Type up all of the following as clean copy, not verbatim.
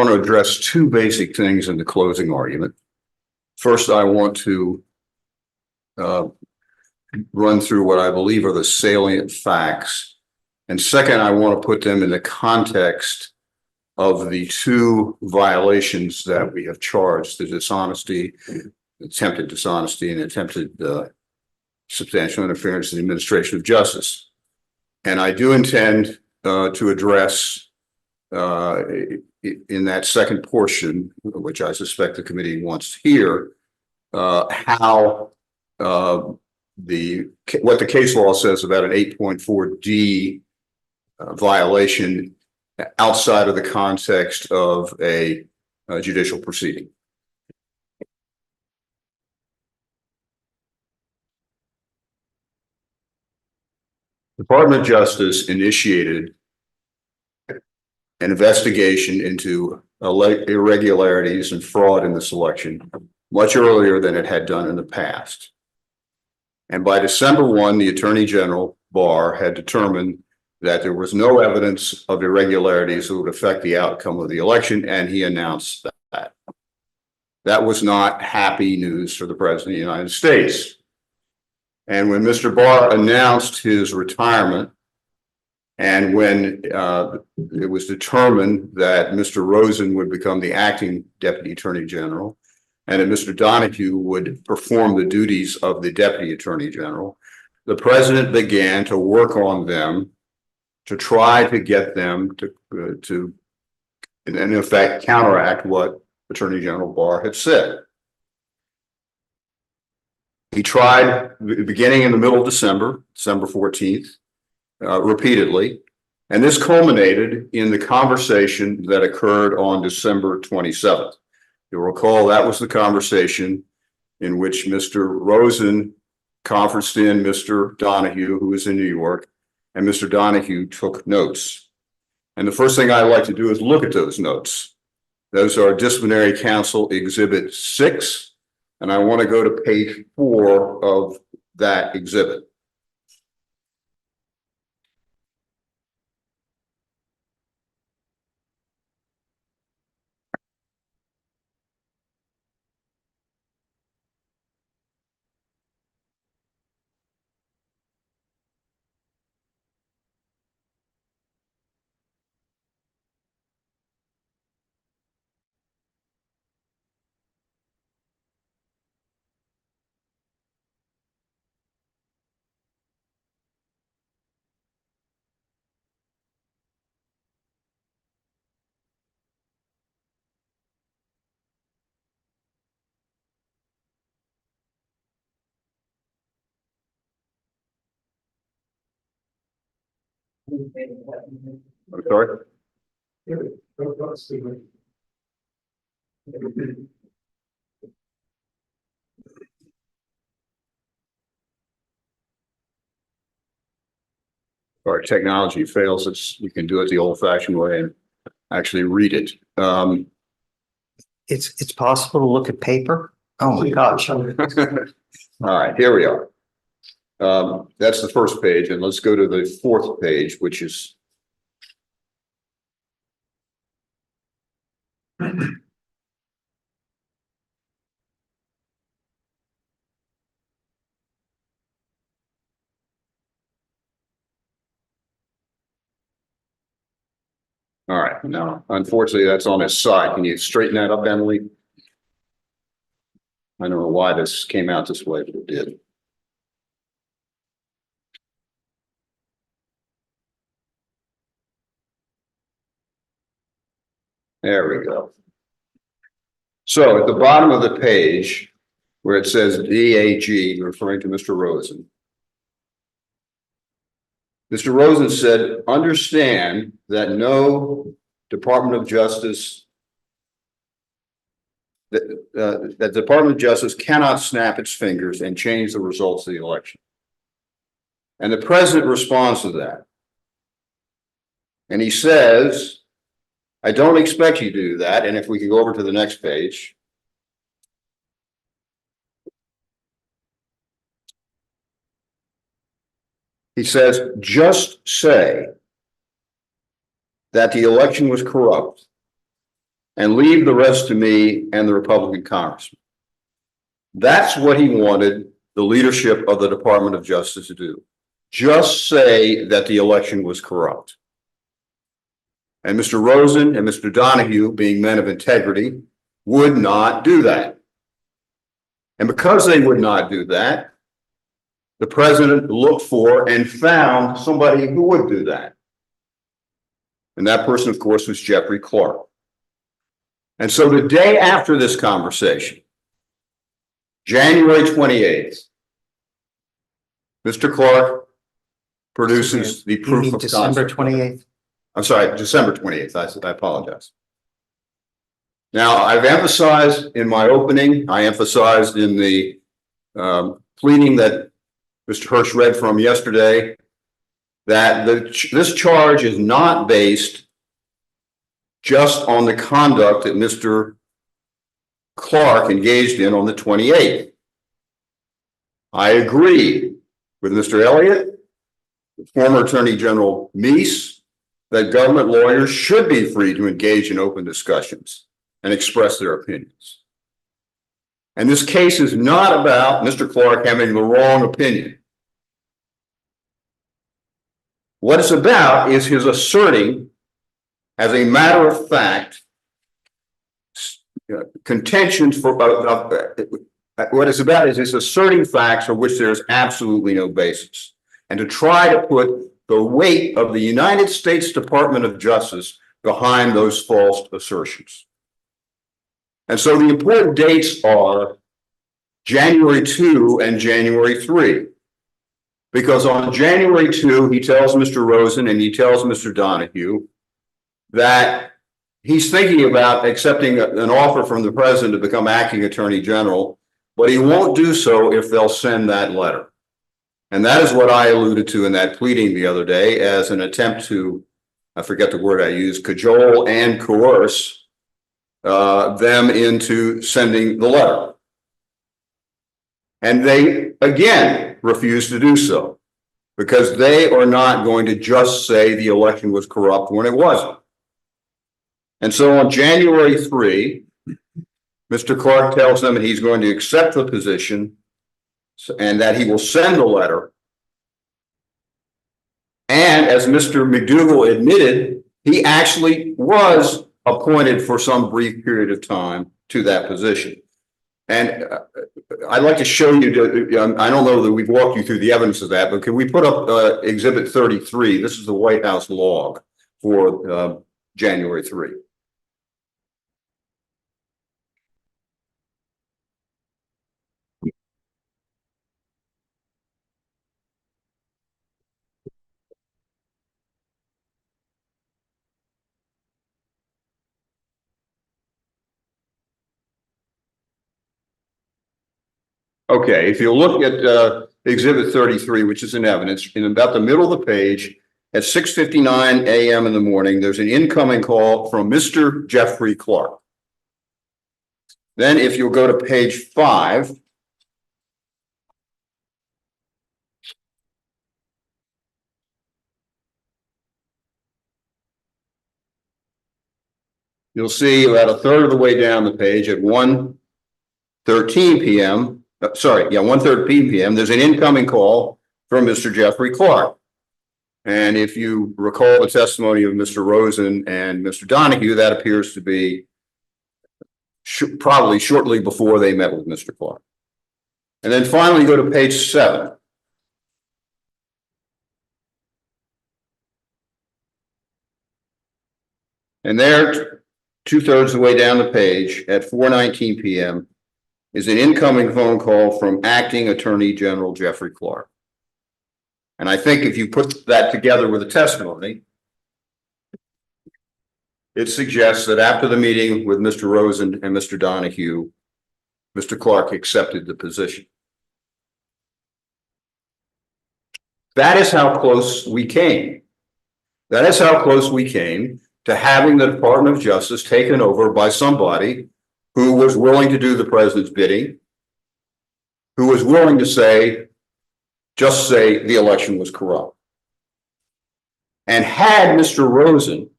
want to address two basic things in the closing argument. First, I want to run through what I believe are the salient facts. And second, I want to put them in the context of the two violations that we have charged: the dishonesty, attempted dishonesty, and attempted substantial interference in the administration of justice. And I do intend to address in that second portion, which I suspect the committee wants to hear, how what the case law says about an 8.4D violation outside of the context of a judicial proceeding. The Department of Justice initiated an investigation into irregularities and fraud in the selection much earlier than it had done in the past. And by December 1, the Attorney General Barr had determined that there was no evidence of irregularities that would affect the outcome of the election, and he announced that. That was not happy news for the President of the United States. And when Mr. Barr announced his retirement, and when it was determined that Mr. Rosen would become the acting Deputy Attorney General, and that Mr. Donahue would perform the duties of the Deputy Attorney General, the President began to work on them to try to get them to in effect, counteract what Attorney General Barr had said. He tried beginning in the middle of December 14th, repeatedly, and this culminated in the conversation that occurred on December 27th. You'll recall that was the conversation in which Mr. Rosen conferenced in Mr. Donahue, who was in New York, and Mr. Donahue took notes. And the first thing I like to do is look at those notes. Those are Disciplinary Council Exhibit 6, and I want to go to page 4 of that exhibit. I'm sorry. Our technology fails us. We can do it the old-fashioned way and actually read it. It's possible to look at paper. Oh my gosh. All right, here we are. That's the first page, and let's go to the fourth page, which is all right. Now, unfortunately, that's on his side. Can you straighten that up, Emily? I don't know why this came out this way, but it did. There we go. So at the bottom of the page, where it says DAG, referring to Mr. Rosen, Mr. Rosen said, understand that no Department of Justice, that Department of Justice cannot snap its fingers and change the results of the election. And the president responds to that. And he says, I don't expect you to do that. And if we can go over to the next page. He says, just say that the election was corrupt and leave the rest to me and the Republican congressman. That's what he wanted the leadership of the Department of Justice to do. Just say that the election was corrupt. And Mr. Rosen and Mr. Donahue, being men of integrity, would not do that. And because they would not do that, the president looked for and found somebody who would do that. And that person, of course, was Jeffrey Clark. And so the day after this conversation, January 28th, Mr. Clark produces the You proof mean of December concept. 28th? I'm sorry, December 28th. I apologize. Now, I've emphasized in my opening, I emphasized in the pleading that Mr. Hirsch read from yesterday, that this charge is not based just on the conduct that Mr. Clark engaged in on the 28th. I agree with Mr. Elliott, former Attorney General Meese, that government lawyers should be free to engage in open discussions and express their opinions. And this case is not about Mr. Clark having the wrong opinion. What it's about is his asserting, as a matter of fact, contentions for what it's about is his asserting facts for which there's absolutely no basis, and to try to put the weight of the United States Department of Justice behind those false assertions. And so the important dates are January 2 and January 3. Because on January 2, he tells Mr. Rosen and he tells Mr. Donahue that he's thinking about accepting an offer from the president to become acting attorney general, but he won't do so if they'll send that letter. And that is what I alluded to in that pleading the other day as an attempt to, I forget the word I used, cajole and coerce them into sending the letter. And they, again, refuse to do so because they are not going to just say the election was corrupt when it wasn't. And so on January 3, Mr. Clark tells them that he's going to accept the position and that he will send the letter. And as Mr. McDougal admitted, he actually was appointed for some brief period of time to that position. And I'd like to show you, I don't know that we've walked you through the evidence of that, but can we put up Exhibit 33? This is the White House log for January 3. Okay, if you look at Exhibit 33, which is in evidence, in about the middle of the page, at 6:59 a.m. in the morning, there's an incoming call from Mr. Jeffrey Clark. Then if you'll go to page 5, you'll see about a third of the way down the page at 1:13 p.m. 1:13 p.m. There's an incoming call from Mr. Jeffrey Clark. And if you recall the testimony of Mr. Rosen and Mr. Donahue, that appears to be probably shortly before they met with Mr. Clark. And then finally go to page 7. And there, 2/3 of the way down the page at 4:19 p.m. is an incoming phone call from Acting Attorney General Jeffrey Clark. And I think if you put that together with the testimony, it suggests that after the meeting with Mr. Rosen and Mr. Donahue, Mr. Clark accepted the position. That is how close we came. That is how close we came to having the Department of Justice taken over by somebody who was willing to do the president's bidding, who was willing to just say the election was corrupt. And had Mr. Rosen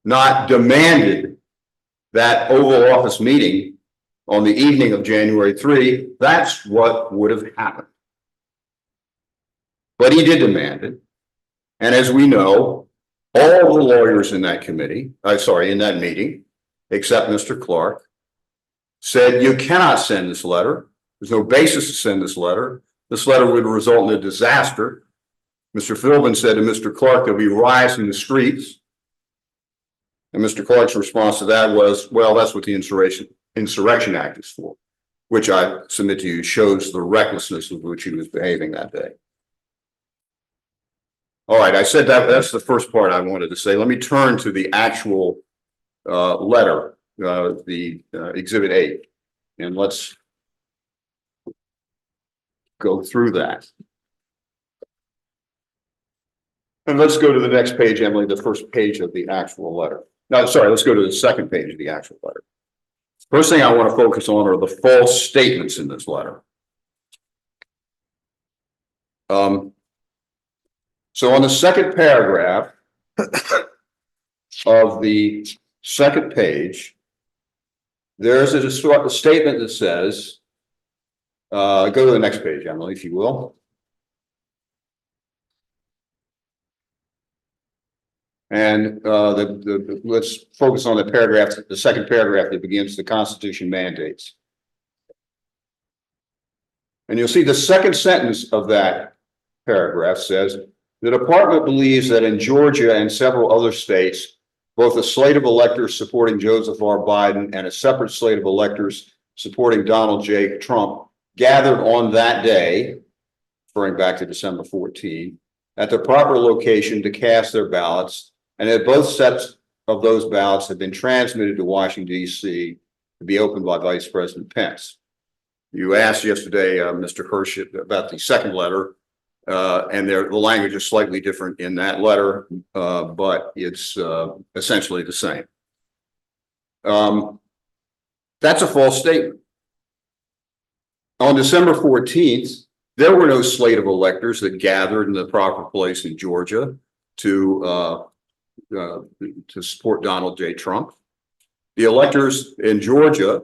not demanded that Oval Office meeting on the evening of January 3, that's what would have happened. But he did demand it. And as we know, all the lawyers in that committee, in that meeting, except Mr. Clark, said you cannot send this letter. There's no basis to send this letter. This letter would result in a disaster. Mr. Philbin said to Mr. Clark, there'll be riots in the streets. And Mr. Clark's response to that was, well, that's what the Insurrection Act is for, which I submit to you shows the recklessness with which he was behaving that day. All right, I said that's the first part I wanted to say. Let me turn to the actual letter, the Exhibit 8, and let's go through that. And let's go to the next page, Emily, the first page of the actual letter. No, sorry, let's go to the second page of the actual letter. First thing I want to focus on are the false statements in this letter. So on the second paragraph of the second page, there's a statement that says, go to the next page, Emily, if you will. And let's focus on the paragraph, the second paragraph that begins the Constitution mandates. And you'll see the second sentence of that paragraph says, the department believes that in Georgia and several other states, both a slate of electors supporting Joseph R. Biden and a separate slate of electors supporting Donald J. Trump gathered on that day, referring back to December 14, at the proper location to cast their ballots, and that both sets of those ballots have been transmitted to Washington, D.C. to be opened by Vice President Pence. You asked yesterday, Mr. Hirsch, about the second letter. And the language is slightly different in that letter, but it's essentially the same. That's a false statement. On December 14th, there were no slate of electors that gathered in the proper place in Georgia to support Donald J. Trump. The electors in Georgia,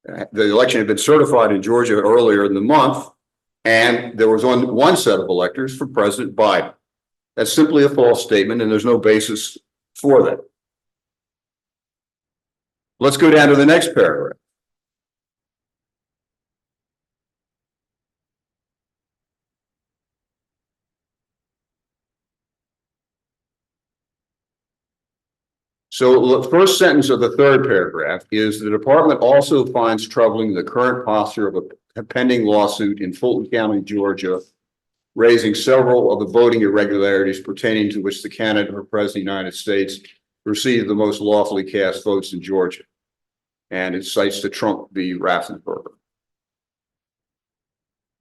the election had been certified in Georgia earlier in the month, and there was one set of electors for President Biden. That's simply a false statement, and there's no basis for that. Let's go down to the next paragraph. So the first sentence of the third paragraph is the department also finds troubling the current posture of a pending lawsuit in Fulton County, Georgia, raising several of the voting irregularities pertaining to which the candidate for president of the United States received the most lawfully cast votes in Georgia. And it cites the Trump v. Raffensperger.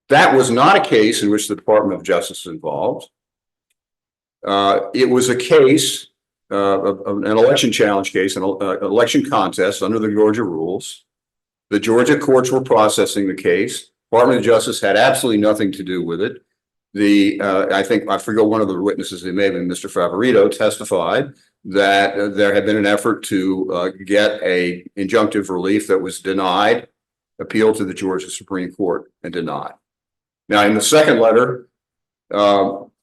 That was not a case in which the Department of Justice is involved. It was a case an election challenge case, an election contest under the Georgia rules. The Georgia courts were processing the case. Department of Justice had absolutely nothing to do with it. I forget one of the witnesses, it may have been Mr. Favorito, testified that there had been an effort to get a injunctive relief that was denied, appealed to the Georgia Supreme Court and denied. Now, in the second letter,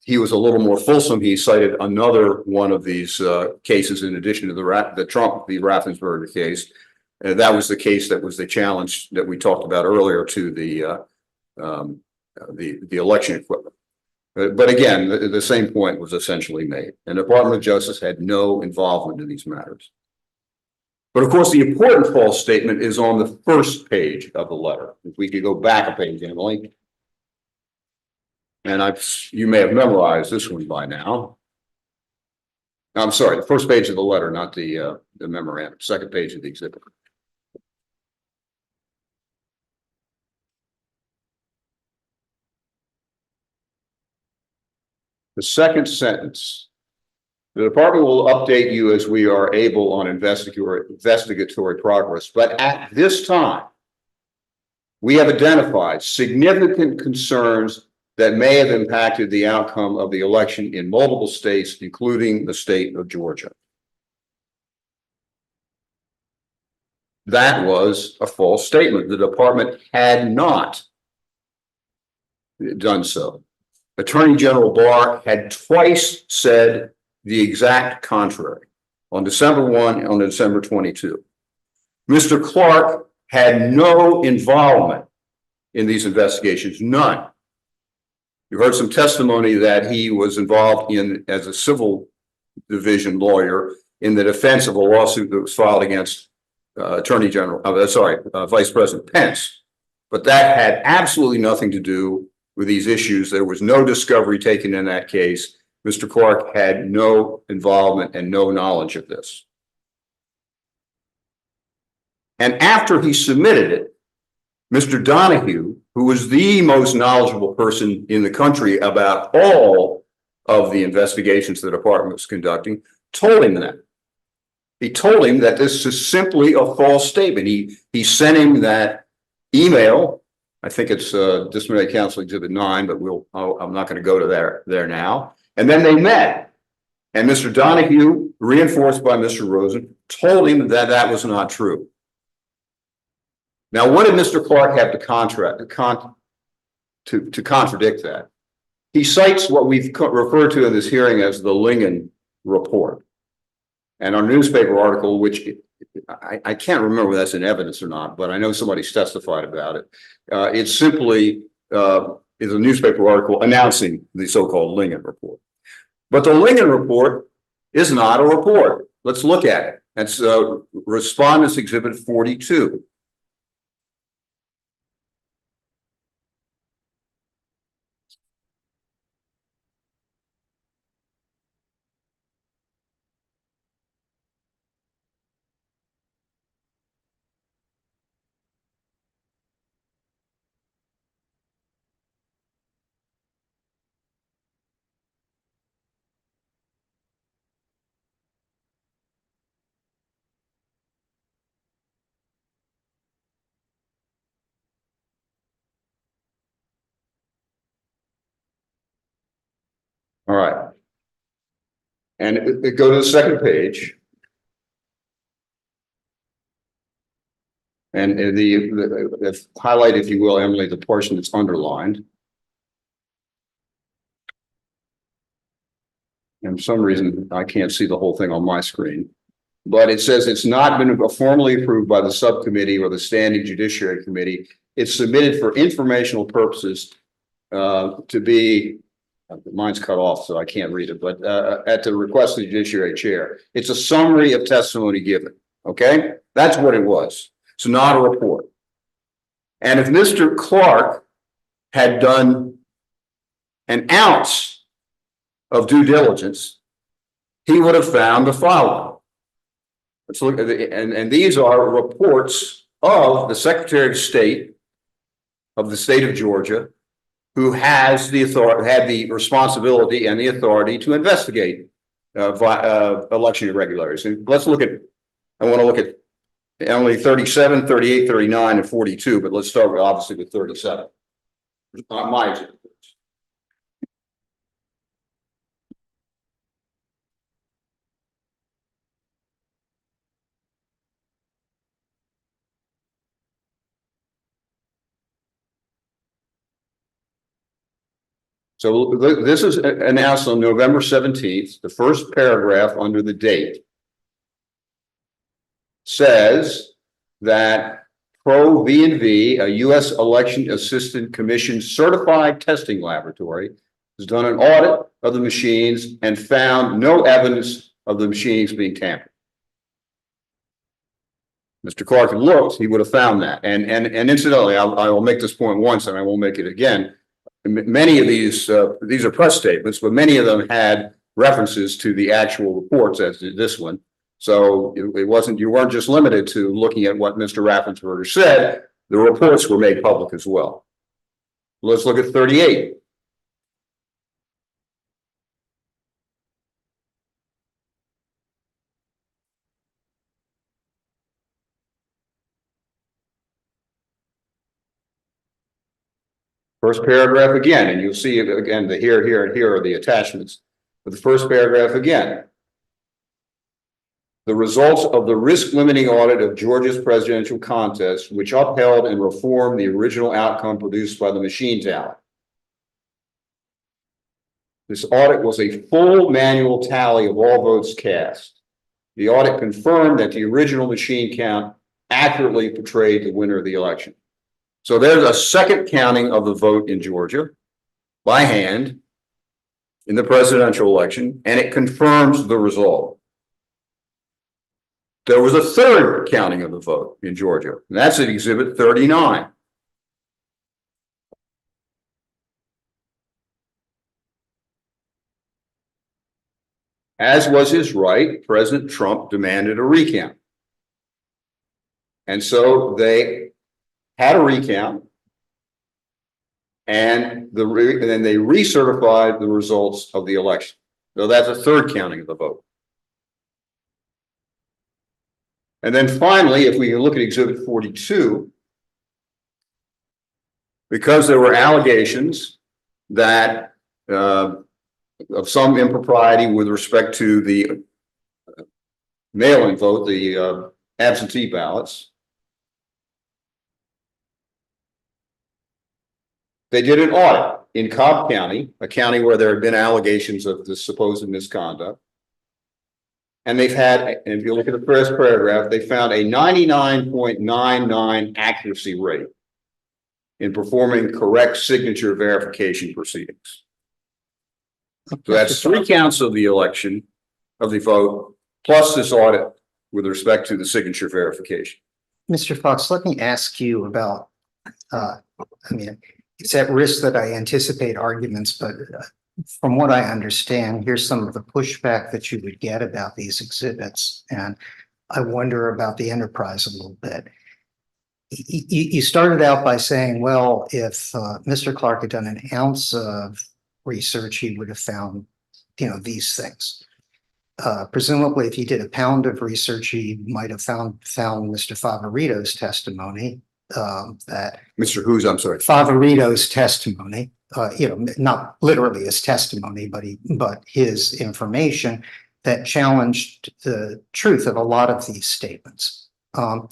he was a little more fulsome. He cited another one of these cases in addition to the Trump v. Raffensperger case. That was the case that was the challenge that we talked about earlier to the election equipment. But again, the same point was essentially made, and the Department of Justice had no involvement in these matters. But of course, the important false statement is on the first page of the letter. If we could go back a page, Emily. And you may have memorized this one by now. I'm sorry, the first page of the letter, not the memorandum, second page of the exhibit. The second sentence, the department will update you as we are able on investigatory progress, but at this time, we have identified significant concerns that may have impacted the outcome of the election in multiple states, including the state of Georgia. that was a false statement. The department had not done so. Attorney General Barr had twice said the exact contrary, on December 1 and on December 22. Mr. Clark had no involvement in these investigations, none. You heard some testimony that he was involved in as a civil division lawyer in the defense of a lawsuit that was filed against Vice President Pence. But that had absolutely nothing to do with these issues. There was no discovery taken in that case. Mr. Clark had no involvement and no knowledge of this. And after he submitted it, Mr. Donahue, who was the most knowledgeable person in the country about all of the investigations the department was conducting, told him that. He told him that this is simply a false statement. He sent him that email. I think it's Disciplinary Council Exhibit 9, but I'm not going to go to there now. And then they met. And Mr. Donahue, reinforced by Mr. Rosen, told him that that was not true. Now, what did Mr. Clark have to contradict that? He cites what we've referred to in this hearing as the Lingen report. And our newspaper article, which I can't remember whether that's in evidence or not, but I know somebody's testified about it. It simply is a newspaper article announcing the so-called Lingen report. But the Lingen report is not a report. Let's look at it. That's Respondents Exhibit 42. All right. And go to the second page. And the highlight, if you will, Emily, the portion that's underlined. And for some reason, I can't see the whole thing on my screen. But it says it's not been formally approved by the subcommittee or the Standing Judiciary Committee. It's submitted for informational purposes to be, mine's cut off, so I can't read it, but at the request of the Judiciary Chair. It's a summary of testimony given, okay? That's what it was. It's not a report. And if Mr. Clark had done an ounce of due diligence, he would have found the following. Let's look at and these are reports of the Secretary of State of the state of Georgia, who has the authority, had the responsibility and the authority to investigate election irregularities. And let's look at, I want to look at only 37, 38, 39, and 42, but let's start with obviously with 37. My example. So this is announced on November 17th. The first paragraph under the date says that Pro V&V, a U.S. Election Assistant Commission certified testing laboratory, has done an audit of the machines and found no evidence of the machines being tampered. Mr. Clark looked, he would have found that. And incidentally, I will make this point once and I won't make it again. Many of these are press statements, but many of them had references to the actual reports, as did this one. So it wasn't, you weren't just limited to looking at what Mr. Raffensperger said. The reports were made public as well. Let's look at 38. First paragraph again, and you'll see it again, the here, and here are the attachments. But the first paragraph again. the results of the risk limiting audit of Georgia's presidential contest, which upheld and reformed the original outcome produced by the machine tally. This audit was a full manual tally of all votes cast. The audit confirmed that the original machine count accurately portrayed the winner of the election. So there's a second counting of the vote in Georgia by hand in the presidential election, and it confirms the result. There was a third counting of the vote in Georgia, and that's at Exhibit 39. As was his right, President Trump demanded a recount. And so they had a recount, and then they recertified the results of the election. So that's a third counting of the vote. And then finally, if we look at Exhibit 42, because there were allegations that of some impropriety with respect to the mail-in vote, the absentee ballots, they did an audit in Cobb County, a county where there had been allegations of this supposed misconduct. And they've had, and if you look at the first paragraph, they found a 99.99 accuracy rate in performing correct signature verification proceedings. So that's 3 counts of the election, of the vote, plus this audit with respect to the signature verification. Mr. Fox, let me ask you about, it's at risk that I anticipate arguments, but from what I understand, here's some of the pushback that you would get about these exhibits. And I wonder about the enterprise a little bit. You started out by saying, well, if Mr. Clark had done an ounce of research, he would have found, these things. Presumably, if he did a pound of research, he might have found Mr. Favorito's testimony. That Mr. Who's, I'm sorry. Favorito's testimony, not literally his testimony, but his information that challenged the truth of a lot of these statements. And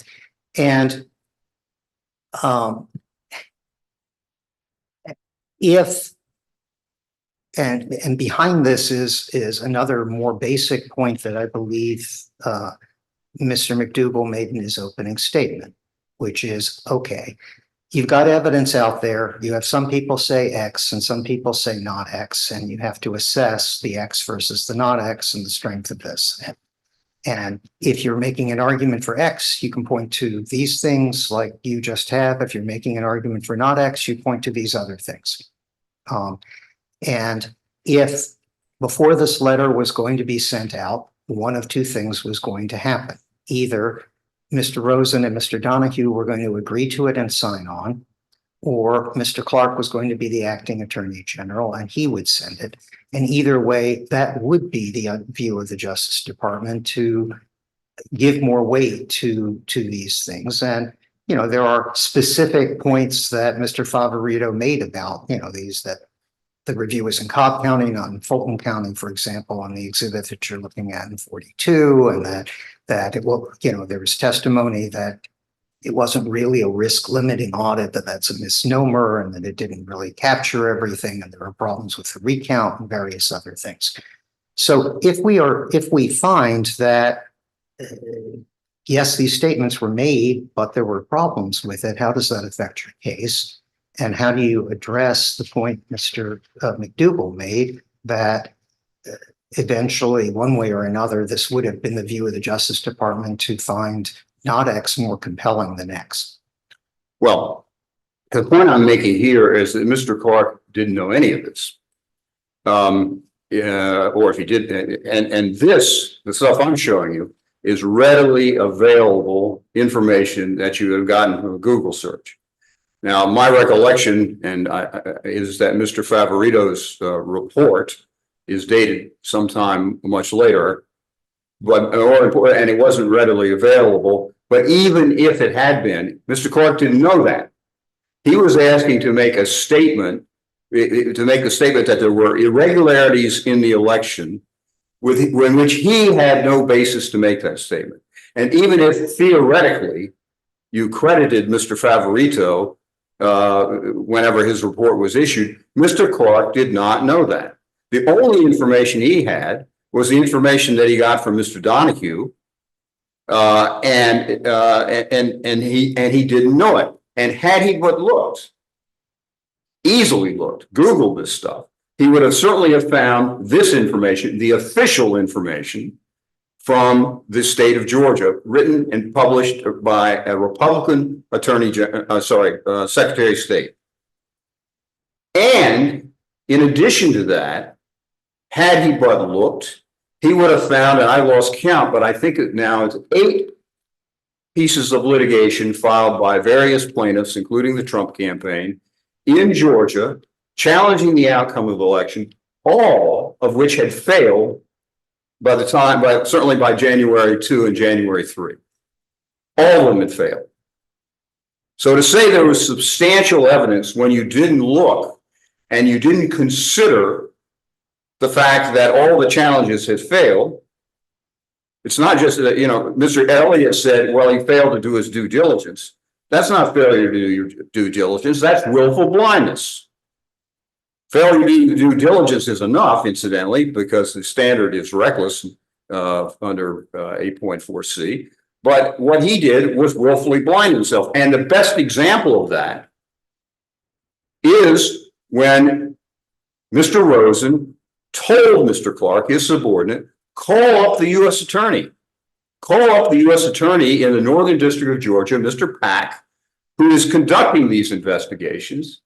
behind this is another more basic point that I believe Mr. McDougall made in his opening statement, which is, okay, you've got evidence out there. You have some people say X and some people say not X, and you have to assess the X versus the not X and the strength of this. And if you're making an argument for X, you can point to these things like you just have. If you're making an argument for not X, you point to these other things. And if before this letter was going to be sent out, one of two things was going to happen. Either Mr. Rosen and Mr. Donahue were going to agree to it and sign on, or Mr. Clark was going to be the acting attorney general and he would send it. And either way, that would be the view of the Justice Department to give more weight to these things. And, there are specific points that Mr. Favorito made about, these, that the review was in Cobb County, not in Fulton County, for example, on the exhibit that you're looking at in 42, and that it will, there was testimony that it wasn't really a risk limiting audit, that's a misnomer, and that it didn't really capture everything, and there are problems with the recount and various other things. So if we find that, yes, these statements were made, but there were problems with it, how does that affect your case? And how do you address the point Mr. McDougall made that eventually, one way or another, this would have been the view of the Justice Department to find not X more compelling than X? Well, the point I'm making here is that Mr. Clark didn't know any of this. Or if he did, and this, the stuff I'm showing you, is readily available information that you have gotten from a Google search. Now, my recollection is that Mr. Favorito's report is dated sometime much later, but and it wasn't readily available. But even if it had been, Mr. Clark didn't know that. He was asking to make a statement, that there were irregularities in the election in which he had no basis to make that statement. And even if theoretically you credited Mr. Favorito whenever his report was issued, Mr. Clark did not know that. The only information he had was the information that he got from Mr. Donahue, and he didn't know it. And had he but looked, easily looked, Googled this stuff, he would have certainly have found this information, the official information from the state of Georgia, written and published by a Republican Secretary of State. And in addition to that, had he but looked, he would have found, and I lost count, but I think now it's 8 pieces of litigation filed by various plaintiffs, including the Trump campaign, in Georgia, challenging the outcome of the election, all of which had failed certainly by January 2 and January 3. All of them had failed. So to say there was substantial evidence when you didn't look and you didn't consider the fact that all the challenges had failed, it's not just that, Mr. Elliott said, well, he failed to do his due diligence. That's not failure to do your due diligence. That's willful blindness. Failure to do due diligence is enough, incidentally, because the standard is reckless under 8.4C. But what he did was willfully blind himself. And the best example of that is when Mr. Rosen told Mr. Clark, his subordinate, call up the U.S. attorney. Call up the U.S. attorney in the Northern District of Georgia, Mr. Pack, who is conducting these investigations,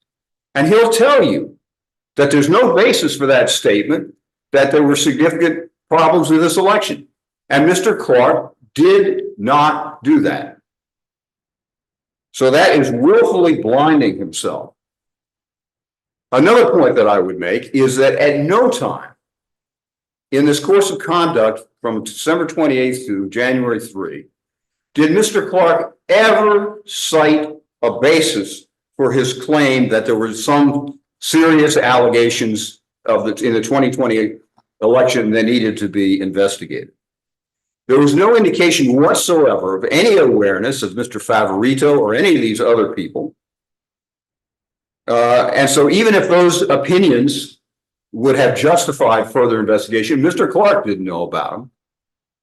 and he'll tell you that there's no basis for that statement, that there were significant problems with this election. And Mr. Clark did not do that. So that is willfully blinding himself. Another point that I would make is that at no time in this course of conduct from December 28th to January 3, did Mr. Clark ever cite a basis for his claim that there were some serious allegations in the 2020 election that needed to be investigated. There was no indication whatsoever of any awareness of Mr. Favorito or any of these other people. And so even if those opinions would have justified further investigation, Mr. Clark didn't know about them.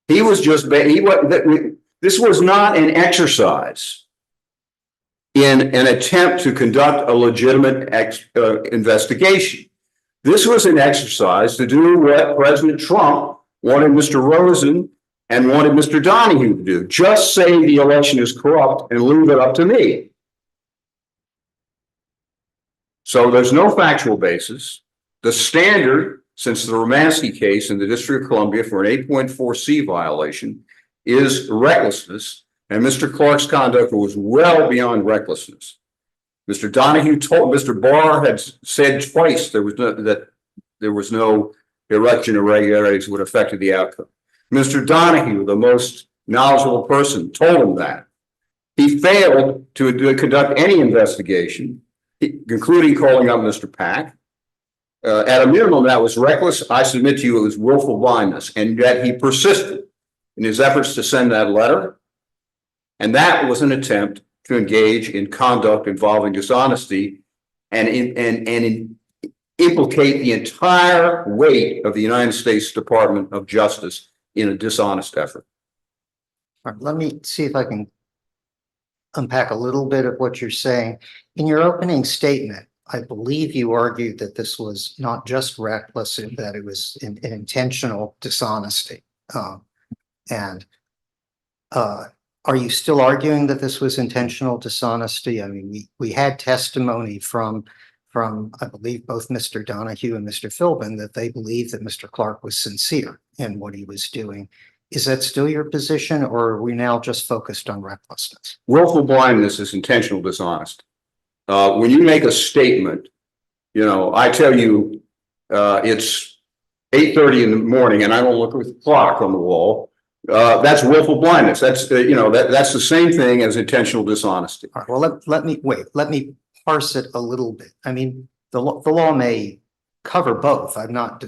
He was just, this was not an exercise in an attempt to conduct a legitimate investigation. This was an exercise to do what President Trump wanted Mr. Rosen and wanted Mr. Donahue to do. Just say the election is corrupt and leave it up to me. So there's no factual basis. The standard, since the Romansky case in the District of Columbia for an 8.4C violation, is recklessness. And Mr. Clark's conduct was well beyond recklessness. Mr. Donahue told Mr. Barr had said twice that there was no election irregularities would have affected the outcome. Mr. Donahue, the most knowledgeable person, told him that. He failed to conduct any investigation, including calling up Mr. Pack. At a minimum, that was reckless. I submit to you it was willful blindness, and yet he persisted in his efforts to send that letter. And that was an attempt to engage in conduct involving dishonesty and implicate the entire weight of the United States Department of Justice in a dishonest effort. All right, let me see if I can unpack a little bit of what you're saying. In your opening statement, I believe you argued that this was not just reckless, that it was an intentional dishonesty. Are you still arguing that this was intentional dishonesty? I mean, we had testimony from I believe both Mr. Donahue and Mr. Philbin that they believe that Mr. Clark was sincere in what he was doing. Is that still your position, or are we now just focused on recklessness? Willful blindness is intentional dishonesty. When you make a statement, I tell you it's 8:30 in the morning and I don't look at the clock on the wall. That's willful blindness. That's that's the same thing as intentional dishonesty. All right, well, let me parse it a little bit. I mean, the law may cover both. I'm not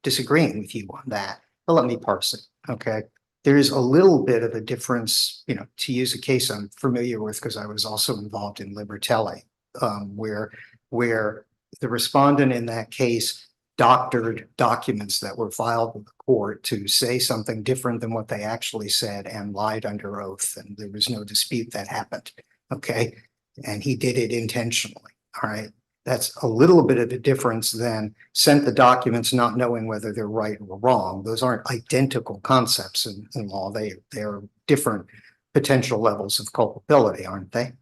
disagreeing with you on that. Well, let me parse it, okay? There's a little bit of a difference, to use a case I'm familiar with because I was also involved in Libertelli, where the respondent in that case doctored documents that were filed with the court to say something different than what they actually said and lied under oath, and there was no dispute that happened, okay? And he did it intentionally, all right? That's a little bit of a difference than sent the documents not knowing whether they're right or wrong. Those aren't identical concepts in law. They're different potential levels of culpability, aren't they?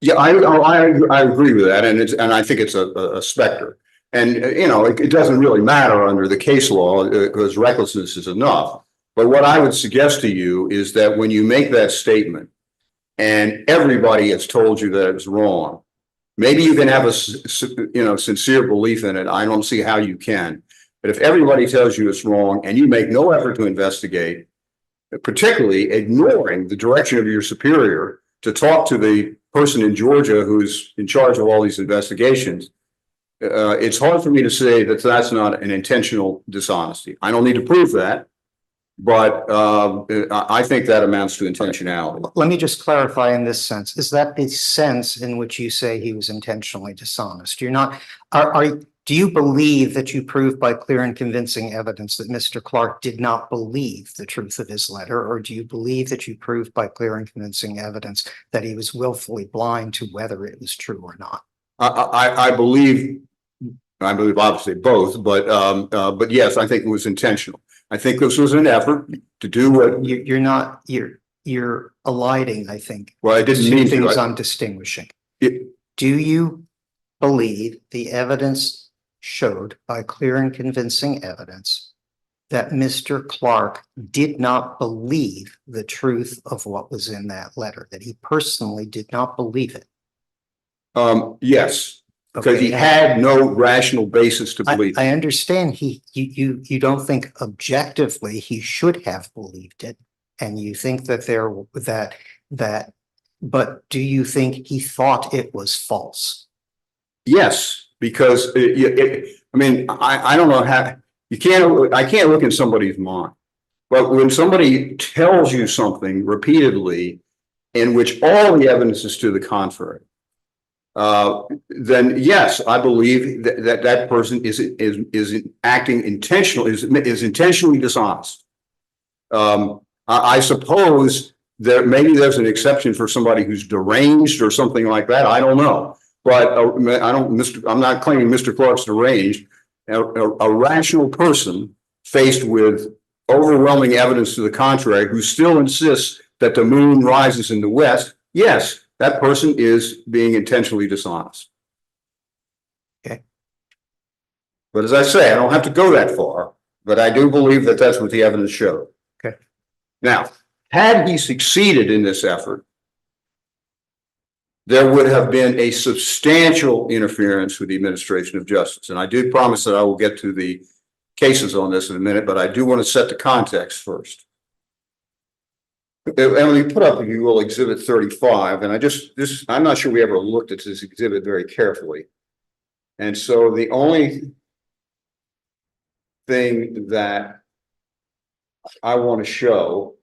Yeah, I agree with that, and I think it's a specter. And it doesn't really matter under the case law because recklessness is enough. But what I would suggest to you is that when you make that statement and everybody has told you that it's wrong, maybe you can have a sincere belief in it. I don't see how you can. But if everybody tells you it's wrong and you make no effort to investigate, particularly ignoring the direction of your superior to talk to the person in Georgia who's in charge of all these investigations, it's hard for me to say that that's not an intentional dishonesty. I don't need to prove that, but I think that amounts to intentionality. Let me just clarify in this sense. Is that the sense in which you say he was intentionally dishonest? You're not, do you believe that you proved by clear and convincing evidence that Mr. Clark did not believe the truth of his letter? Or do you believe that you proved by clear and convincing evidence that he was willfully blind to whether it was true or not? I believe obviously both, but yes, I think it was intentional. I think this was an effort to do what you're eliding, I think. Well, I didn't mean to. Things I'm distinguishing. Do you believe the evidence showed by clear and convincing evidence that Mr. Clark did not believe the truth of what was in that letter, that he personally did not believe it? Yes. Because he had no rational basis to believe. I understand you don't think objectively he should have believed it, and you think that but do you think he thought it was false? Yes, because I don't know how I can't look in somebody's mind, but when somebody tells you something repeatedly in which all the evidence is to the contrary, then yes, I believe that person is acting intentionally, is intentionally dishonest. I suppose that maybe there's an exception for somebody who's deranged or something like that. I don't know, but I'm not claiming Mr. Clark's deranged. A rational person faced with overwhelming evidence to the contrary, who still insists that the moon rises in the west, yes, that person is being intentionally dishonest. Okay. But as I say, I don't have to go that far, but I do believe that that's what the evidence showed. Okay. Now, had he succeeded in this effort, there would have been a substantial interference with the administration of justice. And I do promise that I will get to the cases on this in a minute, but I do want to set the context first. Emily, put up, if you will, Exhibit 35. And I'm not sure we ever looked at this exhibit very carefully. And so the only thing that I want to show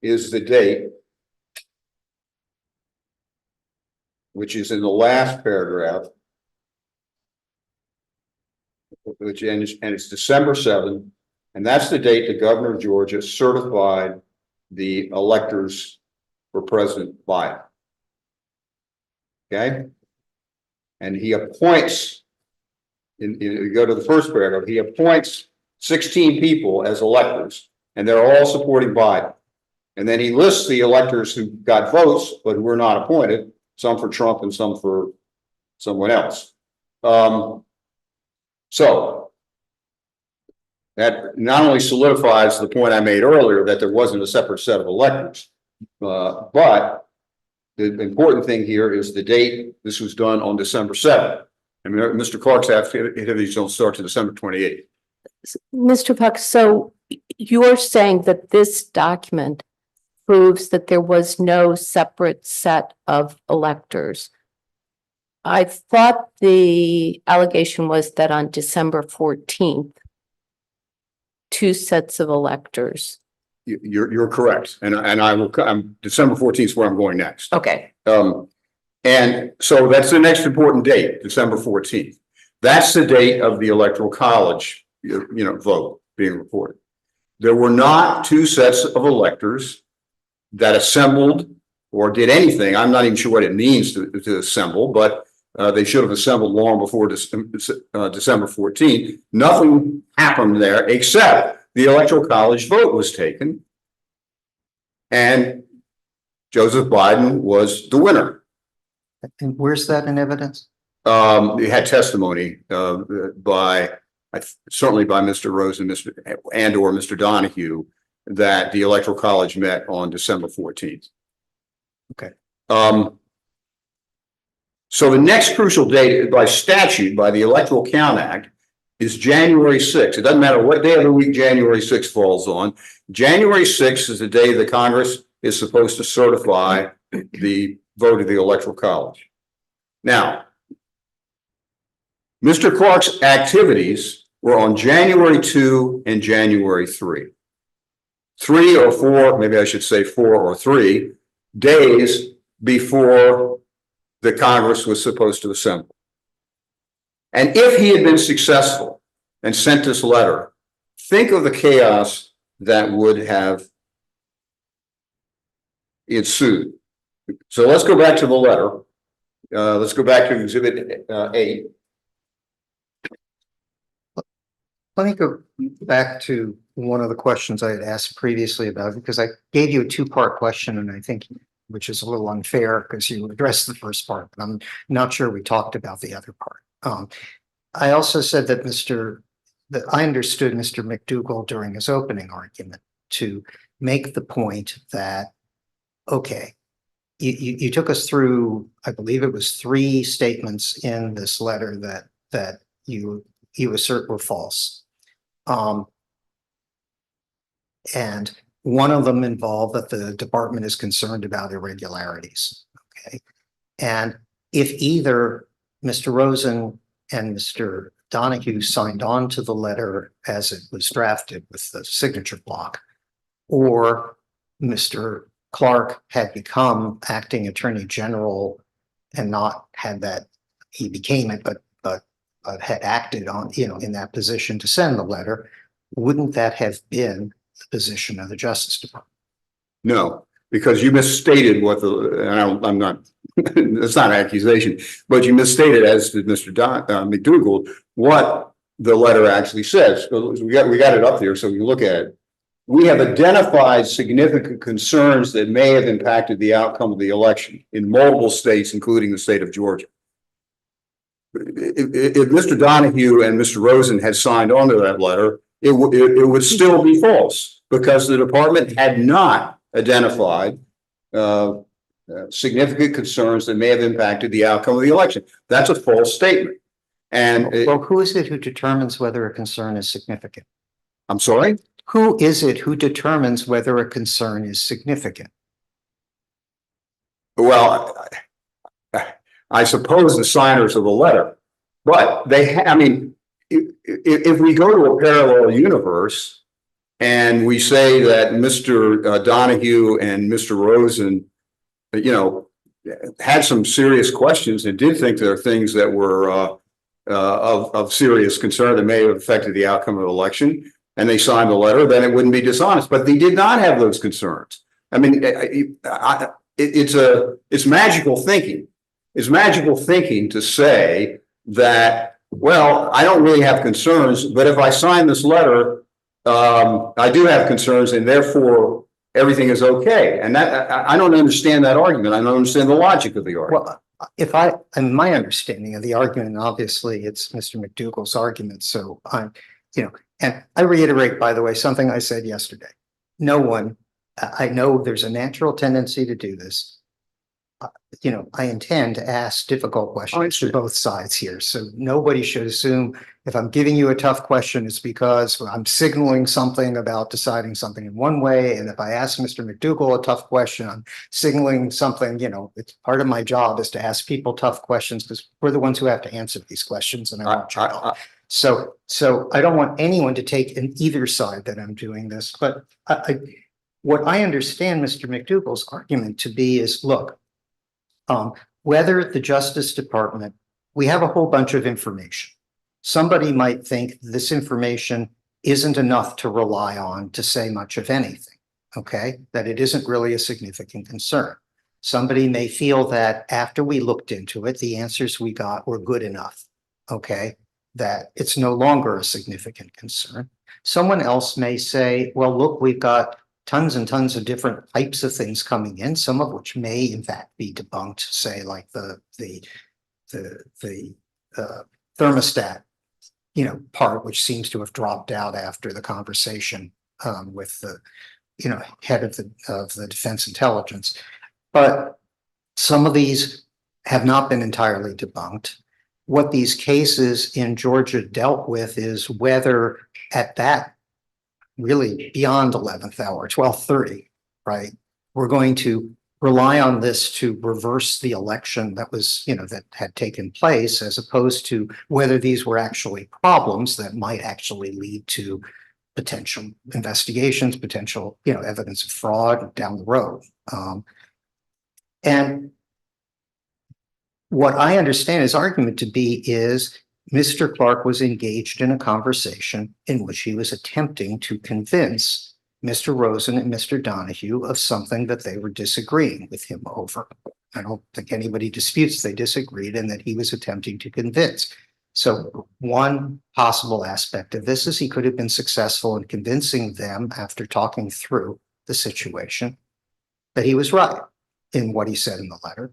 is the date, which is in the last paragraph, which ends, and it's December 7th, and that's the date the governor of Georgia certified the electors for President Biden. Okay, and he appoints, you go to the first paragraph, he appoints 16 people as electors, and they're all supporting Biden. And then he lists the electors who got votes but who were not appointed, some for Trump and some for someone else. So that not only solidifies the point I made earlier that there wasn't a separate set of electors, but the important thing here is the date. This was done on December 7th. And Mr. Clark's activities don't start to December 28th. Mr. Puck, so you're saying that this document proves that there was no separate set of electors I thought the allegation was that on December 14th, two sets of electors. You're correct. And I will, December 14th is where I'm going next. Okay, And so that's the next important date, December 14th. That's the date of the electoral college, vote being reported. There were not two sets of electors that assembled or did anything. I'm not even sure what it means to assemble, but they should have assembled long before December 14th. Nothing happened there except the electoral college vote was taken. And Joseph Biden was the winner. And where's that in evidence? It had testimony certainly by Mr. Rosen, or Mr. Donahue, that the electoral college met on December 14th. Okay. So the next crucial date by statute, by the Electoral Count Act, is January 6th. It doesn't matter what day of the week January 6th falls on. January 6th is the day the Congress is supposed to certify the vote of the Electoral College. Now, Mr. Clark's activities were on January 2 and January 3. 3 or 4, maybe I should say 4 or 3 days before the Congress was supposed to assemble. And if he had been successful and sent this letter, think of the chaos that would have ensued. So let's go back to the letter. Let's go back to Exhibit 8. Let me go back to one of the questions I had asked previously about, because I gave you a two-part question, and I think, which is a little unfair because you addressed the first part, but I'm not sure we talked about the other part. I also said that I understood Mr. McDougall during his opening argument to make the point that, okay, you took us through, I believe it was 3 statements in this letter that you assert were false. And one of them involved that the department is concerned about irregularities. Okay. And if either Mr. Rosen and Mr. Donahue signed on to the letter as it was drafted with the signature block, or Mr. Clark had become acting attorney general and not had that, he became it, but had acted on, in that position to send the letter, wouldn't that have been the position of the Justice Department? No, because you misstated what I'm not, it's not an accusation, but you misstated, as did Mr. McDougall, what the letter actually says. We got it up there so we can look at it. We have identified significant concerns that may have impacted the outcome of the election in multiple states, including the state of Georgia. If Mr. Donahue and Mr. Rosen had signed on to that letter, it would still be false because the department had not identified significant concerns that may have impacted the outcome of the election. That's a false statement. And well, who is it who determines whether a concern is significant? I'm sorry? Who is it who determines whether a concern is significant? Well, I suppose the signers of the letter, but if we go to a parallel universe and we say that Mr. Donahue and Mr. Rosen, had some serious questions and did think there are things that were of serious concern that may have affected the outcome of the election, and they signed the letter, then it wouldn't be dishonest. But they did not have those concerns. It's magical thinking. It's magical thinking to say that, well, I don't really have concerns, but if I sign this letter, I do have concerns, and therefore everything is okay. And that I don't understand that argument. I don't understand the logic of the argument. Well, and my understanding of the argument, obviously, it's Mr. McDougall's argument. So and I reiterate, by the way, something I said yesterday. I know there's a natural tendency to do this. I intend to ask difficult questions to both sides here. So nobody should assume if I'm giving you a tough question, it's because I'm signaling something about deciding something in one way. And if I ask Mr. McDougall a tough question, I'm signaling something, it's part of my job is to ask people tough questions because we're the ones who have to answer these questions. And I want your help. So I don't want anyone to take in either side that I'm doing this, but what I understand Mr. McDougall's argument to be is, look, whether the Justice Department, we have a whole bunch of information. Somebody might think this information isn't enough to rely on to say much of anything, okay? That it isn't really a significant concern. Somebody may feel that after we looked into it, the answers we got were good enough, okay? That it's no longer a significant concern. Someone else may say, well, look, we've got tons and tons of different types of things coming in, some of which may in fact be debunked, say like the thermostat, part, which seems to have dropped out after the conversation with the, head of the Defense Intelligence. But some of these have not been entirely debunked. What these cases in Georgia dealt with is whether at that really beyond 11th hour, 12:30, right? We're going to rely on this to reverse the election that was, that had taken place, as opposed to whether these were actually problems that might actually lead to potential investigations, potential, evidence of fraud down the road. And what I understand his argument to be is Mr. Clark was engaged in a conversation in which he was attempting to convince Mr. Rosen and Mr. Donahue of something that they were disagreeing with him over. I don't think anybody disputes they disagreed and that he was attempting to convince. So one possible aspect of this is he could have been successful in convincing them after talking through the situation that he was right in what he said in the letter.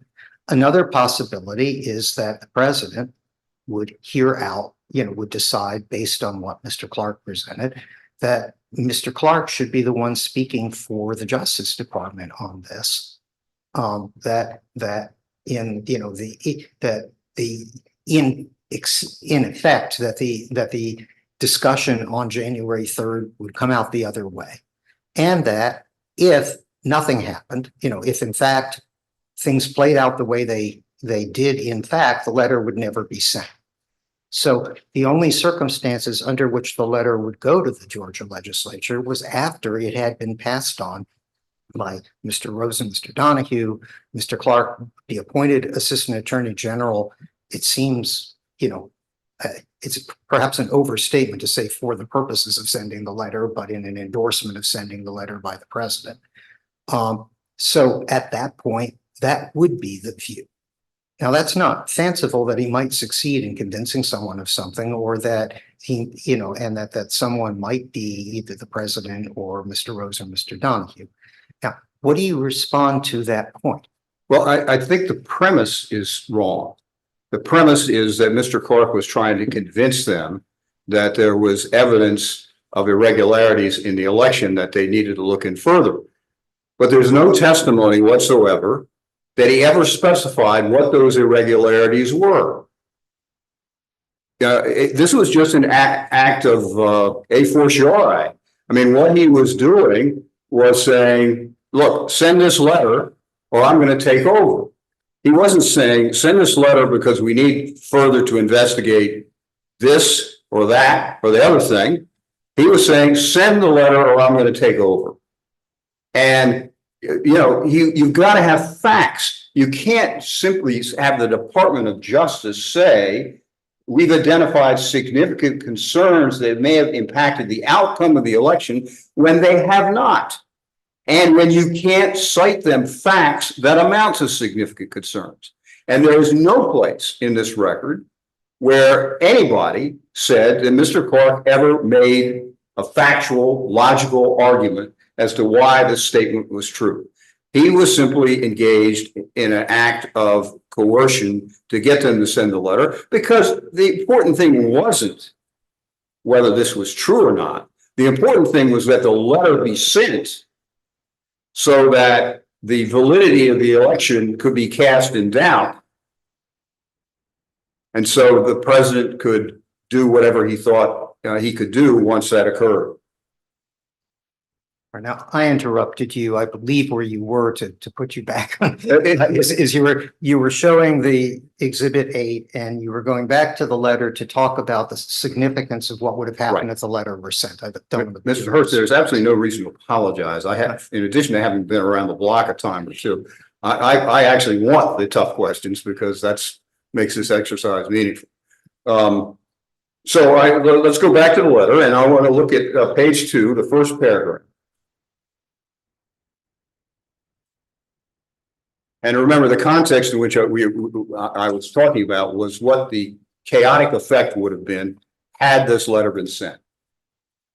Another possibility is that the president would hear out, would decide based on what Mr. Clark presented, that Mr. Clark should be the one speaking for the Justice Department on this. In effect, that the discussion on January 3rd would come out the other way. And that if nothing happened, if in fact things played out the way they did, in fact, the letter would never be sent. So the only circumstances under which the letter would go to the Georgia legislature was after it had been passed on by Mr. Rosen, Mr. Donahue, Mr. Clark, the appointed Assistant Attorney General. It seems, it's perhaps an overstatement to say for the purposes of sending the letter, but in an endorsement of sending the letter by the president. So at that point, that would be the view. Now, that's not fanciful that he might succeed in convincing someone of something, or that he, and that someone might be either the president or Mr. Rosen, Mr. Donahue. Now, what do you respond to that point? Well, I think the premise is wrong. The premise is that Mr. Clark was trying to convince them that there was evidence of irregularities in the election that they needed to look in further. But there's no testimony whatsoever that he ever specified what those irregularities were. This was just an act of a fortiori. I mean, what he was doing was saying, look, send this letter or I'm going to take over. He wasn't saying, send this letter because we need further to investigate this or that or the other thing. He was saying, send the letter or I'm going to take over. And you've got to have facts. You can't simply have the Department of Justice say, we've identified significant concerns that may have impacted the outcome of the election when they have not. And when you can't cite them facts that amount to significant concerns. And there is no place in this record where anybody said that Mr. Clark ever made a factual, logical argument as to why this statement was true. He was simply engaged in an act of coercion to get them to send the letter, because the important thing wasn't whether this was true or not. The important thing was that the letter be sent so that the validity of the election could be cast in doubt. And so the president could do whatever he thought he could do once that occurred. Now, I interrupted you, I believe, where you were to put you back on. Is you were showing the Exhibit 8 and you were going back to the letter to talk about the significance of what would have happened Right. if the letter were sent. I don't. Mr. Hurst, there's absolutely no reason to apologize. I have, in addition to having been around the block a time or two, I actually want the tough questions because that's makes this exercise meaningful. So let's go back to the letter, and I want to look at page 2, the first paragraph. And remember, the context in which I was talking about was what the chaotic effect would have been had this letter been sent.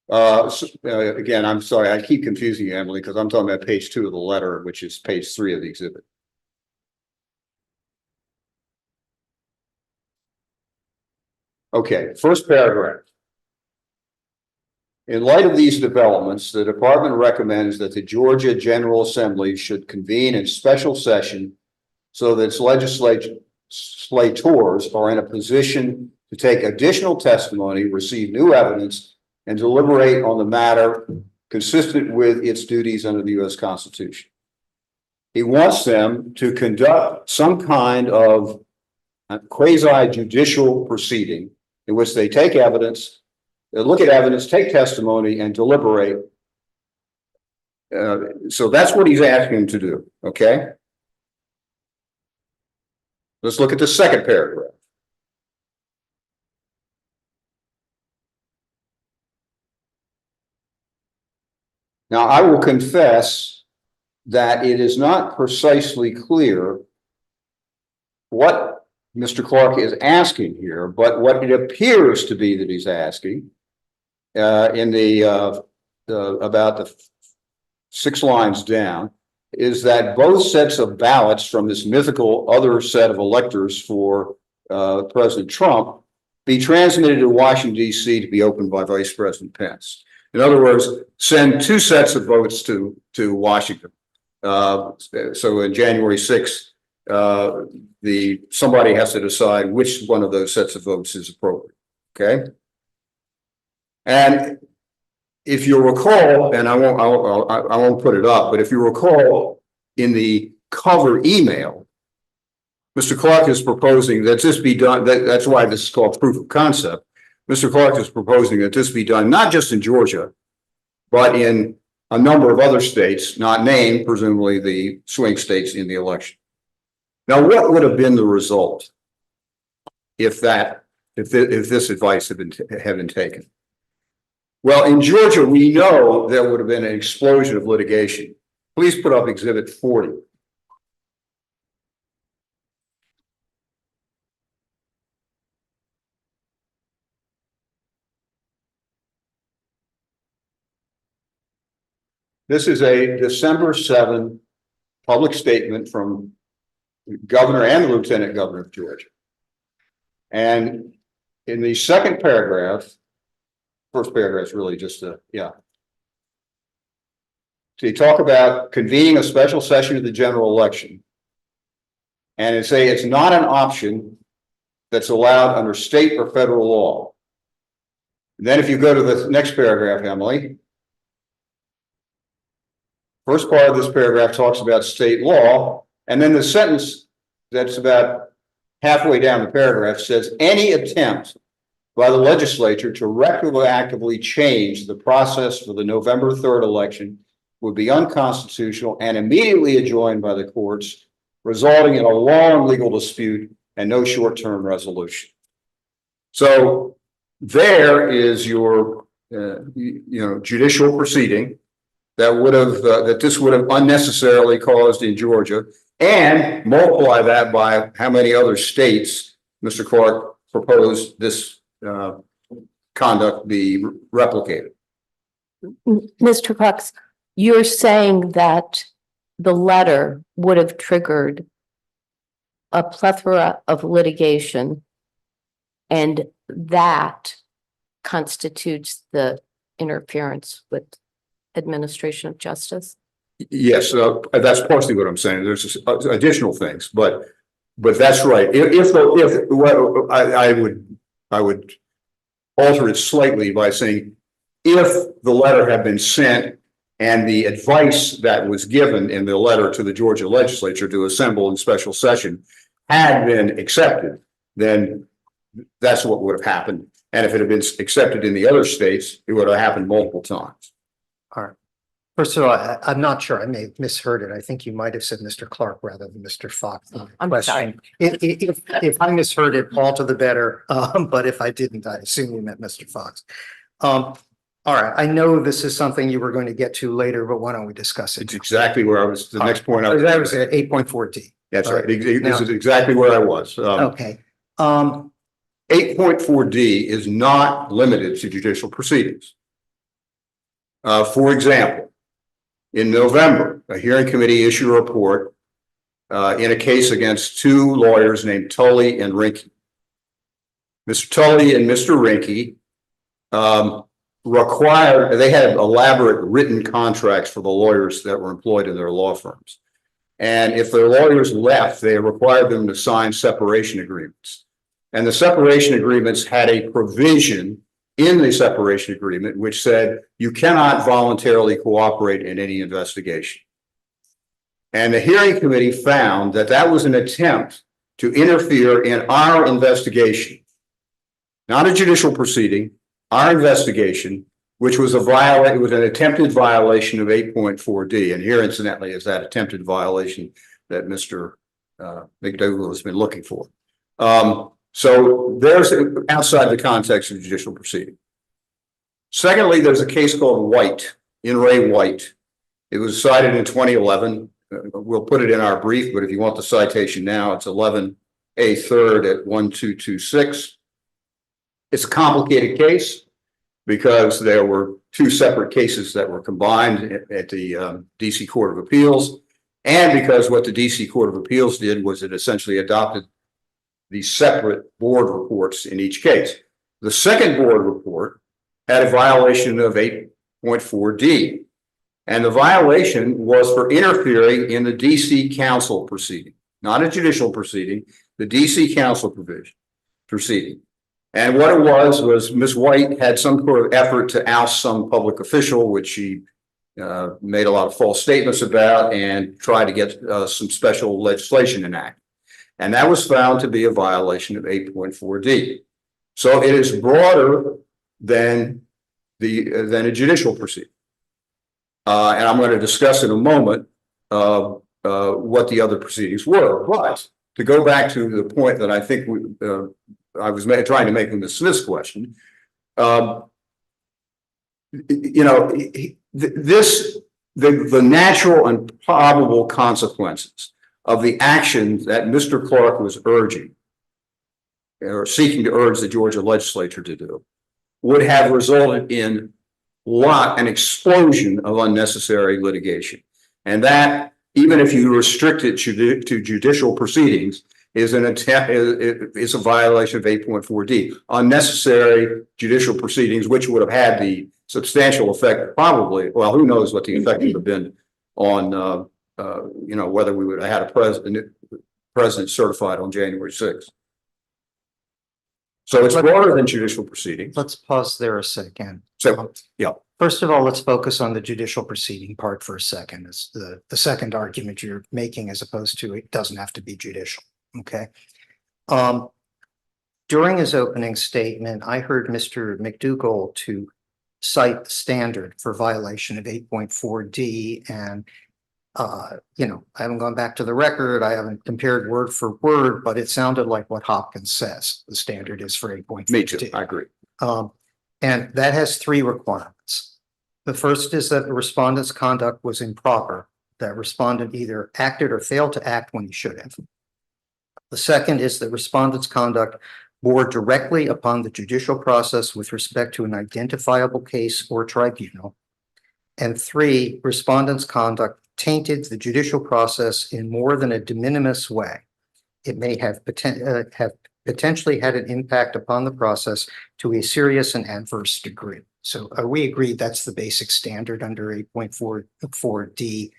Again, I'm sorry, I keep confusing you, Emily, because I'm talking about page 2 of the letter, which is page 3 of the exhibit. Okay, first paragraph. In light of these developments, the department recommends that the Georgia General Assembly should convene in special session so that its legislators are in a position to take additional testimony, receive new evidence, and deliberate on the matter consistent with its duties under the U.S. Constitution. He wants them to conduct some kind of quasi-judicial proceeding in which they take evidence, look at evidence, take testimony, and deliberate. So that's what he's asking them to do, okay? Let's look at the second paragraph. Now, I will confess that it is not precisely clear what Mr. Clark is asking here, but what it appears to be that he's asking in the about the 6 lines down is that both sets of ballots from this mythical other set of electors for President Trump be transmitted to Washington, D.C. to be opened by Vice President Pence. In other words, send 2 sets of votes to Washington. So in January 6th, somebody has to decide which one of those sets of votes is appropriate. Okay. And if you recall, and I won't put it up, but if you recall in the cover email, Mr. Clark is proposing that this be done. That's why this is called proof of concept. Mr. Clark is proposing that this be done not just in Georgia, but in a number of other states, not named, presumably the swing states in the election. Now, what would have been the result if this advice had been taken? Well, in Georgia, we know there would have been an explosion of litigation. Please put up Exhibit 40. This is a December 7 public statement from the governor and the lieutenant governor of Georgia. And in the second paragraph, first paragraph is really just So you talk about convening a special session of the general election. And it say it's not an option that's allowed under state or federal law. And then if you go to the next paragraph, Emily, first part of this paragraph talks about state law, and then the sentence that's about halfway down the paragraph says any attempt by the legislature to retroactively change the process for the November 3rd election would be unconstitutional and immediately adjoined by the courts, resulting in a long legal dispute and no short-term resolution. So there is your judicial proceeding that would have that this would have unnecessarily caused in Georgia, and multiply that by how many other states Mr. Clark proposed this conduct be replicated. Mr. Cox, you're saying that the letter would have triggered a plethora of litigation, and that constitutes the interference with administration of justice? Yes, that's partially what I'm saying. There's additional things, but that's right. Well, I would alter it slightly by saying, if the letter had been sent and the advice that was given in the letter to the Georgia legislature to assemble in special session had been accepted, then that's what would have happened. And if it had been accepted in the other states, it would have happened multiple times. All right. First of all, I'm not sure. I may have misheard it. I think you might have said Mr. Clark rather than Mr. Fox. I'm Question. If I misheard it, all to the better. But if I didn't, I assume you meant Mr. Fox. All right. I know this is something you were going to get to later, but why don't we discuss it? It's exactly where I was, the next point. That was at 8.4D. That's right. Now- This is exactly where I was. Okay. 8.4D is not limited to judicial proceedings. For example, in November, a hearing committee issued a report in a case against two lawyers named Tully and Rinke. Mr. Tully and Mr. Rinke they had elaborate written contracts for the lawyers that were employed in their law firms. And if their lawyers left, they required them to sign separation agreements. And the separation agreements had a provision in the separation agreement which said you cannot voluntarily cooperate in any investigation. And the hearing committee found that that was an attempt to interfere in our investigation, not a judicial proceeding, our investigation, which was it was an attempted violation of 8.4D. And here, incidentally, is that attempted violation that Mr. McDougall has been looking for. So there's outside the context of judicial proceeding. Secondly, there's a case called White, In re White. It was cited in 2011. We'll put it in our brief, but if you want the citation now, it's 11A3 at 1226. It's a complicated case because there were two separate cases that were combined at the DC Court of Appeals, and because what the DC Court of Appeals did was it essentially adopted the separate board reports in each case. The second board report had a violation of 8.4D, and the violation was for interfering in the DC Council proceeding, not a judicial proceeding, the DC Council proceeding. And what it was Ms. White had some sort of effort to oust some public official, which she made a lot of false statements about and tried to get some special legislation enacted. And that was found to be a violation of 8.4D. So it is broader than a judicial proceeding. And I'm going to discuss in a moment what the other proceedings were. But to go back to the point that I think I was trying to make in the Smith's question, the natural and probable consequences of the actions that Mr. Clark was urging or seeking to urge the Georgia legislature to do would have resulted in an explosion of unnecessary litigation. And that, even if you restrict it to judicial proceedings, is a violation of 8.4D. Unnecessary judicial proceedings, which would have had the substantial effect, probably, well, who knows what the effect would have been on whether we would have had a president certified on January 6th. So it's broader than judicial proceedings. Let's pause there a second. So, yeah. First of all, let's focus on the judicial proceeding part for a second. It's the second argument you're making, as opposed to it doesn't have to be judicial. Okay. During his opening statement, I heard Mr. McDougall to cite the standard for violation of 8.4D, and I haven't gone back to the record. I haven't compared word for word, but it sounded like what Hopkins says the standard is for 8.4D. Me too. I agree. And that has three requirements. The first is that the respondent's conduct was improper, that respondent either acted or failed to act when he should have. The second is that respondent's conduct bore directly upon the judicial process with respect to an identifiable case or tribunal. And three, respondent's conduct tainted the judicial process in more than a de minimis way. It may have potentially had an impact upon the process to a serious and adverse degree. So we agreed that's the basic standard under 8.4D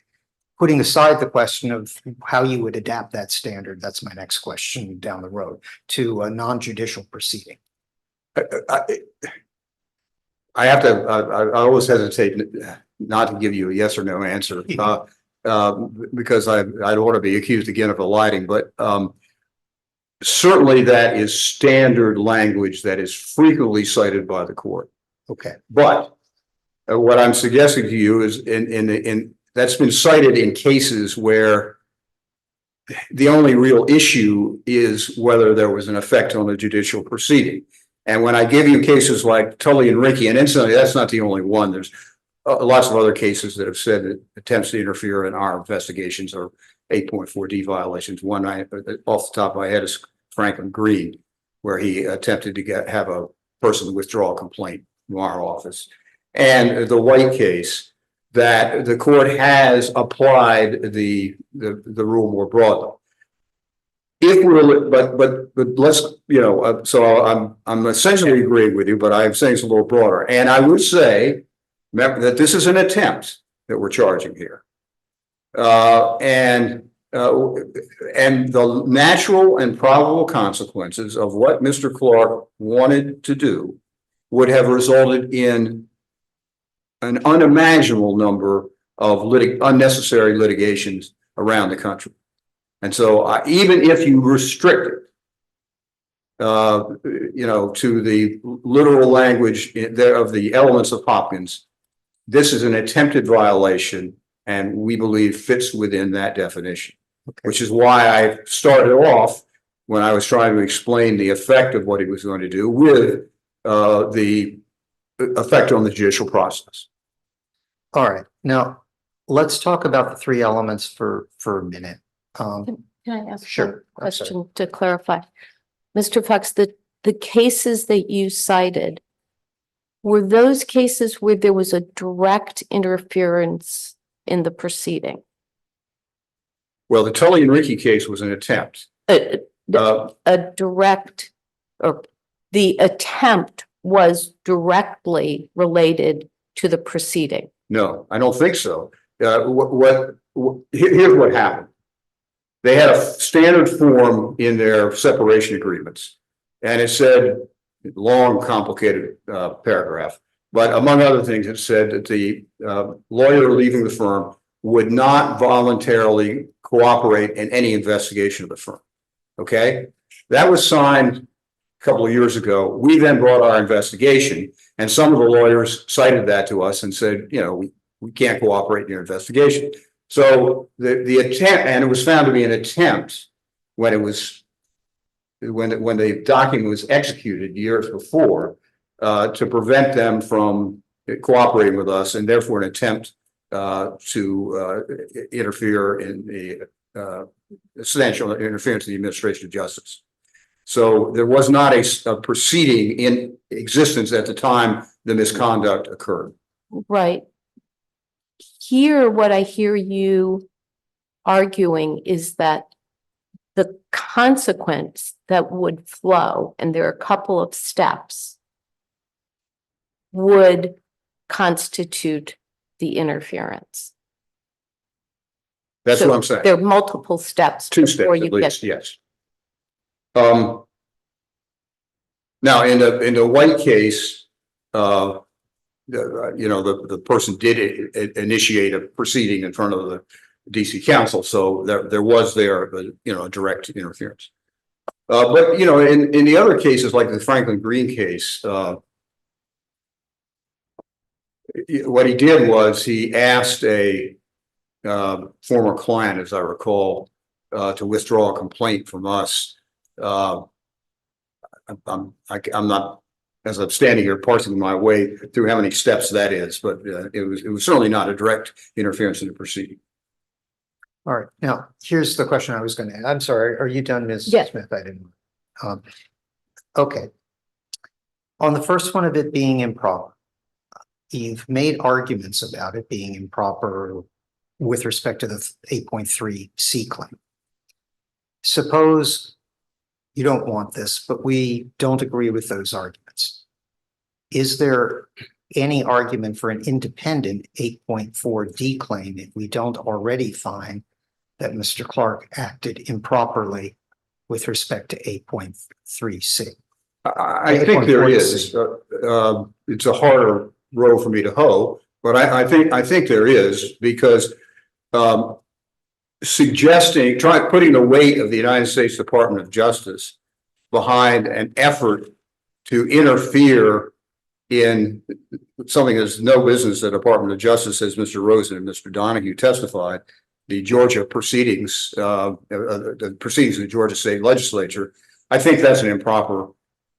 putting aside the question of how you would adapt that standard, that's my next question down the road, to a non-judicial proceeding. I have to, I always hesitate not to give you a yes or no answer, because I don't want to be accused again of eliding, but certainly that is standard language that is frequently cited by the court. Okay. But what I'm suggesting to you is that's been cited in cases where the only real issue is whether there was an effect on the judicial proceeding. And when I give you cases like Tully and Ricky, and incidentally, that's not the only one. There's lots of other cases that have said that attempts to interfere in our investigations are 8.4D violations. One off the top of my head is Franklin Green, where he attempted to have a person withdraw a complaint from our office. And the White case, that the court has applied the rule more broadly. If we're, but let's, so I'm essentially agreeing with you, but I'm saying it's a little broader. And I would say that this is an attempt that we're charging here. And the natural and probable consequences of what Mr. Clark wanted to do would have resulted in an unimaginable number of unnecessary litigations around the country. And so even if you restrict it, to the literal language of the elements of Hopkins, this is an attempted violation, and we believe fits within that definition, which is why I started off when I was trying to explain the effect of what he was going to do with the effect on the judicial process. All right. Now, let's talk about the three elements for a minute. Can I ask Sure. a question to clarify? Mr. Fox, the cases that you cited, were those cases where there was a direct interference in the proceeding? Well, the Tully and Ricky case was an attempt. A direct, or the attempt was directly related to the proceeding? No, I don't think so. Here's what happened. They had a standard form in their separation agreements, and it said, long, complicated paragraph, but among other things, it said that the lawyer leaving the firm would not voluntarily cooperate in any investigation of the firm. Okay, that was signed a couple of years ago. We then brought our investigation, and some of the lawyers cited that to us and said, we can't cooperate in your investigation. So the attempt, and it was found to be an attempt when the document was executed years before, to prevent them from cooperating with us, and therefore an attempt to interfere in the substantial interference in the administration of justice. So there was not a proceeding in existence at the time the misconduct occurred. Right. Here, what I hear you arguing is that the consequence that would flow, and there are a couple of steps, would constitute the interference. That's So what I'm saying. there are multiple steps. Two steps before at you least, get. yes. Now in the White case, the person did initiate a proceeding in front of the DC Council, so there was a direct interference. But in the other cases, like the Franklin Green case, what he did was he asked a former client, as I recall, to withdraw a complaint from us. I'm not, as I'm standing here parsing my way through how many steps that is, but it was certainly not a direct interference in the proceeding. All right. Now, here's the question I was going to ask. I'm sorry. Are you done, Ms. Yes. Smith? I didn't. Okay. On the first one of it being improper, you've made arguments about it being improper with respect to the 8.3C claim. Suppose you don't want this, but we don't agree with those arguments. Is there any argument for an independent 8.4D claim if we don't already find that Mr. Clark acted improperly with respect to 8.3C. I think there is. It's a harder row for me to hoe, but I think there is, because putting the weight of the United States Department of Justice behind an effort to interfere in something that's no business the Department of Justice, as Mr. Rosen and Mr. Donahue testified, the Georgia proceedings, the proceedings of the Georgia State Legislature. I think that's an improper,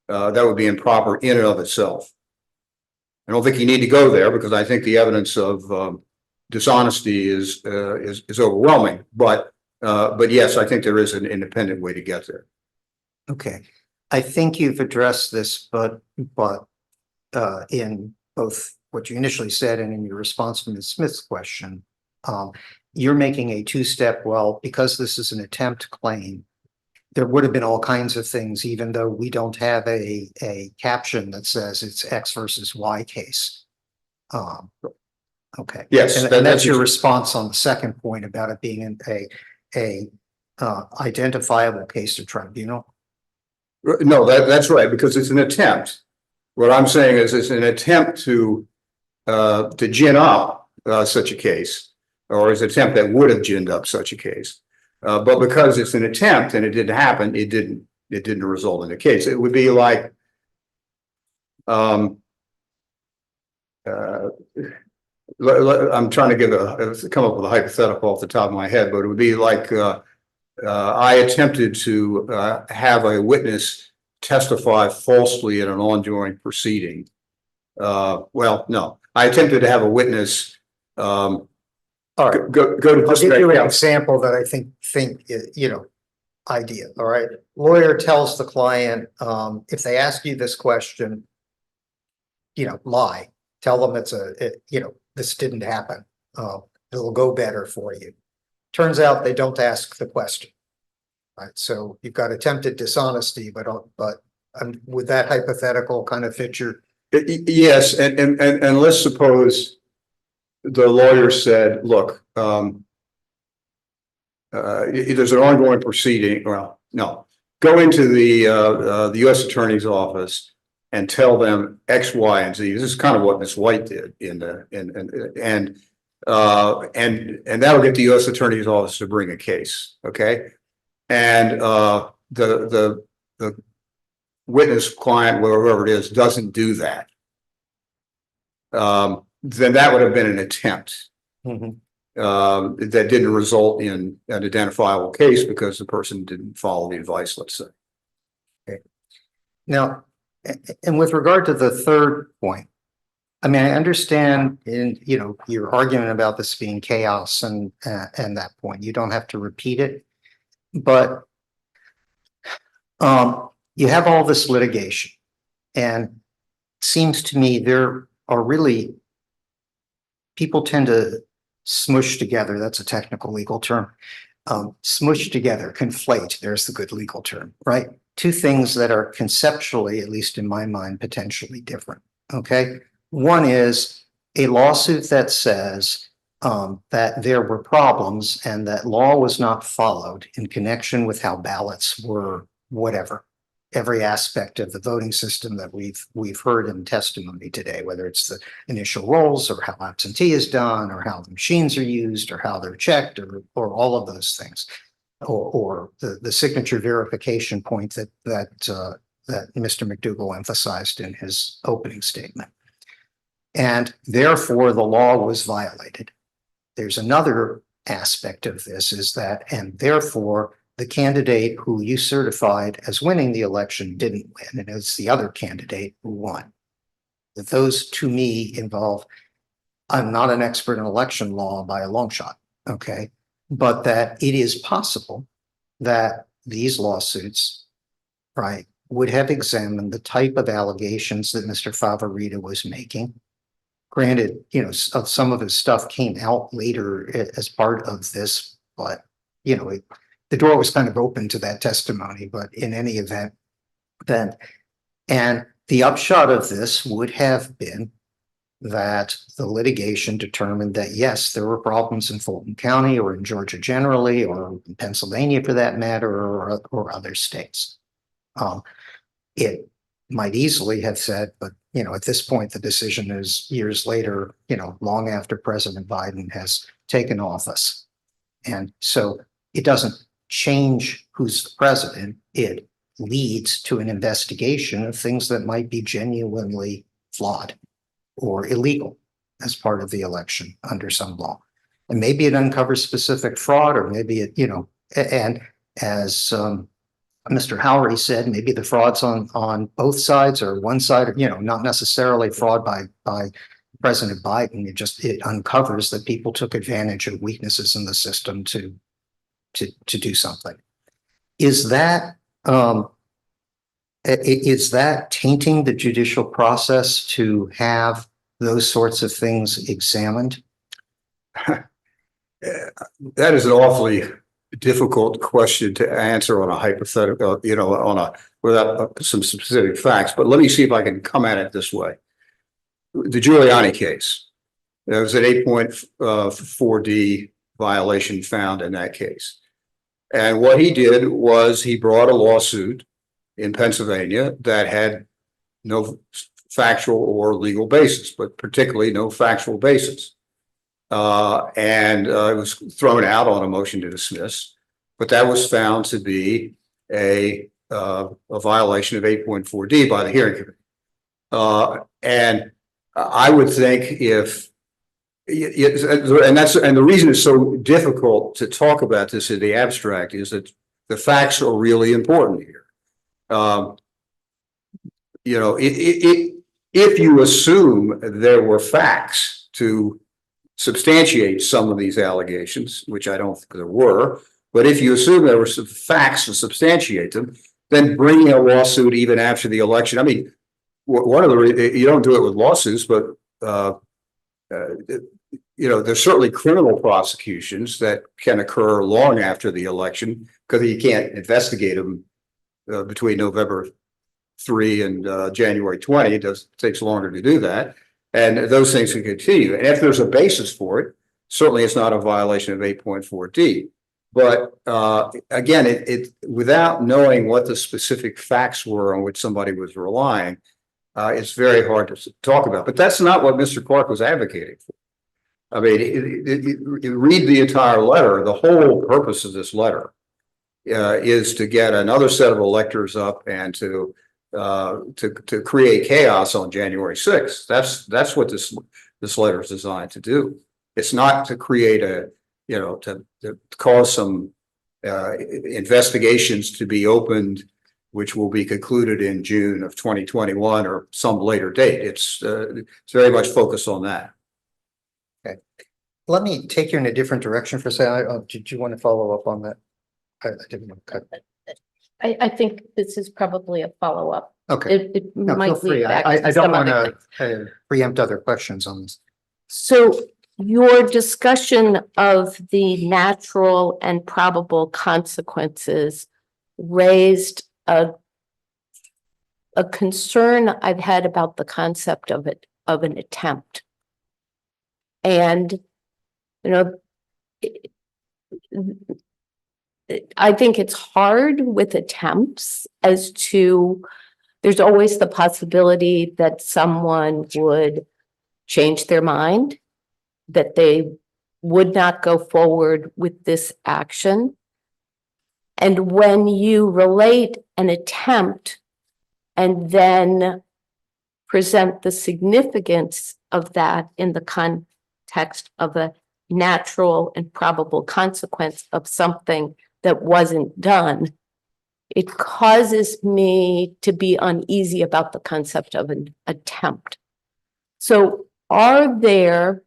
that would be improper in and of itself. I don't think you need to go there, because I think the evidence of dishonesty is overwhelming. But yes, I think there is an independent way to get there. Okay, I think you've addressed this, but in both what you initially said and in your response to Ms. Smith's question, you're making a two-step, well, because this is an attempt claim, there would have been all kinds of things, even though we don't have a caption that says it's X versus Y case. Okay. Yes, and that's your response on the second point about it being a identifiable case to tribunal. No, that's right, because it's an attempt. What I'm saying is it's an attempt to gin up such a case, or is an attempt that would have ginned up such a case. But because it's an attempt and it didn't happen, it didn't result in a case. It would be like I'm trying to come up with a hypothetical off the top of my head, but it would be like I attempted to have a witness testify falsely in an ongoing proceeding. Well, no, I attempted to have a witness All right. go to I'll give you an district. example that I think idea. All right. Lawyer tells the client, if they ask you this question, lie. Tell them this didn't happen. It'll go better for you. Turns out they don't ask the question. Right. So you've got attempted dishonesty, but would that hypothetical kind of fit your? Yes, and let's suppose the lawyer said, look, there's an ongoing proceeding. Well, no, go into the U.S. Attorney's office and tell them X, Y, and Z. This is kind of what Ms. White did and that'll get the U.S. Attorney's office to bring a case. Okay. And the witness, client, whoever it is, doesn't do that. Then that would have been an attempt. That didn't result in an identifiable case because the person didn't follow the advice, let's say. Okay. Now, and with regard to the third point, I mean, I understand your argument about this being chaos and that point. You don't have to repeat it, but you have all this litigation, and it seems to me there are really people tend to smush together. That's a technical legal term. Smush together, conflate. There's the good legal term, right? Two things that are conceptually, at least in my mind, potentially different. Okay. One is a lawsuit that says that there were problems and that law was not followed in connection with how ballots were, whatever, every aspect of the voting system that we've heard in testimony today, whether it's the initial rolls or how absentee is done or how the machines are used or how they're checked or all of those things, or the signature verification point that Mr. McDougall emphasized in his opening statement. And therefore the law was violated. There's another aspect of this is that, and therefore the candidate who you certified as winning the election didn't win, and it's the other candidate who won. That those to me involve, I'm not an expert in election law by a long shot, okay, but that it is possible that these lawsuits, right, would have examined the type of allegations that Mr. Favorita was making. Granted, some of his stuff came out later as part of this, but, the door was kind of open to that testimony, but in any event, then, and the upshot of this would have been that the litigation determined that, yes, there were problems in Fulton County or in Georgia generally, or in Pennsylvania for that matter, or other states. It might easily have said, but at this point, the decision is years later, long after President Biden has taken office. And so it doesn't change who's the president. It leads to an investigation of things that might be genuinely flawed or illegal as part of the election under some law. And maybe it uncovers specific fraud, or maybe it, and as Mr. Howery said, maybe the fraud's on both sides or one side, not necessarily fraud by President Biden. It uncovers that people took advantage of weaknesses in the system to do something. Is that tainting the judicial process to have those sorts of things examined? That is an awfully difficult question to answer on a hypothetical, without some specific facts. But let me see if I can come at it this way. The Giuliani case, there was an 8.4D violation found in that case. And what he did was he brought a lawsuit in Pennsylvania that had no factual or legal basis, but particularly no factual basis. And it was thrown out on a motion to dismiss, but that was found to be a violation of 8.4D by the hearing committee. And I would think and the reason it's so difficult to talk about this in the abstract is that the facts are really important here. If you assume there were facts to substantiate some of these allegations, which I don't think there were, but if you assume there were some facts to substantiate them, then bringing a lawsuit even after the election. I mean, one of the you don't do it with lawsuits, but there's certainly criminal prosecutions that can occur long after the election because you can't investigate them between November 3 and January 20. It takes longer to do that. And those things can continue. And if there's a basis for it, certainly it's not a violation of 8.4D. But again, it without knowing what the specific facts were on which somebody was relying, it's very hard to talk about. But that's not what Mr. Clark was advocating for. I mean, read the entire letter. The whole purpose of this letter is to get another set of electors up and to create chaos on January 6th. That's what this letter is designed to do. It's not to create to cause some investigations to be opened, which will be concluded in June of 2021 or some later date. It's very much focused on that. Okay, let me take you in a different direction for a second. Did you want to follow up on that? I didn't want to cut. I think this is probably a follow-up. Okay. It No, feel might free. lead back I to don't some want other things. to preempt other questions on this. So your discussion of the natural and probable consequences raised a concern I've had about the concept of an attempt. And, I think it's hard with attempts as to, there's always the possibility that someone would change their mind, that they would not go forward with this action. And when you relate an attempt and then present the significance of that in the context of a natural and probable consequence of something that wasn't done, it causes me to be uneasy about the concept of an attempt. So for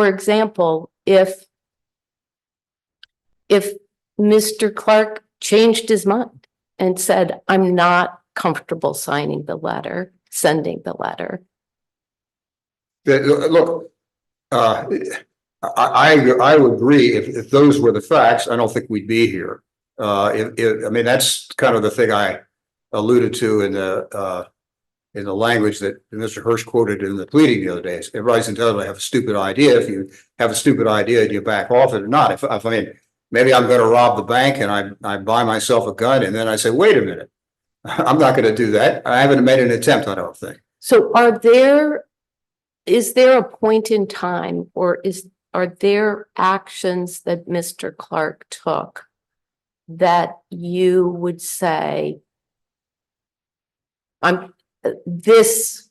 example, if Mr. Clark changed his mind and said, I'm not comfortable signing the letter, sending the letter. Look, I would agree if those were the facts. I don't think we'd be here. I mean, that's kind of the thing I alluded to in in the language that Mr. Hirsch quoted in the pleading the other day. Everybody's entitled to have a stupid idea. If you have a stupid idea, do you back off it or not? If I mean, maybe I'm going to rob the bank and I buy myself a gun and then I say, wait a minute, I'm not going to do that. I haven't made an attempt, I don't think. So is there a point in time, or are there actions that Mr. Clark took that you would say, these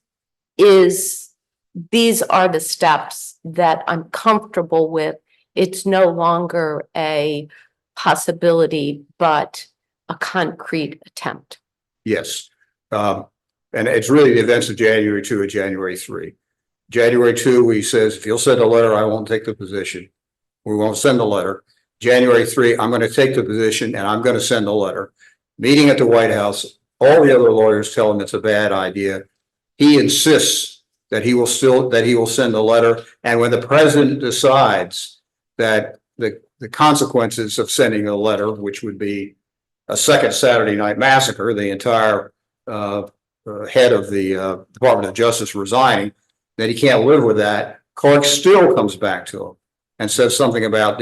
are the steps that I'm comfortable with. It's no longer a possibility, but a concrete attempt. Yes. And it's really the events of January 2 and January 3. January 2, he says, if you'll send a letter, I won't take the position. We won't send a letter. January 3, I'm going to take the position and I'm going to send a letter. Meeting at the White House, all the other lawyers tell him it's a bad idea. He insists that he will send a letter. And when the president decides that the consequences of sending a letter, which would be a second Saturday night massacre, the entire head of the Department of Justice resigning, that he can't live with that, Clark still comes back to him and says something about,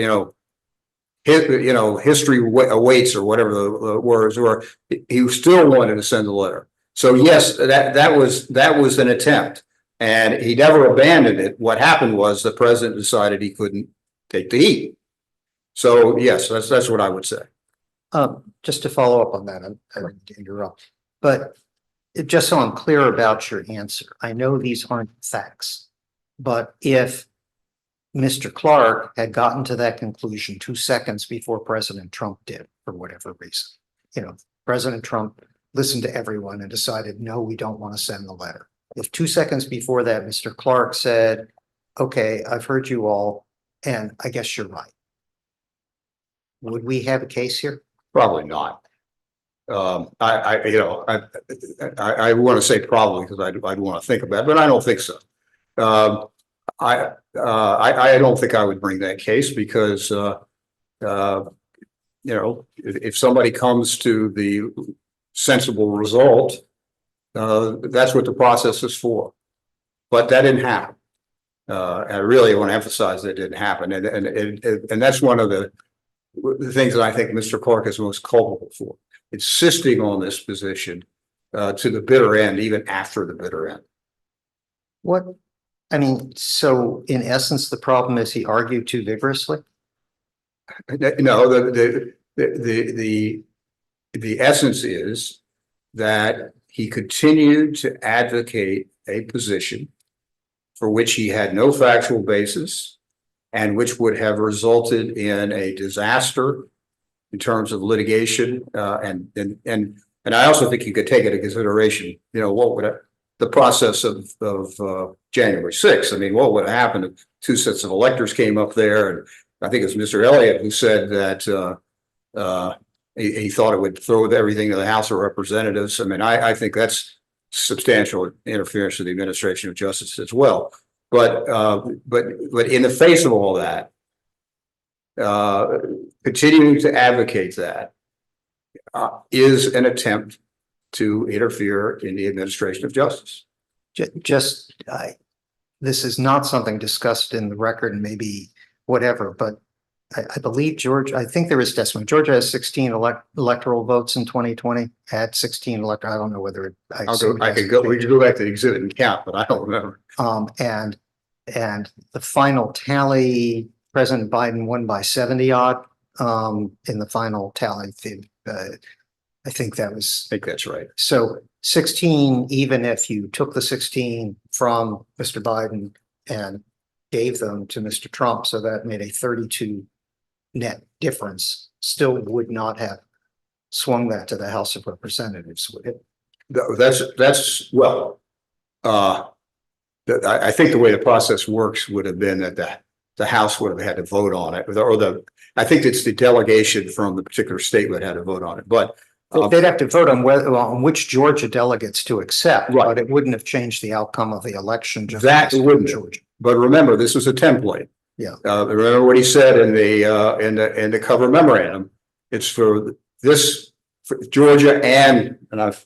history awaits or whatever the words were. He still wanted to send a letter. So yes, that was an attempt, and he never abandoned it. What happened was the president decided he couldn't take the heat. So yes, that's what I would say. Just to follow up on that, I don't mean to interrupt, but just so I'm clear about your answer, I know these aren't facts, but if Mr. Clark had gotten to that conclusion 2 seconds before President Trump did, for whatever reason, President Trump listened to everyone and decided, no, we don't want to send the letter. If 2 seconds before that, Mr. Clark said, okay, I've heard you all, and I guess you're right, would we have a case here? Probably not. I want to say probably because I'd want to think about it, but I don't think so. I don't think I would bring that case because, if somebody comes to the sensible result, that's what the process is for. But that didn't happen. I really want to emphasize that didn't happen. And that's one of the things that I think Mr. Clark is most culpable for, insisting on this position to the bitter end, even after the bitter end. So in essence, the problem is he argued too vigorously? No, the essence is that he continued to advocate a position for which he had no factual basis and which would have resulted in a disaster in terms of litigation. And I also think you could take into consideration, what would the process of January 6th. I mean, what would have happened if 2 sets of electors came up there? And I think it's Mr. Elliott who said that he thought it would throw everything to the House of Representatives. I mean, I think that's substantial interference with the administration of justice as well. But in the face of all that, continuing to advocate that is an attempt to interfere in the administration of justice. This is not something discussed in the record and maybe whatever, but I believe I think there is testimony. Georgia has 16 electoral votes in 2020, had 16 electoral. I don't know whether we could go back to the exhibit and count, but I don't remember. And the final tally, President Biden won by 70 odd in the final tally. I think that's right. So 16, even if you took the 16 from Mr. Biden and gave them to Mr. Trump, so that made a 32 net difference, still would not have swung that to the House of Representatives, would it? I think the way the process works would have been that the House would have had to vote on it, I think it's the delegation from the particular state would have had to vote on it, but they'd have to vote on which Georgia delegates to accept, right. But it wouldn't have changed the outcome of the election. That wouldn't. Georgia. But remember, this was a template. Yeah. Remember what he said in the cover memorandum. It's for Georgia and I've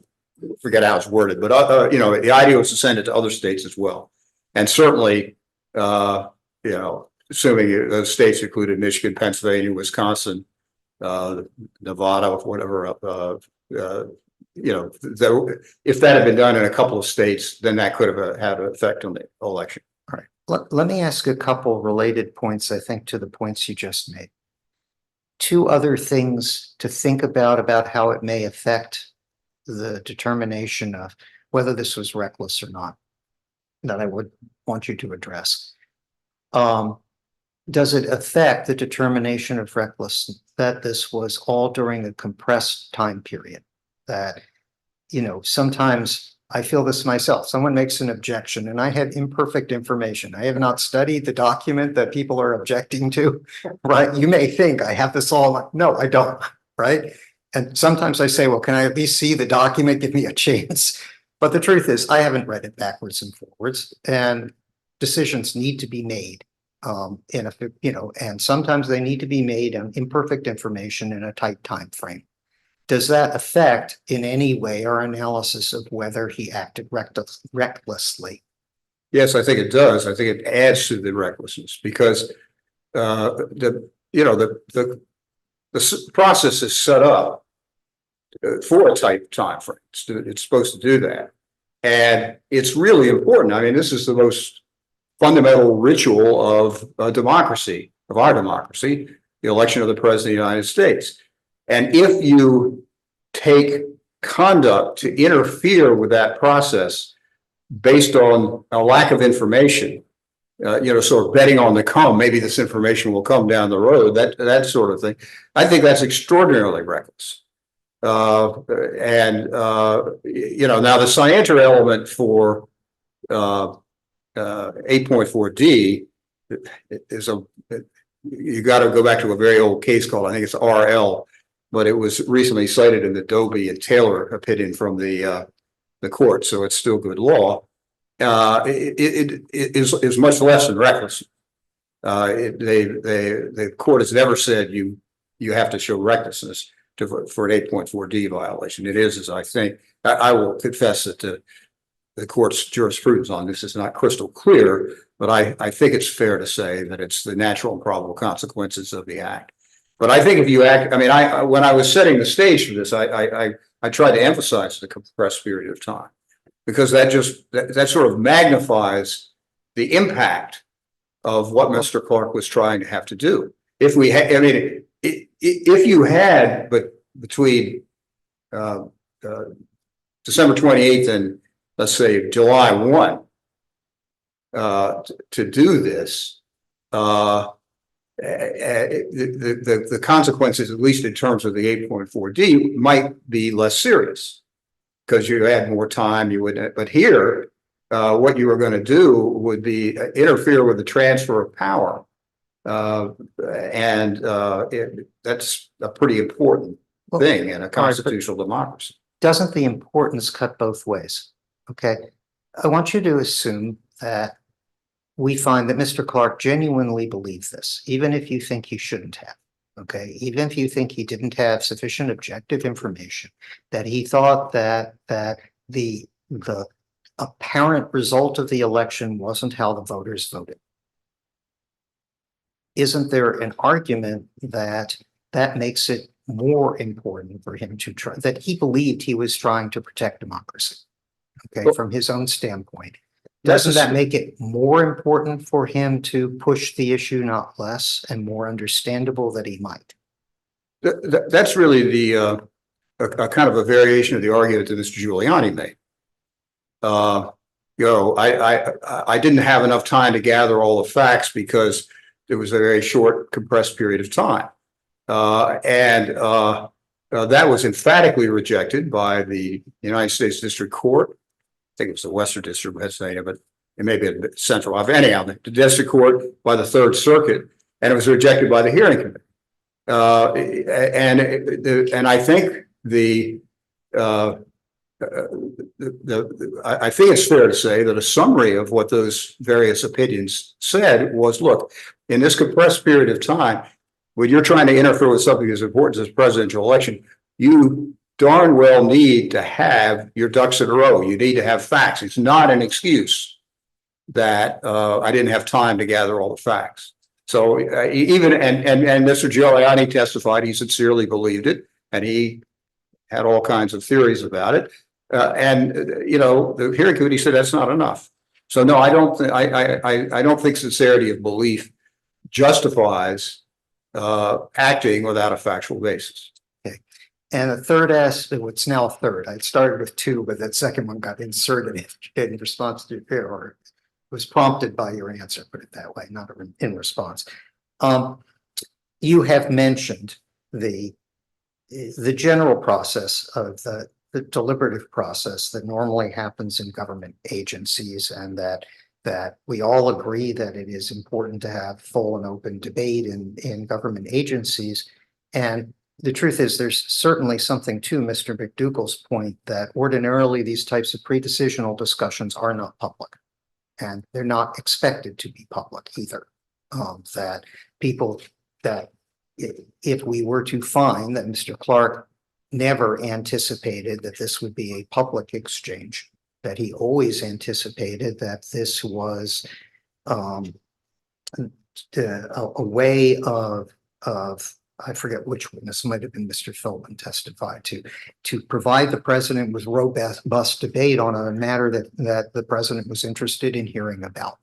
forget how it's worded, but, you know, the idea was to send it to other states as well. And certainly, you know, assuming those states included Michigan, Pennsylvania, Wisconsin, Nevada, whatever, you know, if that had been done in a couple of states, then that could have had an effect on the election. All right. Let me ask a couple related points, I think, to the points you just made. Two other things to think about how it may affect the determination of whether this was reckless or not, that I would want you to address. Does it affect the determination of recklessness that this was all during a compressed time period? That, you know, sometimes I feel this myself. Someone makes an objection and I have imperfect information. I have not studied the document that people are objecting to, right? You may think I have this all. No, I don't, right? And sometimes I say, well, can I at least see the document? Give me a chance. But the truth is, I haven't read it backwards and forwards, and decisions need to be made. You know, and sometimes they need to be made on imperfect information in a tight time frame. Does that affect in any way our analysis of whether he acted recklessly? Yes, I think it does. I think it adds to the recklessness because the process is set up for a tight time frame. It's supposed to do that, and it's really important. I mean, this is the most fundamental ritual of democracy, of our democracy, the election of the president of the United States. And if you take conduct to interfere with that process based on a lack of information, you know, sort of betting on the come, maybe this information will come down the road, that sort of thing, I think that's extraordinarily reckless. You know, now the scienter element for 8.4D is you got to go back to a very old case called, I think it's RL, but it was recently cited in the Dobie and Taylor opinion from the court, so it's still good law. It is much less than reckless. The court has never said you have to show recklessness for an 8.4D violation. It is, as I think, I will confess that the court's jurisprudence on this is not crystal clear, but I think it's fair to say that it's the natural and probable consequences of the act. But I think if you act, I mean, when I was setting the stage for this, I tried to emphasize the compressed period of time because that sort of magnifies the impact of what Mr. Clark was trying to have to do. If we had, I mean, if you had, but between December 28th and let's say July 1, to do this, the consequences, at least in terms of the 8.4D, might be less serious because you had more time. You would, but here, what you were going to do would be interfere with the transfer of power, and that's a pretty important thing in a constitutional democracy. Doesn't the importance cut both ways? Okay, I want you to assume that we find that Mr. Clark genuinely believes this, even if you think he shouldn't have. Okay, even if you think he didn't have sufficient objective information, that he thought that the apparent result of the election wasn't how the voters voted. Isn't there an argument that makes it more important for him to try, that he believed he was trying to protect democracy? Okay, from his own standpoint. Doesn't that make it more important for him to push the issue, not less, and more understandable that he might? That's really the a kind of a variation of the argument that Mr. Giuliani made. You know, I didn't have enough time to gather all the facts because it was a very short, compressed period of time, and that was emphatically rejected by the United States District Court. I think it was the Western District of Pennsylvania, but it may be a central. Anyhow, the District Court by the Third Circuit, and it was rejected by the hearing committee. And I think I think it's fair to say that a summary of what those various opinions said was: look, in this compressed period of time, when you're trying to interfere with something as important as a presidential election, you darn well need to have your ducks in a row. You need to have facts. It's not an excuse that I didn't have time to gather all the facts. So even and Mr. Giuliani testified he sincerely believed it, and he had all kinds of theories about it. The hearing committee said that's not enough. So no, I don't think I don't think sincerity of belief justifies acting without a factual basis. And the third aspect, what's now a third, I started with two, but that second one got inserted in response to, or was prompted by your answer, put it that way, not in response. You have mentioned the general process of the deliberative process that normally happens in government agencies, and that we all agree that it is important to have full and open debate in government agencies. And the truth is, there's certainly something to Mr. McDougall's point that ordinarily these types of pre-decisional discussions are not public, and they're not expected to be public either. That people that if we were to find that Mr. Clark never anticipated that this would be a public exchange, that he always anticipated that this was a way of I forget which witness, might have been Mr. Philbin, testified to provide the president with robust debate on a matter that the president was interested in hearing about.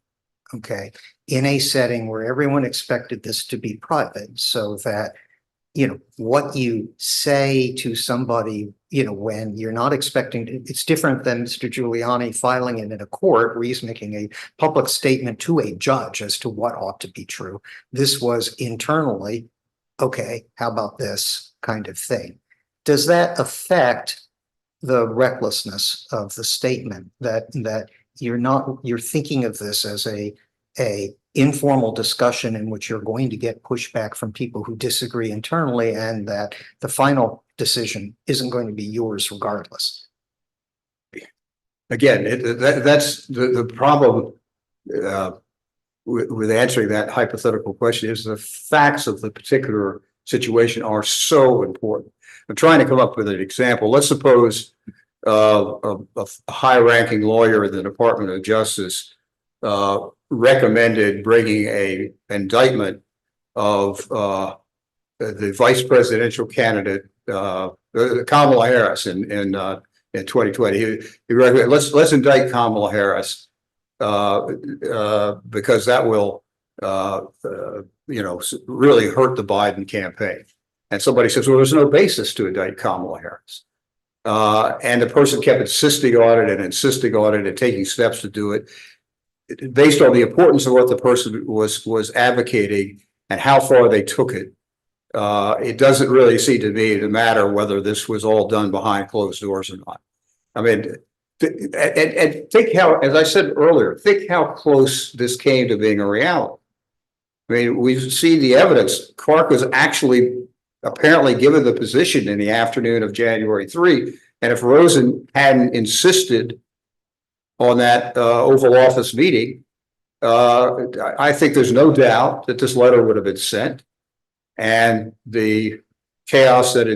Okay, in a setting where everyone expected this to be private, so that, you know, what you say to somebody, you know, when you're not expecting to, it's different than Mr. Giuliani filing it in a court where he's making a public statement to a judge as to what ought to be true. This was internally, okay, how about this kind of thing? Does that affect the recklessness of the statement that you're thinking of this as a informal discussion in which you're going to get pushback from people who disagree internally, and that the final decision isn't going to be yours regardless? Again, that's the problem with answering that hypothetical question is the facts of the particular situation are so important. I'm trying to come up with an example. Let's suppose a high-ranking lawyer in the Department of Justice recommended bringing a indictment of the vice presidential candidate Kamala Harris in 2020. He recommended let's indict Kamala Harris because that will really hurt the Biden campaign. And somebody says, well, there's no basis to indict Kamala Harris. And the person kept insisting on it and taking steps to do it based on the importance of what the person was advocating and how far they took it. It doesn't really seem to me to matter whether this was all done behind closed doors or not. I mean, and think how, as I said earlier, think how close this came to being a reality. I mean, we've seen the evidence. Clark was actually apparently given the position in the afternoon of January 3. And if Rosen hadn't insisted on that Oval Office meeting, I think there's no doubt that this letter would have been sent, and the chaos that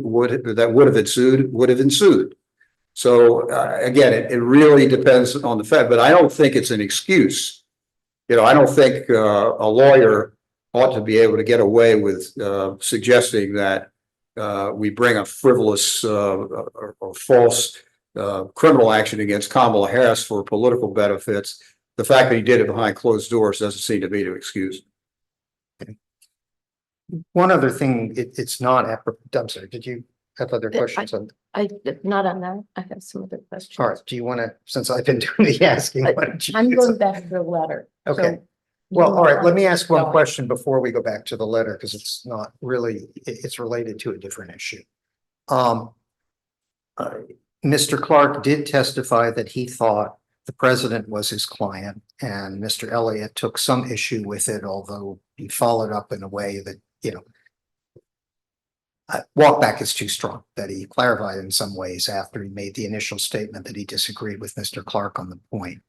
would have ensued. So again, it really depends on the fact, but I don't think it's an excuse. You know, I don't think a lawyer ought to be able to get away with suggesting that we bring a frivolous or false criminal action against Kamala Harris for political benefits. The fact that he did it behind closed doors doesn't seem to me to excuse. One other thing, it's not, I'm sorry, did you have other questions on? Not on that. I have some other questions. All right, do you want to, since I've been doing the asking, why don't you? I'm going back to the letter. Okay. So Well, all right, let me ask one Go on. question before we go back to the letter, because it's not really, it's related to a different issue. Mr. Clark did testify that he thought the president was his client, and Mr. Elliott took some issue with it, although he followed up in a way that, you know, walk back is too strong, that he clarified in some ways after he made the initial statement that he disagreed with Mr. Clark on the point.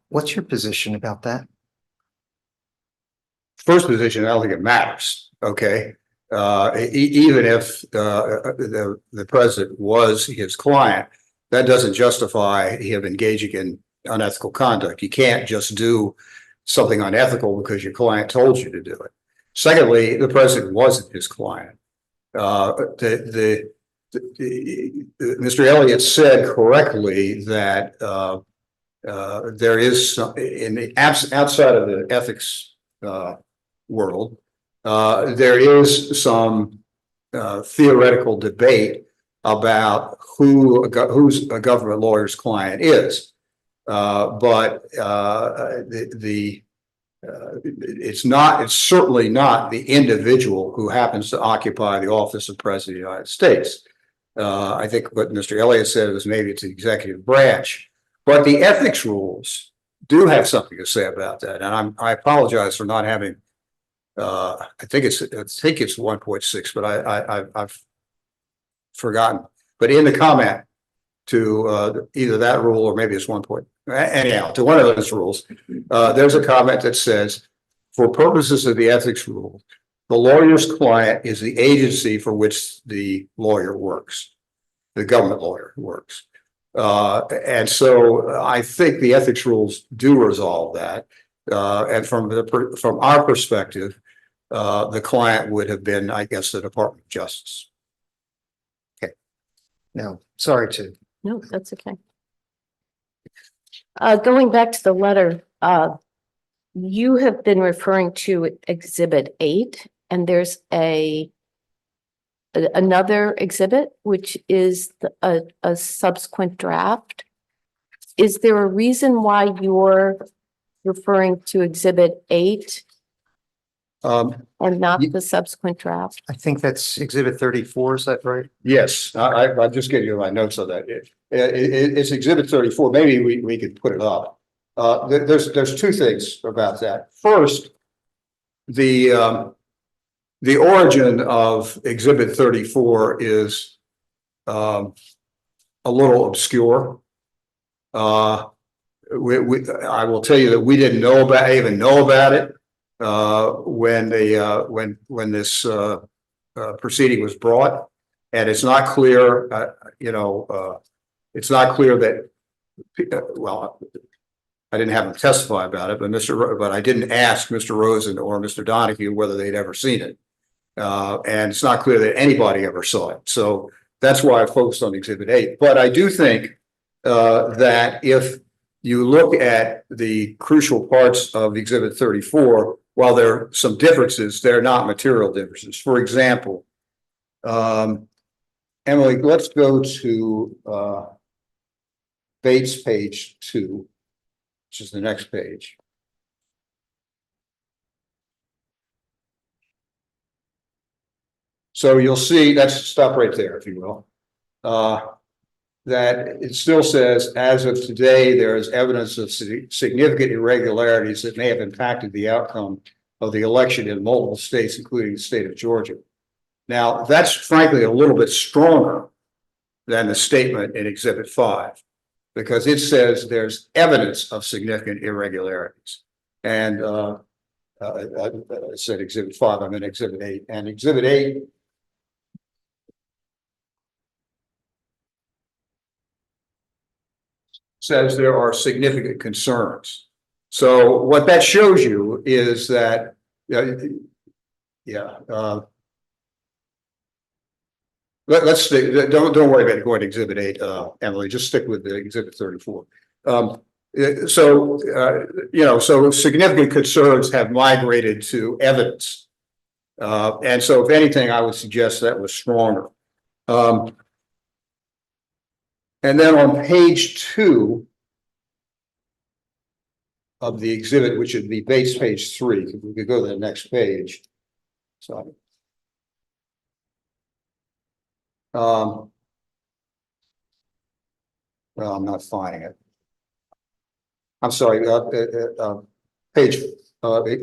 What's your position about that? First position, I don't think it matters. Okay. Even if the president was his client, that doesn't justify him engaging in unethical conduct. You can't just do something unethical because your client told you to do it. Secondly, the president wasn't his client. Mr. Elliott said correctly that there is some, outside of the ethics world, there is some theoretical debate about who's a government lawyer's client is, but it's certainly not the individual who happens to occupy the office of President of the United States. I think what Mr. Elliott said was maybe it's the executive branch, but the ethics rules do have something to say about that. And I apologize for not having. I think it's 1.6, but I've forgotten. But in the comment to either that rule or maybe it's 1. Anyhow, to one of those rules, there's a comment that says, for purposes of the ethics rule, the lawyer's client is the agency for which the lawyer works, the government lawyer works. And so I think the ethics rules do resolve that. And from our perspective, the client would have been, I guess, the Department of Justice. Okay. Now, sorry to. No, that's okay. Going back to the letter, you have been referring to Exhibit 8, and there's another exhibit, which is a subsequent draft. Is there a reason why you're referring to Exhibit 8 and not the subsequent draft? I think that's Exhibit 34. Is that right? Yes, I'll just give you my notes on that. It's Exhibit 34. Maybe we could put it up. There's two things about that. First, the origin of Exhibit 34 is a little obscure. I will tell you that we didn't even know about it when this proceeding was brought, and it's not clear. It's not clear that. Well, I didn't have them testify about it, but I didn't ask Mr. Rosen or Mr. Donahue whether they'd ever seen it, and it's not clear that anybody ever saw it. So that's why I focused on Exhibit 8. But I do think that if you look at the crucial parts of Exhibit 34, while there are some differences, they're not material differences. For example, Emily, let's go to Bates page 2, which is the next page. So you'll see, that's stop right there, if you will. That it still says, as of today, there is evidence of significant irregularities that may have impacted the outcome of the election in multiple states, including the state of Georgia. Now, that's frankly a little bit stronger than the statement in Exhibit 5, because it says there's evidence of significant irregularities. And I said Exhibit 5, I'm in Exhibit 8. And Exhibit 8 says there are significant concerns. So what that shows you is that, let's stick. Don't worry about going to Exhibit 8, Emily. Just stick with the Exhibit 34. So significant concerns have migrated to evidence, and so if anything, I would suggest that was stronger. And then on page 2 of the exhibit, which would be Bates page 3, if we could go to the next page. So, well, I'm not finding it. I'm sorry. Page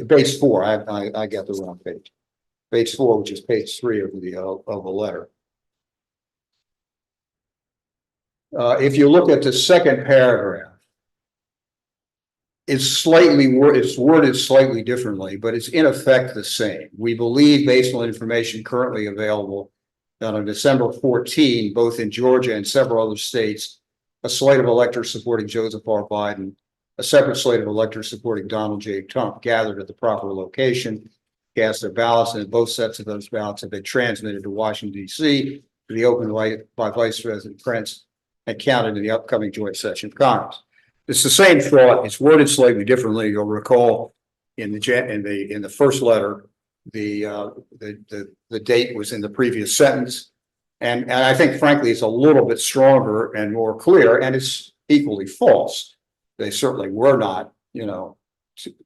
Bates 4. I got the wrong page. Bates 4, which is page 3 of the letter. If you look at the second paragraph, it's worded slightly differently, but it's in effect the same. We believe, based on information currently available, that on December 14, both in Georgia and several other states, a slate of electors supporting Joseph R. Biden, a separate slate of electors supporting Donald J. Trump gathered at the proper location, cast their ballots, and both sets of those ballots have been transmitted to Washington, D.C. to be opened by Vice President Pence and counted in the upcoming joint session of Congress. It's the same thought. It's worded slightly differently. You'll recall in the first letter, the date was in the previous sentence. And I think, frankly, it's a little bit stronger and more clear, and it's equally false. They certainly were not,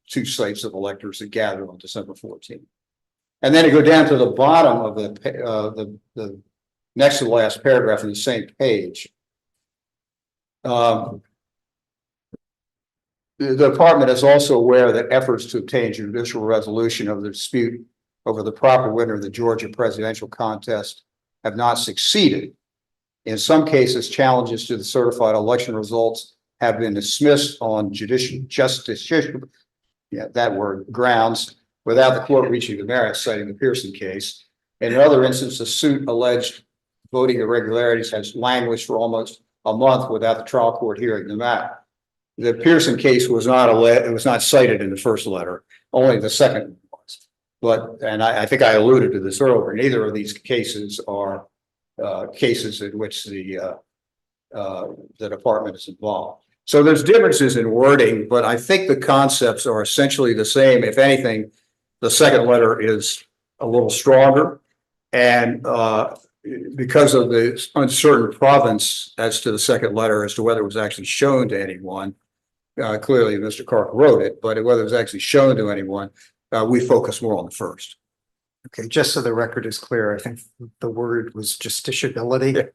two slates of electors that gathered on December 14th. And then to go down to the bottom of the next to the last paragraph in the same page. The department is also aware that efforts to obtain judicial resolution of the dispute over the proper winner of the Georgia presidential contest have not succeeded. In some cases, challenges to the certified election results have been dismissed on grounds without the court reaching the merits, citing the Pearson case. In other instances, the suit alleged voting irregularities has languished for almost a month without the trial court hearing the matter. The Pearson case was not cited in the first letter, only the second was. And I think I alluded to this earlier. Neither of these cases are cases in which the department is involved. So there's differences in wording, but I think the concepts are essentially the same. If anything, the second letter is a little stronger, and because of the uncertain province as to the second letter as to whether it was actually shown to anyone. Clearly, Mr. Clark wrote it, but whether it was actually shown to anyone, we focus more on the first. Okay, just so the record is clear, I think the word was justiciability.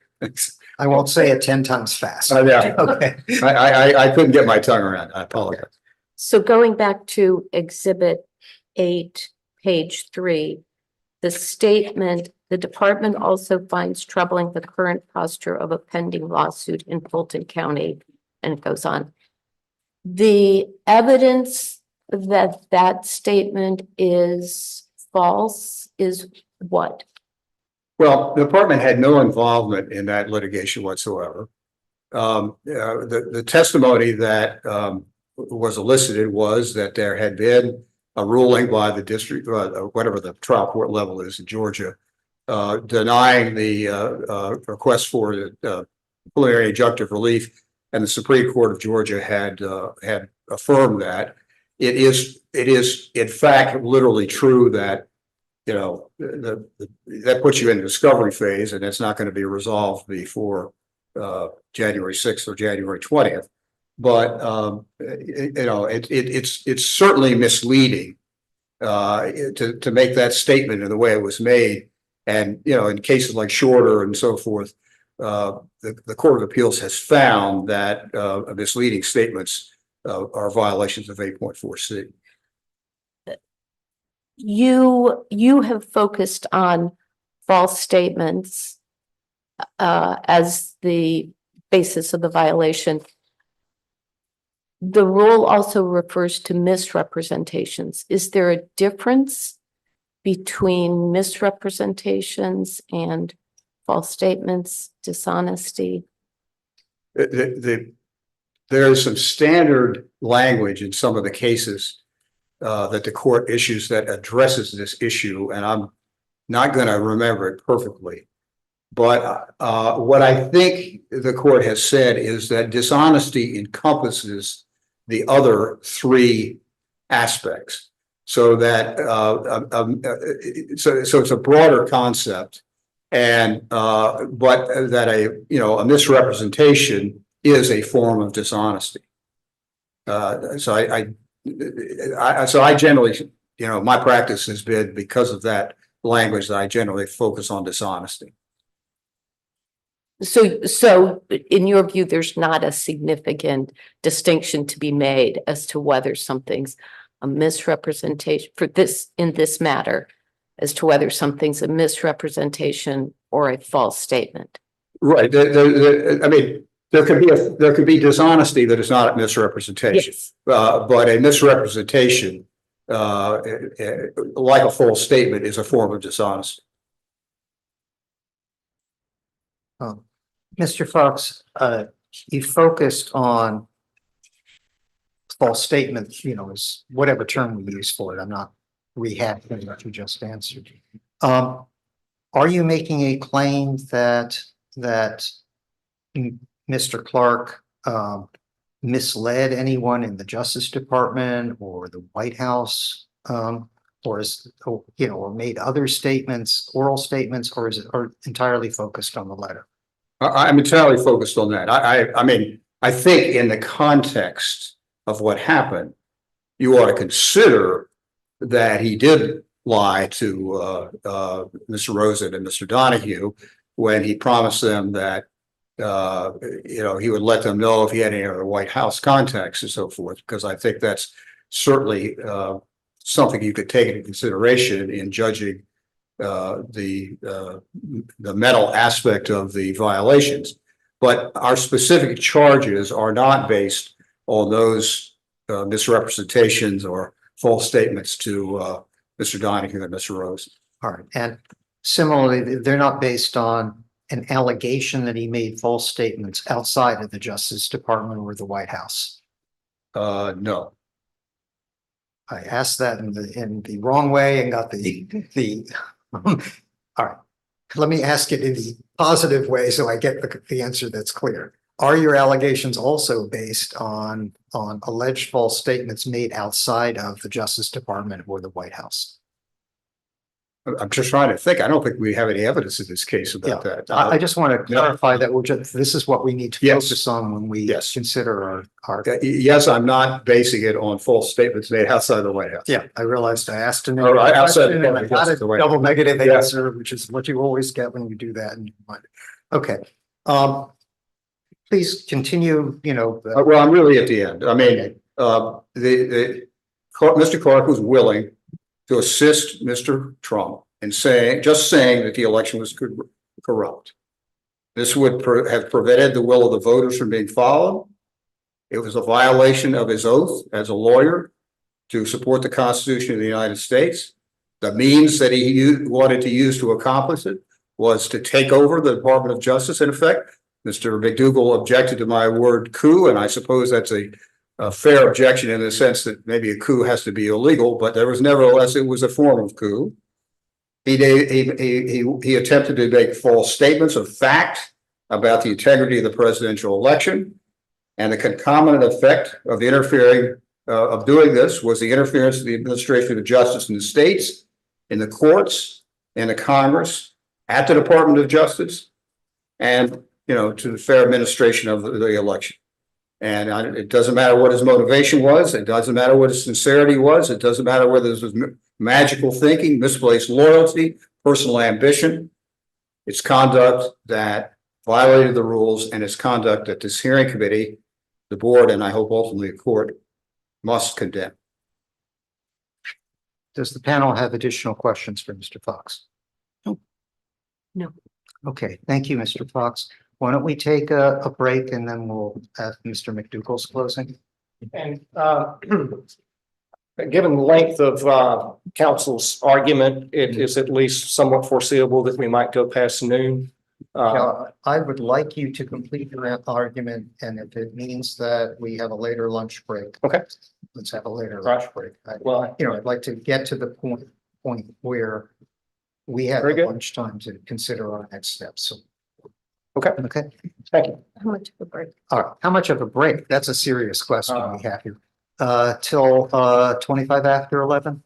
I won't say it 10 times fast. Yeah. Okay. I couldn't get my tongue around. I apologize. So going back to Exhibit 8, page 3, the statement, the department also finds troubling the current posture of a pending lawsuit in Fulton County, and it goes on. The evidence that that statement is false is what? Well, the department had no involvement in that litigation whatsoever. The testimony that was elicited was that there had been a ruling by the district, whatever the trial court level is in Georgia, denying the request for preliminary injunctive relief, and the Supreme Court of Georgia had affirmed that. It is in fact literally true that that puts you in the discovery phase, and it's not going to be resolved before January 6th or January 20th. But it's certainly misleading to make that statement in the way it was made. And in cases like Shorter and so forth, the Court of Appeals has found that misleading statements are violations of 8.4C. You have focused on false statements as the basis of the violation. The rule also refers to misrepresentations. Is there a difference between misrepresentations and false statements, dishonesty? There is some standard language in some of the cases that the court issues that addresses this issue, and I'm not going to remember it perfectly. But what I think the court has said is that dishonesty encompasses the other three aspects, so that so it's a broader concept, and but that a misrepresentation is a form of dishonesty. So I generally, my practice has been, because of that language, that I generally focus on dishonesty. So in your view, there's not a significant distinction to be made as to whether something's a misrepresentation in this matter, as to whether something's a misrepresentation or a false statement. Right. I mean, there could be dishonesty that is not misrepresentation. Yes. But a misrepresentation, like a false statement, is a form of dishonesty. Mr. Fox, you focused on false statement, is whatever term we use for it. I'm not rehashing what you just answered. Are you making a claim that Mr. Clark misled anyone in the Justice Department or the White House? Or made other statements, oral statements, or is it entirely focused on the letter? I'm entirely focused on that. I mean, I think in the context of what happened, you ought to consider that he did lie to Mr. Rosen and Mr. Donahue when he promised them that he would let them know if he had any other White House contacts and so forth, because I think that's certainly something you could take into consideration in judging the mental aspect of the violations. But our specific charges are not based on those misrepresentations or false statements to Mr. Donahue and Mr. Rosen. All right. And similarly, they're not based on an allegation that he made false statements outside of the Justice Department or the White House. No. I asked that in the wrong way and got the all right. Let me ask it in the positive way so I get the answer that's clear. Are your allegations also based on alleged false statements made outside of the Justice Department or the White House? I'm just trying to think. I don't think we have any evidence in this case about that. I just want to clarify that this is what we need to Yes. focus on when we Yes. consider our. Yes, I'm not basing it on false statements made outside the White House. Yeah, I realized I asked an All right, outside question the and I got a the White House. double negative Yeah. answer, which is what you always get when you do that. Okay. Please continue, Well, I'm really at the end. I mean, Mr. Clark was willing to assist Mr. Trump in saying that the election was corrupt. This would have prevented the will of the voters from being followed. It was a violation of his oath as a lawyer to support the Constitution of the United States. The means that he wanted to use to accomplish it was to take over the Department of Justice. In effect, Mr. McDougal objected to my word coup, and I suppose that's a fair objection in the sense that maybe a coup has to be illegal, but there was nevertheless, it was a form of coup. He attempted to make false statements of fact about the integrity of the presidential election, and the concomitant effect of the of doing this was the interference of the administration of justice in the states, in the courts, in the Congress, at the Department of Justice, and to the fair administration of the election. And it doesn't matter what his motivation was. It doesn't matter what his sincerity was. It doesn't matter whether this was magical thinking, misplaced loyalty, personal ambition. It's conduct that violated the rules, and it's conduct that this hearing committee, the board, and I hope ultimately the court must condemn. does the panel have additional questions for Mr. Fox? No. Okay, thank you, Mr. Fox. Why don't we take a break and then we'll have Mr. McDougal's closing? And given the length of counsel's argument, it is at least somewhat foreseeable that we might go past noon. I would like you to complete your argument, and if it means that we have a later lunch break. Okay. Let's have a later Right. lunch break. Well, I'd like to get to the point where we have Very good. lunchtime to consider our next steps. So. Okay. Okay. thank you. How much of a break? All right. How much of a break? That's a serious question we have here. Till 25 after 11.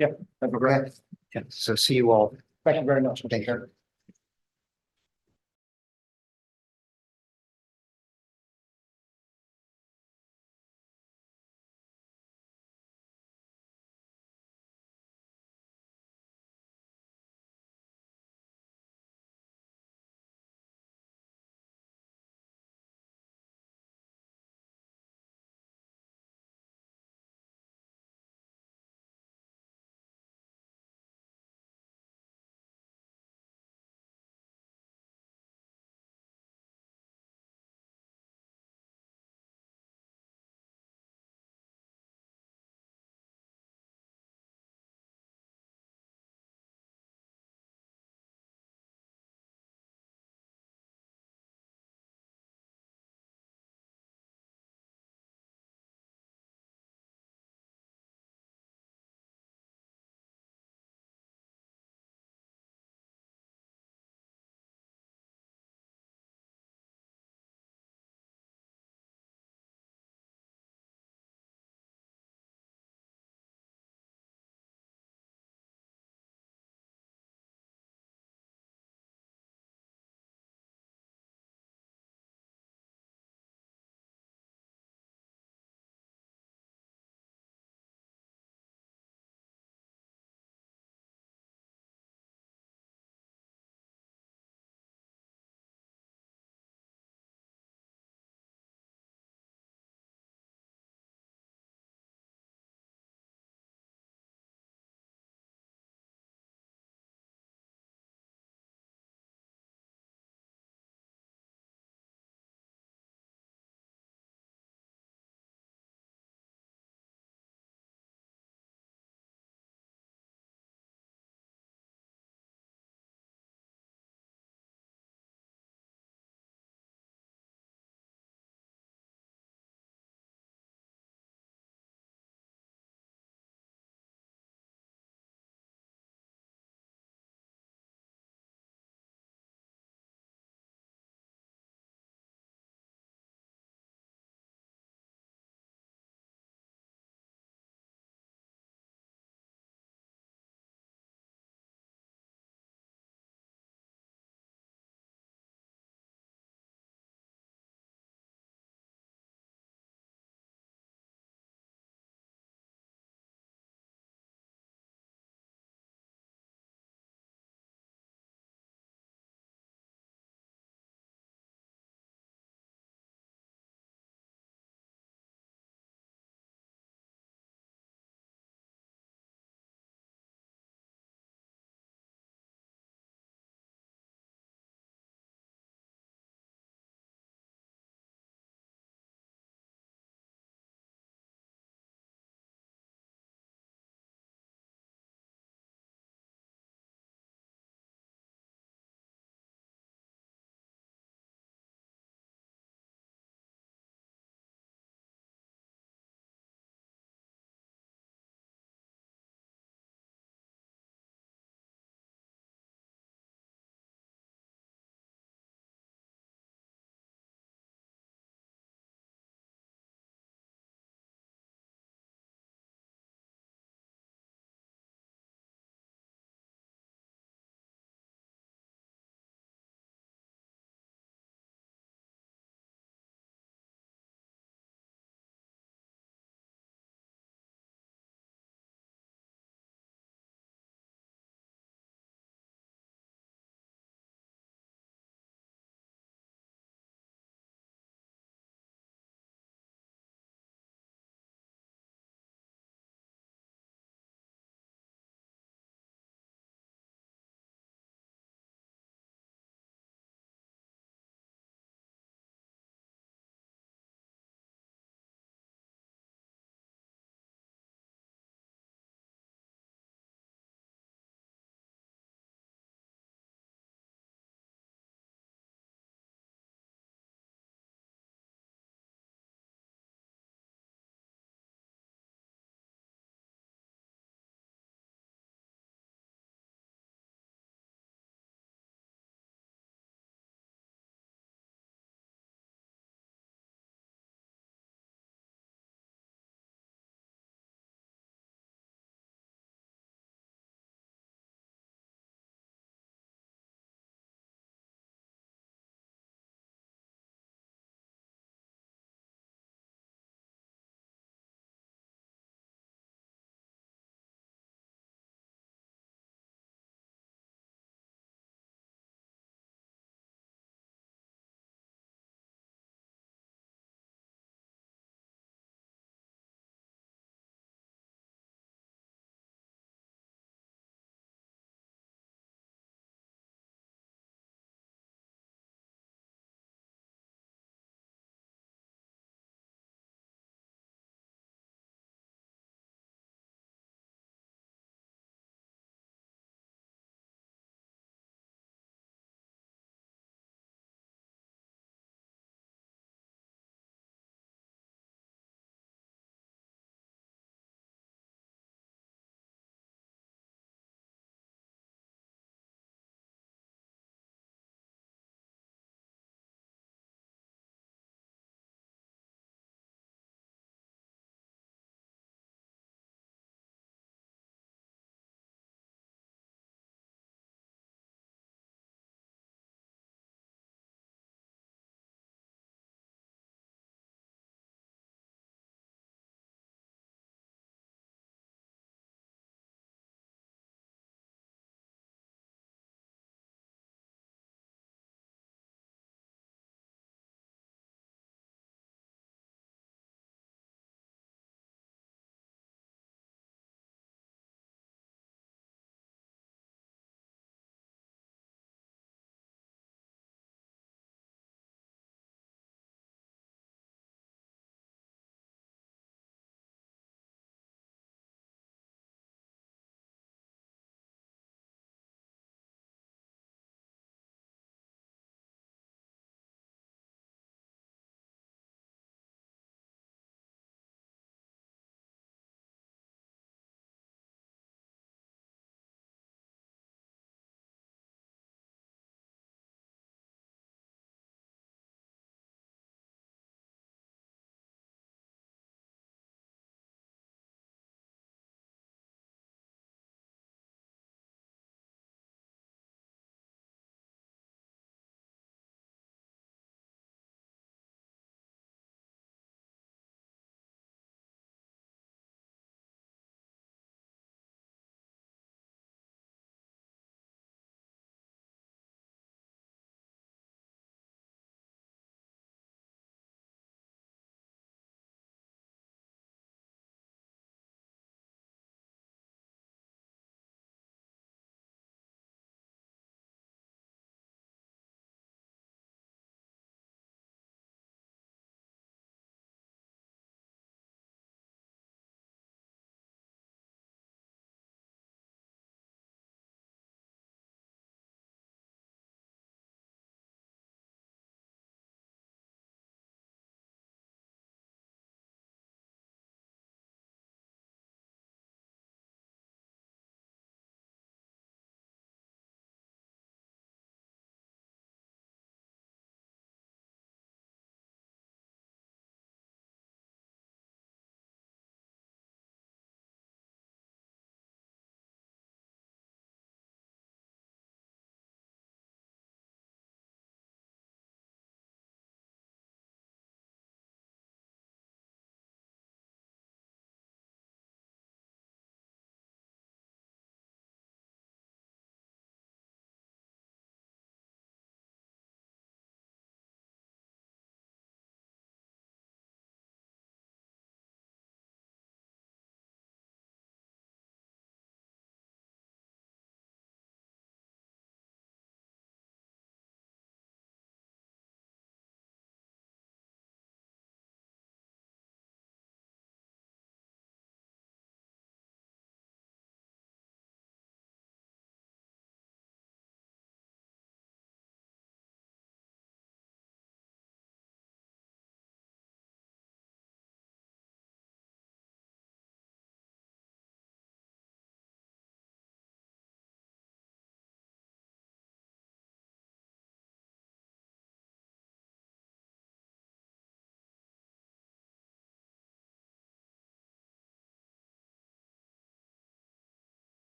Have a great. Okay. Yeah. So see you all. Thank you very much. Thank you.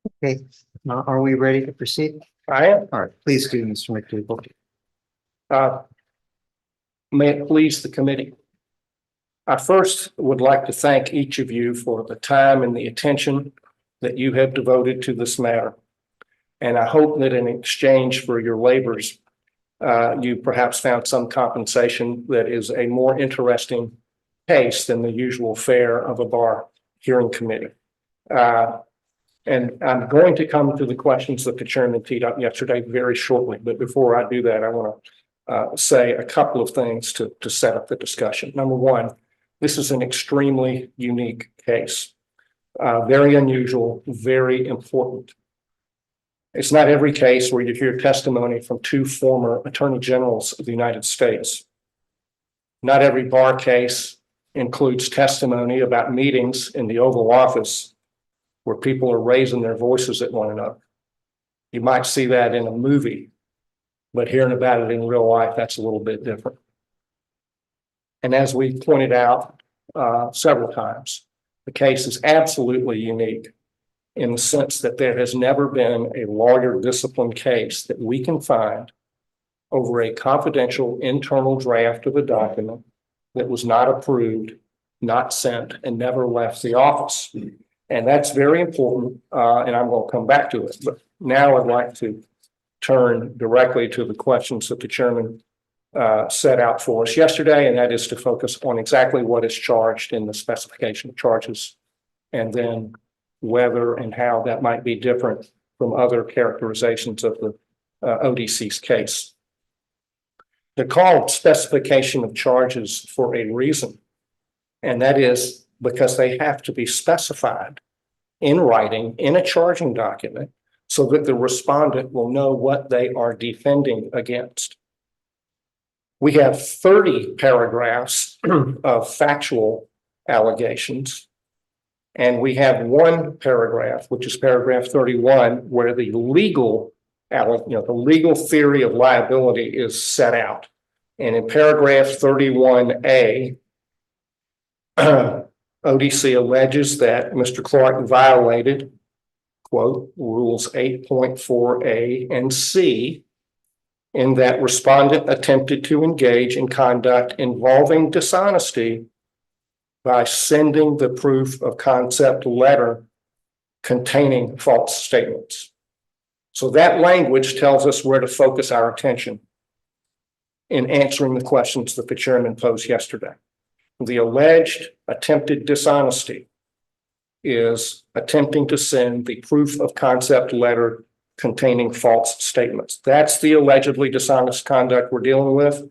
Okay, are we ready to proceed? I am. All right, please do, Mr. McDougall. May it please the committee. I first would like to thank each of you for the time and the attention that you have devoted to this matter. And I hope that in exchange for your labors, you perhaps found some compensation that is a more interesting case than the usual fare of a bar hearing committee. And I'm going to come to the questions that the chairman teed up yesterday very shortly. But before I do that, I want to say a couple of things to set up the discussion. Number one, this is an extremely unique case, very unusual, very important. It's not every case where you hear testimony from two former attorney generals of the United States. Not every bar case includes testimony about meetings in the Oval Office where people are raising their voices at one another. You might see that in a movie, but hearing about it in real life, that's a little bit different. And as we pointed out several times, the case is absolutely unique in the sense that there has never been a lawyer discipline case that we can find over a confidential internal draft of a document that was not approved, not sent, and never left the office. And that's very important, and I'm going to come back to it. But now I'd like to turn directly to the questions that the chairman set out for us yesterday, and that is to focus on exactly what is charged in the specification of charges, and then whether and how that might be different from other characterizations of the ODC's case. They're called specification of charges for a reason, and that is because they have to be specified in writing in a charging document so that the respondent will know what they are defending against. We have 30 paragraphs of factual allegations, and we have one paragraph, which is paragraph 31, where the legal theory of liability is set out. And in paragraph 31A, ODC alleges that Mr. Clark violated, quote, rules 8.4A and C, in that respondent attempted to engage in conduct involving dishonesty by sending the proof of concept letter containing false statements. So that language tells us where to focus our attention in answering the questions that the chairman posed yesterday. The alleged attempted dishonesty is attempting to send the proof of concept letter containing false statements. That's the allegedly dishonest conduct we're dealing with,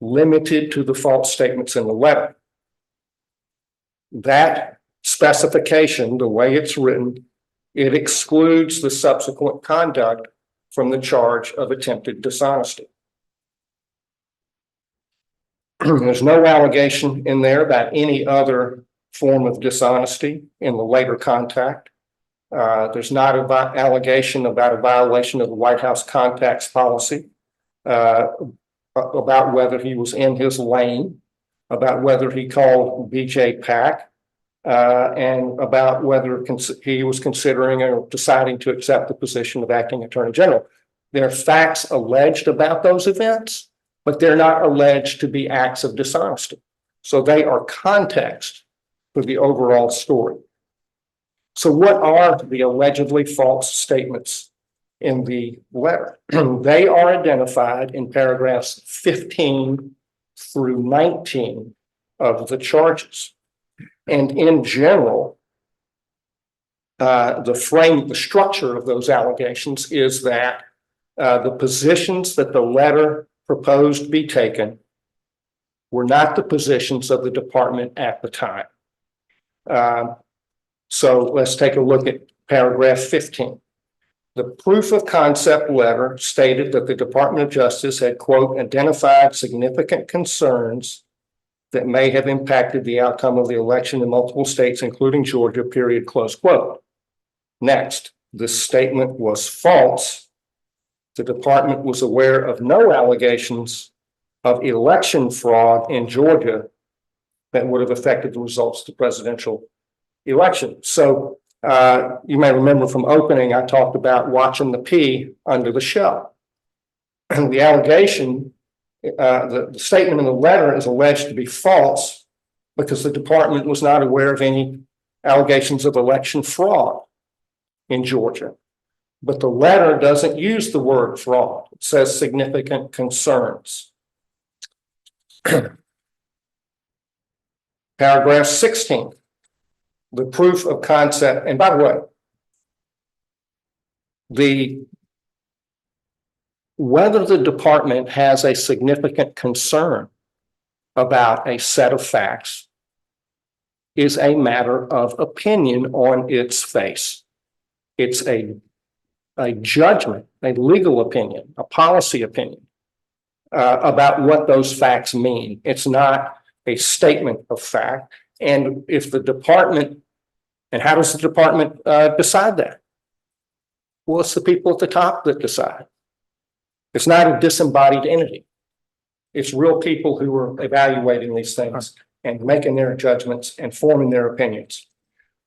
limited to the false statements in the letter. That specification, the way it's written, it excludes the subsequent conduct from the charge of attempted dishonesty. There's no allegation in there about any other form of dishonesty in the later contact. There's not an allegation about a violation of the White House contacts policy, about whether he was in his lane, about whether he called BJ Pack, and about whether he was considering or deciding to accept the position of acting attorney general. There are facts alleged about those events, but they're not alleged to be acts of dishonesty. So they are context for the overall story. So what are the allegedly false statements in the letter? They are identified in paragraphs 15 through 19 of the charges. And in general, the structure of those allegations is that the positions that the letter proposed be taken were not the positions of the department at the time. So let's take a look at paragraph 15. The proof of concept letter stated that the Department of Justice had, quote, identified significant concerns that may have impacted the outcome of the election in multiple states, including Georgia, period, close quote. Next, this statement was false. The department was aware of no allegations of election fraud in Georgia that would have affected the results of the presidential election. So You may remember from opening, I talked about watching the pea under the shell. And the allegation, the statement in the letter is alleged to be false because the department was not aware of any allegations of election fraud in Georgia. But the letter doesn't use the word fraud. It says significant concerns. Paragraph 16, the proof of concept. And by the way, whether the department has a significant concern about a set of facts is a matter of opinion on its face. It's a judgment, a legal opinion, a policy opinion about what those facts mean. It's not a statement of fact. And if the department, and how does the department decide that? Well, it's the people at the top that decide. It's not a disembodied entity. It's real people who are evaluating these things and making their judgments and forming their opinions.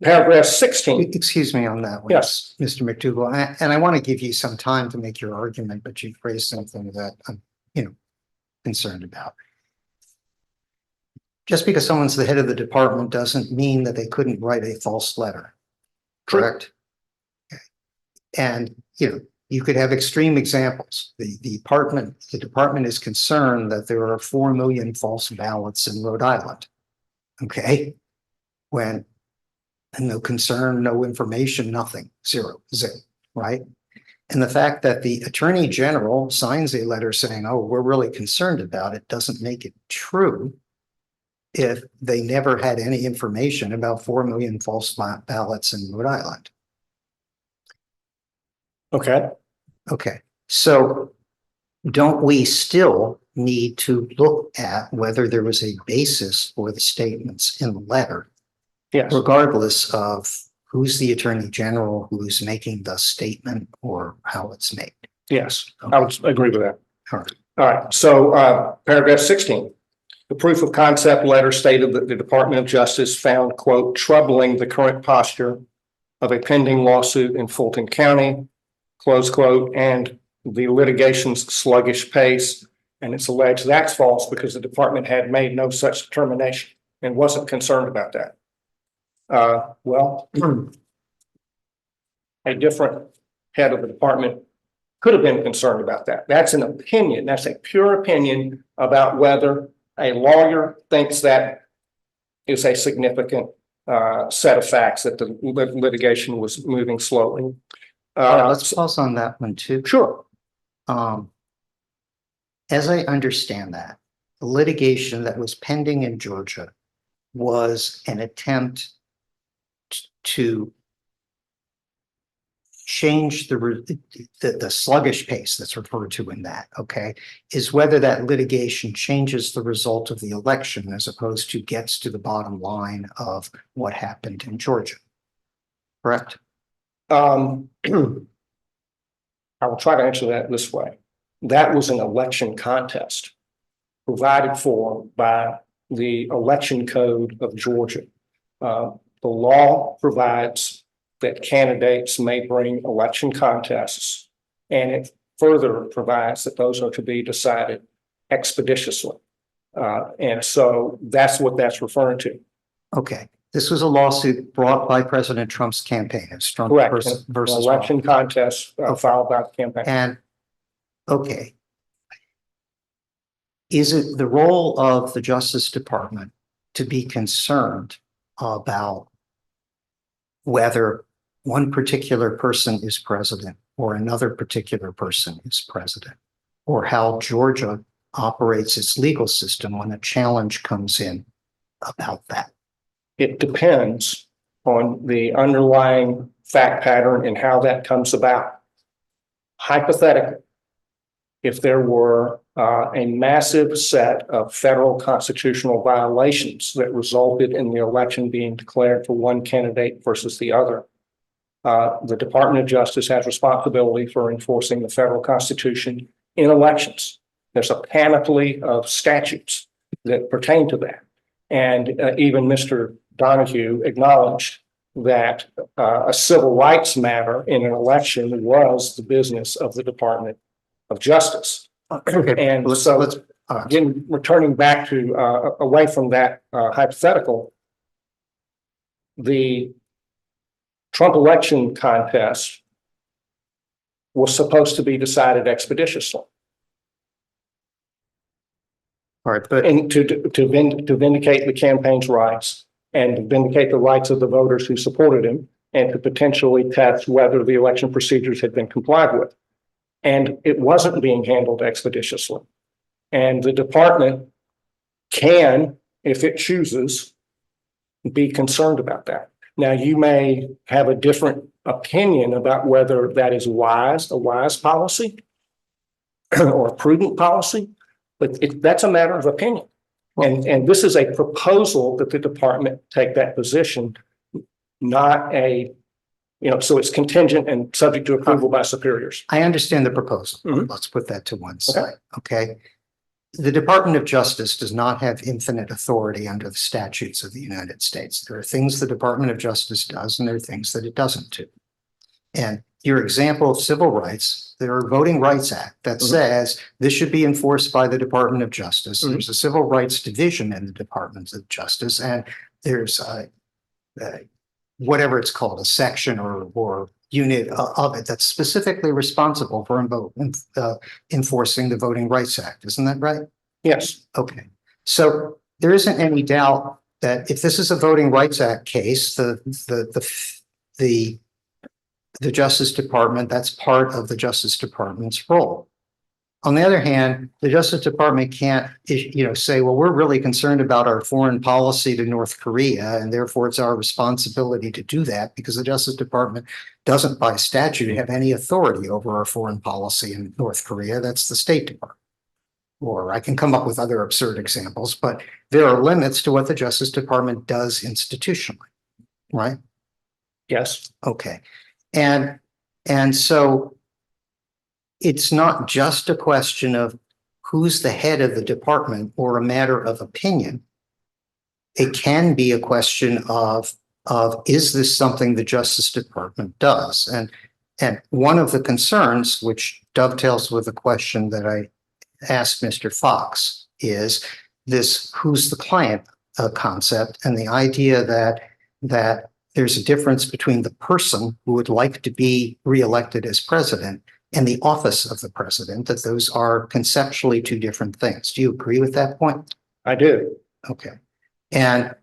Paragraph 16. Excuse me on that one. Yes. Mr. McDougall, and I want to give you some time to make your argument, but you've raised something that I'm, concerned about. Just because someone's the head of the department doesn't mean that they couldn't write a false letter. Correct? Okay. And, you could have extreme examples. The department is concerned that there are 4 million false ballots in Rhode Island. Okay. When no concern, no information, nothing, zero, right? And the fact that the attorney general signs a letter saying, oh, we're really concerned about it, doesn't make it true if they never had any information about 4 million false ballots in Rhode Island. Okay. Okay, so don't we still need to look at whether there was a basis for the statements in the letter, Yes. regardless of who's the attorney general, who's making the statement, or how it's made? Yes. I would agree with that. All right. All right. So paragraph 16. The proof of concept letter stated that the Department of Justice found, quote, troubling the current posture of a pending lawsuit in Fulton County, close quote, and the litigation's sluggish pace. And it's alleged that's false because the department had made no such determination and wasn't concerned about that. Well, a different head of the department could have been concerned about that. That's an opinion. That's a pure opinion about whether a lawyer thinks that is a significant set of facts that the litigation was moving slowly. Let's pause on that one too. Sure. As I understand that, the litigation that was pending in Georgia was an attempt to change the sluggish pace that's referred to in that, okay, is whether that litigation changes the result of the election as opposed to gets to the bottom line of what happened in Georgia. Correct? I will try to answer that this way. That was an election contest provided for by the election code of Georgia. The law provides that candidates may bring election contests, and it further provides that those are to be decided expeditiously. And so that's what that's referring to. Okay. This was a lawsuit brought by President Trump's campaign. It's Trump Correct. versus Election contest filed by the campaign. And okay. Is it the role of the Justice Department to be concerned about whether one particular person is president or another particular person is president, or how Georgia operates its legal system when a challenge comes in about that? It depends on the underlying fact pattern and how that comes about. Hypothetically, if there were a massive set of federal constitutional violations that resulted in the election being declared for one candidate versus the other, the Department of Justice has responsibility for enforcing the federal Constitution in elections. There's a panoply of statutes that pertain to that. And even Mr. Donahue acknowledged that a civil rights matter in an election was the business of the Department of Justice. And let's, so, let's, again, returning back to away from that hypothetical, the Trump election contest was supposed to be decided expeditiously. all right, but And to vindicate the campaign's rights and to vindicate the rights of the voters who supported him, and to potentially test whether the election procedures had been complied with. And it wasn't being handled expeditiously. And the department can, if it chooses, be concerned about that. Now, you may have a different opinion about whether that is a wise policy or a prudent policy, but that's a matter of opinion. And this is a proposal that the department take that position, not a, so it's contingent and subject to approval by superiors. I understand the proposal. Mhm. Let's put that to one side, okay? The Department of Justice does not have infinite authority under the statutes of the United States. There are things the Department of Justice does, and there are things that it doesn't do. And your example of civil rights, there are Voting Rights Act that says this should be enforced by the Department of Justice. There's a Civil Rights Division in the Department of Justice, and there's whatever it's called, a section or unit of it that's specifically responsible for enforcing the Voting Rights Act. Isn't that right? Yes. Okay. So there isn't any doubt that if this is a Voting Rights Act case, the Justice Department, that's part of the Justice Department's role. On the other hand, the Justice Department can't, say, well, we're really concerned about our foreign policy to North Korea, and therefore it's our responsibility to do that, because the Justice Department doesn't by statute have any authority over our foreign policy in North Korea. That's the State Department. Or I can come up with other absurd examples, but there are limits to what the Justice Department does institutionally, right? Yes. Okay. And so it's not just a question of who's the head of the department or a matter of opinion. It can be a question of is this something the Justice Department does? And one of the concerns, which dovetails with the question that I asked Mr. Fox, is this who's the client concept, and the idea that there's a difference between the person who would like to be reelected as president and the office of the president, that those are conceptually two different things. Do you agree with that point? I do. Okay. And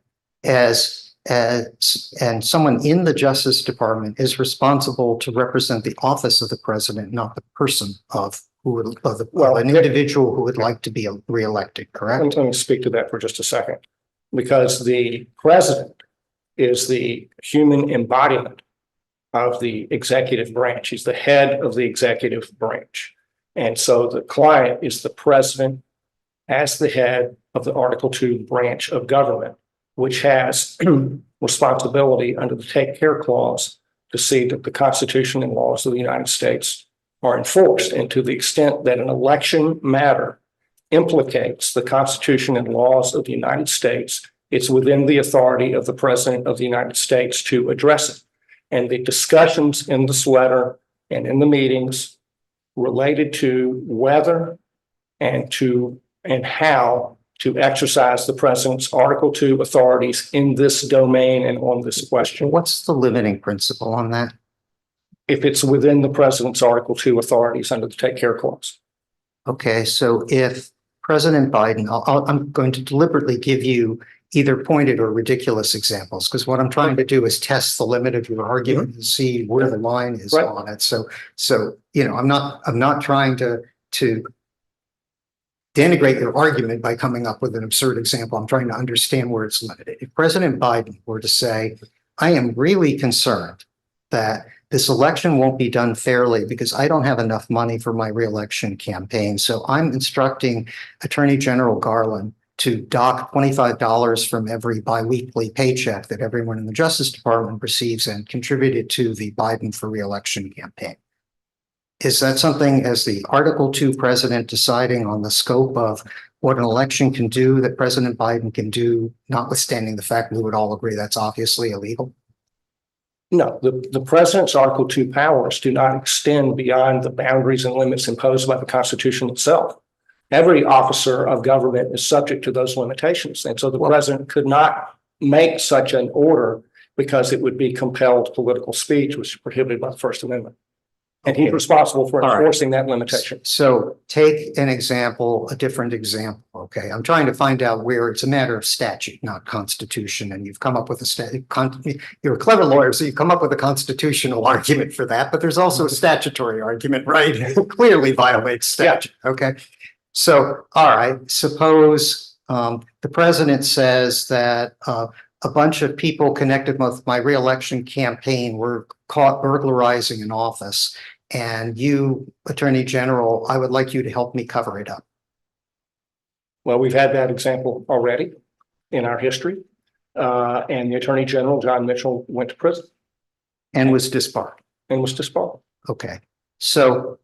and someone in the Justice Department is responsible to represent the office of the president, not the person of an individual who would like to be reelected, correct? Let me speak to that for just a second, because the president is the human embodiment of the executive branch. He's the head of the executive branch. And so the client is the president as the head of the Article II branch of government, which has responsibility under the Take Care Clause to see that the Constitution and laws of the United States are enforced. And to the extent that an election matter implicates the Constitution and laws of the United States, it's within the authority of the President of the United States to address it. And the discussions in this letter and in the meetings related to whether and how to exercise the President's Article II authorities in this domain and on this question. What's the limiting principle on that? If it's within the President's Article II authorities under the Take Care Clause. Okay, so if President Biden, I'm going to deliberately give you either pointed or ridiculous examples, because what I'm trying to do is test the limit of your argument and see where the line is Right. on it. So I'm not trying to denigrate your argument by coming up with an absurd example. I'm trying to understand where it's limited. If President Biden were to say, I am really concerned that this election won't be done fairly because I don't have enough money for my reelection campaign. So I'm instructing Attorney General Garland to dock $25 from every biweekly paycheck that everyone in the Justice Department receives and contributed to the Biden for reelection campaign. Is that something, as the Article II president, deciding on the scope of what an election can do, that President Biden can do, notwithstanding the fact we would all agree that's obviously illegal? No, the president's Article 2 powers do not extend beyond the boundaries and limits imposed by the Constitution itself. Every officer of government is subject to those limitations. And so the president could not make such an order because it would be compelled political speech, which is prohibited by the First Amendment. And he's Okay. responsible for All right. enforcing that limitation. So take an example, a different example, okay? I'm trying to find out where it's a matter of statute, not constitution, and you've come up with you're a clever lawyer, so you come up with a constitutional argument for that, but there's also a statutory argument, right? It clearly violates statute, okay? So, all right, suppose the president says that a bunch of people connected with my reelection campaign were caught burglarizing an office. And you, Attorney General, I would like you to help me cover it up. Well, we've had that example already in our history. And the Attorney General, John Mitchell, went to prison And was disbarred. and was disbarred. Okay, so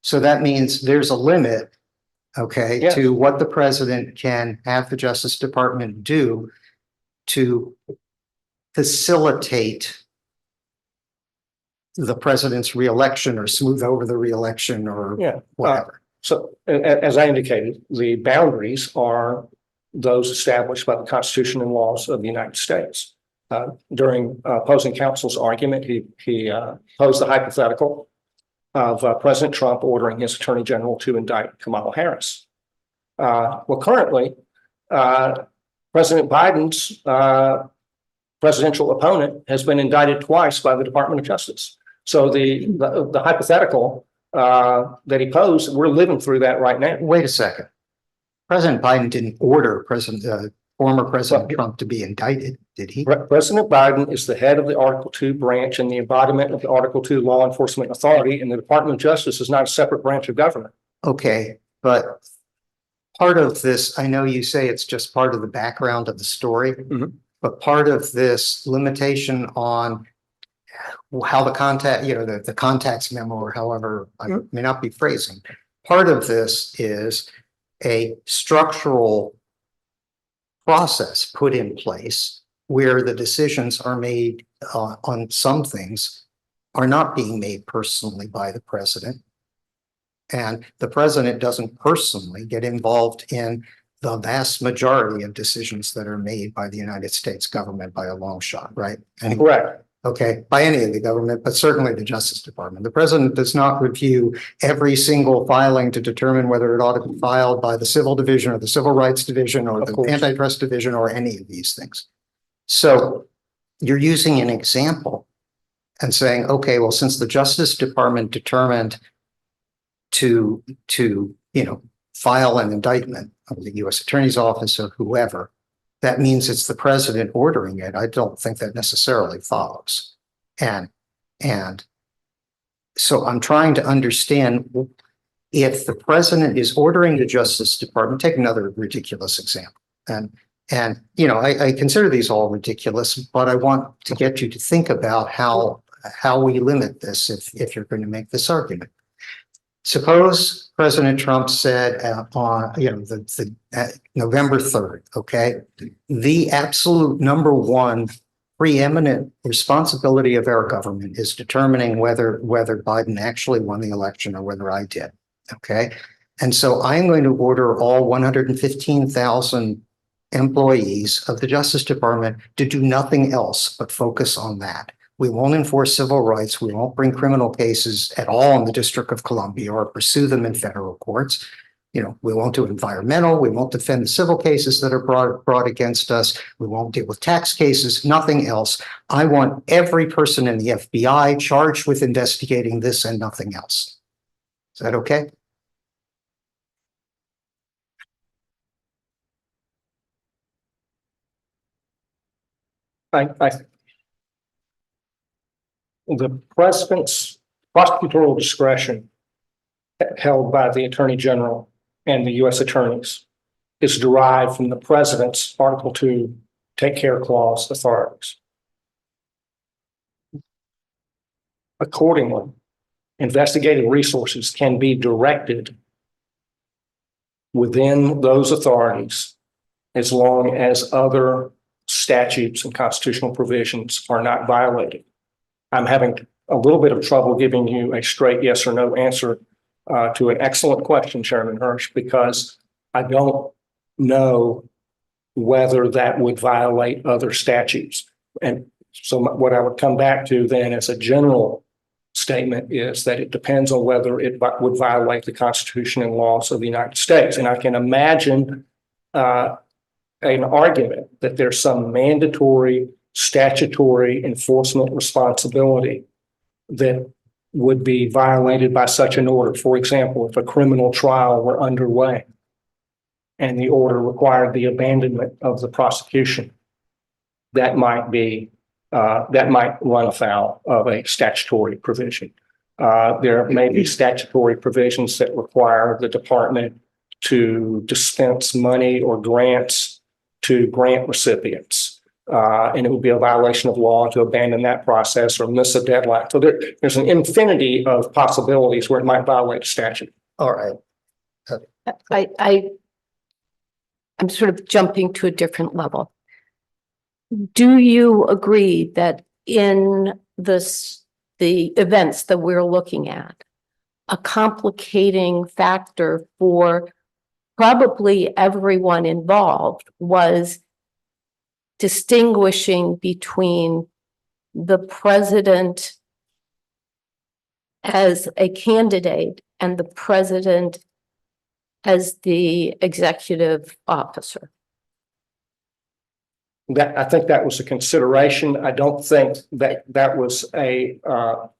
so that means there's a limit, okay, Yes. to what the president can have the Justice Department do to facilitate the president's reelection or smooth over the reelection or Yeah. whatever. So as I indicated, the boundaries are those established by the Constitution and laws of the United States. During opposing counsel's argument, he posed the hypothetical of President Trump ordering his attorney general to indict Kamala Harris. Well, currently, President Biden's presidential opponent has been indicted twice by the Department of Justice. So the hypothetical that he posed, we're living through that right now. Wait a second. President Biden didn't order former President Trump to be indicted, did he? President Biden is the head of the Article 2 branch and the embodiment of the Article 2 law enforcement authority, and the Department of Justice is not a separate branch of government. Okay, but part of this, I know you say it's just part of the background of the story, Mhm. but part of this limitation on how the the contacts memo or however I may not be phrasing, part of this is a structural process put in place where the decisions are made on some things are not being made personally by the president. And the president doesn't personally get involved in the vast majority of decisions that are made by the United States government by a long shot, right? And Correct. okay, by any of the government, but certainly the Justice Department. The president does not review every single filing to determine whether it ought to be filed by the Civil Division or the Civil Rights Division or Of the course. Antitrust Division or any of these things. So you're using an example and saying, okay, well, since the Justice Department determined to file an indictment of the U.S. Attorney's Office or whoever, that means it's the president ordering it. I don't think that necessarily follows. And so I'm trying to understand if the president is ordering the Justice Department, take another ridiculous example. And I consider these all ridiculous, but I want to get you to think about how we limit this if you're going to make this argument. Suppose President Trump said on November 3rd, okay, the absolute number one preeminent responsibility of our government is determining whether Biden actually won the election or whether I did. Okay. And so I'm going to order all 115,000 employees of the Justice Department to do nothing else but focus on that. We won't enforce civil rights. We won't bring criminal cases at all in the District of Columbia or pursue them in federal courts. We won't do environmental. We won't defend the civil cases that are brought against us. We won't deal with tax cases, nothing else. I want every person in the FBI charged with investigating this and nothing else. Is that okay? The president's prosecutorial discretion held by the attorney general and the U.S. attorneys is derived from the president's Article 2 take care clause authorities. Accordingly, investigative resources can be directed within those authorities as long as other statutes and constitutional provisions are not violated. I'm having a little bit of trouble giving you a straight yes or no answer to an excellent question, Chairman Hirsch, because I don't know whether that would violate other statutes. And so what I would come back to then as a general statement is that it depends on whether it would violate the Constitution and laws of the United States. And I can imagine an argument that there's some mandatory statutory enforcement responsibility that would be violated by such an order. For example, if a criminal trial were underway and the order required the abandonment of the prosecution, that might run afoul of a statutory provision. There may be statutory provisions that require the department to dispense money or grants to grant recipients. And it would be a violation of law to abandon that process or miss a deadline. So there's an infinity of possibilities where it might violate a statute. All right. I'm sort of jumping to a different level. Do you agree that in the events that we're looking at, a complicating factor for probably everyone involved was distinguishing between the president as a candidate and the president as the executive officer? I think that was a consideration. I don't think that was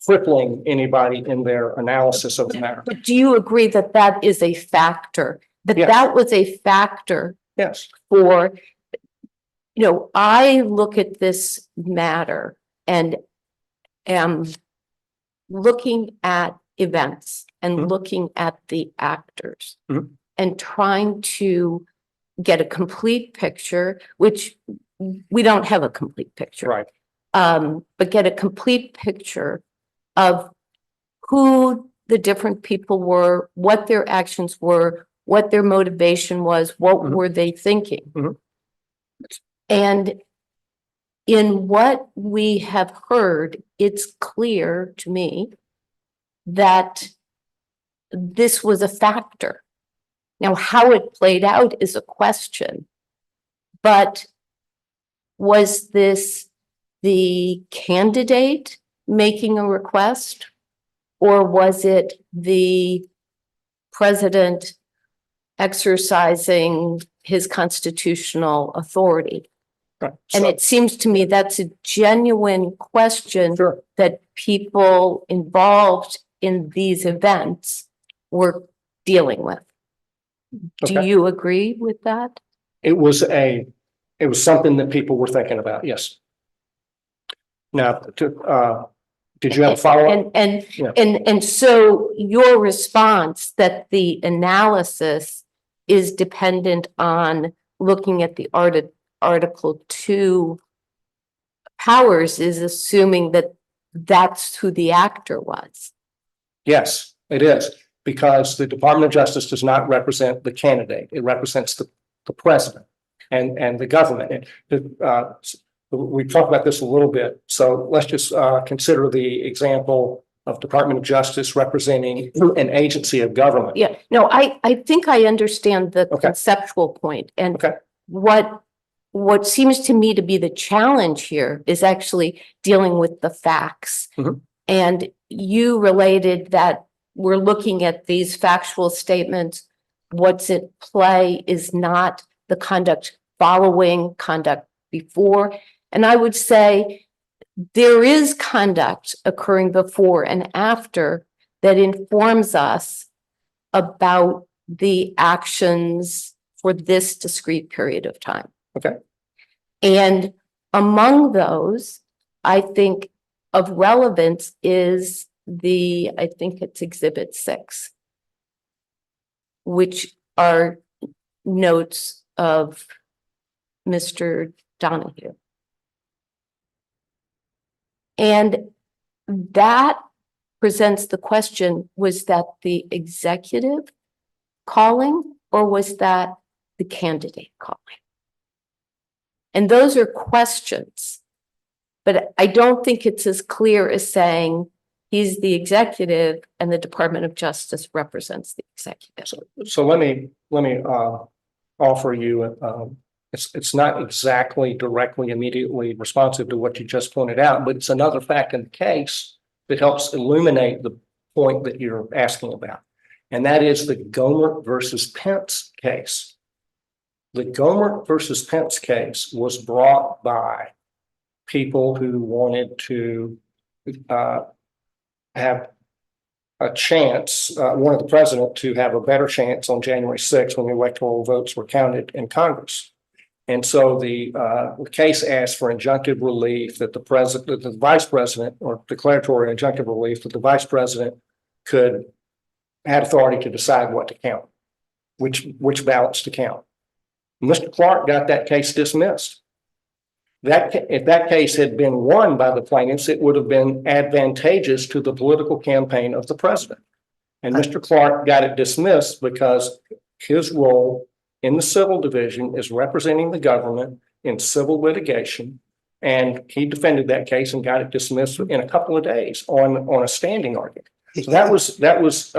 crippling anybody in their analysis of the matter. But do you agree that that is a factor? That Yes. that was a factor Yes. for, I look at this matter and am looking at events and Mhm. looking at the actors Mhm. and trying to get a complete picture, which we don't have a complete picture. Right. But get a complete picture of who the different people were, what their actions were, what their motivation was, what Mhm. were they thinking? Mhm. And in what we have heard, it's clear to me that this was a factor. Now, how it played out is a question, but was this the candidate making a request, or was it the president exercising his constitutional authority? Right. And So- it seems to me that's a genuine question Sure. that people involved in these events were dealing with. Do Okay. you agree with that? It was something that people were thinking about. Yes. Now, did you have a follow-up? Yeah. And so your response that the analysis is dependent on looking at the Article 2 powers is assuming that that's who the actor was. Yes, it is, because the Department of Justice does not represent the candidate. It represents the president and the government. We talked about this a little bit. So let's just consider the example of Department of Justice representing an agency of government. Yeah, no, I think I understand the Okay. conceptual point. And Okay. what seems to me to be the challenge here is actually dealing with the facts. Mhm. And you related that we're looking at these factual statements. What's at play is not the conduct following, conduct before. And I would say there is conduct occurring before and after that informs us about the actions for this discrete period of time. Okay. And among those, I think of relevance is I think it's Exhibit 6, which are notes of Mr. Donahue. And that presents the question, was that the executive calling or was that the candidate calling? And those are questions. But I don't think it's as clear as saying he's the executive and the Department of Justice represents the executive. So let me offer you, it's not exactly directly, immediately responsive to what you just pointed out, but it's another fact in the case that helps illuminate the point that you're asking about. And that is the Gohmert versus Pence case. The Gohmert versus Pence case was brought by people who wanted to have a chance, wanted the president to have a better chance on January 6th when the electoral votes were counted in Congress. And so the case asked for injunctive relief that the vice president, or declaratory injunctive relief that the vice president had authority to decide what to count, which ballots to count. Mr. Clark got that case dismissed. If that case had been won by the plaintiffs, it would have been advantageous to the political campaign of the president. And Mr. Clark got it dismissed because his role in the civil division is representing the government in civil litigation. And he defended that case and got it dismissed in a couple of days on a standing argument. So that was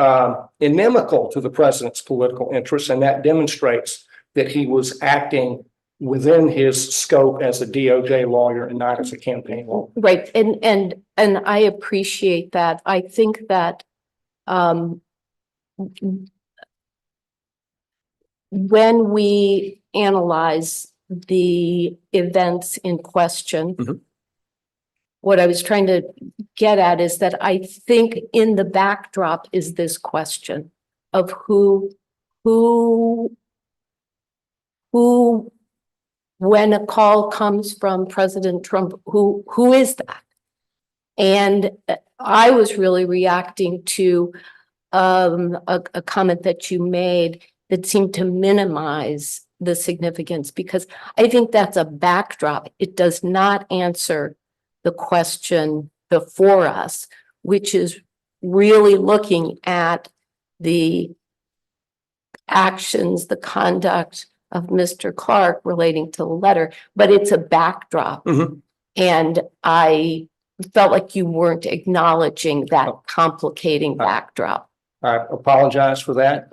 inimical to the president's political interests, and that demonstrates that he was acting within his scope as a DOJ lawyer and not as a campaign lawyer. Right. And I appreciate that. I think that when we analyze the events in question, what I was trying to get at is that I think in the backdrop is this question of who, when a call comes from President Trump, who is that? And I was really reacting to a comment that you made that seemed to minimize the significance, because I think that's a backdrop. It does not answer the question before us, which is really looking at the actions, the conduct of Mr. Clark relating to the letter, but it's a backdrop. And I felt like you weren't acknowledging that complicating backdrop. I apologize for that.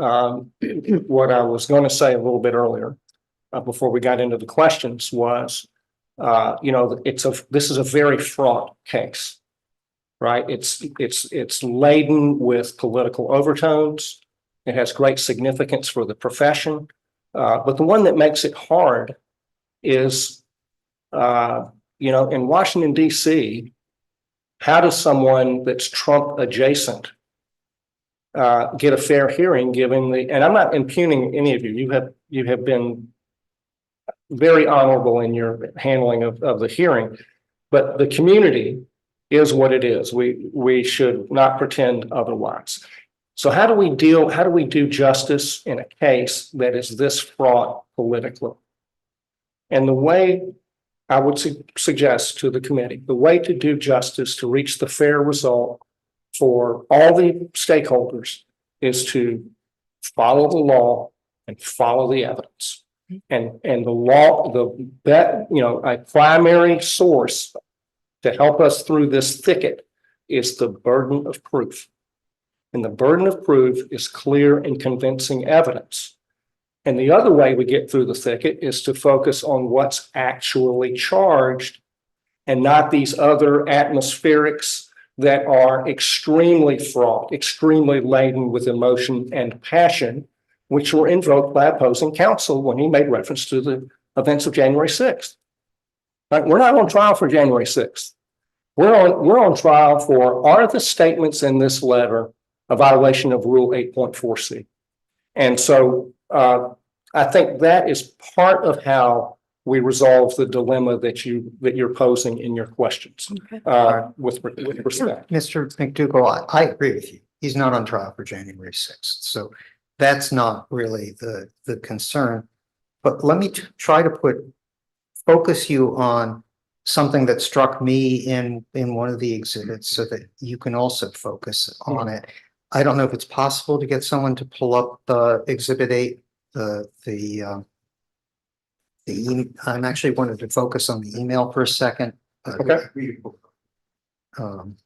What I was going to say a little bit earlier, before we got into the questions, was, this is a very fraught case, right? It's laden with political overtones. It has great significance for the profession. But the one that makes it hard is, in Washington, D.C., how does someone that's Trump adjacent get a fair hearing given and I'm not impugning any of you. You have been very honorable in your handling of the hearing, but the community is what it is. We should not pretend otherwise. So how do we do justice in a case that is this fraught politically? And the way I would suggest to the committee, the way to do justice, to reach the fair result for all the stakeholders, is to follow the law and follow the evidence. And the law, a primary source to help us through this thicket is the burden of proof. And the burden of proof is clear and convincing evidence. And the other way we get through the thicket is to focus on what's actually charged and not these other atmospherics that are extremely fraught, extremely laden with emotion and passion, which were invoked by opposing counsel when he made reference to the events of January 6th. Right? We're not on trial for January 6th. We're on trial for, are the statements in this letter a violation of Rule 8.4C? And so I think that is part of how we resolve the dilemma that you're posing in your questions. With respect. Mr. McDougall, I agree with you. He's not on trial for January 6th. So that's not really the concern. But let me try to focus you on something that struck me in one of the exhibits so that you can also focus on it. I don't know if it's possible to get someone to pull up the Exhibit 8, the I'm actually wanted to focus on the email for a second. Okay. Um,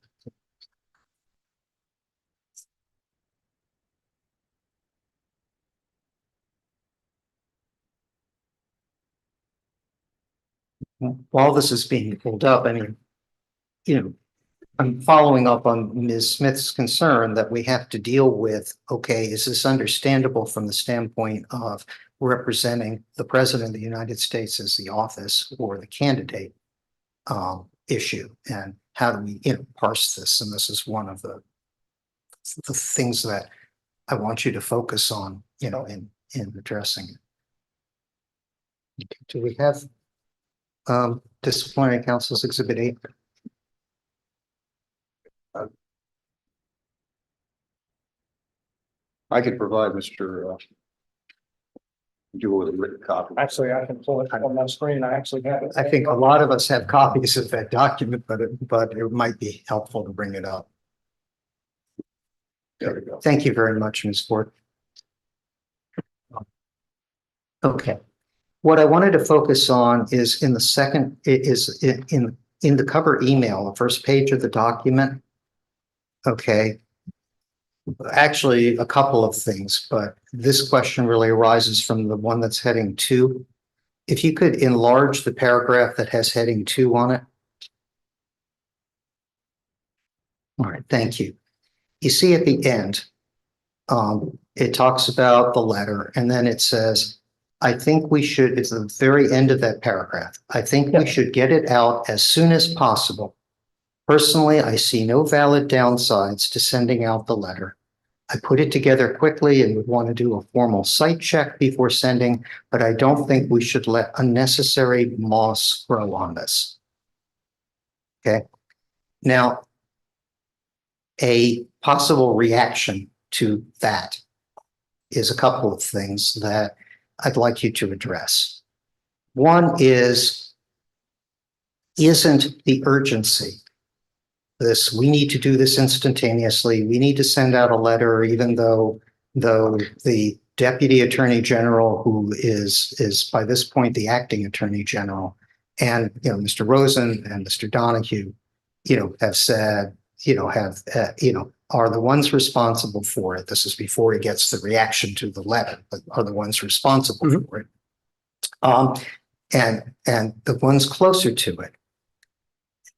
While this is being pulled up, I mean, I'm following up on Ms. Smith's concern that we have to deal with, okay, is this understandable from the standpoint of representing the president of the United States as the office or the candidate issue? And how do we, parse this? And this is one of the things that I want you to focus on, in addressing it. Do we have disciplinary council's exhibit 8? I could provide Mr. Jewell with a written copy. Actually, I can pull it on my screen. I actually have it. I think a lot of us have copies of that document, but it might be helpful to bring it up. There we go. Thank you very much, Ms. Ford. Okay, what I wanted to focus on is in the second, is in the cover email, the first page of the document. Okay. Actually, a couple of things, but this question really arises from the one that's heading 2. If you could enlarge the paragraph that has heading 2 on it. All right, thank you. You see at the end, it talks about the letter, and then it says, I think we should, it's the very end of that paragraph. I think we should get it out as soon as possible. Personally, I see no valid downsides to sending out the letter. I put it together quickly and would want to do a formal site check before sending, but I don't think we should let unnecessary moss grow on this. Okay. Now, a possible reaction to that is a couple of things that I'd like you to address. One is, isn't the urgency this, we need to do this instantaneously. We need to send out a letter, even though the Deputy Attorney General, who is by this point the acting Attorney General, and Mr. Rosen and Mr. Donahue, have said, are the ones responsible for it. This is before he gets the reaction to the letter, but are the ones responsible for it. And the ones closer to it.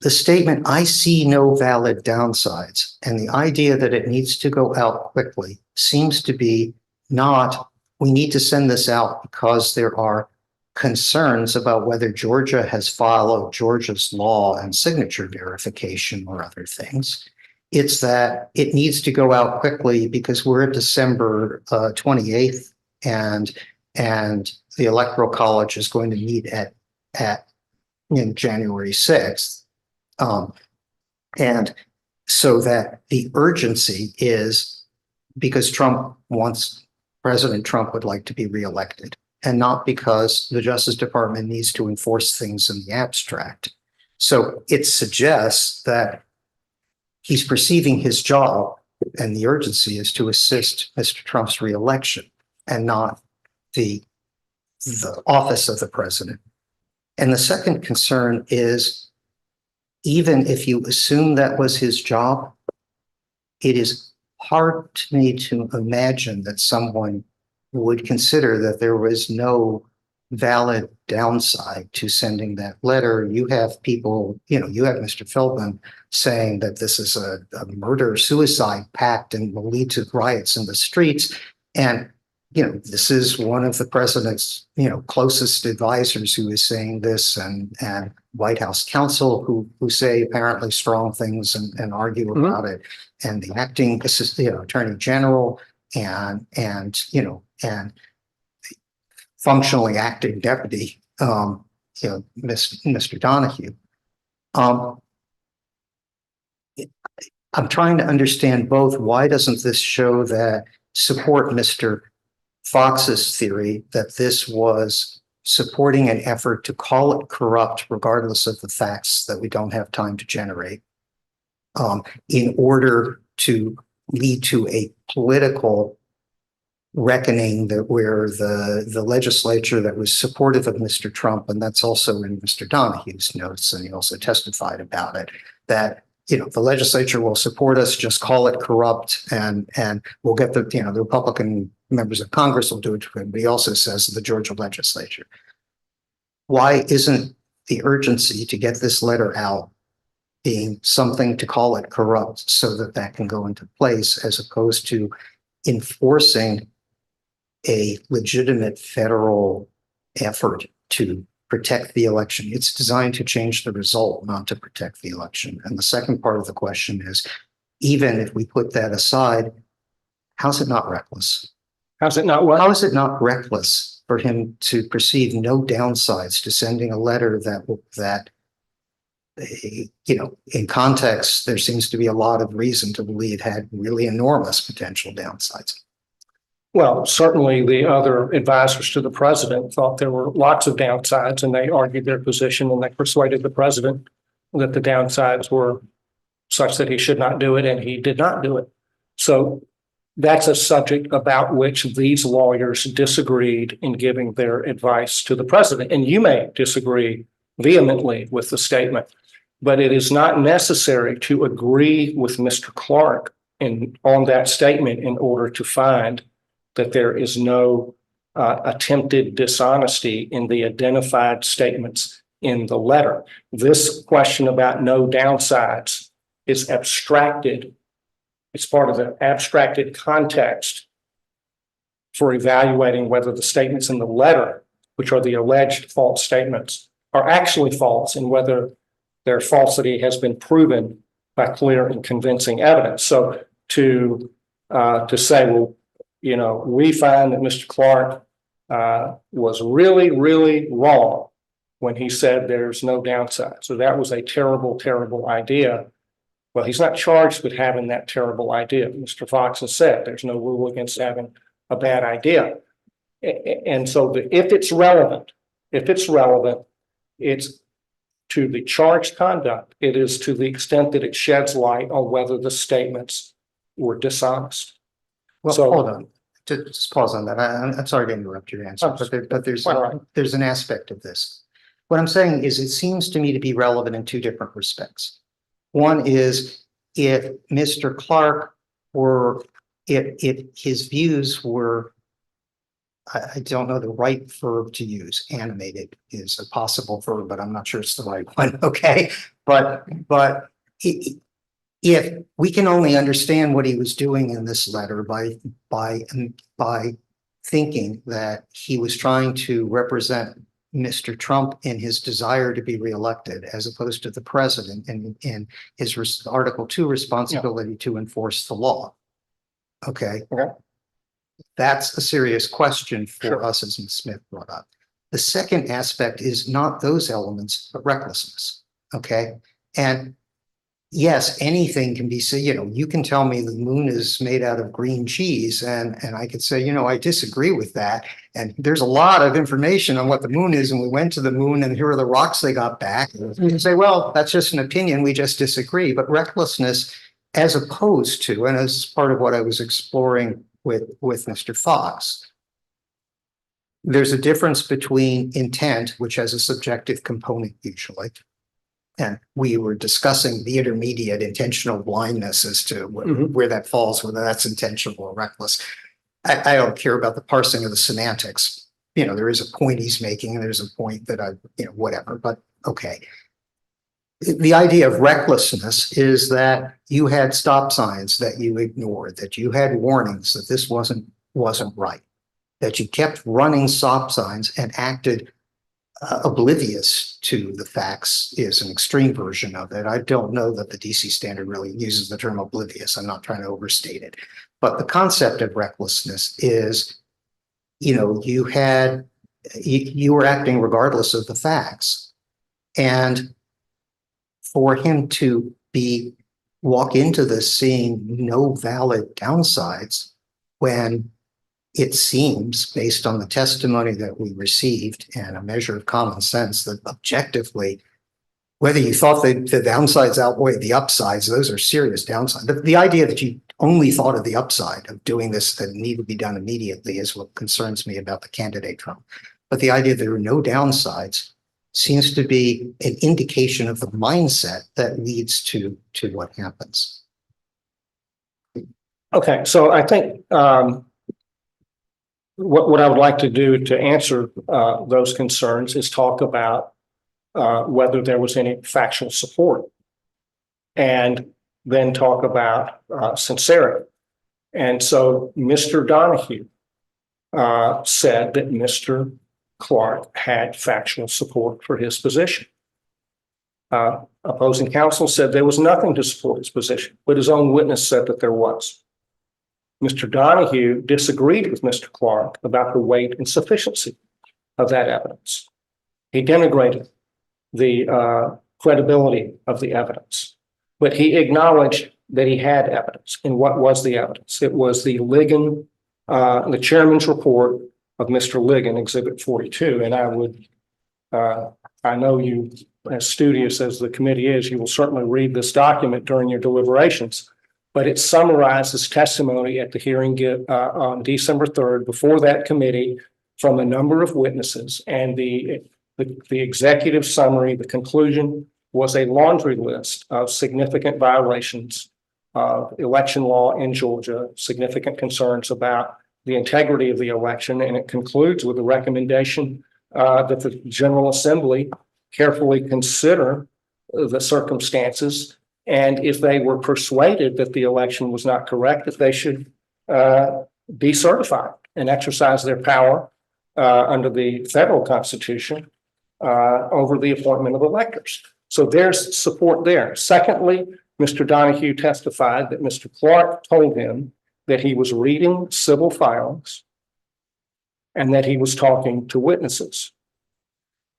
The statement, I see no valid downsides, and the idea that it needs to go out quickly seems to be not, we need to send this out because there are concerns about whether Georgia has followed Georgia's law and signature verification or other things. It's that it needs to go out quickly because we're at December 28th and the Electoral College is going to meet in January 6th. And so that the urgency is because President Trump would like to be reelected, and not because the Justice Department needs to enforce things in the abstract. So it suggests that he's perceiving his job and the urgency is to assist Mr. Trump's reelection and not the office of the president. And the second concern is, even if you assume that was his job, it is hard to me to imagine that someone would consider that there was no valid downside to sending that letter. You have people, you have Mr. Philbin saying that this is a murder-suicide pact and will lead to riots in the streets. And this is one of the president's, closest advisors who is saying this, and White House counsel who say apparently strong things and argue about it, and the acting Attorney General and functionally acting deputy, Mr. Donahue. I'm trying to understand both. Why doesn't this show that support Mr. Fox's theory that this was supporting an effort to call it corrupt, regardless of the facts that we don't have time to generate, in order to lead to a political reckoning that where the legislature that was supportive of Mr. Trump, and that's also in Mr. Donahue's notes, and he also testified about it, that, you know, the legislature will support us, just call it corrupt, and we'll get the, you know, the Republican members of Congress will do it to him. But he also says the Georgia legislature. Why isn't the urgency to get this letter out being something to call it corrupt so that that can go into place, as opposed to enforcing a legitimate federal effort to protect the election? It's designed to change the result, not to protect the election. And the second part of the question is, even if we put that aside, how's it not reckless? How's it not what? How is it not reckless for him to perceive no downsides to sending a letter that you know, in context, there seems to be a lot of reason to believe had really enormous potential downsides? Well, certainly the other advisors to the president thought there were lots of downsides, and they argued their position, and they persuaded the president that the downsides were such that he should not do it, and he did not do it. So that's a subject about which these lawyers disagreed in giving their advice to the president. And you may disagree vehemently with the statement, but it is not necessary to agree with Mr. Clark on that statement in order to find that there is no attempted dishonesty in the identified statements in the letter. This question about no downsides is abstracted. It's part of the abstracted context for evaluating whether the statements in the letter, which are the alleged false statements, are actually false, and whether their falsity has been proven by clear and convincing evidence. So to say, well, you know, we find that Mr. Clark was really, really wrong when he said there's no downside. So that was a terrible, terrible idea. Well, he's not charged with having that terrible idea. Mr. Fox has said there's no rule against having a bad idea. And so if it's relevant, it's to the charged conduct. It is to the extent that it sheds light on whether the statements were dishonest. Well, So- hold on, just pause on that. I'm sorry to interrupt your answer, but there's an aspect of this. What I'm saying is, it seems to me to be relevant in two different respects. One is, if Mr. Clark were, if his views were, I don't know the right verb to use, animated is a possible verb, but I'm not sure it's the right one, okay? But if we can only understand what he was doing in this letter by thinking that he was trying to represent Mr. Trump in his desire to be reelected, as opposed to the president in his Article 2 responsibility to enforce the law. Okay. Okay. That's a serious question for Sure. us, as Ms. Smith brought up. The second aspect is not those elements, but recklessness. Okay. And yes, anything can be said. You know, you can tell me the moon is made out of green cheese, and I could say, you know, I disagree with that. And there's a lot of information on what the moon is, and we went to the moon, and here are the rocks they got back. You can say, well, that's just an opinion. We just disagree. But recklessness, as opposed to, and as part of what I was exploring with Mr. Fox, there's a difference between intent, which has a subjective component usually. And we were discussing the intermediate intentional blindness as to where that falls, whether that's intentional or reckless. I don't care about the parsing of the semantics. You know, there is a point he's making, and there's a point that whatever, but okay. The idea of recklessness is that you had stop signs that you ignored, that you had warnings that this wasn't right, that you kept running stop signs and acted oblivious to the facts is an extreme version of it. I don't know that the DC standard really uses the term oblivious. I'm not trying to overstate it. But the concept of recklessness is, you know, you were acting regardless of the facts. And for him to walk into this seeing no valid downsides, when it seems, based on the testimony that we received and a measure of common sense, that objectively whether you thought the downsides outweighed the upsides, those are serious downsides. The idea that you only thought of the upside of doing this that needed to be done immediately is what concerns me about the candidate Trump. But the idea that there are no downsides seems to be an indication of the mindset that leads to what happens. Okay, so I think what I would like to do to answer those concerns is talk about whether there was any factual support, and then talk about sincerity. And so Mr. Donahue said that Mr. Clark had factual support for his position. Opposing counsel said there was nothing to support his position, but his own witness said that there was. Mr. Donahue disagreed with Mr. Clark about the weight and sufficiency of that evidence. He denigrated the credibility of the evidence, but he acknowledged that he had evidence. And what was the evidence? It was the Ligon, the chairman's report of Mr. Ligon, Exhibit 42. And I know you, as studious as the committee is, you will certainly read this document during your deliberations, but it summarizes testimony at the hearing on December 3rd before that committee from a number of witnesses. And the executive summary, the conclusion, was a laundry list of significant violations of election law in Georgia, significant concerns about the integrity of the election, and it concludes with a recommendation that the General Assembly carefully consider the circumstances, and if they were persuaded that the election was not correct, that they should decertify and exercise their power under the federal Constitution over the appointment of electors. So there's support there. Secondly, Mr. Donahue testified that Mr. Clark told him that he was reading civil files and that he was talking to witnesses.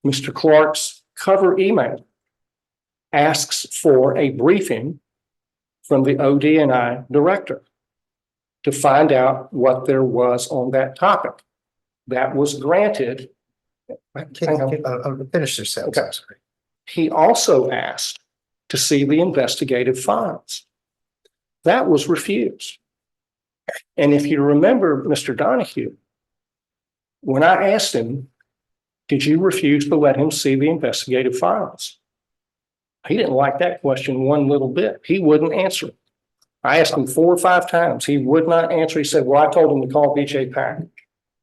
Mr. Clark's cover email asks for a briefing from the ODNI director to find out what there was on that topic. That was granted. Finish this sentence. Okay. He also asked to see the investigative files. That was refused. And if you remember, Mr. Donahue, when I asked him, did you refuse to let him see the investigative files? He didn't like that question one little bit. He wouldn't answer it. I asked him 4 or 5 times. He would not answer. He said, well, I told him to call BJ Pack.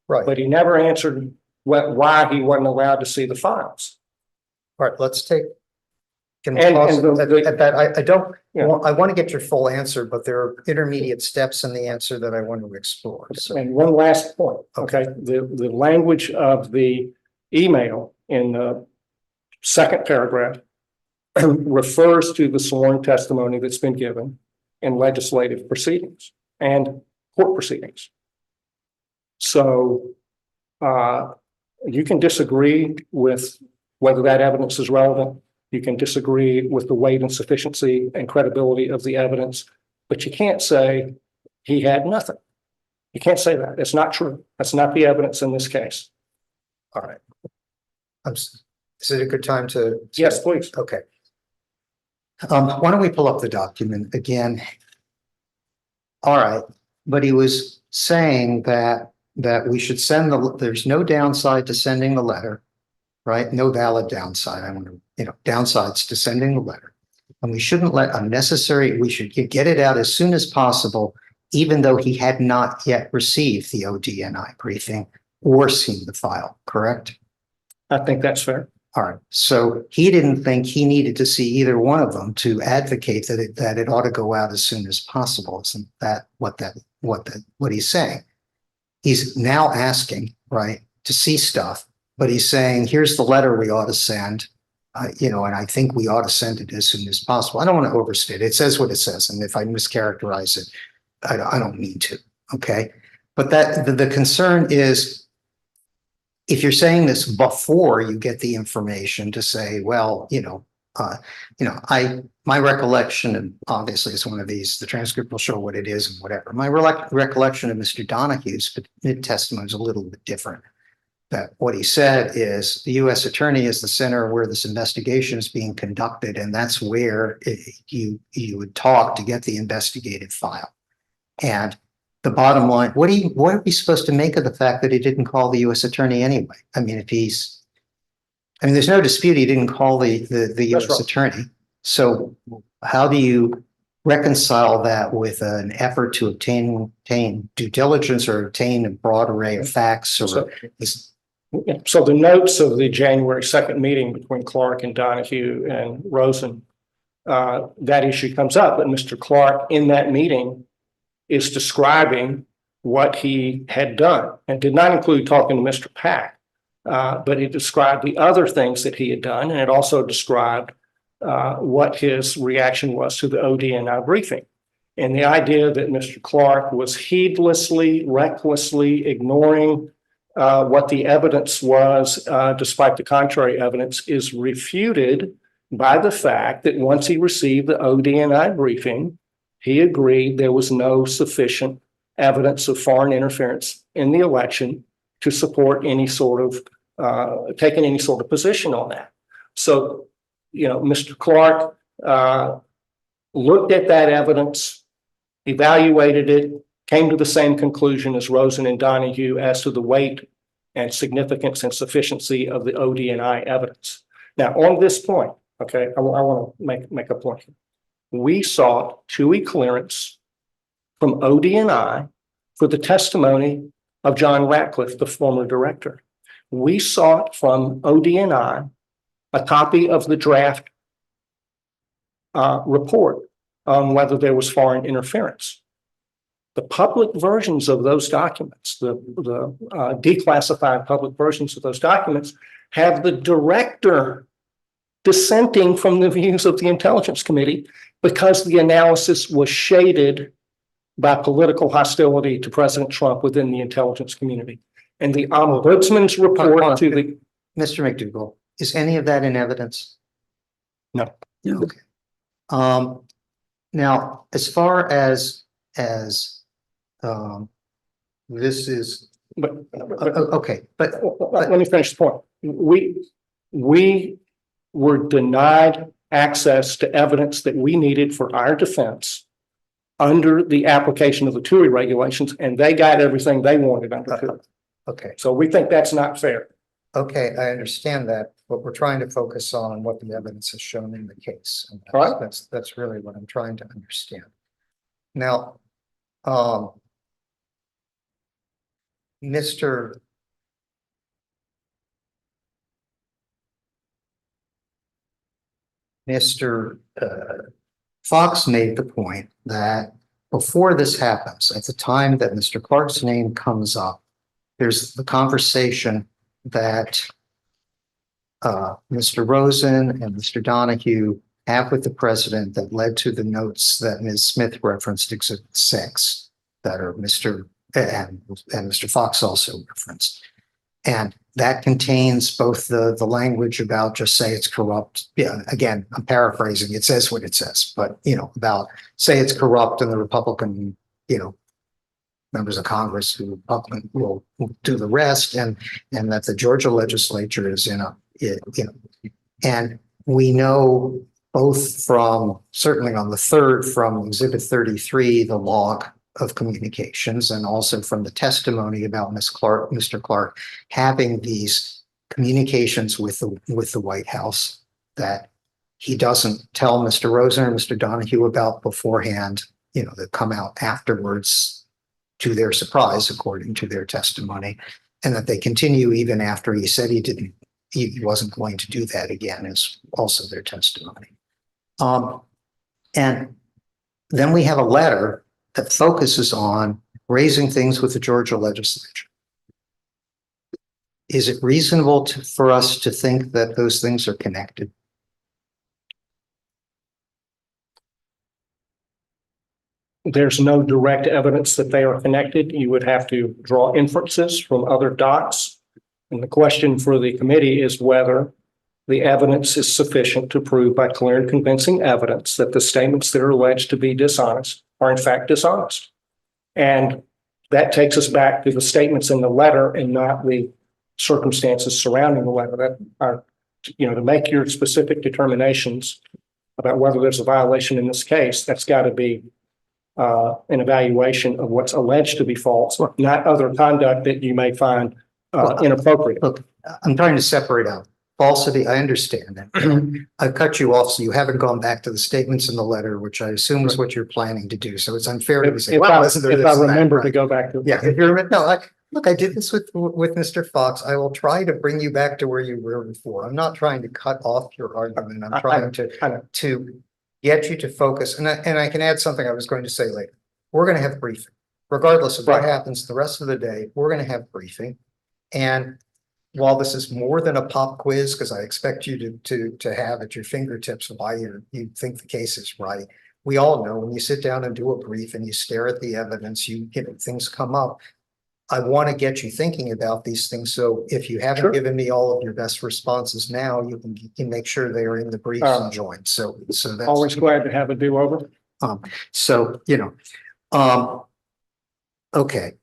Right. But he never answered why he wasn't allowed to see the files. All right, let's take. Can And- pause and the- at that. I don't, Yeah. I want to get your full answer, but there are intermediate steps in the answer that I want to explore. So, And one last point, okay? The language of the email in the second paragraph refers to the sworn testimony that's been given in legislative proceedings and court proceedings. So you can disagree with whether that evidence is relevant. You can disagree with the weight and sufficiency and credibility of the evidence, but you can't say he had nothing. You can't say that. It's not true. That's not the evidence in this case. all right. Is it a good time to? Yes, please. Okay. Why don't we pull up the document again? All right, but he was saying that we should send there's no downside to sending the letter, right? No valid downside. I want to, downsides to sending the letter. And we shouldn't let we should get it out as soon as possible, even though he had not yet received the ODNI briefing or seen the file, correct? I think that's fair. All right, so he didn't think he needed to see either one of them to advocate that it ought to go out as soon as possible. Isn't that what he's saying? He's now asking, right, to see stuff, but he's saying, here's the letter we ought to send, and I think we ought to send it as soon as possible. I don't want to overstate it. It says what it says, and if I mischaracterize it, I don't mean to, okay? But the concern is, if you're saying this before you get the information to say, well, my recollection, and obviously it's one of these, the transcript will show what it is and whatever. My recollection of Mr. Donahue's testimony is a little bit different that what he said is the U.S. attorney is the center where this investigation is being conducted, and that's where you would talk to get the investigative file. And the bottom line, what are we supposed to make of the fact that he didn't call the U.S. attorney anyway? I mean, there's no dispute he didn't call the U.S. right. attorney. So how do you reconcile that with an effort to obtain due diligence or obtain a broad array of facts? Or So the notes of the January 2nd meeting between Clark and Donahue and Rosen, that issue comes up, but Mr. Clark in that meeting is describing what he had done and did not include talking to Mr. Pack, but he described the other things that he had done, and it also described what his reaction was to the ODNI briefing. And the idea that Mr. Clark was heedlessly, recklessly ignoring what the evidence was, despite the contrary evidence, is refuted by the fact that once he received the ODNI briefing, he agreed there was no sufficient evidence of foreign interference in the election to support any sort of taking any sort of position on that. So, Mr. Clark looked at that evidence, evaluated it, came to the same conclusion as Rosen and Donahue as to the weight and significance and sufficiency of the ODNI evidence. Now, on this point, okay, I want to make a point. We sought TUI clearance from ODNI for the testimony of John Ratcliffe, the former director. We sought from ODNI a copy of the draft report on whether there was foreign interference. The public versions of those documents, the declassified public versions of those documents, have the director dissenting from the views of the Intelligence Committee because the analysis was shaded by political hostility to President Trump within the intelligence community. And the Ombudsman's report to the... Mr. McDougall, is any of that in evidence? No. Okay. Now, as far as this is, okay, but let me finish the point. We were denied access to evidence that we needed for our defense under the application of the TUI regulations, and they got everything they wanted under TUI. okay. So we think that's not fair. Okay, I understand that, but we're trying to focus on what the evidence has shown in the case. And All right. That's really what I'm trying to understand. Now, Mr. Fox made the point that before this happens, at the time that Mr. Clark's name comes up, there's the conversation that Mr. Rosen and Mr. Donahue have with the president that led to the notes that Ms. Smith referenced, Exhibit 6, that are Mr. Fox also referenced. And that contains both the language about just say it's corrupt. Yeah, again, I'm paraphrasing. It says what it says, but about say it's corrupt and the Republican, members of Congress who will do the rest, and that the Georgia legislature is and we know both from certainly on the third from Exhibit 33, the log of communications, and also from the testimony about Mr. Clark having these communications with the White House that he doesn't tell Mr. Rosen or Mr. Donahue about beforehand, that come out afterwards to their surprise, according to their testimony, and that they continue even after he said he wasn't going to do that again, is also their testimony. And then we have a letter that focuses on raising things with the Georgia legislature. Is it reasonable for us to think that those things are connected? There's no direct evidence that they are connected. You would have to draw inferences from other docs. And the question for the committee is whether the evidence is sufficient to prove by clear and convincing evidence that the statements that are alleged to be dishonest are in fact dishonest. And that takes us back to the statements in the letter and not the circumstances surrounding the letter that are, to make your specific determinations about whether there's a violation in this case, that's got to be an evaluation of what's alleged to be false, not other conduct that you may find inappropriate. Look, I'm trying to separate out falsity. I understand that. I've cut you off, so you haven't gone back to the statements in the letter, which I assume is what you're planning to do. So it's unfair to say, well, isn't there If this I and that, remember to right? go back to. Yeah, if you remember, no, look, I did this with Mr. Fox. I will try to bring you back to where you were before. I'm not trying to cut off your argument. I'm trying I know. to get you to focus. And I can add something I was going to say later. We're going to have briefing, regardless of what Right. happens the rest of the day. We're going to have briefing. And while this is more than a pop quiz, because I expect you to have at your fingertips why you think the case is right. We all know when you sit down and do a brief and you stare at the evidence, things come up. I want to get you thinking about these things. So if you haven't Sure. given me all of your best responses now, you can make sure they are in the briefs and joined. So that's Always glad to have a do-over. so, okay.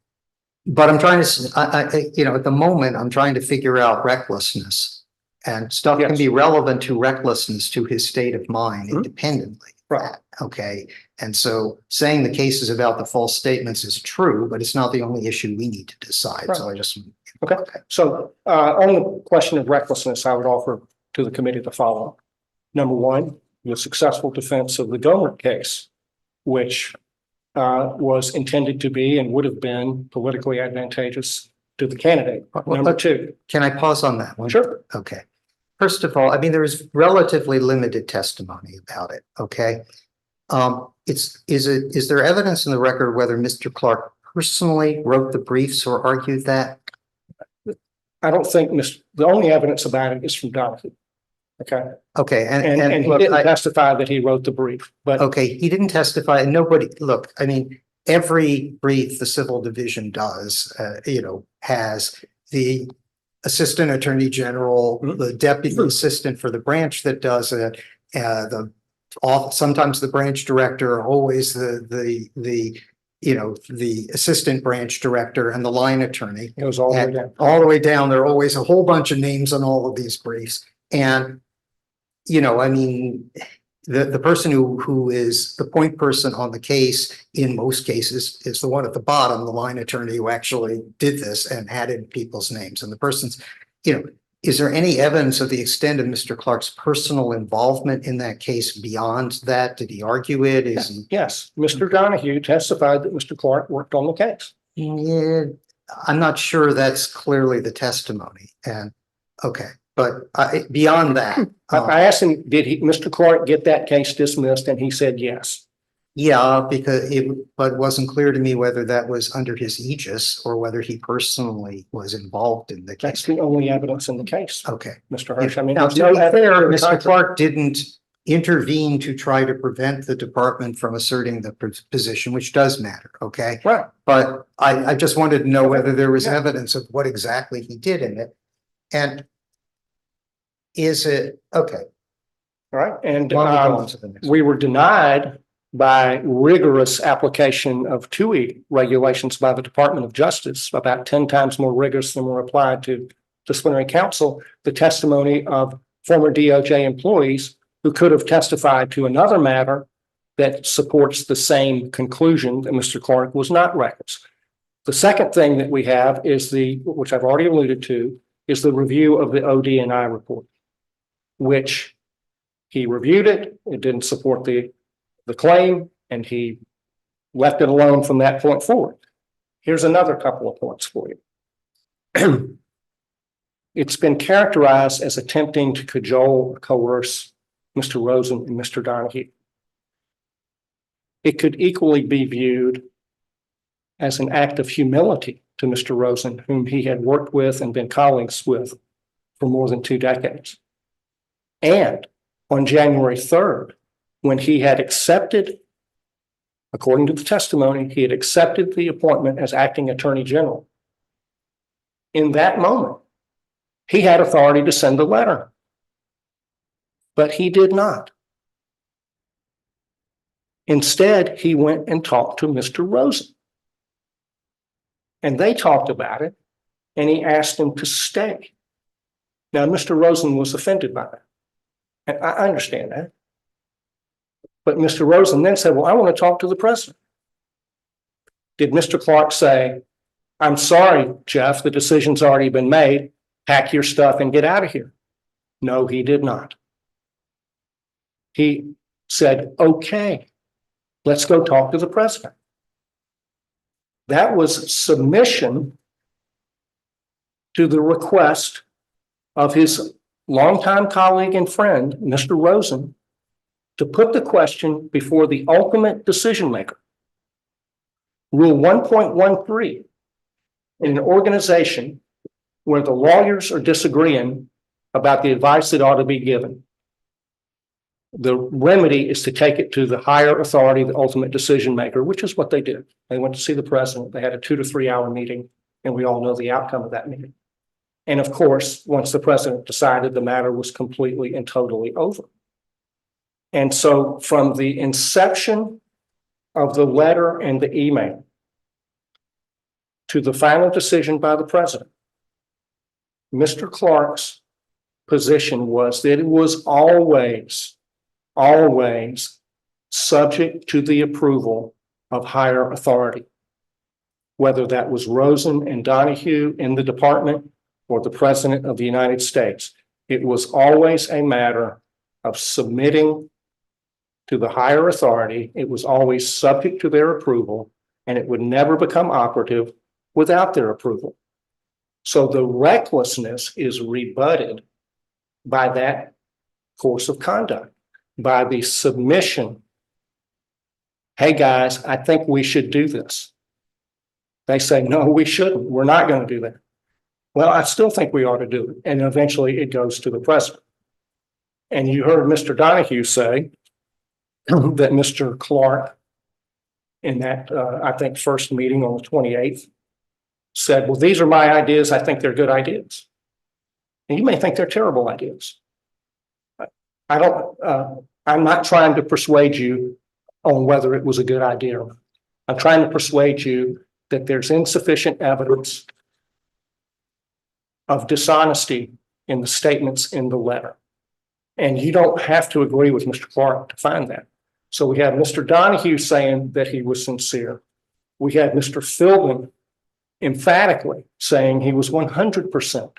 But I'm trying to, at the moment, I'm trying to figure out recklessness. And stuff can Yes. be relevant to recklessness to his state of mind Mhm. independently. Right. Okay. And so saying the cases about the false statements is true, but it's not the only issue we need to decide. So I just. Okay. So on the question of recklessness, I would offer to the committee the following. Number one, the successful defense of the Gohmert case, which was intended to be and would have been politically advantageous to the candidate. Number two. Can I pause on that one? Sure. Okay. First of all, I mean, there is relatively limited testimony about it, okay? Is there evidence in the record whether Mr. Clark personally wrote the briefs or argued that? I don't think the only evidence about it is from Donahue. Okay. Okay, And and he look, didn't testify that he wrote the brief, but okay, he didn't testify and I mean, every brief the civil division does, has the assistant attorney general, the deputy assistant for the branch that does it, sometimes the branch director, always the assistant branch director and the line attorney. it was all the way And down. all the way down, there are always a whole bunch of names on all of these briefs. And, I mean, the person who is the point person on the case, in most cases, is the one at the bottom, the line attorney who actually did this and added people's names. And the person's, is there any evidence of the extent of Mr. Clark's personal involvement in that case beyond that? Did he argue it? Is he? Yes, Mr. Donahue testified that Mr. Clark worked on the case. Yeah, I'm not sure that's clearly the testimony. And, okay, but beyond that. I asked him, did Mr. Clark get that case dismissed? And he said yes. Yeah, but it wasn't clear to me whether that was under his aegis or whether he personally was involved in the That's case. the only evidence in the case, Okay. Mr. Hirsch. I mean, Now, there's to no be fair, evidence- Mr. Clark didn't intervene to try to prevent the department from asserting the position, which does matter, okay? Right. But I just wanted to know whether there was Yeah. evidence of what exactly he did in it. And is it, okay, All right. And why don't we go on to the next one? we were denied by rigorous application of TUI regulations by the Department of Justice, about 10 times more rigorous than were applied to disciplinary counsel, the testimony of former DOJ employees who could have testified to another matter that supports the same conclusion that Mr. Clark was not reckless. The second thing that we have is which I've already alluded to, is the review of the OD&I report, which he reviewed it. It didn't support the claim, and he left it alone from that point forward. Here's another couple of points for you. It's been characterized as attempting to cajole or coerce Mr. Rosen and Mr. Donahue. It could equally be viewed as an act of humility to Mr. Rosen, whom he had worked with and been colleagues with for more than 2 decades. And on January 3rd, when he had accepted, according to the testimony, he had accepted the appointment as acting attorney general. In that moment, he had authority to send a letter, but he did not. Instead, he went and talked to Mr. Rosen. And they talked about it, and he asked him to stay. Now, Mr. Rosen was offended by that. And I understand that. But Mr. Rosen then said, well, I want to talk to the president. Did Mr. Clark say, I'm sorry, Jeff, the decision's already been made. Pack your stuff and get out of here? No, he did not. He said, okay, let's go talk to the president. That was submission to the request of his longtime colleague and friend, Mr. Rosen, to put the question before the ultimate decision maker. Rule 1.13, in an organization where the lawyers are disagreeing about the advice that ought to be given, the remedy is to take it to the higher authority, the ultimate decision maker, which is what they did. They went to see the president. They had a 2 to 3 hour meeting, and we all know the outcome of that meeting. And of course, once the president decided, the matter was completely and totally over. And so from the inception of the letter and the email to the final decision by the president, Mr. Clark's position was that it was always subject to the approval of higher authority, whether that was Rosen and Donahue in the department or the president of the United States. It was always a matter of submitting to the higher authority. It was always subject to their approval, and it would never become operative without their approval. So the recklessness is rebutted by that course of conduct, by the submission. Hey guys, I think we should do this. They say, no, we shouldn't. We're not going to do that. Well, I still think we ought to do it. And eventually it goes to the president. And you heard Mr. Donahue say that Mr. Clark, in that, I think, first meeting on the 28th, said, well, these are my ideas. I think they're good ideas. And you may think they're terrible ideas. I'm not trying to persuade you on whether it was a good idea or not. I'm trying to persuade you that there's insufficient evidence of dishonesty in the statements in the letter. And you don't have to agree with Mr. Clark to find that. So we have Mr. Donahue saying that he was sincere. We had Mr. Philbin emphatically saying he was 100%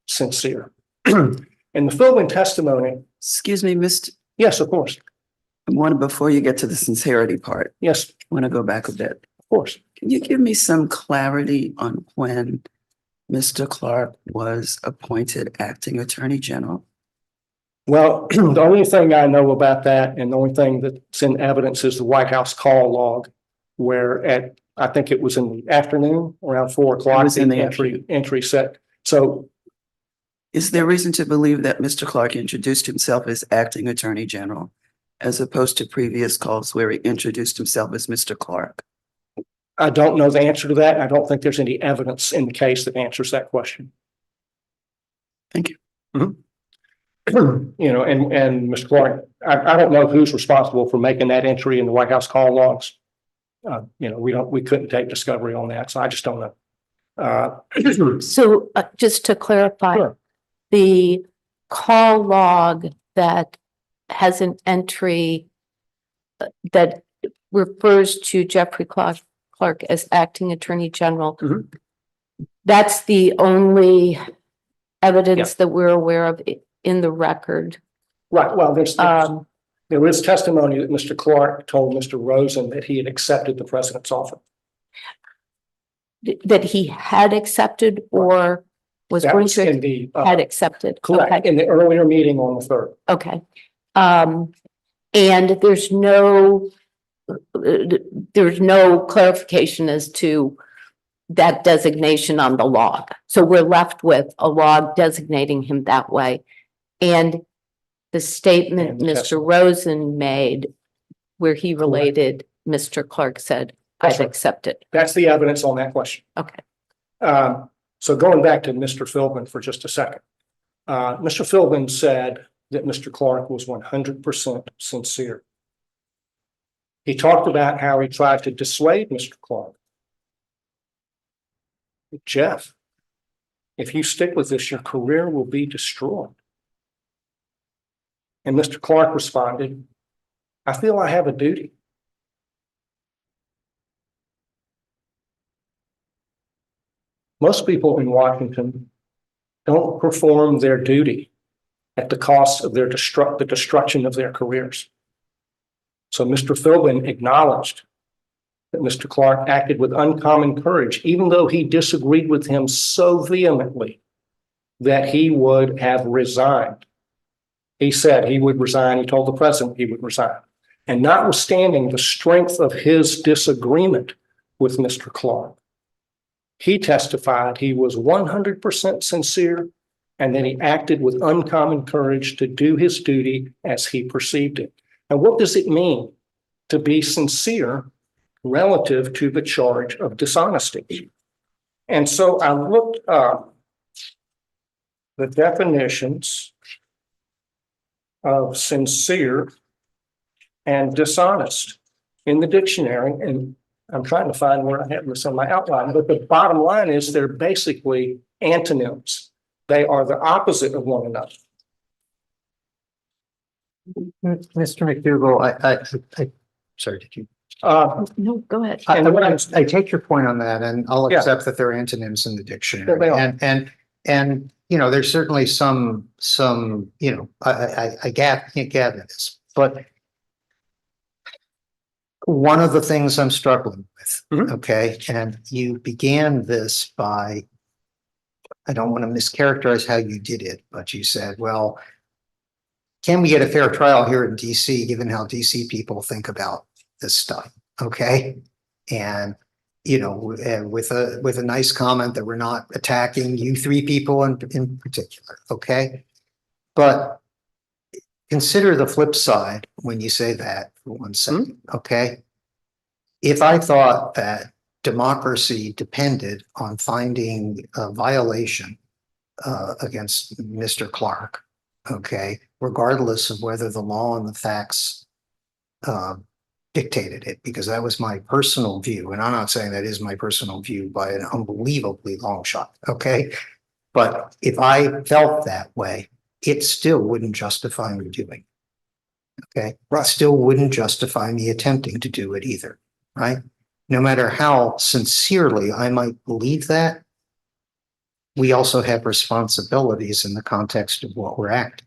sincere. And the Philbin testimony. Excuse me, Mr. Yes, of course. Before you get to the sincerity part, Yes, I want to go back a bit. of course. Can you give me some clarity on when Mr. Clark was appointed acting attorney general? Well, the only thing I know about that and the only thing that's in evidence is the White House call log, where I think it was in the afternoon around 4 o'clock. was in the entry set. So Is there reason to believe that Mr. Clark introduced himself as acting attorney general as opposed to previous calls where he introduced himself as Mr. Clark? I don't know the answer to that. I don't think there's any evidence in the case that answers that question. Thank you. You know, and Mr. Clark, I don't know who's responsible for making that entry in the White House call logs. You know, we couldn't take discovery on that, so I just don't know. So just to clarify, Sure. the call log that has an entry that refers to Jeffrey Clark as acting attorney general. Mhm. That's the only evidence that we're aware of in the record. Right, well, Um, there is testimony that Mr. Clark told Mr. Rosen that he had accepted the president's offer. that he had accepted or was That going was in to the, had accepted. correct, Okay. in the earlier meeting on the 3rd. Okay. And there's no clarification as to that designation on the log. So we're left with a log designating him that way. And the statement And the Mr. testimony. Rosen made where he related, Mr. Clark said, That's I've right. accepted. That's the evidence on that question. Okay. So going back to Mr. Philbin for just a second. Mr. Philbin said that Mr. Clark was 100% sincere. He talked about how he tried to dissuade Mr. Clark. Jeff, If you stick with this, your career will be destroyed. And Mr. Clark responded, I feel I have a duty. Most people in Washington don't perform their duty at the cost of the destruction of their careers. So Mr. Philbin acknowledged that Mr. Clark acted with uncommon courage, even though he disagreed with him so vehemently that he would have resigned. He said he would resign. He told the president he would resign. And notwithstanding the strength of his disagreement with Mr. Clark, he testified he was 100% sincere and that he acted with uncommon courage to do his duty as he perceived it. And what does it mean to be sincere relative to the charge of dishonesty? And so I looked up the definitions of sincere and dishonest in the dictionary, and I'm trying to find where I have this on my outline, but the bottom line is they're basically antonyms. They are the opposite of one another. Mr. McDougall, sorry, did you? No, go ahead. I take your point on that, and I'll Yeah. accept that they're antonyms in the dictionary. Yeah, they are. And, you know, there's certainly some, you know, I get this, but one of the things I'm struggling with, Mhm. okay, and you began this by, I don't want to mischaracterize how you did it, but you said, well, can we get a fair trial here in DC, given how DC people think about this stuff? Okay. And, you know, with a nice comment that we're not attacking you three people in particular. Okay. But consider the flip side when you say that for 1 second. Okay. If I thought that democracy depended on finding a violation against Mr. Clark, okay, regardless of whether the law and the facts dictated it, because that was my personal view. And I'm not saying that is my personal view by an unbelievably long shot. Okay. But if I felt that way, it still wouldn't justify me doing it. Okay. It still wouldn't justify me attempting to do it either. Right. No matter how sincerely I might believe that, we also have responsibilities in the context of what we're acting.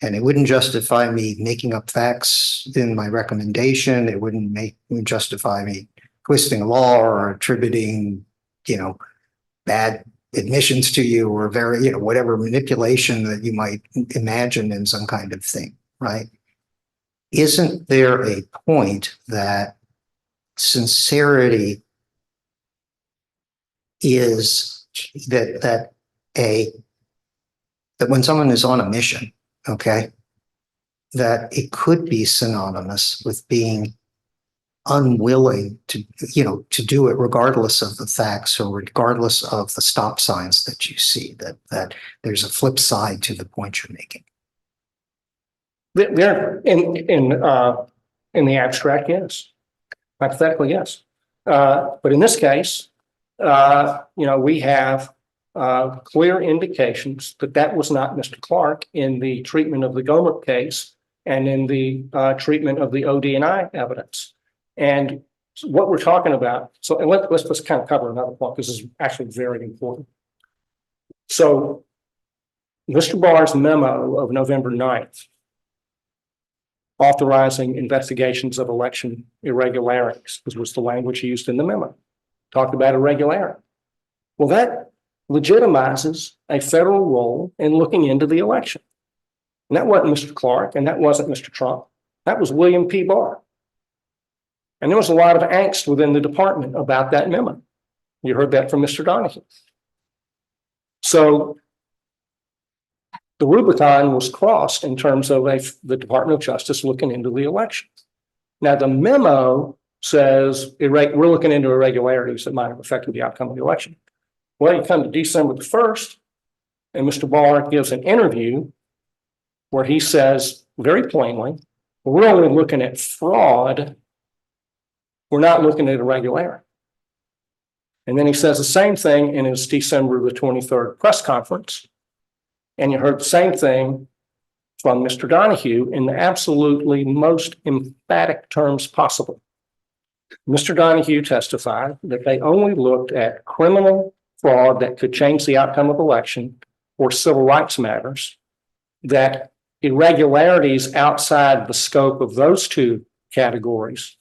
And it wouldn't justify me making up facts in my recommendation. It wouldn't justify me twisting a law or attributing, you know, bad admissions to you or you know, whatever manipulation that you might imagine in some kind of thing, right? Isn't there a point that sincerity is that when someone is on a mission, okay, that it could be synonymous with being unwilling to, you know, to do it regardless of the facts or regardless of the stop signs that you see, that there's a flip side to the point you're making. They're in the abstract, yes. Hypothetically, yes. But in this case, you know, we have clear indications that that was not Mr. Clark in the treatment of the Gomer case and in the treatment of the OD&I evidence. And what we're talking about, so and let's just kind of cover another point, because this is actually very important. So Mr. Barr's memo of November 9th, authorizing investigations of election irregularities, which was the language used in the memo, talked about irregularity. Well, that legitimizes a federal role in looking into the election. And that wasn't Mr. Clark, and that wasn't Mr. Trump. That was William P. Barr. And there was a lot of angst within the department about that memo. You heard that from Mr. Donahue. So the Rubicon was crossed in terms of the Department of Justice looking into the election. Now, the memo says we're looking into irregularities that might have affected the outcome of the election. Well, you come to December the 1st, and Mr. Barr gives an interview where he says very plainly, we're only looking at fraud. We're not looking at irregularity. And then he says the same thing in his December the 23rd press conference. And you heard the same thing from Mr. Donahue in the absolutely most emphatic terms possible. Mr. Donahue testified that they only looked at criminal fraud that could change the outcome of election or civil rights matters, that irregularities outside the scope of those two categories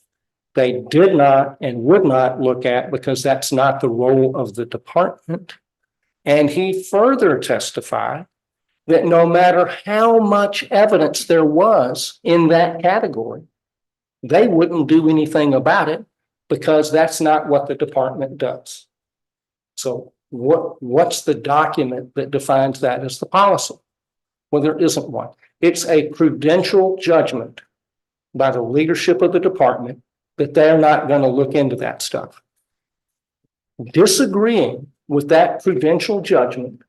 they did not and would not look at because that's not the role of the department. And he further testified that no matter how much evidence there was in that category, they wouldn't do anything about it because that's not what the department does. So what's the document that defines that as the policy? Well, there isn't one. It's a prudential judgment by the leadership of the department that they're not going to look into that stuff. Disagreeing with that prudential judgment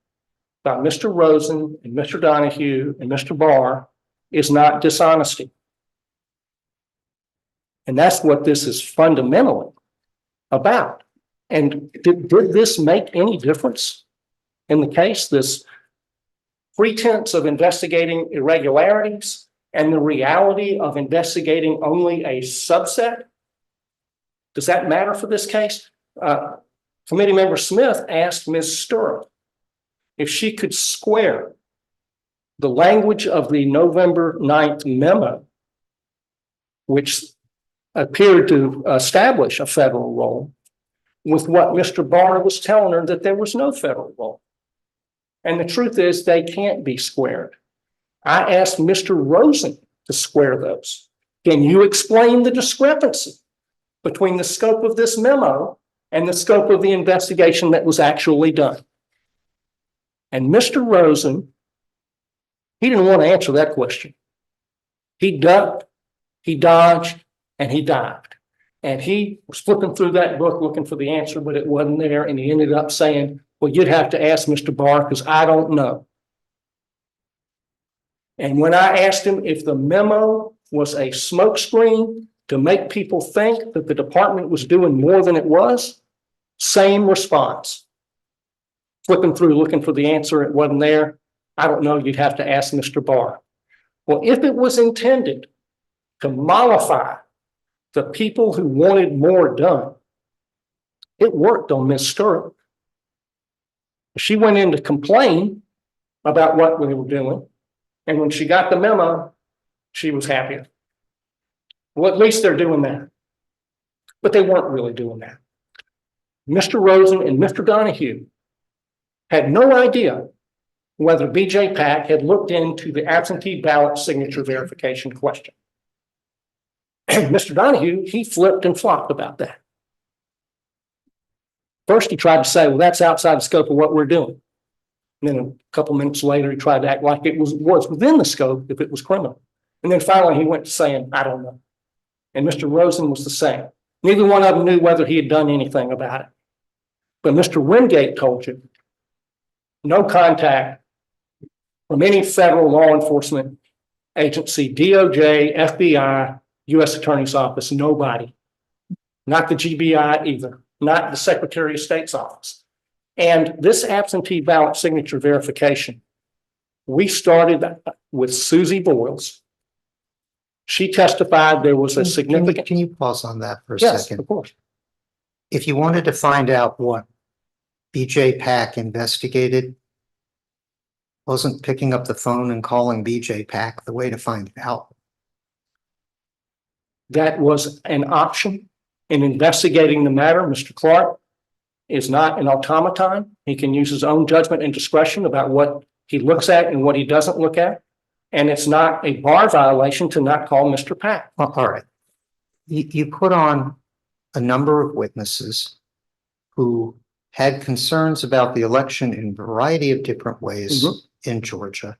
by Mr. Rosen and Mr. Donahue and Mr. Barr is not dishonesty. And that's what this is fundamentally about. And did this make any difference in the case? This pretense of investigating irregularities and the reality of investigating only a subset? Does that matter for this case? Committee member Smith asked Ms. Stirrup if she could square the language of the November 9th memo, which appeared to establish a federal role, with what Mr. Barr was telling her that there was no federal role. And the truth is they can't be squared. I asked Mr. Rosen to square those. Can you explain the discrepancy between the scope of this memo and the scope of the investigation that was actually done? And Mr. Rosen, he didn't want to answer that question. He ducked, he dodged, and he dived. And he was flipping through that book looking for the answer, but it wasn't there. And he ended up saying, well, you'd have to ask Mr. Barr because I don't know. And when I asked him if the memo was a smokescreen to make people think that the department was doing more than it was, same response. Flipping through looking for the answer, it wasn't there. I don't know, you'd have to ask Mr. Barr. Well, if it was intended to mollify the people who wanted more done, it worked on Ms. Stirrup. She went in to complain about what we were doing. And when she got the memo, she was happy. Well, at least they're doing that. But they weren't really doing that. Mr. Rosen and Mr. Donahue had no idea whether BJ Pack had looked into the absentee ballot signature verification question. Mr. Donahue, he flipped and flopped about that. First, he tried to say, well, that's outside the scope of what we're doing. And then a couple minutes later, he tried to act like it was within the scope if it was criminal. And then finally, he went to saying, I don't know. And Mr. Rosen was the same. Neither one of them knew whether he had done anything about it. But Mr. Wingate told you, no contact from any federal law enforcement agency, DOJ, FBI, U.S. Attorney's Office, nobody. Not the GBI either, not the Secretary of State's office. And this absentee ballot signature verification, we started with Susie Boyles. She testified there was a significant. Can you pause on that for a Yes, second? of course. If you wanted to find out what BJ Pack investigated, wasn't picking up the phone and calling BJ Pack the way to find out? That was an option in investigating the matter. Mr. Clark is not an automaton. He can use his own judgment and discretion about what he looks at and what he doesn't look at. And it's not a bar violation to not call Mr. Pack. Well, all right. You put on a number of witnesses who had concerns about the election in a variety of different ways in Georgia,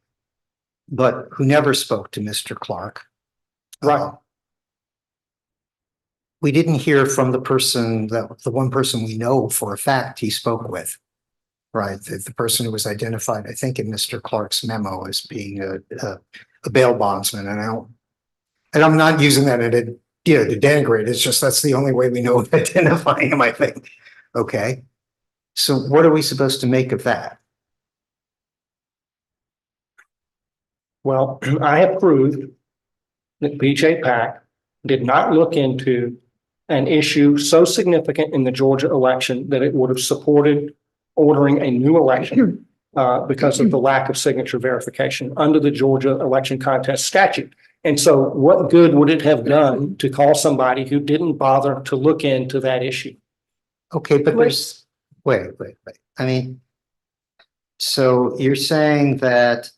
but who never spoke to Mr. Clark. Right. We didn't hear from the one person we know for a fact he spoke with, right? The person who was identified, I think, in Mr. Clark's memo as being a bail bondsman. And I'm not using that to denigrate. It's just that's the only way we know of identifying him, I think. Okay. So what are we supposed to make of that? Well, I have proved that BJ Pack did not look into an issue so significant in the Georgia election that it would have supported ordering a new election because of the lack of signature verification under the Georgia election contest statute. And so what good would it have done to call somebody who didn't bother to look into that issue? Okay, but there's, wait. I mean, so you're saying that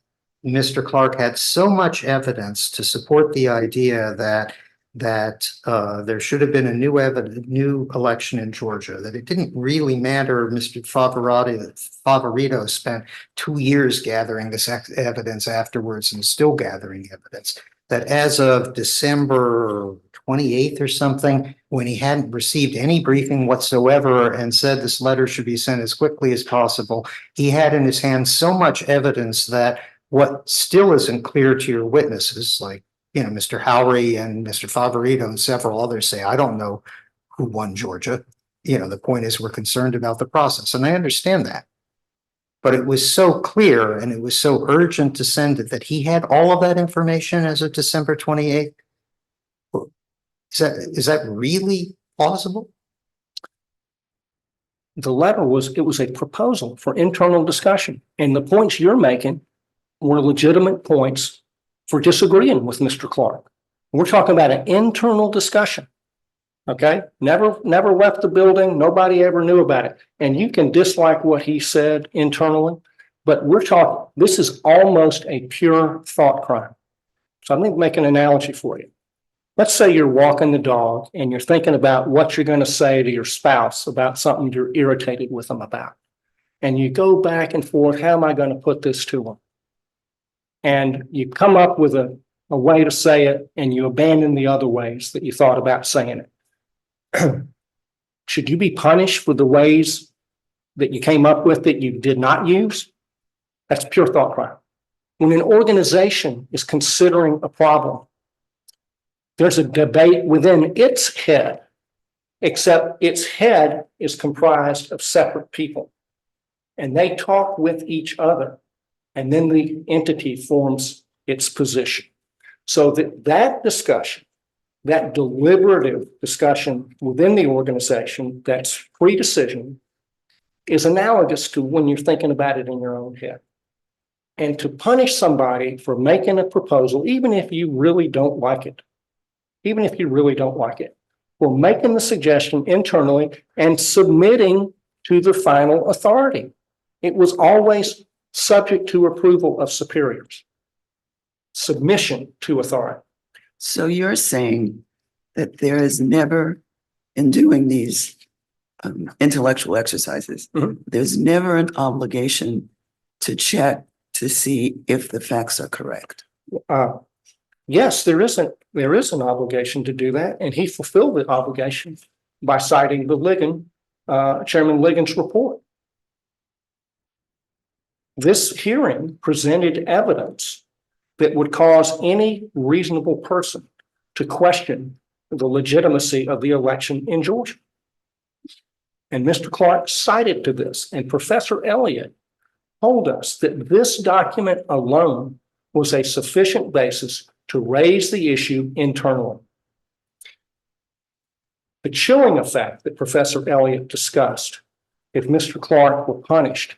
Mr. Clark had so much evidence to support the idea that there should have been a new election in Georgia, that it didn't really matter. Mr. Favorito spent 2 years gathering this evidence afterwards and still gathering evidence, that as of December 28th or something, when he hadn't received any briefing whatsoever and said this letter should be sent as quickly as possible, he had in his hands so much evidence that what still isn't clear to your witnesses, like, you know, Mr. Howry and Mr. Favorito and several others say, I don't know who won Georgia. You know, the point is we're concerned about the process, and I understand that. But it was so clear and it was so urgent to send it that he had all of that information as of December 28th. Is that really plausible? The letter was a proposal for internal discussion, and the points you're making were legitimate points for disagreeing with Mr. Clark. We're talking about an internal discussion. Okay, never left the building. Nobody ever knew about it. And you can dislike what he said internally, but we're talking, this is almost a pure thought crime. So I'm going to make an analogy for you. Let's say you're walking the dog and you're thinking about what you're going to say to your spouse about something you're irritated with them about. And you go back and forth, how am I going to put this to them? And you come up with a way to say it and you abandon the other ways that you thought about saying it. Should you be punished for the ways that you came up with that you did not use? That's pure thought crime. When an organization is considering a problem, there's a debate within its head, except its head is comprised of separate people. And they talk with each other, and then the entity forms its position. So that discussion, that deliberative discussion within the organization that's pre-decision, is analogous to when you're thinking about it in your own head. And to punish somebody for making a proposal, even if you really don't like it, for making the suggestion internally and submitting to the final authority, it was always subject to approval of superiors. Submission to authority. So you're saying that there is never, in doing these intellectual exercises, there's never an obligation to check to see if the facts are correct. Yes, there is an obligation to do that, and he fulfilled the obligation by citing the Chairman Ligon's report. This hearing presented evidence that would cause any reasonable person to question the legitimacy of the election in Georgia. And Mr. Clark cited to this, and Professor Elliott told us that this document alone was a sufficient basis to raise the issue internally. The chilling effect that Professor Elliott discussed, if Mr. Clark were punished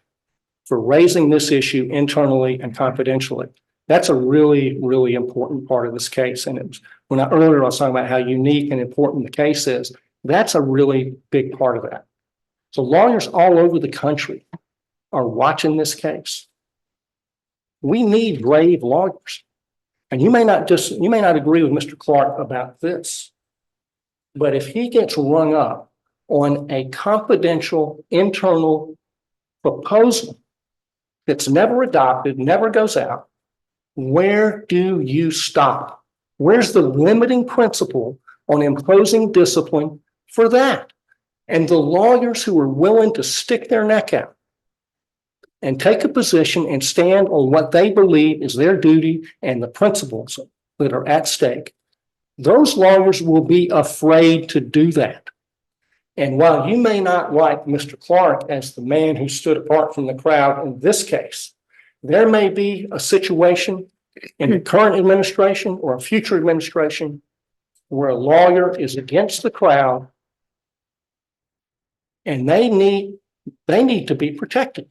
for raising this issue internally and confidentially, that's a really, really important part of this case. And it was, earlier I was talking about how unique and important the case is. That's a really big part of that. So lawyers all over the country are watching this case. We need brave lawyers. And you may not agree with Mr. Clark about this, but if he gets rung up on a confidential internal proposal that's never adopted, never goes out, where do you stop? Where's the limiting principle on imposing discipline for that? And the lawyers who are willing to stick their neck out and take a position and stand on what they believe is their duty and the principles that are at stake, those lawyers will be afraid to do that. And while you may not like Mr. Clark as the man who stood apart from the crowd in this case, there may be a situation in the current administration or a future administration where a lawyer is against the crowd and they need to be protected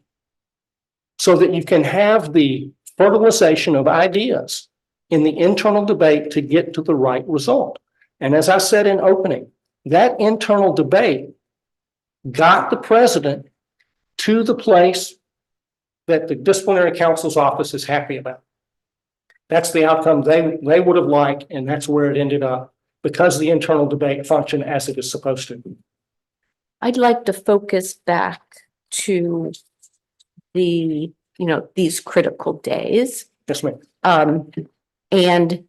so that you can have the fertilization of ideas in the internal debate to get to the right result. And as I said in opening, that internal debate got the president to the place that the disciplinary counsel's office is happy about. That's the outcome they would have liked, and that's where it ended up because the internal debate functioned as it is supposed to. I'd like to focus back to the, these critical days. Yes, ma'am. And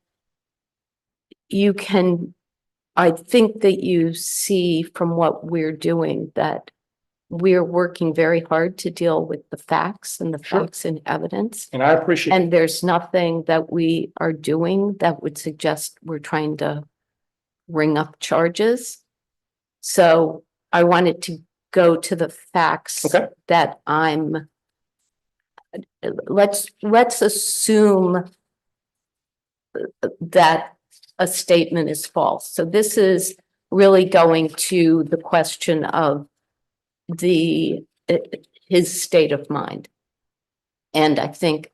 I think that you see from what we're doing that we're working very hard to deal with the facts and the Sure. facts and evidence. And I appreciate it. And there's nothing that we are doing that would suggest we're trying to ring up charges. So I wanted to go to the facts Okay. that let's assume that a statement is false. So this is really going to the question of his state of mind. And I think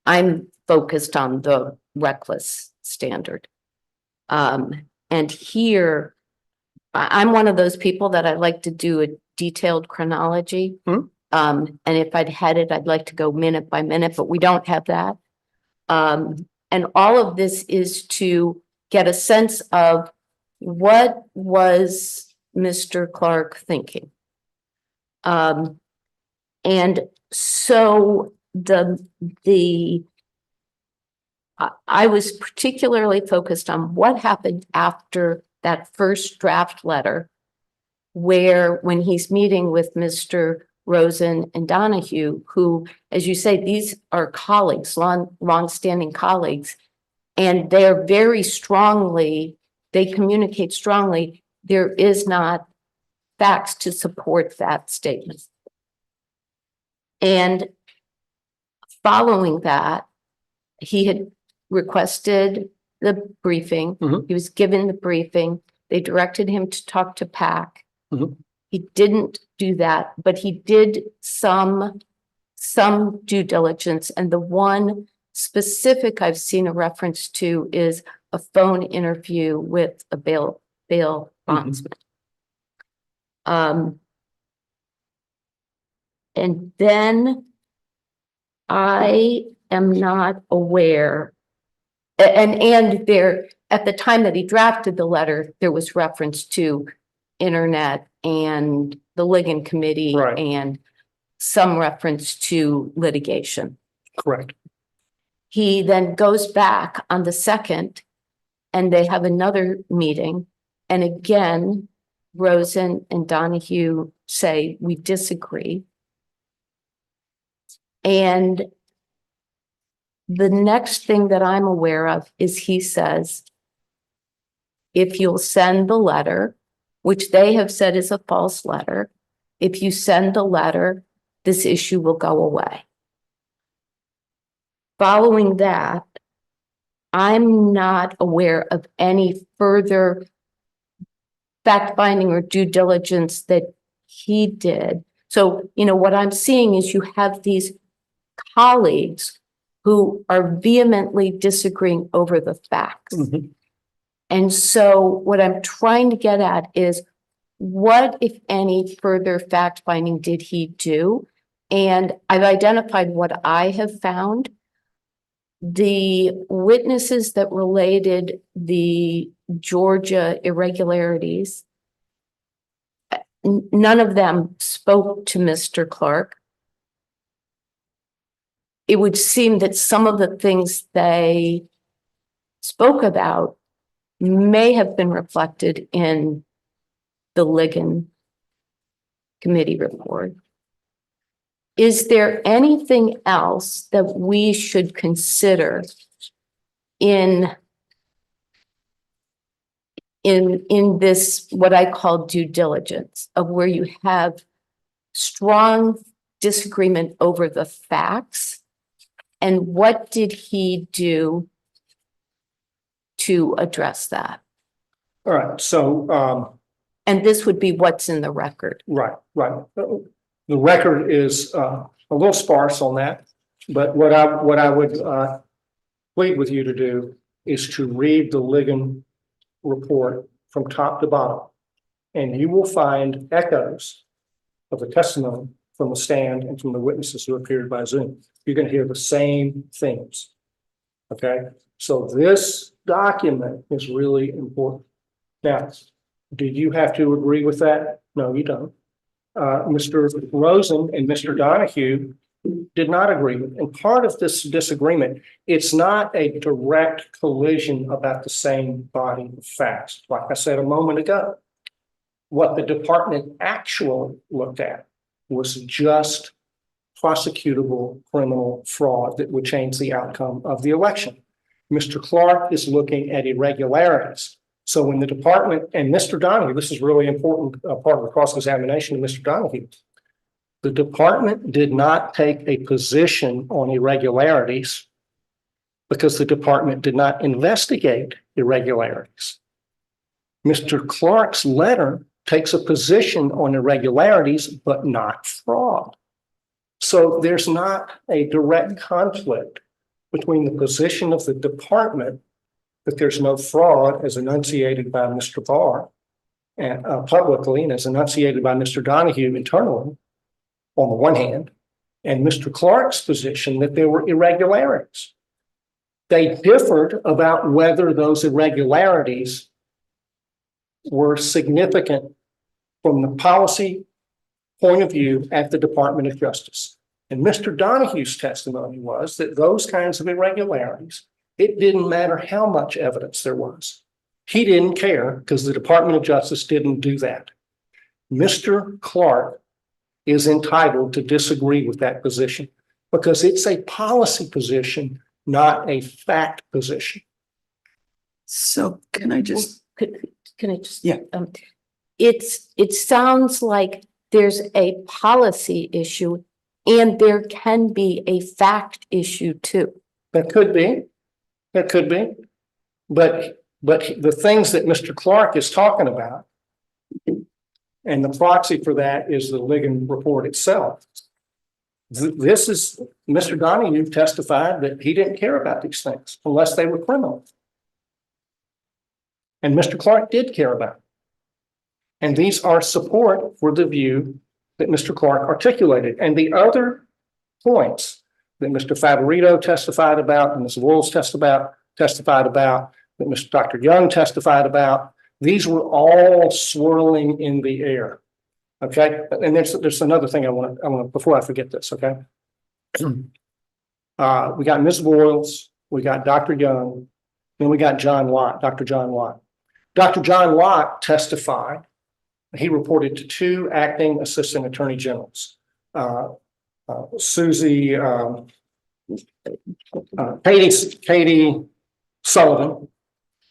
I'm focused on the reckless standard. And here, I'm one of those people that I like to do a detailed chronology. And if I'd had it, I'd like to go minute by minute, but we don't have that. And all of this is to get a sense of what was Mr. Clark thinking. And so I was particularly focused on what happened after that first draft letter, where when he's meeting with Mr. Rosen and Donahue, who, as you say, these are colleagues, long-standing colleagues, and they're they communicate strongly. There is not facts to support that statement. And following that, he had requested the briefing. Mhm. He was given the briefing. They directed him to talk to PAC. Mhm. He didn't do that, but he did some due diligence. And the one specific I've seen a reference to is a phone interview with a bail bondsman. And then I am not aware, and there, at the time that he drafted the letter, there was reference to internet and the Ligon Committee Right. and some reference to litigation. Correct. He then goes back on the 2nd and they have another meeting. And again, Rosen and Donahue say, we disagree. And the next thing that I'm aware of is he says, if you'll send the letter, which they have said is a false letter, if you send the letter, this issue will go away. Following that, I'm not aware of any further fact-finding or due diligence that he did. So, what I'm seeing is you have these colleagues who are vehemently disagreeing over the facts. Mhm. And so what I'm trying to get at is what, if any, further fact-finding did he do? And I've identified what I have found. The witnesses that related the Georgia irregularities, none of them spoke to Mr. Clark. It would seem that some of the things they spoke about may have been reflected in the Ligon Committee report. Is there anything else that we should consider in in this, what I call due diligence, of where you have strong disagreement over the facts? And what did he do to address that? All right, so, And this would be what's in the record. right. The record is a little sparse on that, but what I would plead with you to do is to read the Ligon report from top to bottom. And you will find echoes of the testimony from the stand and from the witnesses who appeared by Zoom. You're going to hear the same themes. Okay, so this document is really important. Now, did you have to agree with that? No, you don't. Mr. Rosen and Mr. Donahue did not agree. And part of this disagreement, it's not a direct collision about the same body of facts. Like I said a moment ago, what the department actually looked at was just prosecutable criminal fraud that would change the outcome of the election. Mr. Clark is looking at irregularities. So when the department and Mr. Donahue, this is really important part of the cross-examination of Mr. Donahue, the department did not take a position on irregularities because the department did not investigate irregularities. Mr. Clark's letter takes a position on irregularities, but not fraud. So there's not a direct conflict between the position of the department that there's no fraud as enunciated by Mr. Barr and publicly, and as enunciated by Mr. Donahue internally, on the one hand, and Mr. Clark's position that there were irregularities. They differed about whether those irregularities were significant from the policy point of view at the Department of Justice. And Mr. Donahue's testimony was that those kinds of irregularities, it didn't matter how much evidence there was. He didn't care because the Department of Justice didn't do that. Mr. Clark is entitled to disagree with that position because it's a policy position, not a fact position. So can I just, Can I just? Yeah. It sounds like there's a policy issue and there can be a fact issue too. That could be. But the things that Mr. Clark is talking about, and the proxy for that is the Ligon report itself. This is, Mr. Donahue testified that he didn't care about these things unless they were criminal. And Mr. Clark did care about it. And these are support for the view that Mr. Clark articulated. And the other points that Mr. Favorito testified about, and Ms. Wills testified about, that Dr. Young testified about, these were all swirling in the air. Okay, and there's another thing I want to before I forget this. Okay, we got Ms. Wills, we got Dr. Young, then we got John Lott, Dr. John Lott. Dr. John Lott testified. He reported to two acting assistant attorney generals, Susie, Katie Sullivan,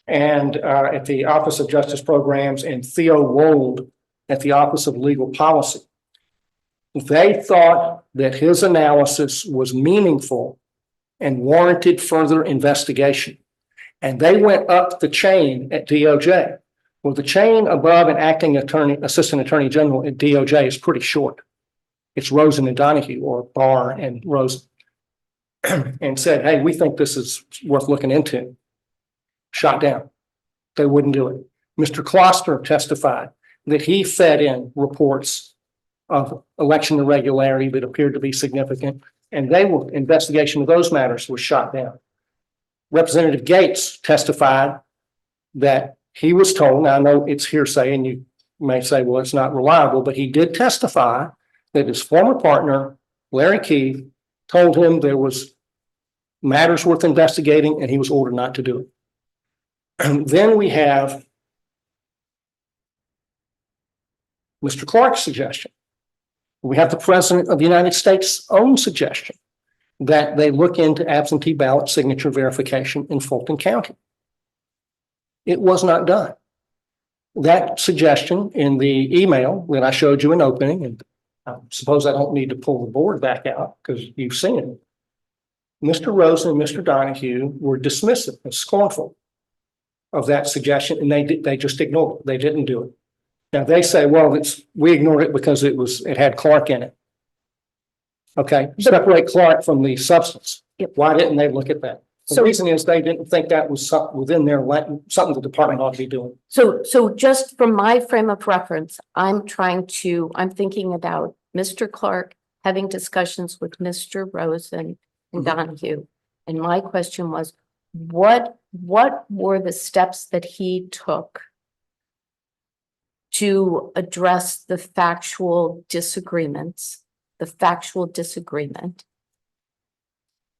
and at the Office of Justice Programs, and Theo Wold at the Office of Legal Policy. They thought that his analysis was meaningful and warranted further investigation. And they went up the chain at DOJ. Well, the chain above an acting assistant attorney general at DOJ is pretty short. It's Rosen and Donahue, or Barr and Rosen, and said, hey, we think this is worth looking into. Shot down. They wouldn't do it. Mr. Kloster testified that he fed in reports of election irregularity that appeared to be significant, and investigation of those matters was shot down. Representative Gates testified that he was told, now I know it's hearsay and you may say, well, it's not reliable, but he did testify that his former partner, Larry Keith, told him there was matters worth investigating and he was ordered not to do it. And then we have Mr. Clark's suggestion. We have the President of the United States' own suggestion that they look into absentee ballot signature verification in Fulton County. It was not done. that suggestion in the email that I showed you in opening, and I suppose I don't need to pull the board back out because you've seen it. Mr. Rosen and Mr. Donahue were dismissive and scornful of that suggestion, and they just ignored it. They didn't do it. Now they say, well, we ignored it because it had Clark in it. Okay, separate Clark from the substance. Yep. Why didn't they look at that? The So- reason is they didn't think that was something within their, something the department ought to be doing. So just from my frame of reference, I'm thinking about Mr. Clark having discussions with Mr. Rosen and Donahue. And my question was, what were the steps that he took to address the factual disagreement?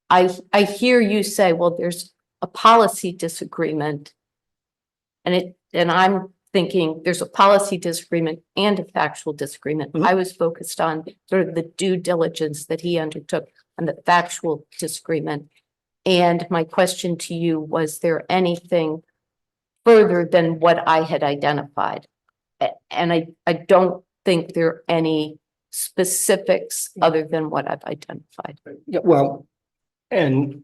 I hear you say, well, there's a policy disagreement. And I'm thinking there's a policy disagreement and a factual disagreement. Mhm. I was focused on sort of the due diligence that he undertook and the factual disagreement. And my question to you, was there anything further than what I had identified? And I don't think there are any specifics other than what I've identified. Yeah, well, and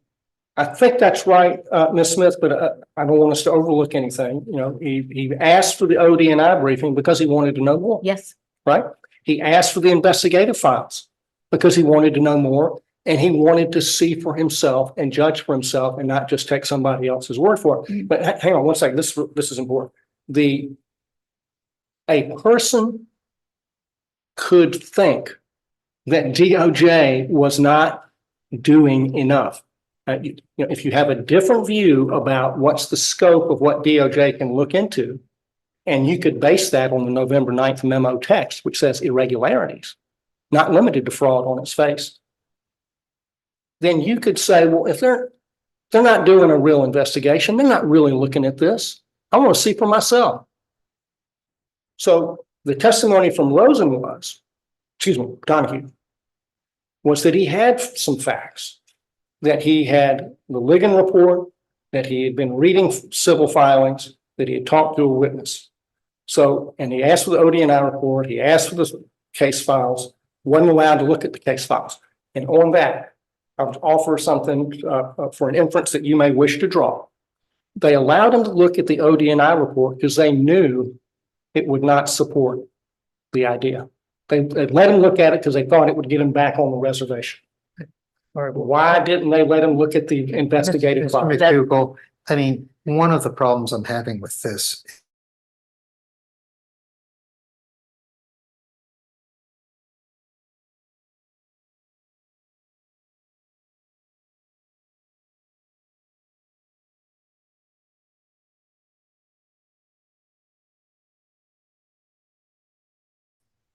I think that's right, Ms. Smith, but I don't want us to overlook anything. You know, he asked for the OD&I briefing because he wanted to know more, Yes, right? He asked for the investigative files because he wanted to know more, and he wanted to see for himself and judge for himself and not just take somebody else's word for it. But hang on one second, this is important. A person could think that DOJ was not doing enough. If you have a different view about what's the scope of what DOJ can look into, and you could base that on the November 9th memo text, which says irregularities, not limited to fraud on its face, then you could say, well, if they're not doing a real investigation, they're not really looking at this, I want to see for myself. So the testimony from Rosen Donahue, was that he had some facts, that he had the Ligon report, that he had been reading civil filings, that he had talked to a witness. So, and he asked for the OD&I report, he asked for the case files, wasn't allowed to look at the case files. And on that, I would offer something for an inference that you may wish to draw. They allowed him to look at the OD&I report because they knew it would not support the idea. They let him look at it because they thought it would get him back on the reservation. All right, Why didn't they let him look at the investigative Mr. files? McDougall, I mean, one of the problems I'm having with this.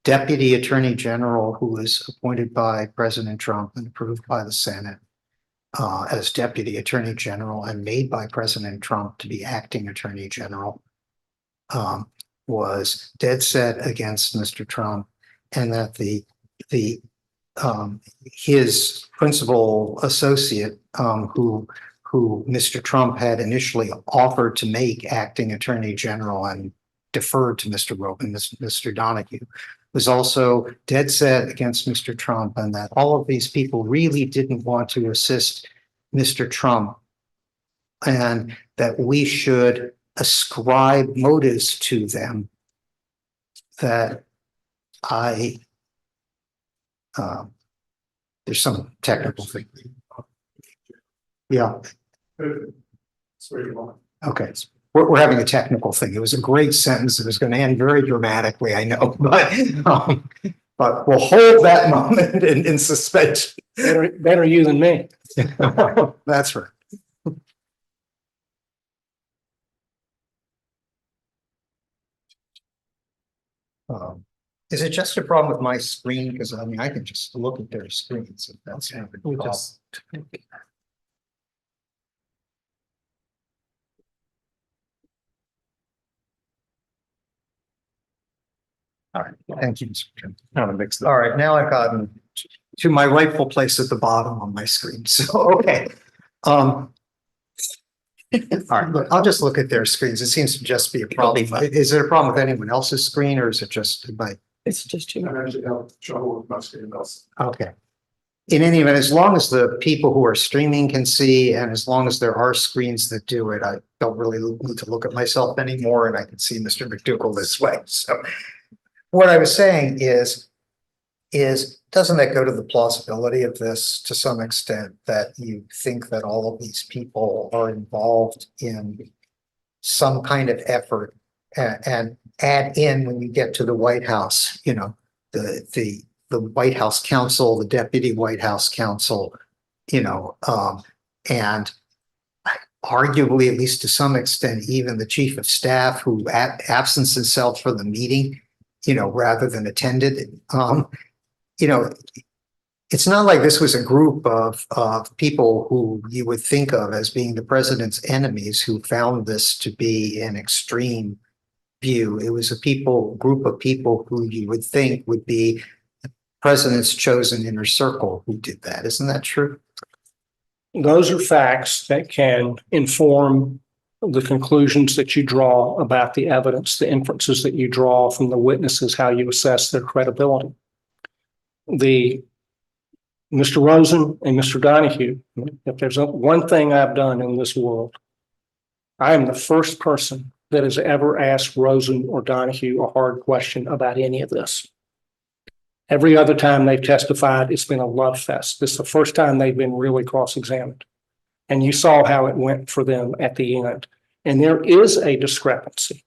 Deputy Attorney General, who was appointed by President Trump and approved by the Senate as Deputy Attorney General and made by President Trump to be acting Attorney General, was dead set against Mr. Trump, and that his principal associate, who Mr. Trump had initially offered to make acting Attorney General and deferred to Mr. Donahue, was also dead set against Mr. Trump, and that all of these people really didn't want to assist Mr. Trump, and that we should ascribe motives to them that there's some technical thing. Yeah. Okay. We're having a technical thing. It was a great sentence. It was going to end very dramatically, I know, but we'll hold that moment in suspension. Better you than me. That's right. Is it just a problem with my screen? Because I mean, I can just look at their screens. If that's not a problem. All right, thank you, Mr. Chairman. All right, now I've gotten to my rightful place at the bottom on my screen. So, okay. All right, look, I'll just look at their screens. It seems to just be a problem. fine. Is there a problem with anyone else's screen or is it just my? It's just you. Okay. In any event, as long as the people who are streaming can see, and as long as there are screens that do it, I don't really need to look at myself anymore, and I can see Mr. McDougall this way. So what I was saying is doesn't that go to the plausibility of this to some extent, that you think that all of these people are involved in some kind of effort, and add in when you get to the White House, you know, the White House counsel, the deputy White House counsel, you know, and arguably, at least to some extent, even the chief of staff who absents himself from the meeting, you know, rather than attended. You know, it's not like this was a group of people who you would think of as being the president's enemies who found this to be an extreme view. It was a group of people who you would think would be the president's chosen inner circle who did that. Isn't that true? Those are facts that can inform the conclusions that you draw about the evidence, the inferences that you draw from the witnesses, how you assess their credibility. Mr. Rosen and Mr. Donahue, if there's one thing I've done in this world, I am the first person that has ever asked Rosen or Donahue a hard question about any of this. Every other time they've testified, it's been a love fest. This is the first time they've been really cross-examined. And you saw how it went for them at the end. And there is a discrepancy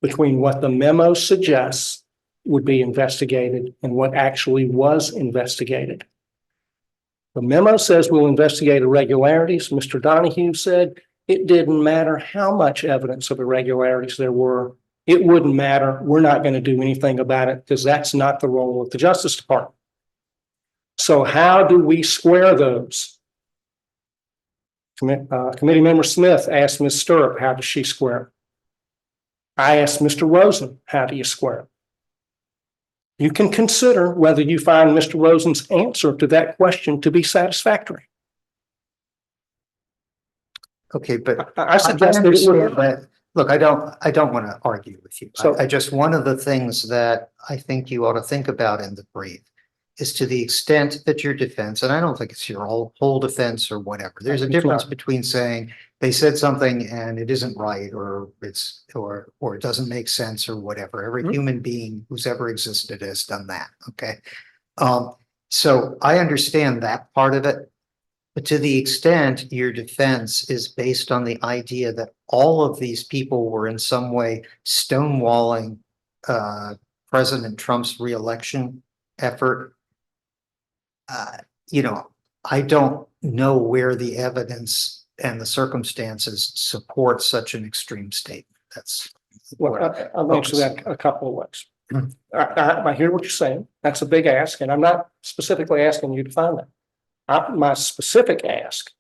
between what the memo suggests would be investigated and what actually was investigated. The memo says we'll investigate irregularities. Mr. Donahue said it didn't matter how much evidence of irregularities there were. It wouldn't matter. We're not going to do anything about it because that's not the role of the Justice Department. So how do we square those? Committee Member Smith asked Ms. Stirrup, how does she square it? I asked Mr. Rosen, how do you square it? You can consider whether you find Mr. Rosen's answer to that question to be satisfactory. Okay, but I suggest that it would. but look, I don't want to argue with you. So- I just, one of the things that I think you ought to think about in the brief is to the extent that your defense, and I don't think it's your whole defense or whatever. There's a It's difference not. between saying they said something and it isn't right, or it doesn't make sense or whatever. Every Mhm. human being who's ever existed has done that. Okay. So I understand that part of it. But to the extent your defense is based on the idea that all of these people were in some way stonewalling President Trump's reelection effort, you know, I don't know where the evidence and the circumstances support such an extreme statement. That's Well, I'll answer that a couple of ways. Mhm. I hear what you're saying. That's a big ask, and I'm not specifically asking you to find that. My specific ask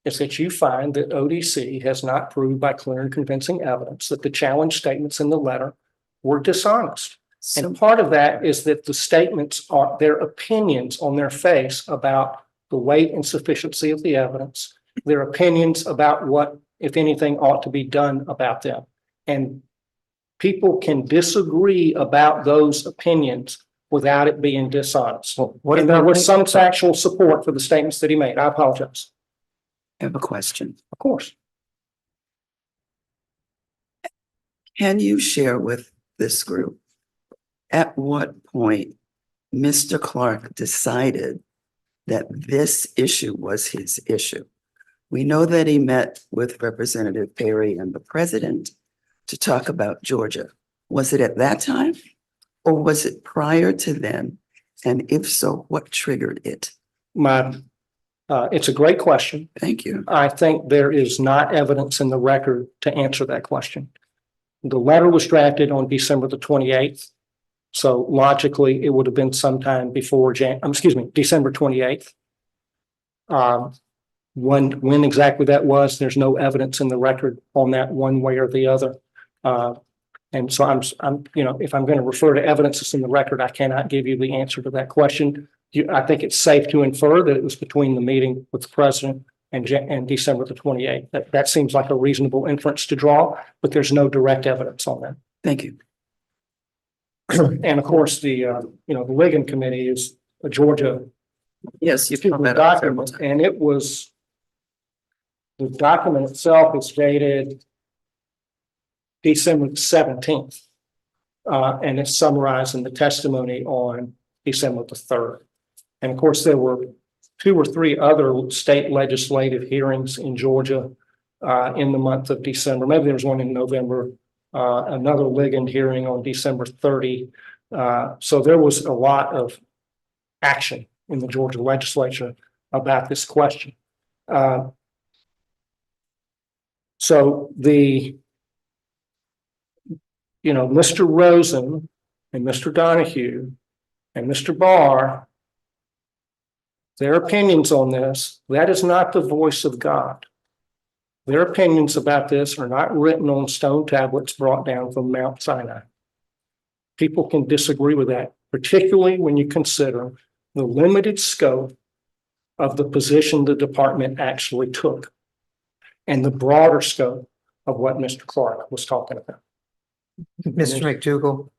is that you find that ODC has not proved by clear and convincing evidence that the challenge statements in the letter were dishonest. So And part of that is that the statements are their opinions on their face about the weight and sufficiency of the evidence, their opinions about what, if anything, ought to be done about them. And people can disagree about those opinions without it being dishonest. what And there about was some factual support for the statements that he made. I apologize. I have a question. Of course. Can you share with this group at what point Mr. Clark decided that this issue was his issue? We know that he met with Representative Perry and the president to talk about Georgia. Was it at that time or was it prior to then? And if so, what triggered it? It's a great question. Thank you. I think there is not evidence in the record to answer that question. The letter was drafted on December the 28th. So logically, it would have been sometime before December 28th. When exactly that was, there's no evidence in the record on that one way or the other. And so I'm, if I'm going to refer to evidence that's in the record, I cannot give you the answer to that question. I think it's safe to infer that it was between the meeting with the president and December the 28th. That seems like a reasonable inference to draw, but there's no direct evidence on that. Thank you. And of course, the Ligon Committee is a Georgia Yes, you've come that up several document, times. and the document itself is dated December 17th. And it's summarized in the testimony on December the 3rd. And of course, there were 2 or 3 other state legislative hearings in Georgia in the month of December. Maybe there was one in November, another Ligon hearing on December 30. So there was a lot of action in the Georgia legislature about this question. So Mr. Rosen and Mr. Donahue and Mr. Barr, their opinions on this, that is not the voice of God. Their opinions about this are not written on stone tablets brought down from Mount Sinai. People can disagree with that, particularly when you consider the limited scope of the position the department actually took and the broader scope of what Mr. Clark was talking about. Mr. McDougall,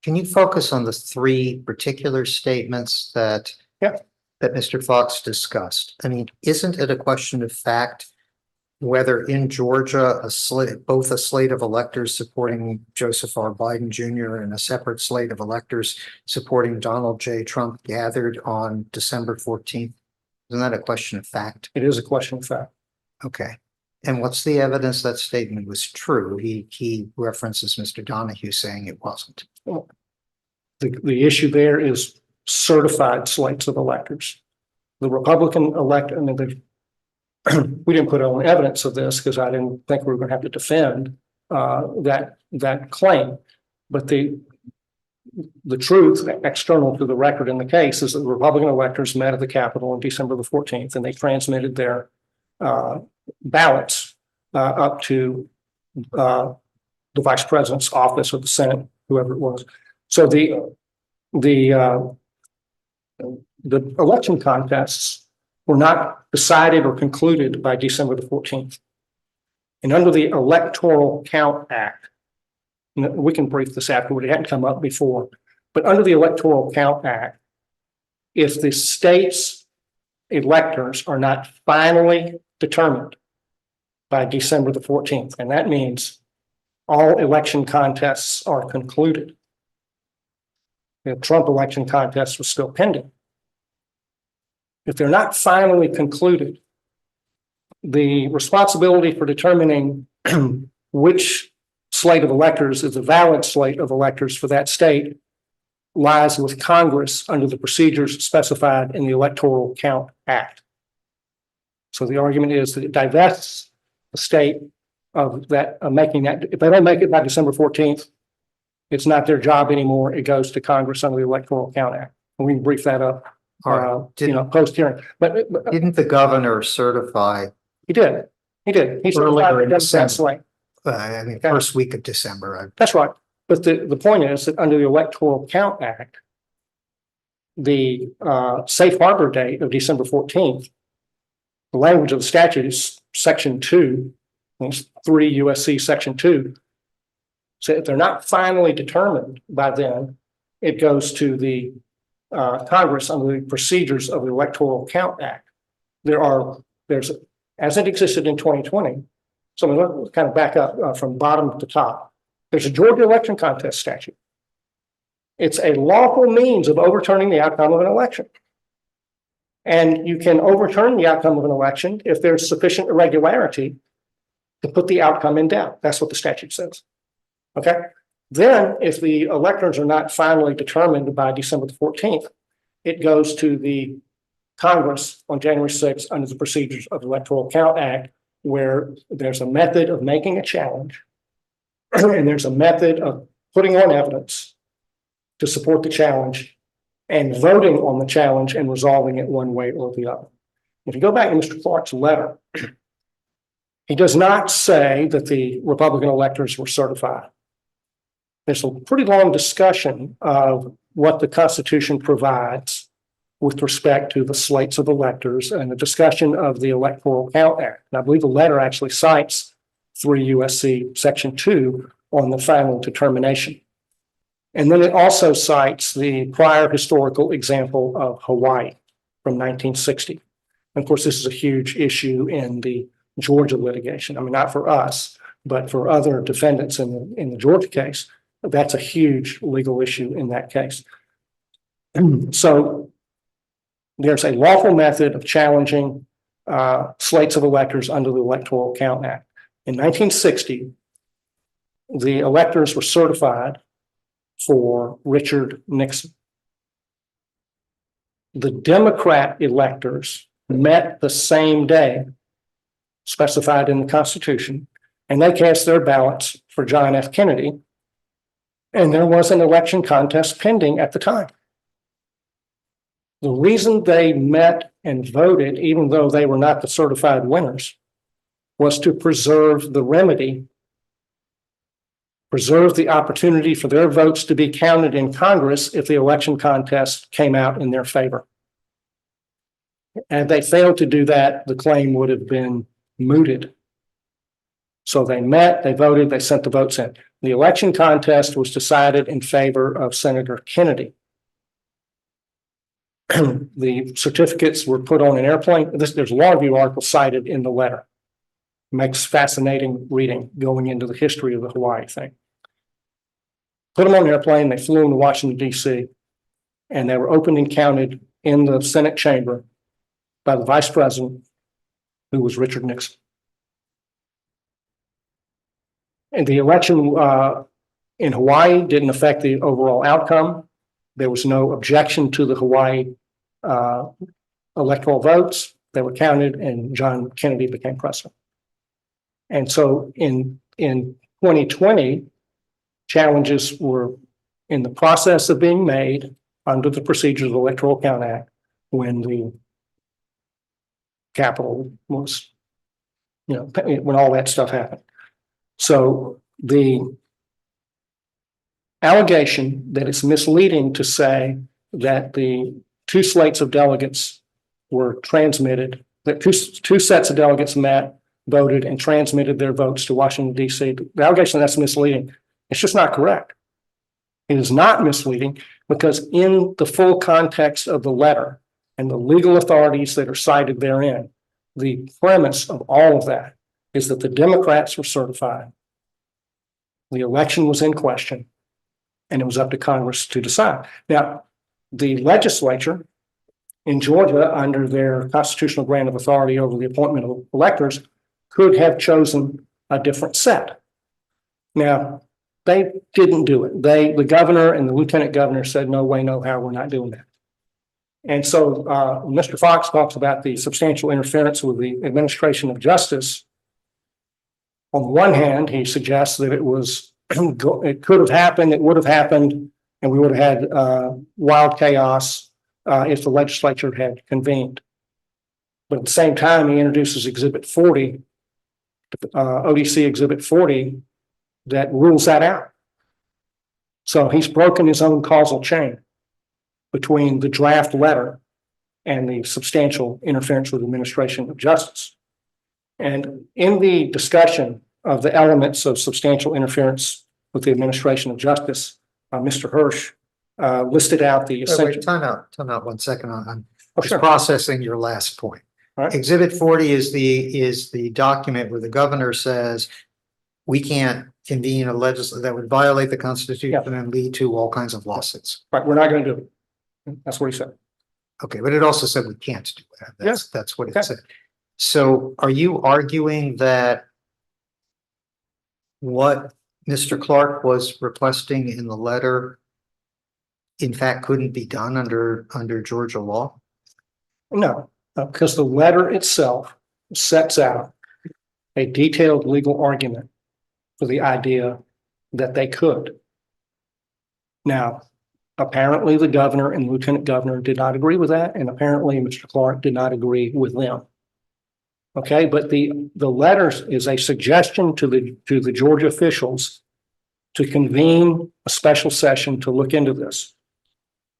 can you focus on the 3 particular statements that Mr. Fox discussed? I mean, isn't it a question of fact whether in Georgia both a slate of electors supporting Joseph R. Biden Jr. and a separate slate of electors supporting Donald J. Trump gathered on December 14th? Isn't that a question of fact? It is a question of fact. Okay. And what's the evidence that statement was true? He references Mr. Donahue saying it wasn't. The issue there is certified slates of electors. The Republican elect, we didn't put on evidence of this because I didn't think we were going to have to defend that claim. But the truth external to the record in the case is that the Republican electors met at the Capitol on December the 14th, and they transmitted their ballots up to the vice president's office or the Senate, whoever it was. So the election contests were not decided or concluded by December the 14th. And under the Electoral Count Act, we can brief this afterward, it hadn't come up before, but under the Electoral Count Act, if the state's electors are not finally determined by December the 14th, and that means all election contests are concluded. The Trump election contest was still pending. If they're not finally concluded, the responsibility for determining which slate of electors is a valid slate of electors for that state lies with Congress under the procedures specified in the Electoral Count Act. So the argument is that it divests the state of that, making that, if they don't make it by December 14th, it's not their job anymore. It goes to Congress under the Electoral Count Act. And we can brief that up, post hearing. But Didn't the governor certify he did. He earlier certified in the December? Democrat slate. First week of December? That's right. But the point is that under the Electoral Count Act, the safe harbor date of December 14th, the language of the statute is Section 2, it's 3 USC Section 2. So if they're not finally determined by then, it goes to the Congress under the procedures of the Electoral Count Act. There's as it existed in 2020. So let's kind of back up from bottom to top. There's a Georgia election contest statute. It's a lawful means of overturning the outcome of an election. And you can overturn the outcome of an election if there's sufficient irregularity to put the outcome in doubt. That's what the statute says. Okay. Then if the electors are not finally determined by December the 14th, it goes to the Congress on January 6th under the procedures of the Electoral Count Act, where there's a method of making a challenge and there's a method of putting on evidence to support the challenge and voting on the challenge and resolving it one way or the other. If you go back to Mr. Clark's letter, he does not say that the Republican electors were certified. There's a pretty long discussion of what the Constitution provides with respect to the slates of electors and the discussion of the Electoral Count Act. And I believe the letter actually cites 3 USC Section 2 on the final determination. And then it also cites the prior historical example of Hawaii from 1960. And of course, this is a huge issue in the Georgia litigation. I mean, not for us, but for other defendants in the Georgia case. That's a huge legal issue in that case. So there's a lawful method of challenging slates of electors under the Electoral Count Act. In 1960, the electors were certified for Richard Nixon. The Democrat electors met the same day specified in the Constitution, and they cast their ballots for John F. Kennedy, and there was an election contest pending at the time. The reason they met and voted, even though they were not the certified winners, was to preserve the remedy, preserve the opportunity for their votes to be counted in Congress if the election contest came out in their favor. And if they failed to do that, the claim would have been mooted. So they met, they voted, they sent the votes in. The election contest was decided in favor of Senator Kennedy. The certificates were put on an airplane. There's a law review article cited in the letter. Makes fascinating reading going into the history of the Hawaii thing. Put them on an airplane, they flew them to Washington, D.C., and they were opened and counted in the Senate chamber by the vice president, who was Richard Nixon. And the election in Hawaii didn't affect the overall outcome. There was no objection to the Hawaii electoral votes. They were counted, and John Kennedy became president. And so in 2020, challenges were in the process of being made under the procedures of the Electoral Count Act when the Capitol was, when all that stuff happened. So the allegation that it's misleading to say that the 2 slates of delegates were transmitted, that two sets of delegates met, voted, and transmitted their votes to Washington, D.C. The allegation that's misleading, it's just not correct. It is not misleading because in the full context of the letter and the legal authorities that are cited therein, the premise of all of that is that the Democrats were certified, the election was in question, and it was up to Congress to decide. Now, the legislature in Georgia, under their constitutional grant of authority over the appointment of electors, could have chosen a different set. Now, they didn't do it. The governor and the lieutenant governor said, no way, no how, we're not doing that. And so Mr. Fox talks about the substantial interference with the administration of justice. On the one hand, he suggests that it could have happened, it would have happened, and we would have had wild chaos if the legislature had convened. But at the same time, he introduces Exhibit 40, ODC Exhibit 40, that rules that out. So he's broken his own causal chain between the draft letter and the substantial interference with the administration of justice. And in the discussion of the elements of substantial interference with the administration of justice, Mr. Hirsch listed out the essential. Time out 1 second. I'm Oh, just sure. processing your last point. All right. Exhibit 40 is the document where the governor says we can't convene a legislature that would violate the Constitution and lead to all kinds of lawsuits. Right, we're not going to do it. That's what he said. Okay, but it also said we can't do that. That's what Okay. it said. So are you arguing that what Mr. Clark was requesting in the letter, in fact, couldn't be done under Georgia law? No, because the letter itself sets out a detailed legal argument for the idea that they could. Now, apparently the governor and lieutenant governor did not agree with that, and apparently Mr. Clark did not agree with them. Okay, but the letter is a suggestion to the Georgia officials to convene a special session to look into this.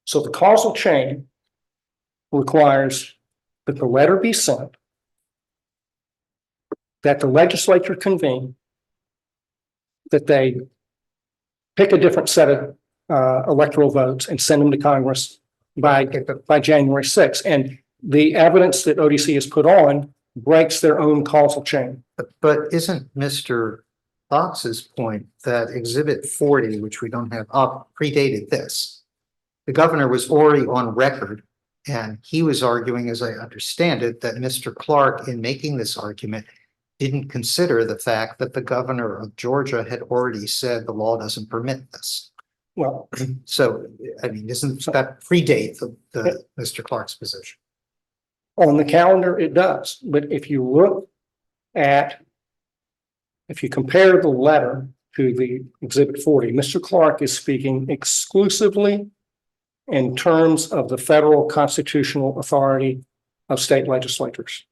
So the causal chain requires that the letter be sent, that the legislature convene, that they pick a different set of electoral votes and send them to Congress by January 6th. And the evidence that ODC has put on breaks their own causal chain. But isn't Mr. Fox's point that Exhibit 40, which we don't have up, predated this? The governor was already on record, and he was arguing, as I understand it, that Mr. Clark, in making this argument, didn't consider the fact that the governor of Georgia had already said the law doesn't permit this. Well, So, I mean, isn't that predate the Mr. Clark's position? on the calendar, it does. But if you compare the letter to the Exhibit 40, Mr. Clark is speaking exclusively in terms of the federal constitutional authority of state legislatures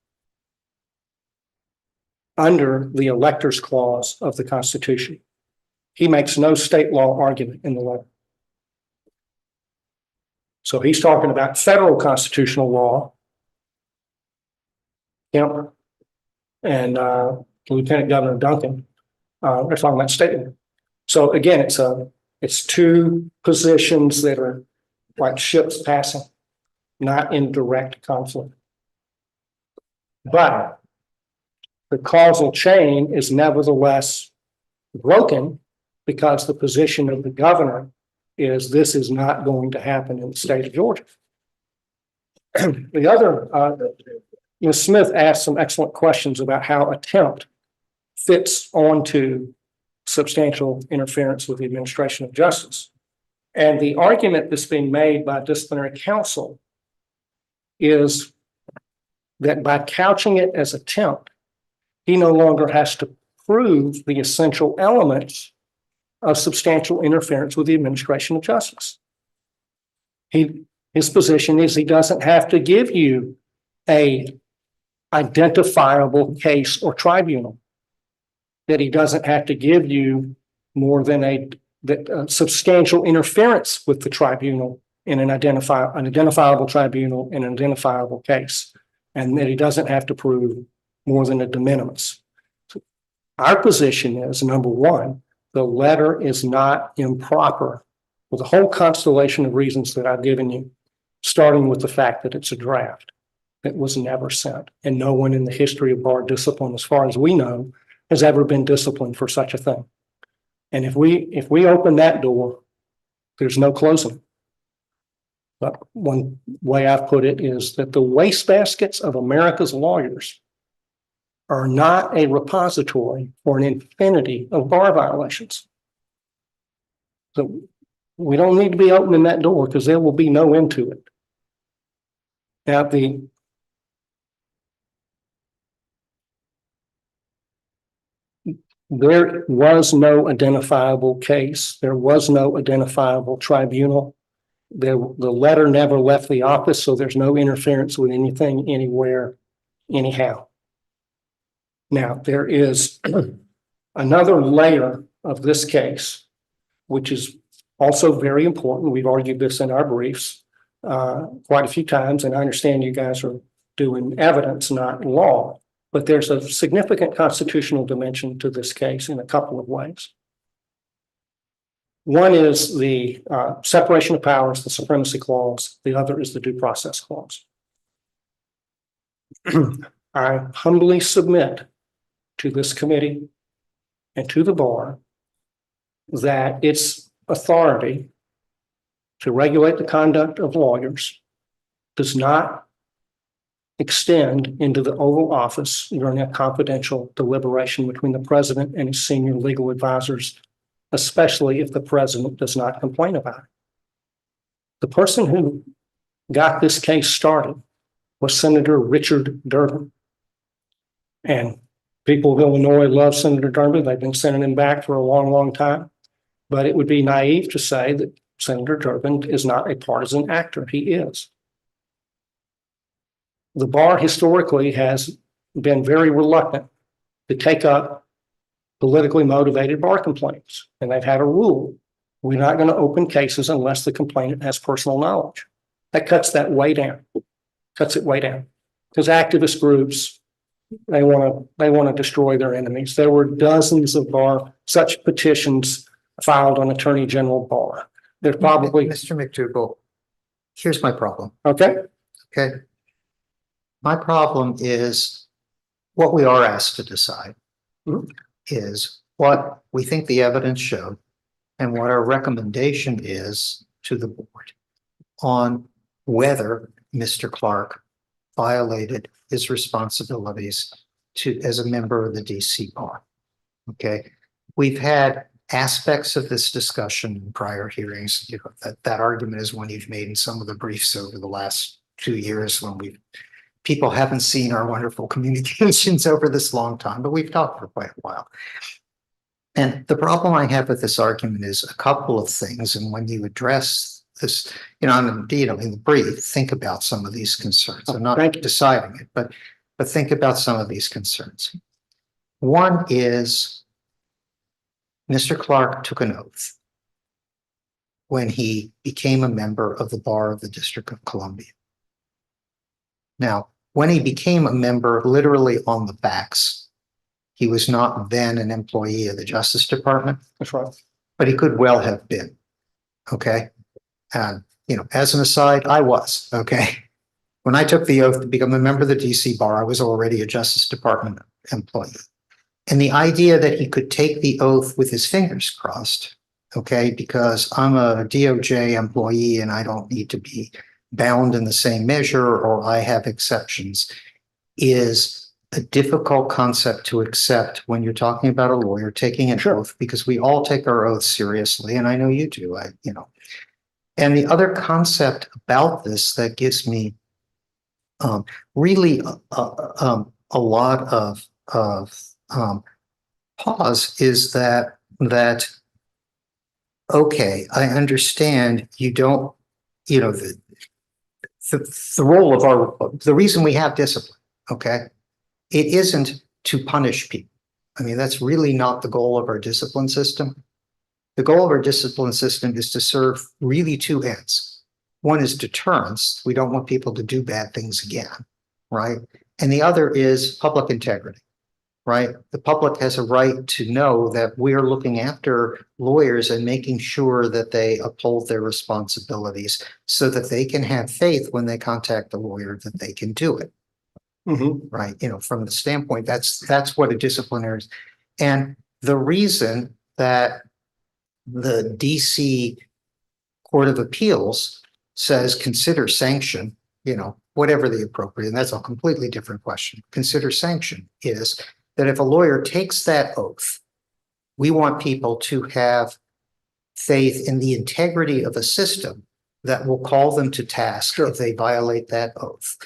under the electors clause of the Constitution. He makes no state law argument in the letter. So he's talking about federal constitutional law. Kemp and Lieutenant Governor Duncan, they're talking about state law. So again, it's two positions that are like ships passing, not in direct conflict. But the causal chain is nevertheless broken because the position of the governor is this is not going to happen in the state of Georgia. The other, Ms. Smith asked some excellent questions about how attempt fits onto substantial interference with the administration of justice. And the argument that's being made by disciplinary counsel is that by couching it as attempt, he no longer has to prove the essential elements of substantial interference with the administration of justice. His position is he doesn't have to give you a identifiable case or tribunal, that he doesn't have to give you more than a substantial interference with the tribunal in an identifiable tribunal in an identifiable case, and that he doesn't have to prove more than a de minimis. Our position is, number one, the letter is not improper for the whole constellation of reasons that I've given you, starting with the fact that it's a draft that was never sent, and no one in the history of bar discipline, as far as we know, has ever been disciplined for such a thing. And if we open that door, there's no closing. But one way I've put it is that the wastebaskets of America's lawyers are not a repository for an infinity of bar violations. So we don't need to be opening that door because there will be no end to it. Now, there was no identifiable case. There was no identifiable tribunal. The letter never left the office, so there's no interference with anything, anywhere, anyhow. Now, there is another layer of this case, which is also very important. We've argued this in our briefs quite a few times, and I understand you guys are doing evidence, not law. But there's a significant constitutional dimension to this case in a couple of ways. One is the separation of powers, the supremacy clause. The other is the due process clause. I humbly submit to this committee and to the bar that its authority to regulate the conduct of lawyers does not extend into the Oval Office during a confidential deliberation between the president and his senior legal advisors, especially if the president does not complain about it. The person who got this case started was Senator Richard Durbin. And people of Illinois love Senator Durbin. They've been sending him back for a long, long time. But it would be naive to say that Senator Durbin is not a partisan actor. He is. The bar historically has been very reluctant to take up politically motivated bar complaints. And they've had a rule. We're not going to open cases unless the complainant has personal knowledge. That cuts that way down. cuts it way down. Because activist groups, they want to destroy their enemies. There were dozens of such petitions filed on Attorney General Barr. There's probably, Mr. McDougall, here's my problem, okay, okay? My problem is what we are asked to decide Mhm. is what we think the evidence showed and what our recommendation is to the board on whether Mr. Clark violated his responsibilities as a member of the DC Bar. Okay, we've had aspects of this discussion in prior hearings. You know, that argument is one you've made in some of the briefs over the last 2 years when people haven't seen our wonderful communications over this long time, but we've talked for quite a while. And the problem I have with this argument is a couple of things. And when you address this, you know, indeed, in the brief, think about some of these concerns. I'm not Thank you. deciding it, but think about some of these concerns. One is Mr. Clark took an oath when he became a member of the Bar of the District of Columbia. Now, when he became a member, literally on the facts, he was not then an employee of the Justice Department, that's right. but he could well have been. Okay. And, you know, as an aside, I was, okay. When I took the oath to become a member of the DC Bar, I was already a Justice Department employee. And the idea that he could take the oath with his fingers crossed, okay, because I'm a DOJ employee and I don't need to be bound in the same measure or I have exceptions, is a difficult concept to accept when you're talking about a lawyer taking an oath, because we all take our oaths seriously, and I know you do. And the other concept about this that gives me really a lot of pause is that okay, I understand you don't, you know, the role of the reason we have discipline, okay, it isn't to punish people. I mean, that's really not the goal of our discipline system. The goal of our discipline system is to serve really two ends. One is deterrence. We don't want people to do bad things again, right? And the other is public integrity, right? The public has a right to know that we're looking after lawyers and making sure that they uphold their responsibilities so that they can have faith when they contact the lawyer that they can do it. Mhm. Right. You know, from the standpoint, that's what a disciplinary is. And the reason that the DC Court of Appeals says consider sanction, you know, whatever the appropriate, and that's a completely different question. Consider sanction is that if a lawyer takes that oath, we want people to have faith in the integrity of a system that will call them to task if they violate that oath.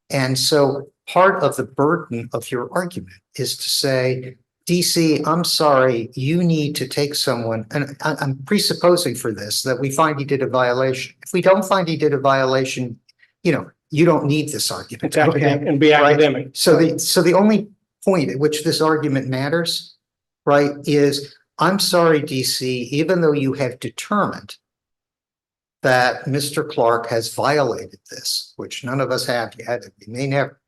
And so part of the burden of your argument is to say, DC, I'm sorry, you need to take someone, and I'm presupposing for this that we find he did a violation. If we don't find he did a violation, you know, you don't need this argument. It's academic Okay? and be Right. academic. So the only point at which this argument matters, right, is I'm sorry, DC, even though you have determined that Mr. Clark has violated this, which none of us have yet, we may never,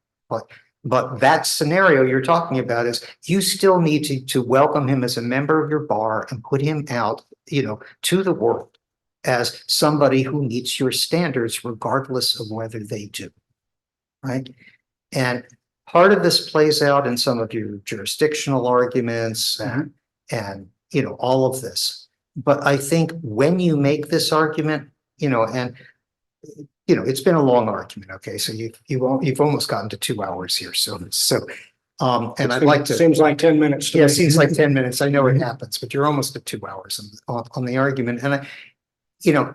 but that scenario you're talking about is you still need to welcome him as a member of your bar and put him out, you know, to the world as somebody who meets your standards, regardless of whether they do. Right. And part of this plays out in some of your jurisdictional arguments and, you know, all of this. But I think when you make this argument, you know, and you know, it's been a long argument. Okay, so you've almost gotten to 2 hours here. And I'd like to. Seems like 10 minutes. To Yeah, me. it seems like 10 minutes. I know it happens, but you're almost at 2 hours on the argument. And you know,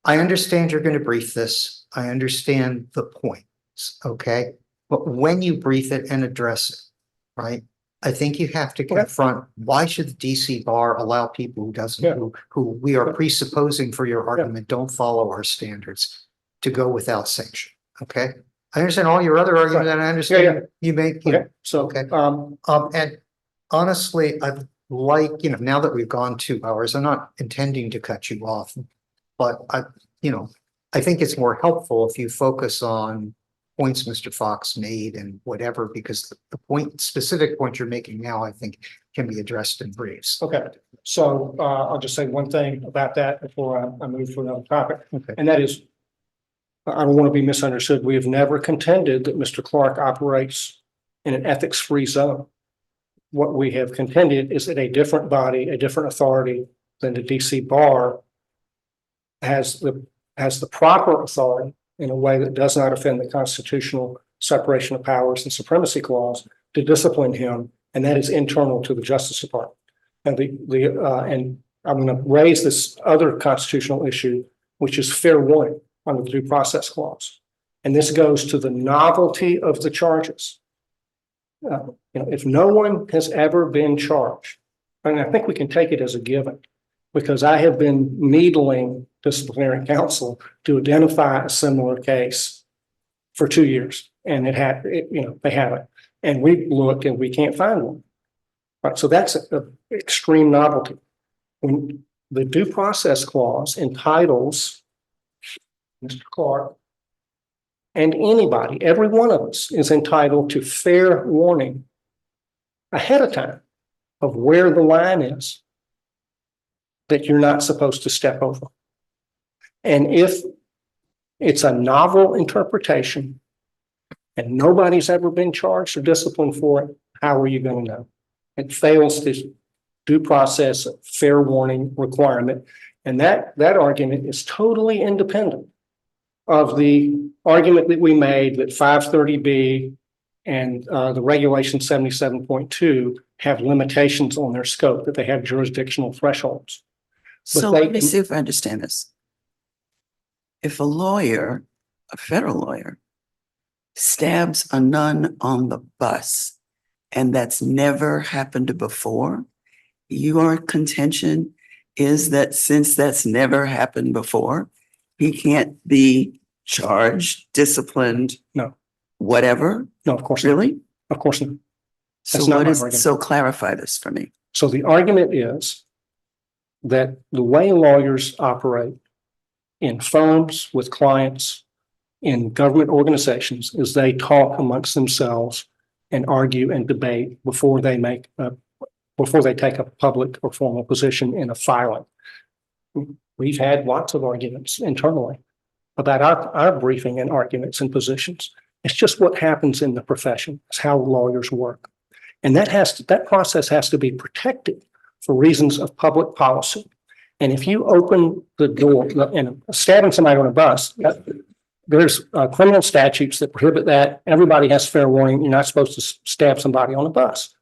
I understand you're going to brief this. I understand the points. Okay, but when you brief it and address it, right? I think you have to confront why should the DC bar allow people who we are presupposing for your argument don't follow our standards to go without sanction. Okay, I understand all your other arguments, and I understand you make. Okay. So And honestly, I'd like, you know, now that we've gone 2 hours, I'm not intending to cut you off, but I think it's more helpful if you focus on points Mr. Fox made and whatever, because specific point you're making now, I think can be addressed in briefs. Okay, so I'll just say one thing about that before I move to another topic. Okay. And that is, I don't want to be misunderstood. We have never contended that Mr. Clark operates in an ethics-free zone. What we have contended is that a different body, a different authority than the DC Bar has the proper authority in a way that does not offend the constitutional separation of powers and supremacy clause to discipline him, and that is internal to the Justice Department. And and I'm going to raise this other constitutional issue, which is fair warning under the due process clause. And this goes to the novelty of the charges. If no one has ever been charged, and I think we can take it as a given, because I have been needling disciplinary counsel to identify a similar case for 2 years, and they haven't, and we looked and we can't find one. Right, so that's an extreme novelty. When the due process clause entitles Mr. Clark and anybody, every one of us is entitled to fair warning ahead of time of where the line is that you're not supposed to step over. And if it's a novel interpretation and nobody's ever been charged or disciplined for it, how are you going to know? It fails this due process fair warning requirement. And that argument is totally independent of the argument that we made that 530B and the regulation 77.2 have limitations on their scope, that they have jurisdictional thresholds. So they let me can- see if I understand this. If a lawyer, a federal lawyer, stabs a nun on the bus, and that's never happened before, your contention is that since that's never happened before, he can't be charged, disciplined? No. Whatever? No, of course not. Really? Of course not. So That's not what my is, argument. so clarify this for me. So the argument is that the way lawyers operate in firms with clients, in government organizations, is they talk amongst themselves and argue and debate before they take a public or formal position in a filing. We've had lots of arguments internally about our briefing and arguments and positions. It's just what happens in the profession. It's how lawyers work. And that process has to be protected for reasons of public policy. And if you open the door and stabbing somebody on a bus, there's criminal statutes that prohibit that. Everybody has fair warning. You're not supposed to stab somebody on a bus.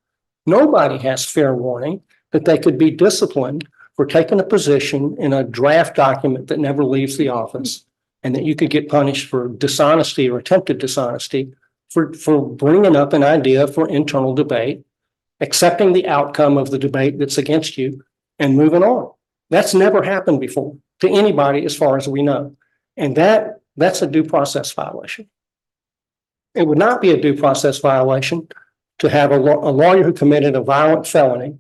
Nobody has fair warning that they could be disciplined for taking a position in a draft document that never leaves the office, and that you could get punished for dishonesty or attempted dishonesty for bringing up an idea for internal debate, accepting the outcome of the debate that's against you, and moving on. That's never happened before to anybody as far as we know. And that's a due process violation. It would not be a due process violation to have a lawyer who committed a violent felony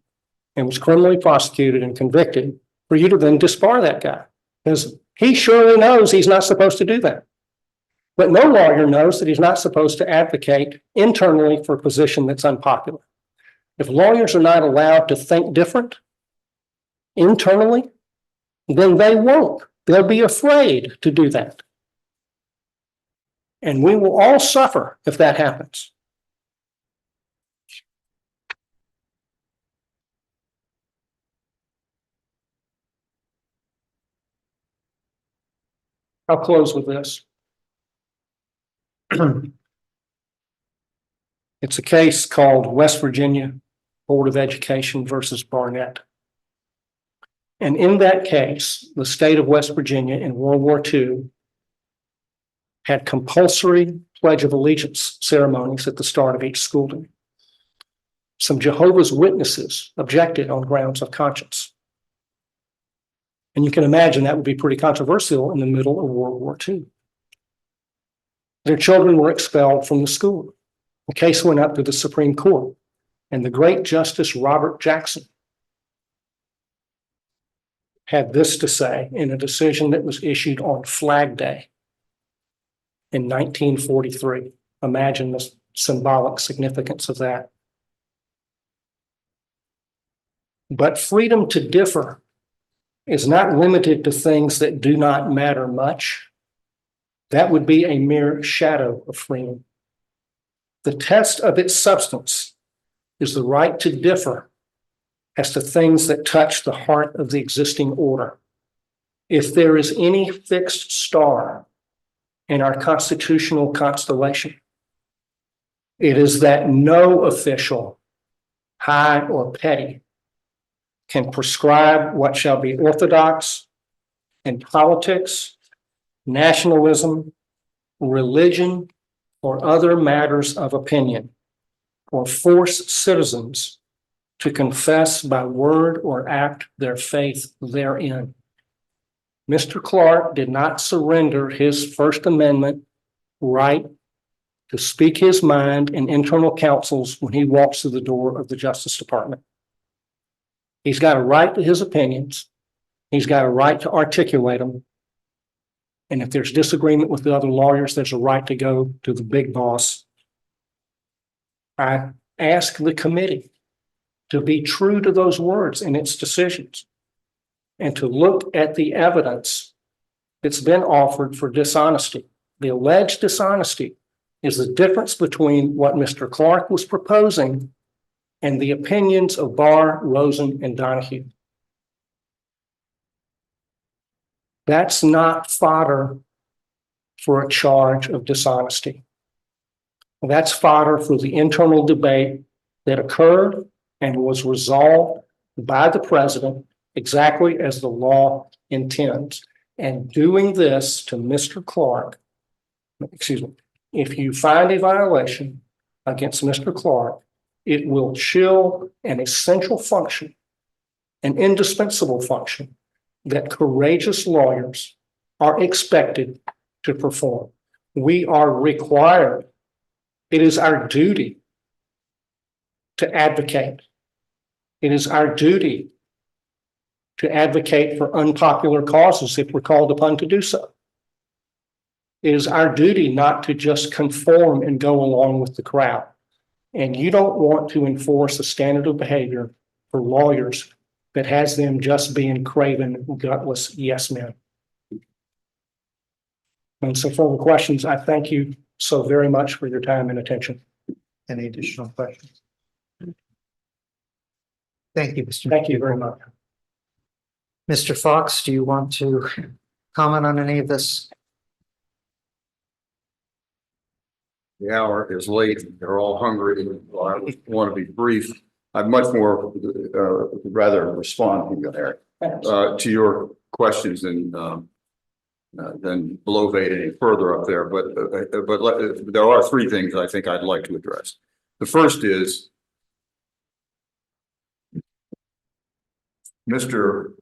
and was criminally prosecuted and convicted for you to then disbar that guy, because he surely knows he's not supposed to do that. But no lawyer knows that he's not supposed to advocate internally for a position that's unpopular. If lawyers are not allowed to think different internally, then they won't. They'll be afraid to do that. And we will all suffer if that happens. I'll close with this. It's a case called West Virginia Board of Education versus Barnett. And in that case, the state of West Virginia in World War II had compulsory Pledge of Allegiance ceremonies at the start of each school day. Some Jehovah's Witnesses objected on grounds of conscience. And you can imagine that would be pretty controversial in the middle of World War II. Their children were expelled from the school. The case went up to the Supreme Court, and the great Justice Robert Jackson had this to say in a decision that was issued on Flag Day. in 1943. Imagine the symbolic significance of that. But freedom to differ is not limited to things that do not matter much. That would be a mere shadow of freedom. The test of its substance is the right to differ as to things that touch the heart of the existing order. If there is any fixed star in our constitutional constellation, it is that no official, high or petty, can prescribe what shall be orthodox in politics, nationalism, religion, or other matters of opinion, or force citizens to confess by word or act their faith therein. Mr. Clark did not surrender his First Amendment right to speak his mind in internal councils when he walks through the door of the Justice Department. He's got a right to his opinions. He's got a right to articulate them. And if there's disagreement with the other lawyers, there's a right to go to the big boss. I ask the committee to be true to those words in its decisions and to look at the evidence that's been offered for dishonesty. The alleged dishonesty is the difference between what Mr. Clark was proposing and the opinions of Barr, Rosen, and Donahue. That's not fodder for a charge of dishonesty. That's fodder for the internal debate that occurred and was resolved by the president exactly as the law intends. And doing this to Mr. Clark, if you find a violation against Mr. Clark, it will chill an essential function, an indispensable function that courageous lawyers are expected to perform. We are required. It is our duty to advocate. It is our duty to advocate for unpopular causes if we're called upon to do so. It is our duty not to just conform and go along with the crowd. And you don't want to enforce a standard of behavior for lawyers that has them just being craven, gutless yes men. And so for the questions, I thank you so very much for your time and attention. Any additional questions? Thank you, Mr. Thank you very much. Mr. Fox, do you want to comment on any of this? The hour is late. They're all hungry. I want to be brief. I'd much more rather respond to your questions than bloviate any further up there. But there are three things I think I'd like to address. The first is Mr.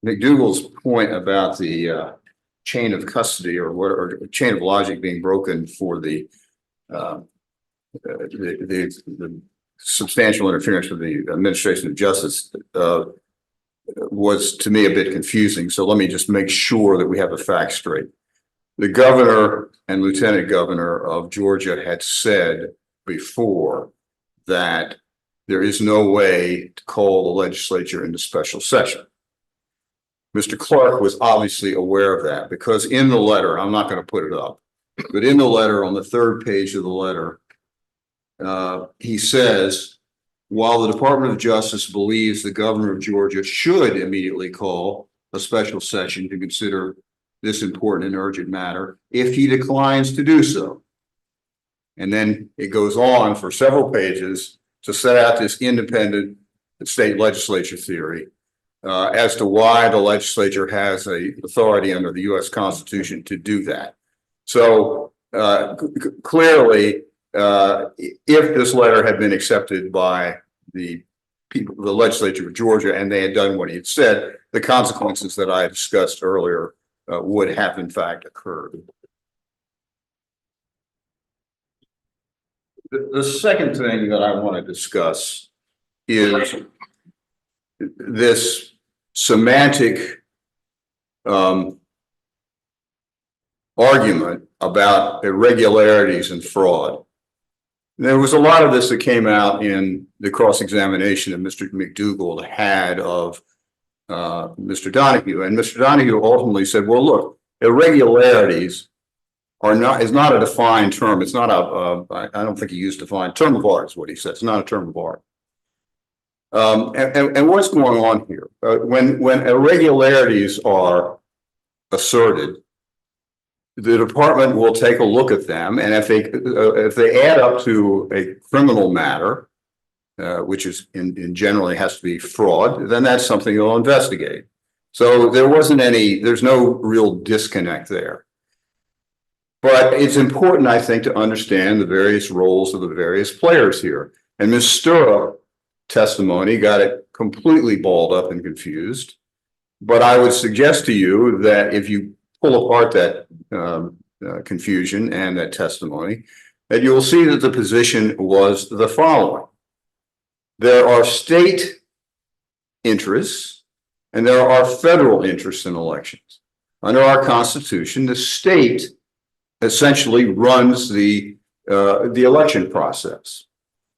McDougall's point about the chain of custody or chain of logic being broken for the substantial interference with the administration of justice was to me a bit confusing. So let me just make sure that we have the facts straight. The governor and lieutenant governor of Georgia had said before that there is no way to call the legislature into special session. Mr. Clark was obviously aware of that because in the letter, I'm not going to put it up, but in the letter on the third page of the letter, he says, while the Department of Justice believes the governor of Georgia should immediately call a special session to consider this important and urgent matter, if he declines to do so. And then it goes on for several pages to set out this independent state legislature theory as to why the legislature has a authority under the U.S. Constitution to do that. So clearly, if this letter had been accepted by the people, the legislature of Georgia, and they had done what he had said, the consequences that I discussed earlier would have in fact occurred. The second thing that I want to discuss is this semantic argument about irregularities and fraud. There was a lot of this that came out in the cross-examination that Mr. McDougald had of Mr. Donahue. And Mr. Donahue ultimately said, well, look, irregularities is not a defined term. It's not I don't think he used defined term of art is what he said. It's not a term of art. And what's going on here? When irregularities are asserted, the department will take a look at them, and if they add up to a criminal matter, which is in generally has to be fraud, then that's something they'll investigate. So there's no real disconnect there. But it's important, I think, to understand the various roles of the various players here. And Ms. Stirrup testimony got it completely balled up and confused. But I would suggest to you that if you pull apart that confusion and that testimony, that you will see that the position was the following. There are state interests and there are federal interests in elections. Under our Constitution, the state essentially runs the election process.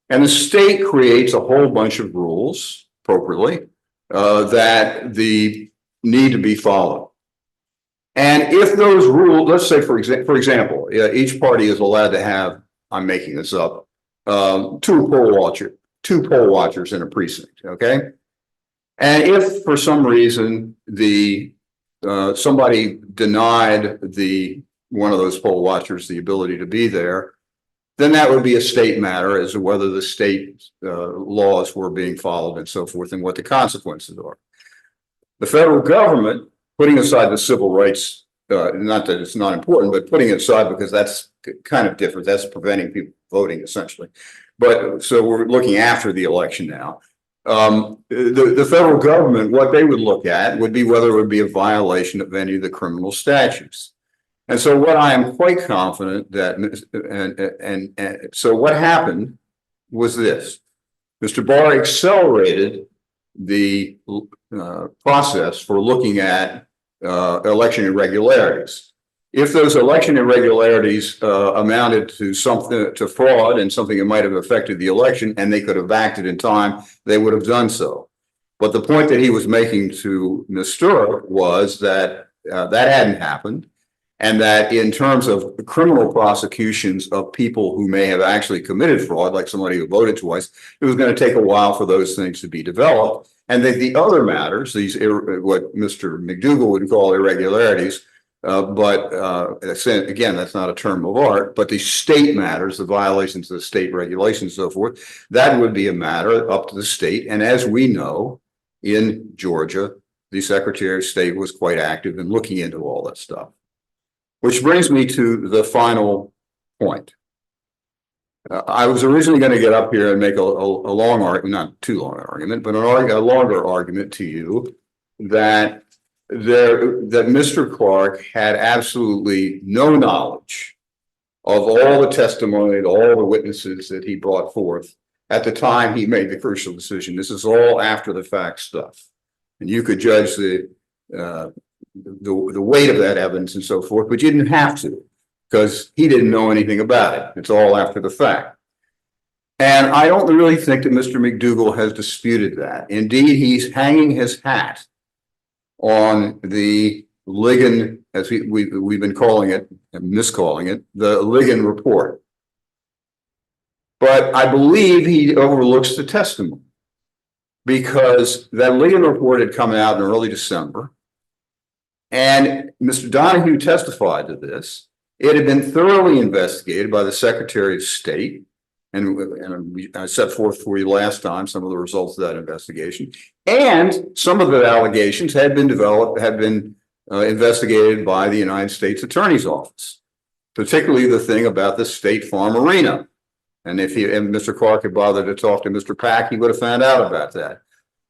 And the state creates a whole bunch of rules, appropriately, that need to be followed. And if those rules, let's say, for example, each party is allowed to have, I'm making this up, two poll watchers in a precinct, okay? And if for some reason somebody denied one of those poll watchers the ability to be there, then that would be a state matter as to whether the state laws were being followed and so forth and what the consequences are. The federal government, putting aside the civil rights, not that it's not important, but putting it aside because that's kind of different. That's preventing people voting essentially. But so we're looking after the election now. The federal government, what they would look at would be whether it would be a violation of any of the criminal statutes. And so what I am quite confident that, and so what happened was this. Mr. Barr accelerated the process for looking at election irregularities. If those election irregularities amounted to something, to fraud and something that might have affected the election and they could have acted in time, they would have done so. But the point that he was making to Ms. Stirrup was that that hadn't happened. And that in terms of criminal prosecutions of people who may have actually committed fraud, like somebody who voted twice, it was going to take a while for those things to be developed. And that the other matters, these what Mr. McDougald would call irregularities, but again, that's not a term of art, but the state matters, the violations of the state regulations and so forth, that would be a matter up to the state. And as we know, in Georgia, the Secretary of State was quite active in looking into all that stuff. Which brings me to the final point. I was originally going to get up here and make a long argument, not too long an argument, but a longer argument to you that Mr. Clark had absolutely no knowledge of all the testimony, all the witnesses that he brought forth at the time he made the crucial decision. This is all after the fact stuff. And you could judge the weight of that evidence and so forth, but you didn't have to because he didn't know anything about it. It's all after the fact. And I don't really think that Mr. McDougald has disputed that. Indeed, he's hanging his hat on the Ligon, as we've been calling it, and miscalling it, the Ligon report. But I believe he overlooks the testimony because that Ligon report had come out in early December. And Mr. Donahue testified to this. It had been thoroughly investigated by the Secretary of State. And I set forth for you last time some of the results of that investigation. And some of the allegations had been investigated by the United States Attorney's Office, particularly the thing about the State Farm Arena. And if Mr. Clark had bothered to talk to Mr. Pack, he would have found out about that.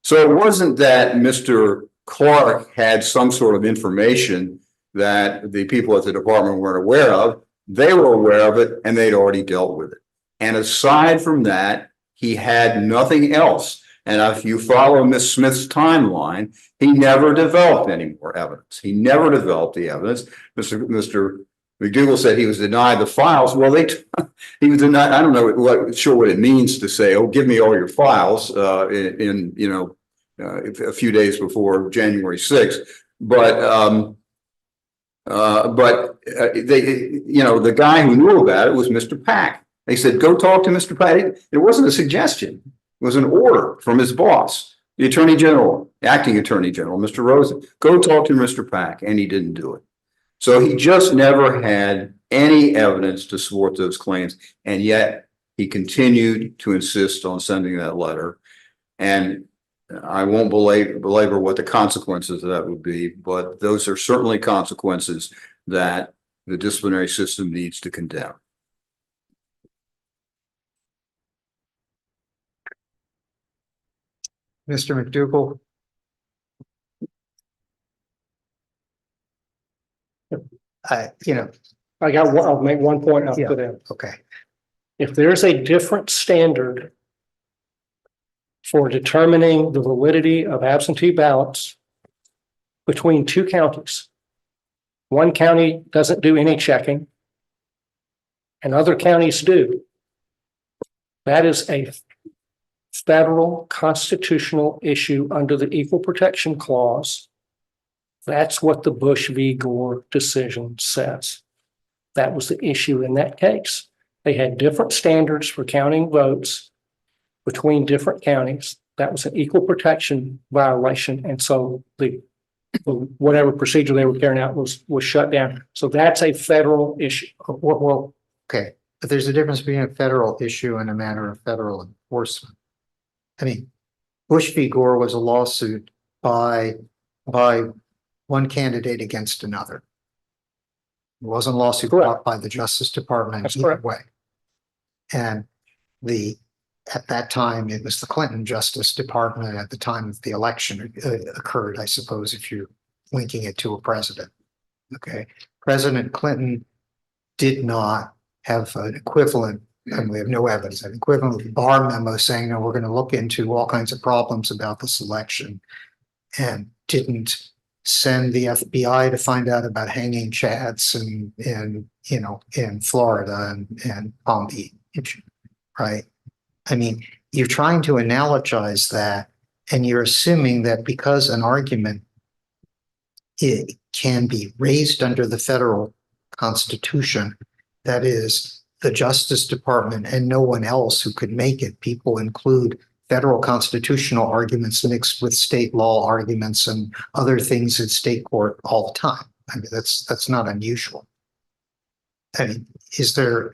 So it wasn't that Mr. Clark had some sort of information that the people at the department weren't aware of. They were aware of it and they'd already dealt with it. And aside from that, he had nothing else. And if you follow Ms. Smith's timeline, he never developed any more evidence. He never developed the evidence. Mr. McDougal said he was denied the files. Well, he was denied, I don't know what it means to say, oh, give me all your files, a few days before January 6th. But the guy who knew about it was Mr. Pack. They said, go talk to Mr. Pack. It wasn't a suggestion. It was an order from his boss, the Attorney General, acting Attorney General, Mr. Rosen. Go talk to Mr. Pack, and he didn't do it. So he just never had any evidence to support those claims, and yet he continued to insist on sending that letter. And I won't belabor what the consequences of that would be, but those are certainly consequences that the disciplinary system needs to condemn. Mr. McDougal? I'll make one point up to them. Okay. If there's a different standard for determining the validity of absentee ballots between two counties, one county doesn't do any checking and other counties do, that is a federal constitutional issue under the Equal Protection Clause. That's what the Bush v. Gore decision says. That was the issue in that case. They had different standards for counting votes between different counties. That was an equal protection violation. And so whatever procedure they were carrying out was shut down. So that's a federal issue. Well, okay, but there's a difference between a federal issue and a matter of federal enforcement. I mean, Bush v. Gore was a lawsuit by one candidate against another. It wasn't a lawsuit brought by the Justice Department either way. And at that time, it was the Clinton Justice Department at the time of the election occurred, I suppose, if you're linking it to a president. Okay. President Clinton did not have an equivalent, and we have no evidence, an equivalent Barr memo saying, no, we're going to look into all kinds of problems about this election, and didn't send the FBI to find out about hanging chads in Florida and Palm Beach, right? I mean, you're trying to analogize that, and you're assuming that because an argument it can be raised under the federal Constitution, that is the Justice Department and no one else who could make it. People include federal constitutional arguments mixed with state law arguments and other things in state court all the time. I mean, that's not unusual. I mean, is there,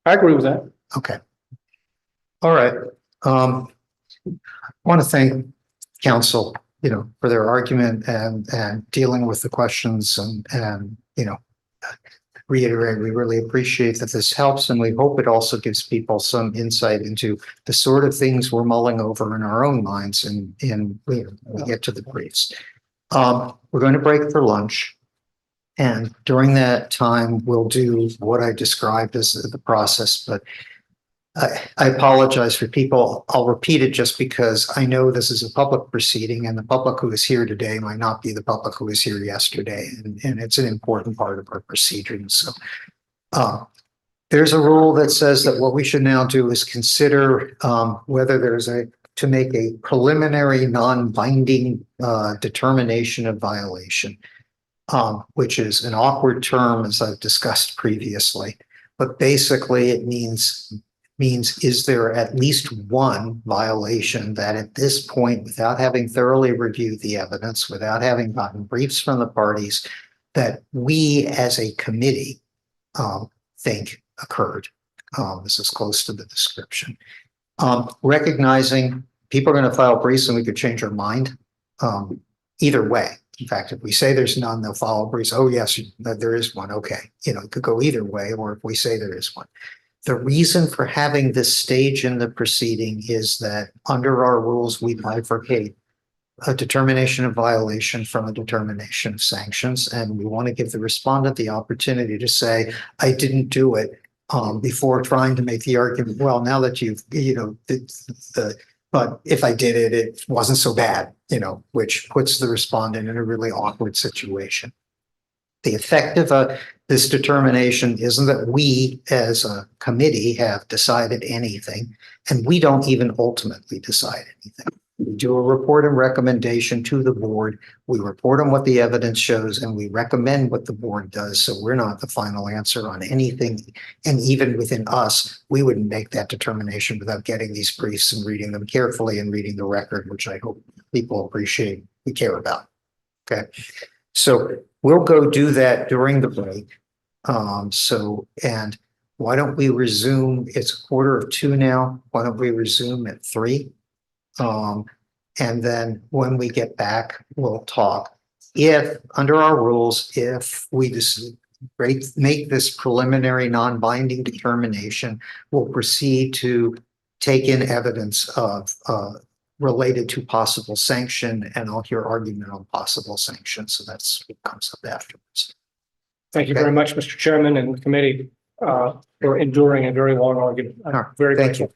I agree with that. okay. All right. I want to thank counsel, for their argument and dealing with the questions and reiterate, we really appreciate that this helps, and we hope it also gives people some insight into the sort of things we're mulling over in our own minds and we get to the briefs. We're going to break for lunch, and during that time we'll do what I described as the process, but I apologize for people. I'll repeat it just because I know this is a public proceeding, and the public who is here today might not be the public who was here yesterday. And it's an important part of our proceedings. So there's a rule that says that what we should now do is consider whether there's to make a preliminary non-binding determination of violation, which is an awkward term, as I've discussed previously. But basically it means is there at least one violation that at this point, without having thoroughly reviewed the evidence, without having gotten briefs from the parties, that we as a committee think occurred. This is close to the description. Recognizing people are going to file briefs and we could change our mind either way. In fact, if we say there's none, they'll file briefs. Oh, yes, there is one. Okay. It could go either way, or if we say there is one. The reason for having this stage in the proceeding is that under our rules, we bifurcate a determination of violation from a determination of sanctions. And we want to give the respondent the opportunity to say, I didn't do it before trying to make the argument. Well, now that but if I did it, it wasn't so bad, which puts the respondent in a really awkward situation. The effect of this determination isn't that we as a committee have decided anything, and we don't even ultimately decide anything. We do a report and recommendation to the board. We report on what the evidence shows and we recommend what the board does. So we're not the final answer on anything. And even within us, we wouldn't make that determination without getting these briefs and reading them carefully and reading the record, which I hope people appreciate, we care about. Okay. So we'll go do that during the break. And why don't we resume? It's 1:45 now. Why don't we resume at 3? And then when we get back, we'll talk. If, under our rules, if we just make this preliminary non-binding determination, we'll proceed to take in evidence of, related to possible sanction, and I'll hear argument on possible sanction. So that's what comes up afterwards. Thank you Okay. very much, Mr. Chairman and the committee, for enduring a very long argument. All right. I'm very Thank grateful. you.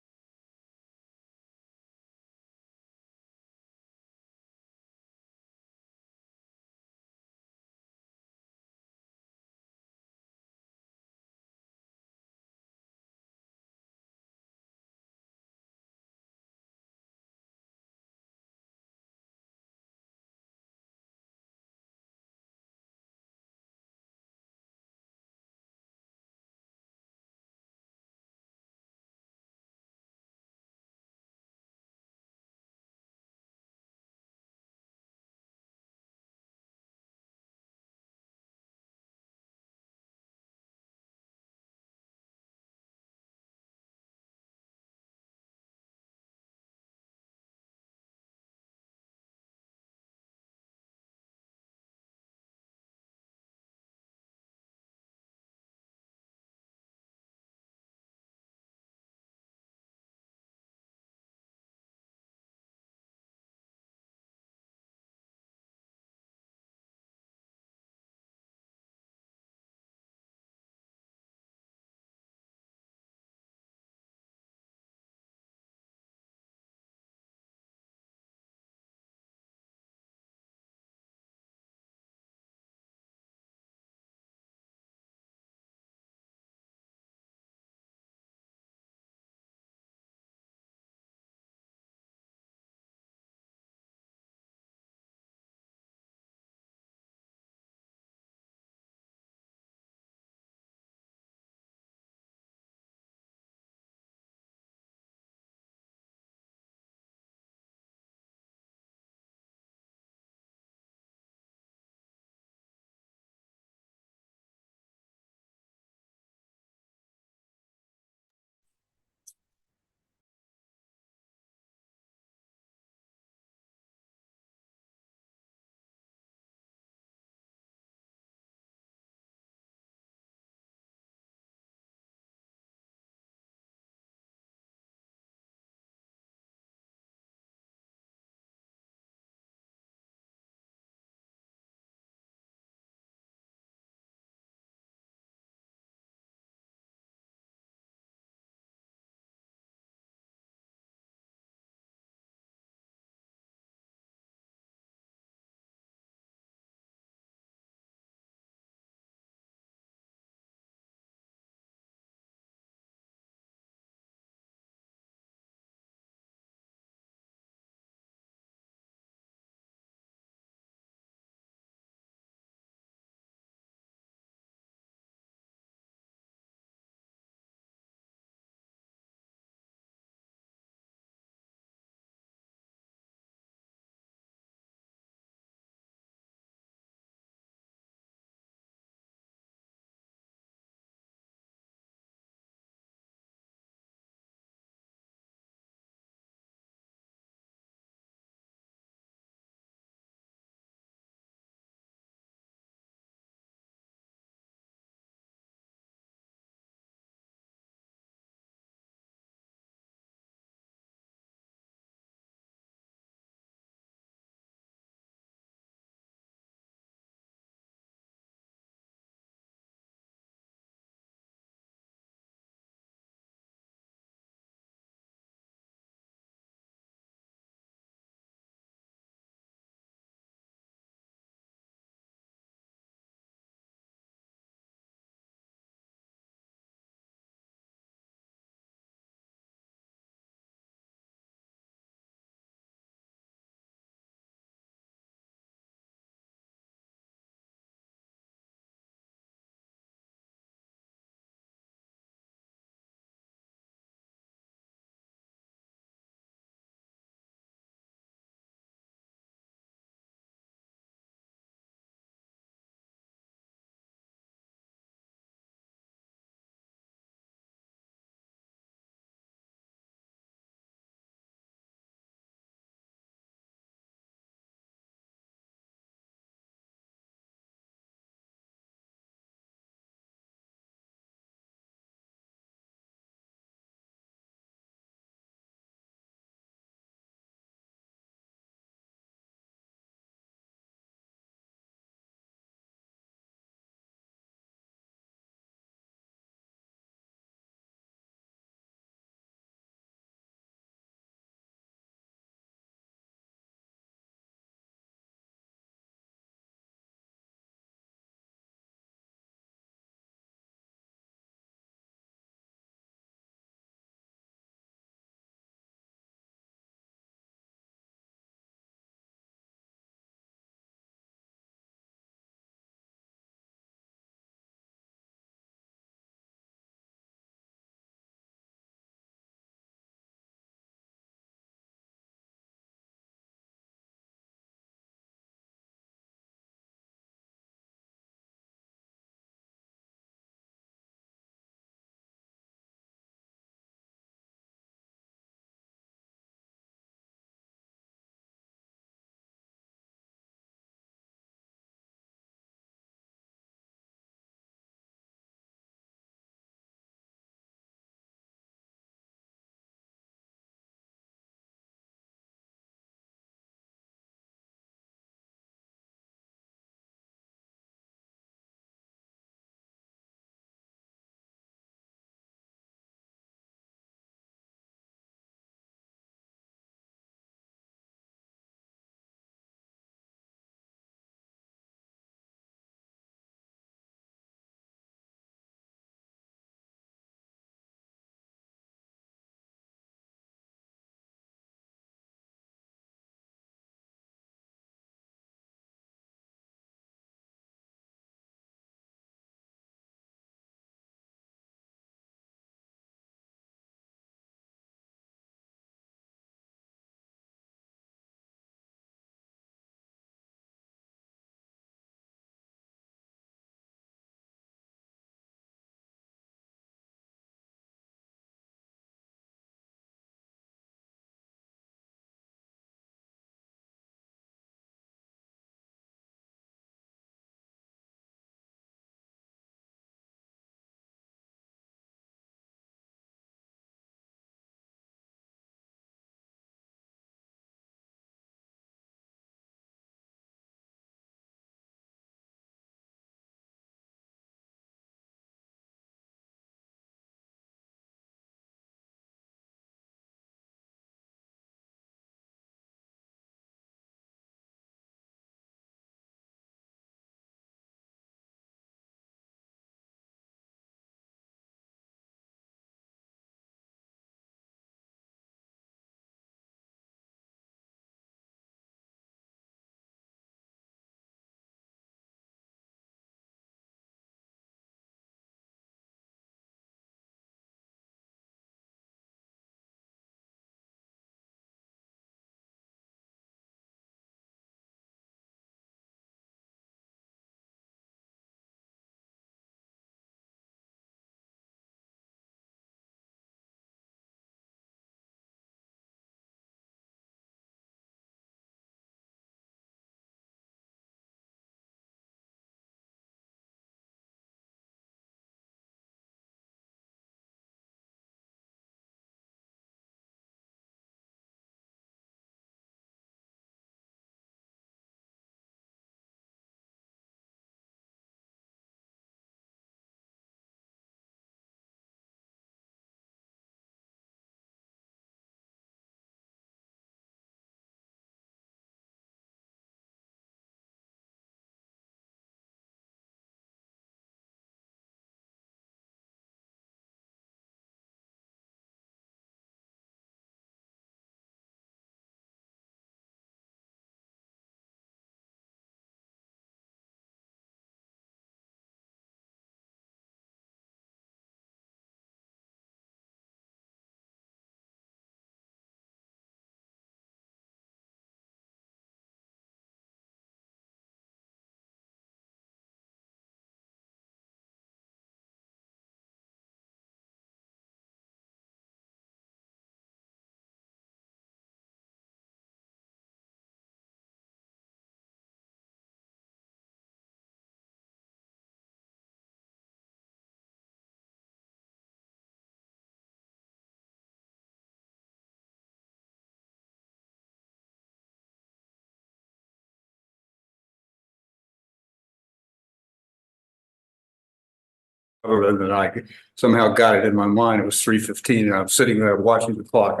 And then I somehow got it in my mind. It was 3:15 and I'm sitting there watching the clock.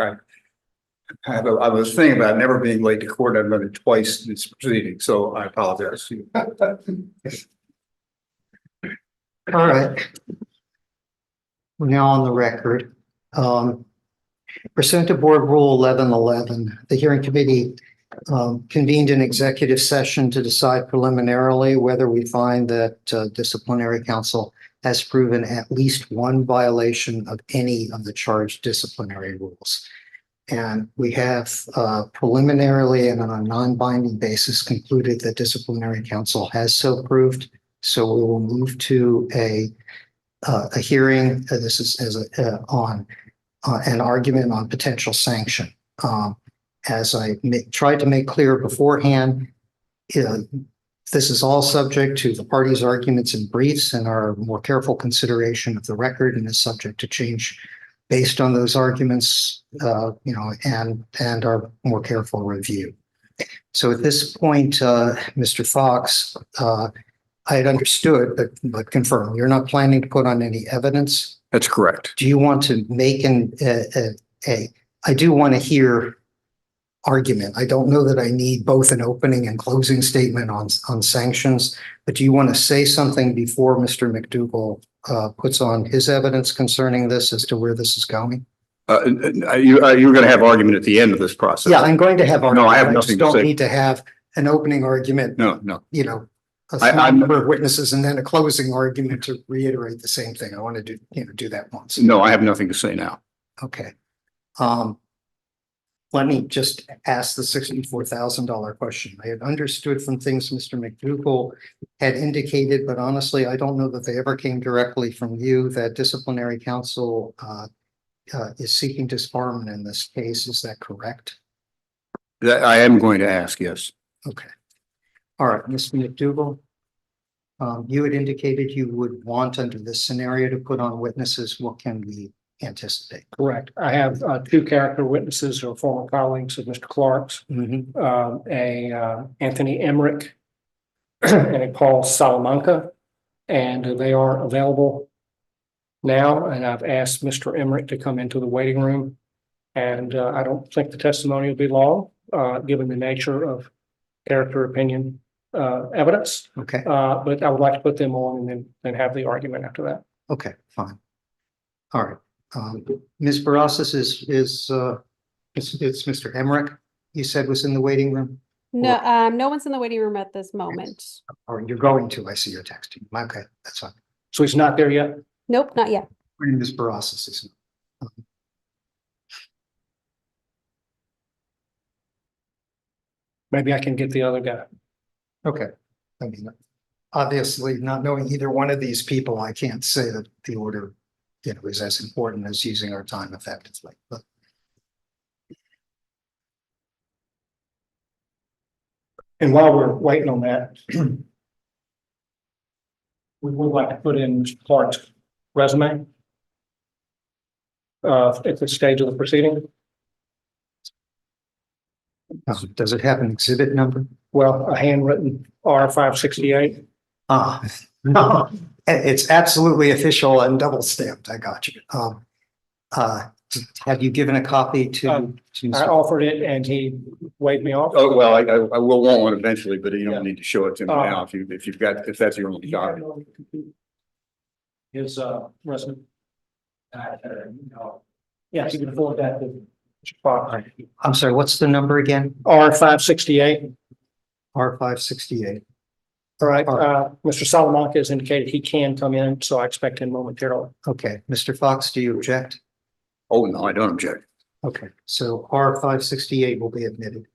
I was thinking about never being late to court. I've done it twice in this proceeding, so I apologize. All right. We're now on the record. Pursuant to Board Rule 1111, the hearing committee convened an executive session to decide preliminarily whether we find that disciplinary counsel has proven at least one violation of any of the charged disciplinary rules. And we have preliminarily and on a non-binding basis concluded that disciplinary counsel has so proved. So we will move to a hearing. This is on an argument on potential sanction. As I tried to make clear beforehand, this is all subject to the parties' arguments and briefs and our more careful consideration of the record, and is subject to change based on those arguments, and our more careful review. So at this point, Mr. Fox, I had understood, but confirm, you're not planning to put on any evidence? That's correct. Do you want to make I do want to hear argument. I don't know that I need both an opening and closing statement on sanctions, but do you want to say something before Mr. McDougall puts on his evidence concerning this as to where this is going? You're going to have argument at the end of this process. Yeah, I'm going to have. No, I have just nothing to don't say. need to have an opening argument, No. a small number of witnesses and then a closing argument to reiterate the same thing. I want to do that once. No, I have nothing to say now. Okay. Let me just ask the $64,000 question. I had understood from things Mr. McDougall had indicated, but honestly, I don't know that they ever came directly from you, that disciplinary counsel is seeking disbarment in this case. Is that correct? That I am going to ask, yes. Okay. All right, Mr. McDougall. You had indicated you would want under this scenario to put on witnesses. What can we anticipate? Correct. I have two character witnesses who are former colleagues of Mr. Clark's, Anthony Emmerich and a Paul Salamanca, and they are available now. And I've asked Mr. Emmerich to come into the waiting room, and I don't think the testimony will be long, given the nature of character opinion evidence. Okay. But I would like to put them on and then have the argument after that. Okay, fine. All right. Ms. Barasas it's Mr. Emmerich, you said was in the waiting room? No, no one's in the waiting room at this moment. Or you're going to, I see you're texting. Okay, that's fine. So he's not there yet? Nope, not yet. Ms. Barasas is. Maybe I can get the other guy. Okay. I mean, obviously, not knowing either one of these people, I can't say that the order, is as important as using our time effectively, but. And while we're waiting on that, we would like to put in Mr. Clark's resume at this stage of the proceeding. Does it have an exhibit number? Well, a handwritten R568. No, it's absolutely official and double stamped. I got you. Have you given a copy to? I offered it and he waved me off. Oh, well, I will want one eventually, but you don't need to show it to me now if that's your only copy. His resume. Yes, you can forward that to Mr. Fox. I'm sorry, what's the number again? R568. R568. All right, Mr. Salamanca has indicated he can come in, so I expect him momentarily. Okay, Mr. Fox, do you object? Oh, no, I don't object. Okay, so R568 will be admitted.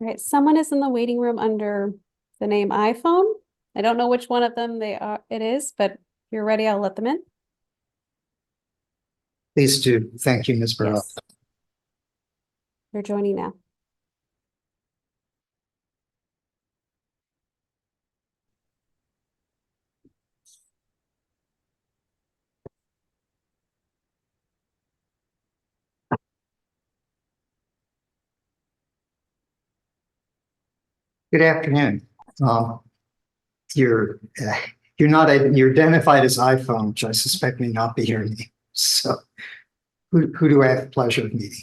All right, someone is in the waiting room under the name iPhone. I don't know which one of them it is, but if you're ready, I'll let them in. Please do. Thank you, Ms. Burrow. Yes. They're joining now. Good afternoon. You're, you're not, you're identified as iPhone, which I suspect may not be your name. So who do I have the pleasure of meeting?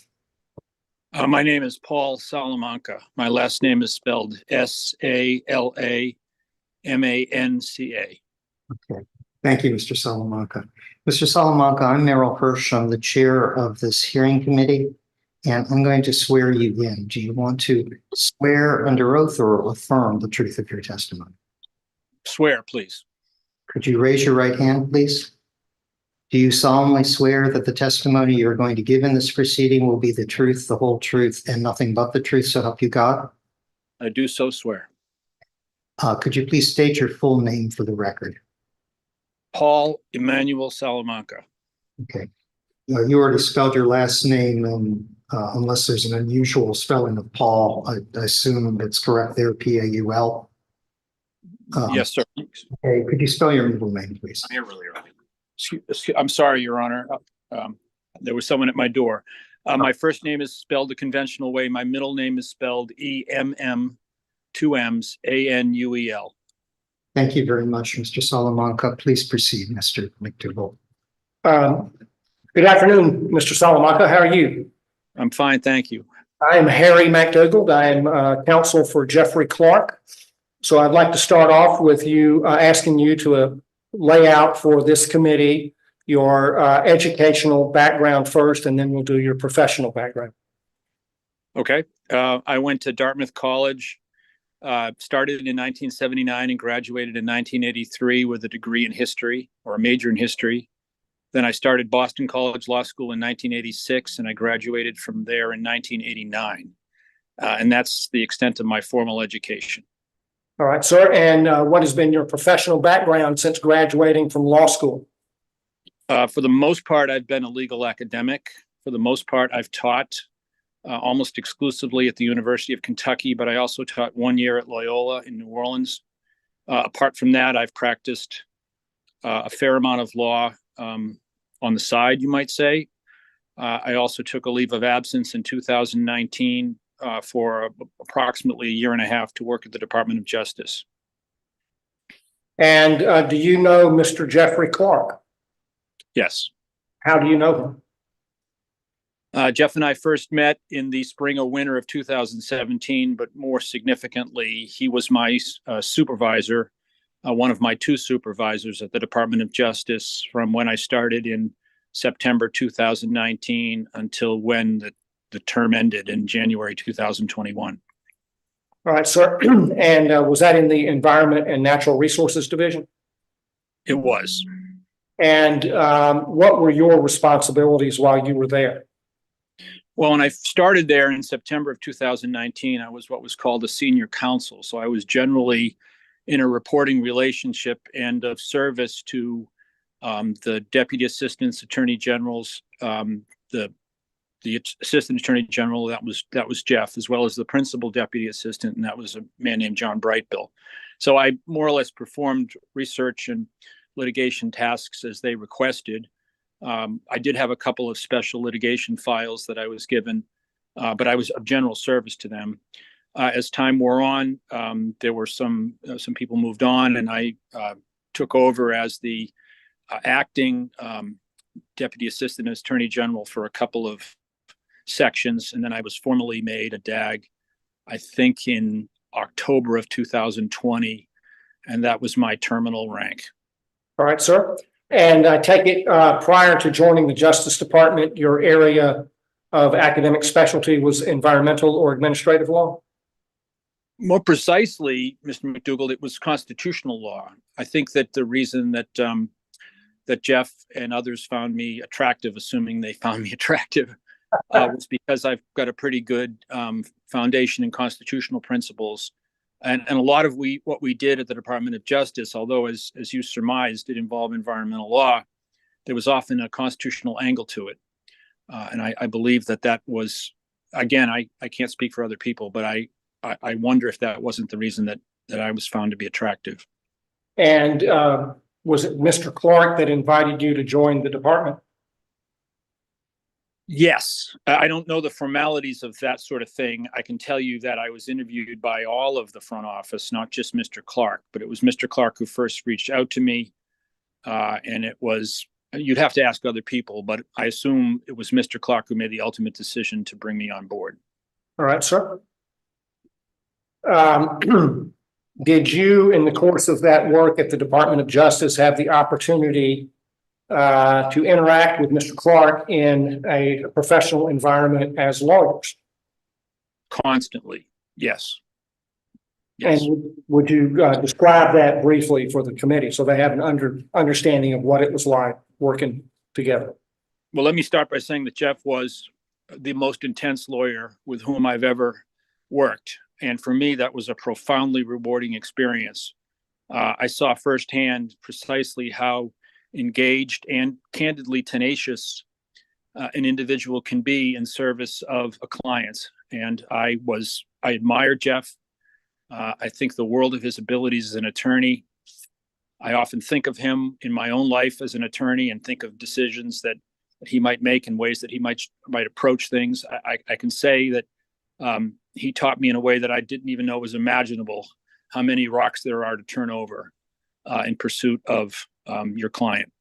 My name is Paul Salamanca. My last name is spelled Salamanca. Okay. Thank you, Mr. Salamanca. Mr. Salamanca, I'm Merrill Hirsch. I'm the chair of this hearing committee, and I'm going to swear you in. Do you want to swear under oath or affirm the truth of your testimony? Swear, please. Could you raise your right hand, please? Do you solemnly swear that the testimony you're going to give in this proceeding will be the truth, the whole truth, and nothing but the truth, so help you God? I do so swear. Could you please state your full name for the record? Paul Emmanuel Salamanca. Okay. You already spelled your last name, and unless there's an unusual spelling of Paul, I assume it's correct there, Paul. Yes, sir. Okay, could you spell your middle name, please? I'm here really early. I'm sorry, Your Honor. There was someone at my door. My first name is spelled the conventional way. My middle name is spelled E-M-M, 2 M's, A-N-U-E-L. Thank you very much, Mr. Salamanca. Please proceed, Mr. McDougall. Good afternoon, Mr. Salamanca. How are you? I'm fine, thank you. I am Harry McDougall. I am counsel for Jeffrey Clark. So I'd like to start off with you asking you to lay out for this committee your educational background first, and then we'll do your professional background. Okay. I went to Dartmouth College, started in 1979 and graduated in 1983 with a degree in history or a major in history. Then I started Boston College Law School in 1986, and I graduated from there in 1989. And that's the extent of my formal education. All right, sir. And what has been your professional background since graduating from law school? For the most part, I've been a legal academic. For the most part, I've taught almost exclusively at the University of Kentucky, but I also taught 1 year at Loyola in New Orleans. Apart from that, I've practiced a fair amount of law on the side, you might say. I also took a leave of absence in 2019 for approximately 1.5 years to work at the Department of Justice. And do you know Mr. Jeffrey Clark? Yes. How do you know him? Jeff and I first met in the spring or winter of 2017, but more significantly, he was my supervisor, one of my 2 supervisors at the Department of Justice from when I started in September 2019 until when the term ended in January 2021. All right, sir. And was that in the Environment and Natural Resources Division? It was. And what were your responsibilities while you were there? Well, when I started there in September of 2019, I was what was called a senior counsel. So I was generally in a reporting relationship and of service to the Deputy Assistant Attorney Generals, the Assistant Attorney General, that was Jeff, as well as the Principal Deputy Assistant, and that was a man named John Brightbill. So I more or less performed research and litigation tasks as they requested. I did have a couple of special litigation files that I was given, but I was of general service to them. As time wore on, there were some people moved on, and I took over as the acting Deputy Assistant Attorney General for a couple of sections, and then I was formally made a DAG, I think in October of 2020, and that was my terminal rank. All right, sir. And I take it prior to joining the Justice Department, your area of academic specialty was environmental or administrative law? More precisely, Mr. McDougall, it was constitutional law. I think that the reason that that Jeff and others found me attractive, assuming they found me attractive, was because I've got a pretty good foundation in constitutional principles. And a lot of what we did at the Department of Justice, although as you surmised, it involved environmental law, there was often a constitutional angle to it. And I believe that was, again, I can't speak for other people, but I wonder if that wasn't the reason that I was found to be attractive. And was it Mr. Clark that invited you to join the department? Yes, I don't know the formalities of that sort of thing. I can tell you that I was interviewed by all of the front office, not just Mr. Clark, but it was Mr. Clark who first reached out to me. And it was, you'd have to ask other people, but I assume it was Mr. Clark who made the ultimate decision to bring me on board. All right, sir. Did you, in the course of that work at the Department of Justice, have the opportunity to interact with Mr. Clark in a professional environment as lawyers? Constantly, yes. Yes. And would you describe that briefly for the committee so they have an understanding of what it was like working together? Well, let me start by saying that Jeff was the most intense lawyer with whom I've ever worked. And for me, that was a profoundly rewarding experience. I saw firsthand precisely how engaged and candidly tenacious an individual can be in service of a client. And I admire Jeff. I think the world of his abilities as an attorney. I often think of him in my own life as an attorney and think of decisions that he might make in ways that he might approach things. I can say that he taught me in a way that I didn't even know was imaginable how many rocks there are to turn over in pursuit of your client.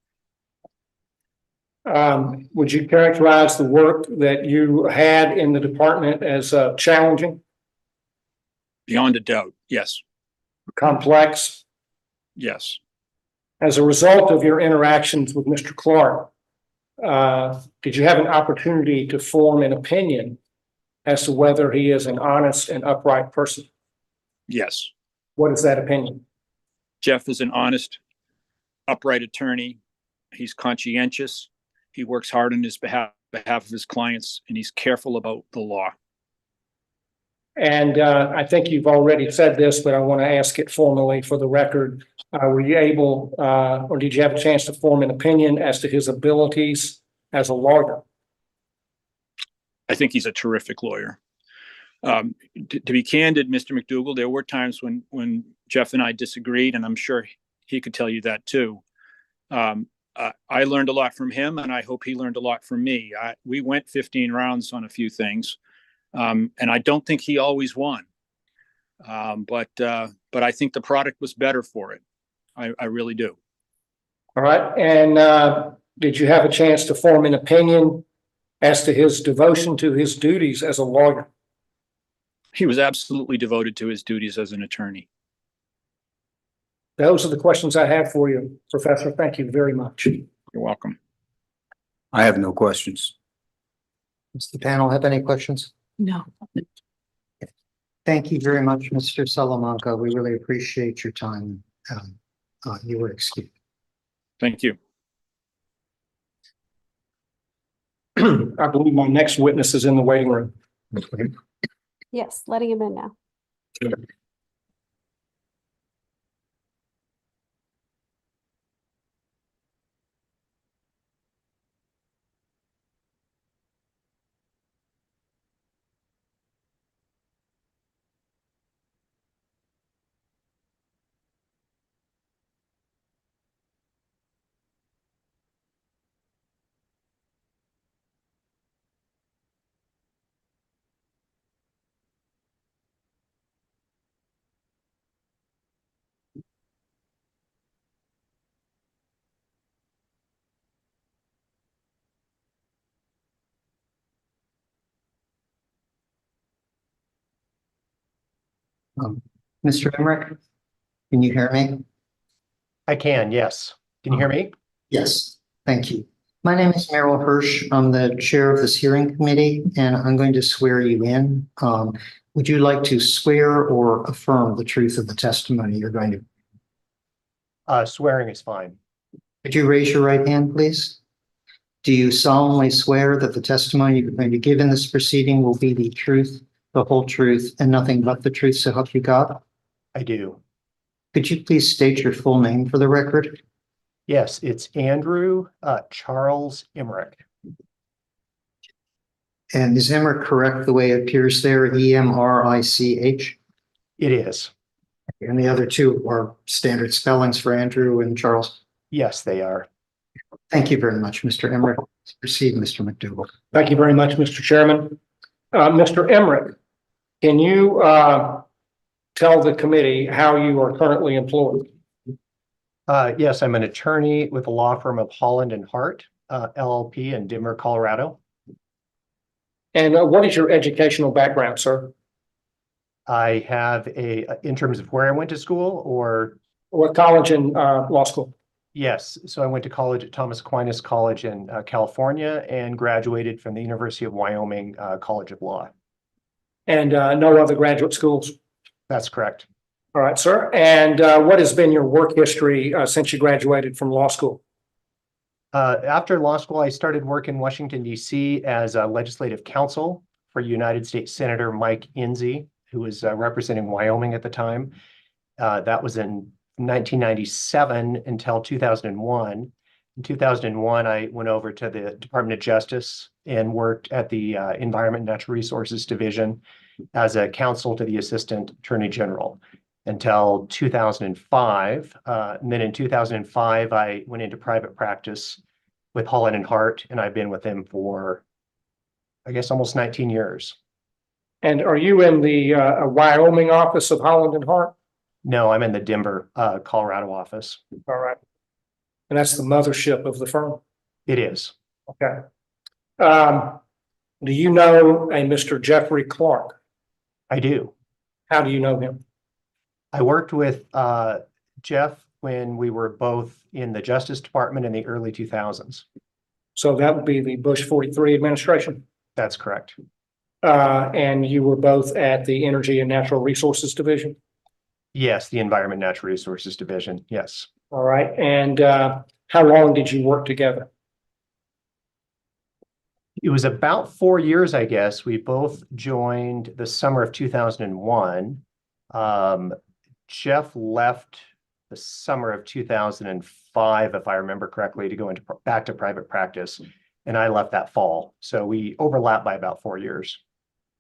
Would you characterize the work that you had in the department as challenging, Beyond a doubt, yes, complex? yes. As a result of your interactions with Mr. Clark, did you have an opportunity to form an opinion as to whether he is an honest and upright person? Yes. What is that opinion? Jeff is an honest, upright attorney. He's conscientious. He works hard on his behalf of his clients, and he's careful about the law. And I think you've already said this, but I want to ask it formally for the record. Were you able, or did you have a chance to form an opinion as to his abilities as a lawyer? I think he's a terrific lawyer. To be candid, Mr. McDougall, there were times when Jeff and I disagreed, and I'm sure he could tell you that too. I learned a lot from him, and I hope he learned a lot from me. We went 15 rounds on a few things, and I don't think he always won. But I think the product was better for it. I really do. All right. And did you have a chance to form an opinion as to his devotion to his duties as a lawyer? He was absolutely devoted to his duties as an attorney. Those are the questions I have for you, Professor. Thank you very much. You're welcome. I have no questions. Does the panel have any questions? No. Thank you very much, Mr. Salamanca. We really appreciate your time. You were excused. Thank you. I believe my next witness is in the waiting room. Yes, letting him in now. Mr. Emmerich, can you hear me? I can, yes. Can you hear me? Yes, thank you. My name is Merrill Hirsch. I'm the chair of this hearing committee, and I'm going to swear you in. Would you like to swear or affirm the truth of the testimony you're going to? Swearing is fine. Could you raise your right hand, please? Do you solemnly swear that the testimony you're going to give in this proceeding will be the truth, the whole truth, and nothing but the truth, so help you God? I do. Could you please state your full name for the record? Yes, it's Andrew Charles Emmerich. And is Emmerich correct the way it appears there, E-M-R-I-C-H? It is. And the other two are standard spellings for Andrew and Charles? Yes, they are. Thank you very much, Mr. Emmerich. Proceed, Mr. McDougall. Thank you very much, Mr. Chairman. Mr. Emmerich, can you tell the committee how you are currently employed? Yes, I'm an attorney with the law firm of Holland and Hart, LLP in Denver, Colorado. And what is your educational background, sir? I have in terms of where I went to school or, What college and law school? yes, so I went to college at Thomas Aquinas College in California and graduated from the University of Wyoming College of Law. And no other graduate schools? That's correct. All right, sir. And what has been your work history since you graduated from law school? After law school, I started work in Washington, D.C. as a legislative counsel for United States Senator Mike Enzi, who was representing Wyoming at the time. That was in 1997 until 2001. In 2001, I went over to the Department of Justice and worked at the Environment and Natural Resources Division as a counsel to the Assistant Attorney General until 2005. And then in 2005, I went into private practice with Holland and Hart, and I've been with them for, I guess, almost 19 years. And are you in the Wyoming office of Holland and Hart? No, I'm in the Denver, Colorado office. All right. And that's the mothership of the firm? It is. Okay. Do you know a Mr. Jeffrey Clark? I do. How do you know him? I worked with Jeff when we were both in the Justice Department in the early 2000s. So that would be the Bush 43 administration. That's correct. And you were both at the Energy and Natural Resources Division? Yes, the Environment and Natural Resources Division. Yes. All right. And how long did you work together? It was about 4 years, I guess. We both joined the summer of 2001. Jeff left the summer of 2005, if I remember correctly, to go back to private practice, and I left that fall. So we overlapped by about 4 years.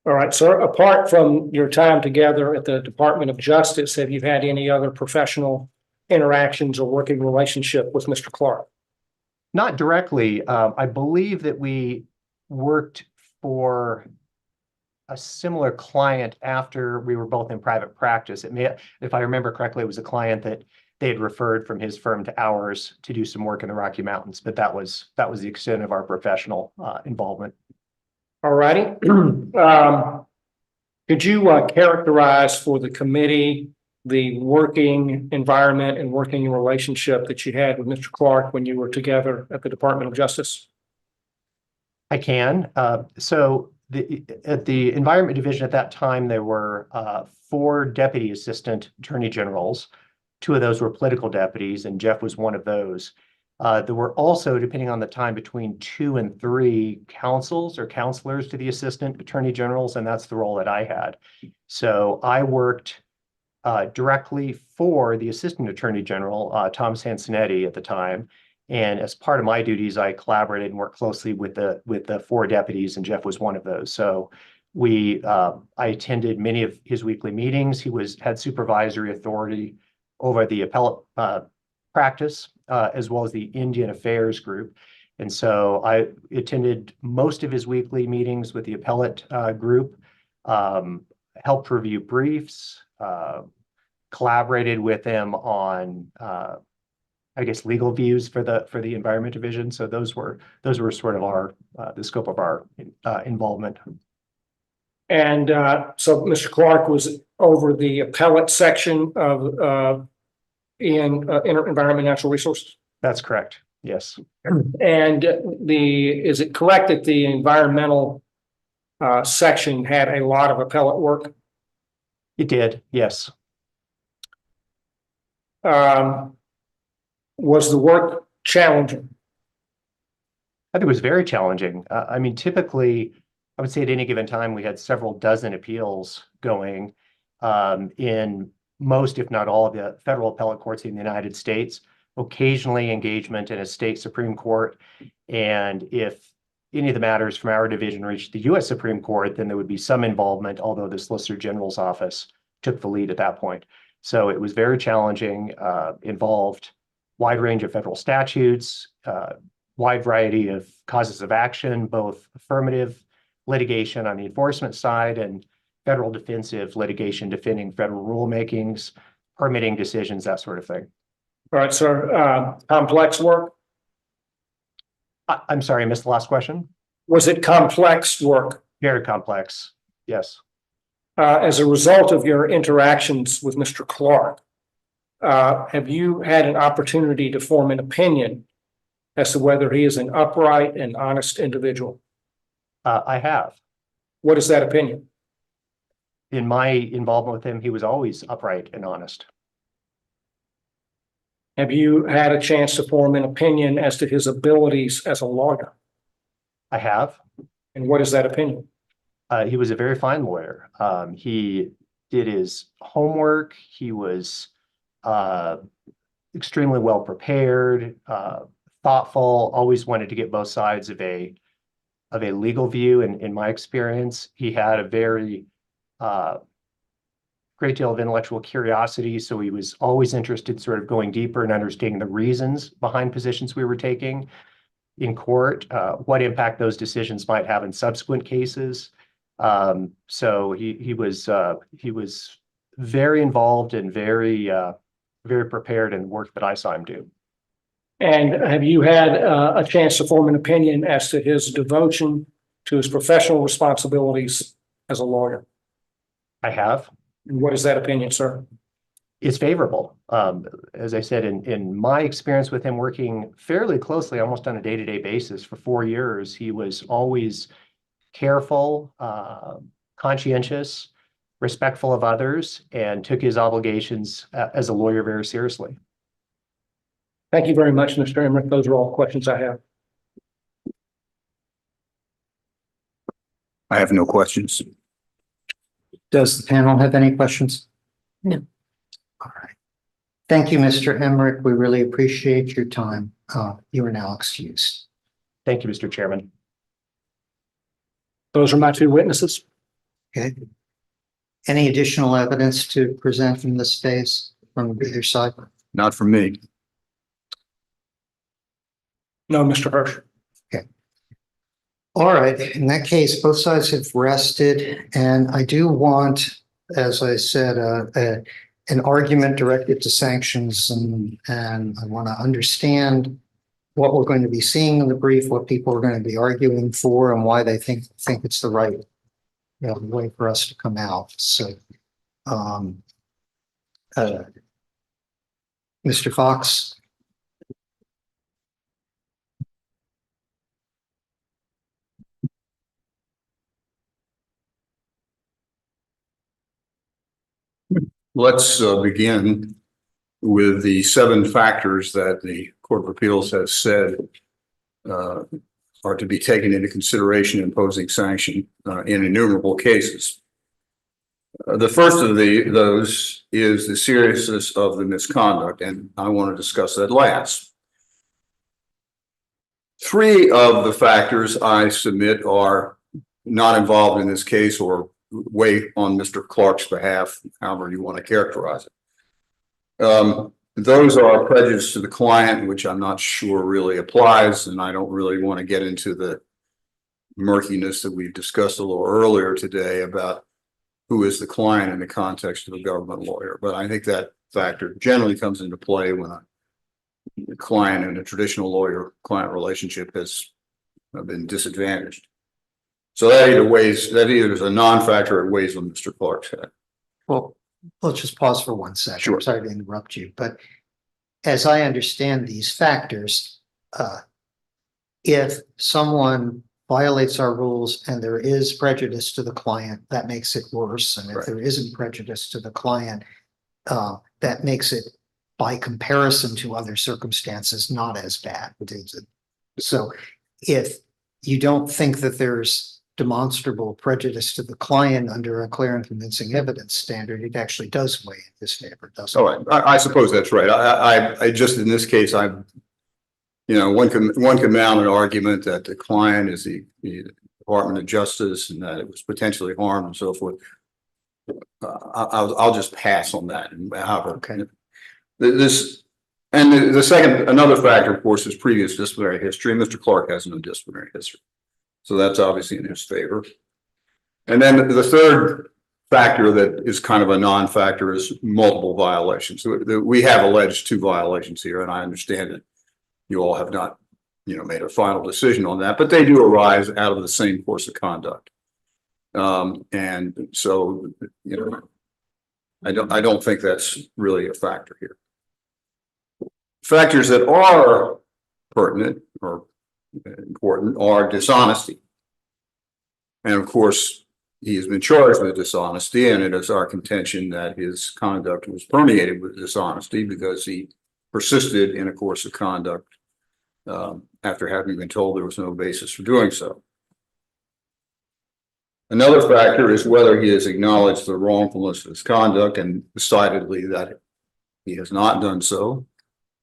All right, sir. Apart from your time together at the Department of Justice, have you had any other professional interactions or working relationship with Mr. Clark? Not directly. I believe that we worked for a similar client after we were both in private practice. It may, if I remember correctly, it was a client that they had referred from his firm to ours to do some work in the Rocky Mountains, but that was the extent of our professional involvement. All righty. Could you characterize for the committee the working environment and working relationship that you had with Mr. Clark when you were together at the Department of Justice? I can. So at the Environment Division at that time, there were 4 deputy assistant attorney generals. 2 of those were political deputies, and Jeff was one of those. There were also, depending on the time, between 2 and 3 counsels or counselors to the assistant attorney generals, and that's the role that I had. So I worked directly for the assistant attorney general, Tom Sansonetti at the time. And as part of my duties, I collaborated and worked closely with the 4 deputies, and Jeff was one of those. So I attended many of his weekly meetings. He had supervisory authority over the appellate practice, as well as the Indian Affairs group. And so I attended most of his weekly meetings with the appellate group, helped review briefs, collaborated with them on, I guess, legal views for the Environment Division. So those were sort of the scope of our involvement. And so Mr. Clark was over the appellate section of Environment and Natural Resources? That's correct. Yes. And is it correct that the environmental section had a lot of appellate work? It did. Yes. Was the work challenging? I think it was very challenging. I mean, typically, I would say at any given time, we had several dozen appeals going in most, if not all, of the federal appellate courts in the United States, occasionally engagement in a state Supreme Court. And if any of the matters from our division reached the U.S. Supreme Court, then there would be some involvement, although the Solicitor General's office took the lead at that point. So it was very challenging, involved wide range of federal statutes, wide variety of causes of action, both affirmative litigation on the enforcement side and federal defensive litigation defending federal rulemakings, permitting decisions, that sort of thing. All right, sir. Complex work? I'm sorry, I missed the last question. Was it complex work? Very complex. Yes. As a result of your interactions with Mr. Clark, have you had an opportunity to form an opinion as to whether he is an upright and honest individual? I have. What is that opinion? In my involvement with him, he was always upright and honest. Have you had a chance to form an opinion as to his abilities as a lawyer? I have. And what is that opinion? He was a very fine lawyer. He did his homework. He was extremely well prepared, thoughtful, always wanted to get both sides of a legal view. And in my experience, he had a very great deal of intellectual curiosity. So he was always interested sort of going deeper and understanding the reasons behind positions we were taking in court, what impact those decisions might have in subsequent cases. So he was very involved and very prepared in work that I saw him do. And have you had a chance to form an opinion as to his devotion to his professional responsibilities as a lawyer? I have. And what is that opinion, sir? It's favorable. As I said, in my experience with him working fairly closely, almost on a day-to-day basis for 4 years, he was always careful, conscientious, respectful of others, and took his obligations as a lawyer very seriously. Thank you very much, Mr. Emmerich. Those are all the questions I have. I have no questions. Does the panel have any questions? No. All right. Thank you, Mr. Emmerich. We really appreciate your time. You are now excused. Thank you, Mr. Chairman. Those are my two witnesses. Okay. Any additional evidence to present from this phase from either side? Not from me. No, Mr. Hirsch. All right. In that case, both sides have rested, and I do want, as I said, an argument directed to sanctions, and I want to understand what we're going to be seeing in the brief, what people are going to be arguing for, and why they think it's the right way for us to come out. So, Mr. Fox. Let's begin with the 7 factors that the Court of Appeals has said are to be taken into consideration in imposing sanction in innumerable cases. The first of those is the seriousness of the misconduct, and I want to discuss that last. 3 of the factors I submit are not involved in this case or weigh on Mr. Clark's behalf, however you want to characterize it. Those are prejudice to the client, which I'm not sure really applies, and I don't really want to get into the murkiness that we've discussed a little earlier today about who is the client in the context of a government lawyer. But I think that factor generally comes into play when a client in a traditional lawyer-client relationship has been disadvantaged. So that either is a non-factor or it weighs on Mr. Clark's head. Well, let's just pause for 1 second. Sure. I'm sorry to interrupt you, but as I understand these factors, if someone violates our rules and there is prejudice to the client, that makes it worse. And if Right. there isn't prejudice to the client, that makes it, by comparison to other circumstances, not as bad. So if you don't think that there's demonstrable prejudice to the client under a clear and convincing evidence standard, it actually does weigh in his favor, doesn't it? All right, I suppose that's right. I just, in this case, one can mount an argument that the client is the Department of Justice and that it was potentially harmed and so forth. I'll just pass on that. However, Okay. this And the second, another factor, of course, is previous disciplinary history. Mr. Clark has no disciplinary history. So that's obviously in his favor. And then the third factor that is kind of a non-factor is multiple violations. So we have alleged 2 violations here, and I understand that you all have not, made a final decision on that, but they do arise out of the same course of conduct. And so, I don't think that's really a factor here. Factors that are pertinent or important are dishonesty. And of course, he has been charged with dishonesty, and it is our contention that his conduct was permeated with dishonesty because he persisted in a course of conduct after having been told there was no basis for doing so. Another factor is whether he has acknowledged the wrongfulness of his conduct, and decidedly that he has not done so.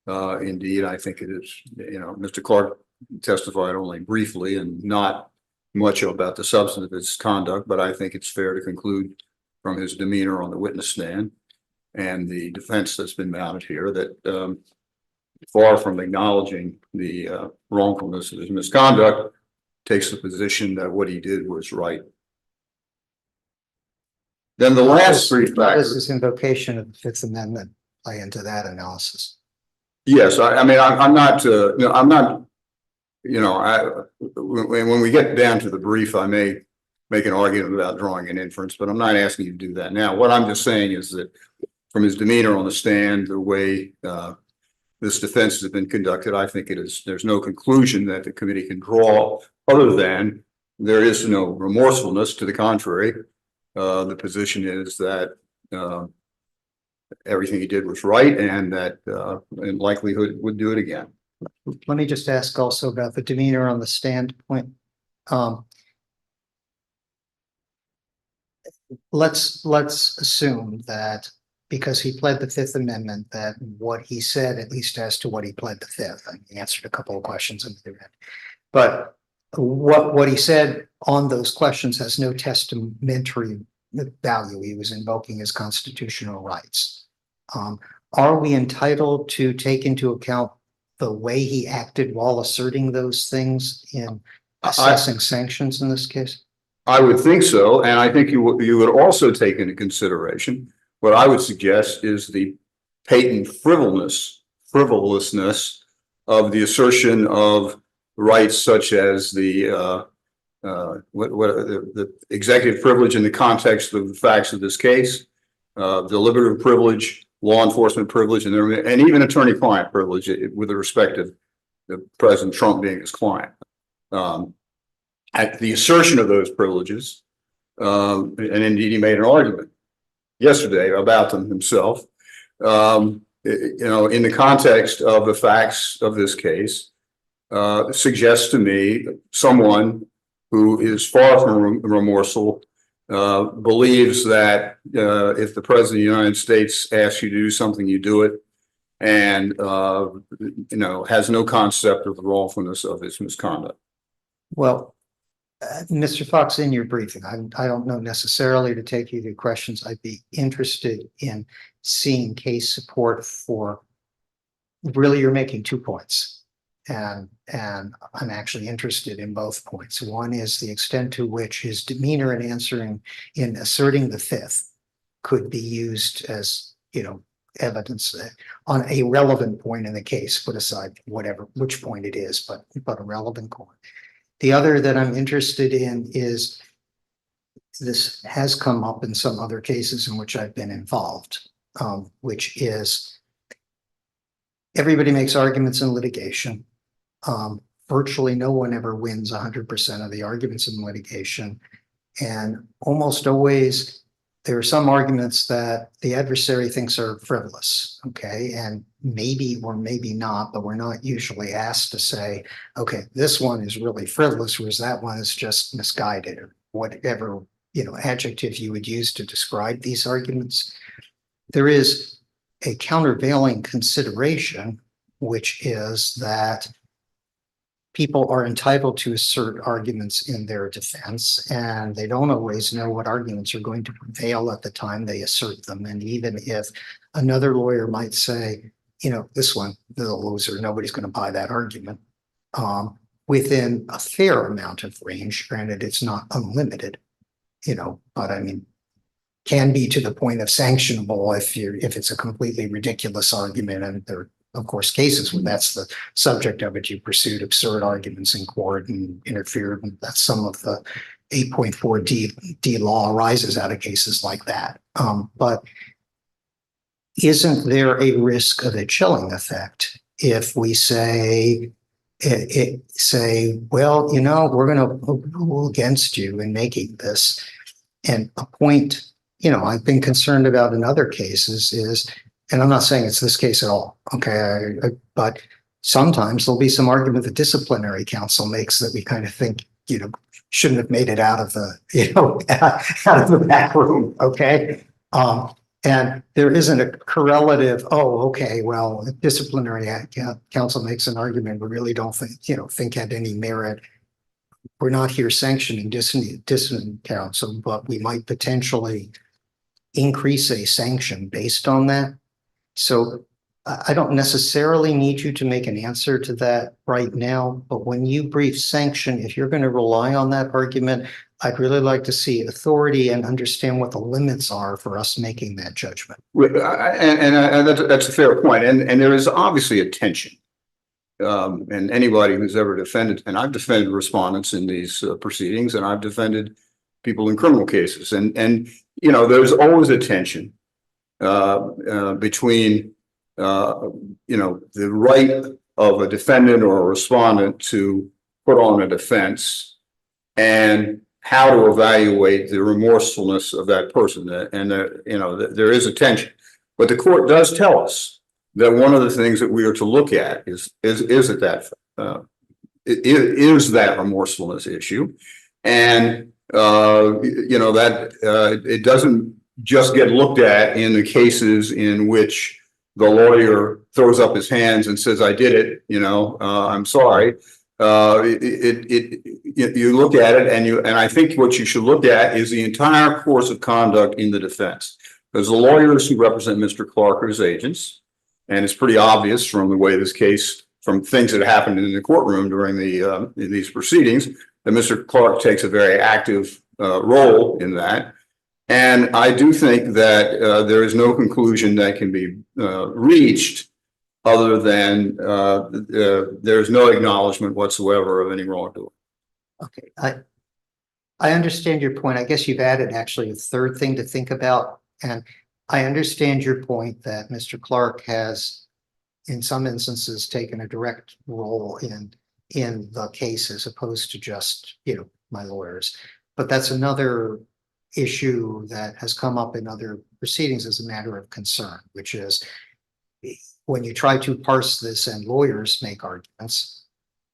Indeed, I think it is, Mr. Clark testified only briefly and not much about the substance of his conduct, but I think it's fair to conclude from his demeanor on the witness stand and the defense that's been mounted here that far from acknowledging the wrongfulness of his misconduct, takes the position that what he did was right. Then the last 3 How factors. does this invocation of the Fifth Amendment play into that analysis? Yes, I mean, I'm not, I'm not, when we get down to the brief, I may make an argument about drawing an inference, but I'm not asking you to do that now. What I'm just saying is that from his demeanor on the stand, the way this defense has been conducted, I think there's no conclusion that the committee can draw other than there is no remorsefulness. To the contrary, the position is that everything he did was right, and that in likelihood would do it again. Let me just ask also about the demeanor on the standpoint. Let's assume that because he pled the Fifth Amendment, that what he said, at least as to what he pled the Fifth, and he answered a couple of questions in the end, but what he said on those questions has no testamentary value. He was invoking his constitutional rights. Are we entitled to take into account the way he acted while asserting those things in assessing sanctions in this case? I would think so, and I think you would also take into consideration what I would suggest is the patent frivolousness of the assertion of rights such as the executive privilege in the context of the facts of this case, deliberative privilege, law enforcement privilege, and even attorney-client privilege with respect to President Trump being his client. At the assertion of those privileges, and indeed he made an argument yesterday about them himself, in the context of the facts of this case, suggests to me someone who is far from remorseful, believes that if the President of the United States asks you to do something, you do it, and has no concept of the wrongfulness of his misconduct. Well, Mr. Fox, in your briefing, I don't know necessarily to take you to questions. I'd be interested in seeing case support for, really, you're making 2 points. And I'm actually interested in both points. One is the extent to which his demeanor in asserting the Fifth could be used as, evidence on a relevant point in the case, put aside which point it is, but a relevant point. The other that I'm interested in is, this has come up in some other cases in which I've been involved, which is everybody makes arguments in litigation. Virtually no one ever wins 100% of the arguments in litigation. And almost always there are some arguments that the adversary thinks are frivolous, okay? And maybe or maybe not, but we're not usually asked to say, okay, this one is really frivolous, whereas that one is just misguided, or whatever, adjective you would use to describe these arguments. There is a countervailing consideration, which is that people are entitled to assert arguments in their defense, and they don't always know what arguments are going to prevail at the time they assert them. And even if another lawyer might say, you know, this one, the loser, nobody's going to buy that argument. Within a fair amount of range, granted, it's not unlimited, you know, but I mean, can be to the point of sanctionable if it's a completely ridiculous argument. And there are, of course, cases where that's the subject of it. You pursued absurd arguments in court and interfered. And that's some of the 8.4 D law arises out of cases like that. But isn't there a risk of a chilling effect if we say, well, you know, we're going to rule against you in making this, and a point, you know, I've been concerned about in other cases is, and I'm not saying it's this case at all, okay, but sometimes there'll be some argument the disciplinary council makes that we kind of think, you know, shouldn't have made it out of the, you know, out of the back room, okay? And there isn't a correlative, oh, okay, well, the disciplinary council makes an argument we really don't think had any merit. We're not here sanctioning disciplinary council, but we might potentially increase a sanction based on that. So I don't necessarily need you to make an answer to that right now, but when you brief sanction, if you're going to rely on that argument, I'd really like to see authority and understand what the limits are for us making that judgment. And that's a fair point. And there is obviously a tension. And anybody who's ever defended, and I've defended respondents in these proceedings, and I've defended people in criminal cases. And you know, there's always a tension between, you know, the right of a defendant or a respondent to put on a defense and how to evaluate the remorsefulness of that person. And, you know, there is a tension. But the court does tell us that one of the things that we are to look at is that remorsefulness issue. And, you know, that it doesn't just get looked at in the cases in which the lawyer throws up his hands and says, I did it, you know, I'm sorry. You look at it and I think what you should look at is the entire course of conduct in the defense. There's the lawyers who represent Mr. Clark as agents, and it's pretty obvious from the way this case, from things that happened in the courtroom during in these proceedings, that Mr. Clark takes a very active role in that. And I do think that there is no conclusion that can be reached other than there's no acknowledgement whatsoever of any wrongdoing. Okay, I understand your point. I guess you've added actually a third thing to think about. And I understand your point that Mr. Clark has, in some instances, taken a direct role in the case as opposed to just, you know, my lawyers. But that's another issue that has come up in other proceedings as a matter of concern, which is when you try to parse this and lawyers make arguments,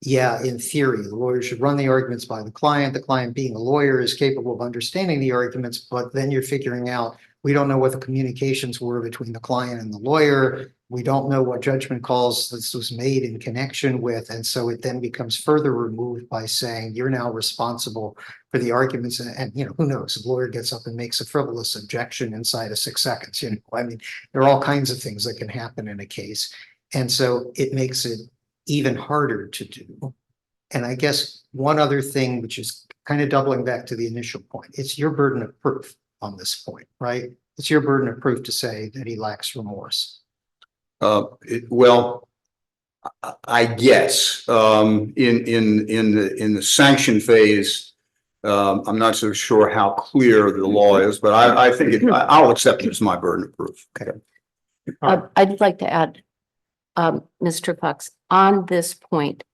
yeah, in theory, the lawyer should run the arguments by the client. The client, being a lawyer, is capable of understanding the arguments, but then you're figuring out, we don't know what the communications were between the client and the lawyer. We don't know what judgment calls this was made in connection with. And so it then becomes further removed by saying you're now responsible for the arguments. And you know, who knows, the lawyer gets up and makes a frivolous objection inside of 6 seconds. You know, I mean, there are all kinds of things that can happen in a case. And so it makes it even harder to do. And I guess one other thing, which is kind of doubling back to the initial point, it's your burden of proof on this point, right? It's your burden of proof to say that he lacks remorse. Well, I guess in the sanction phase, I'm not so sure how clear the law is, but I think I'll accept it as my burden of proof. Okay. I'd like to add, Mr. Fox, on this point,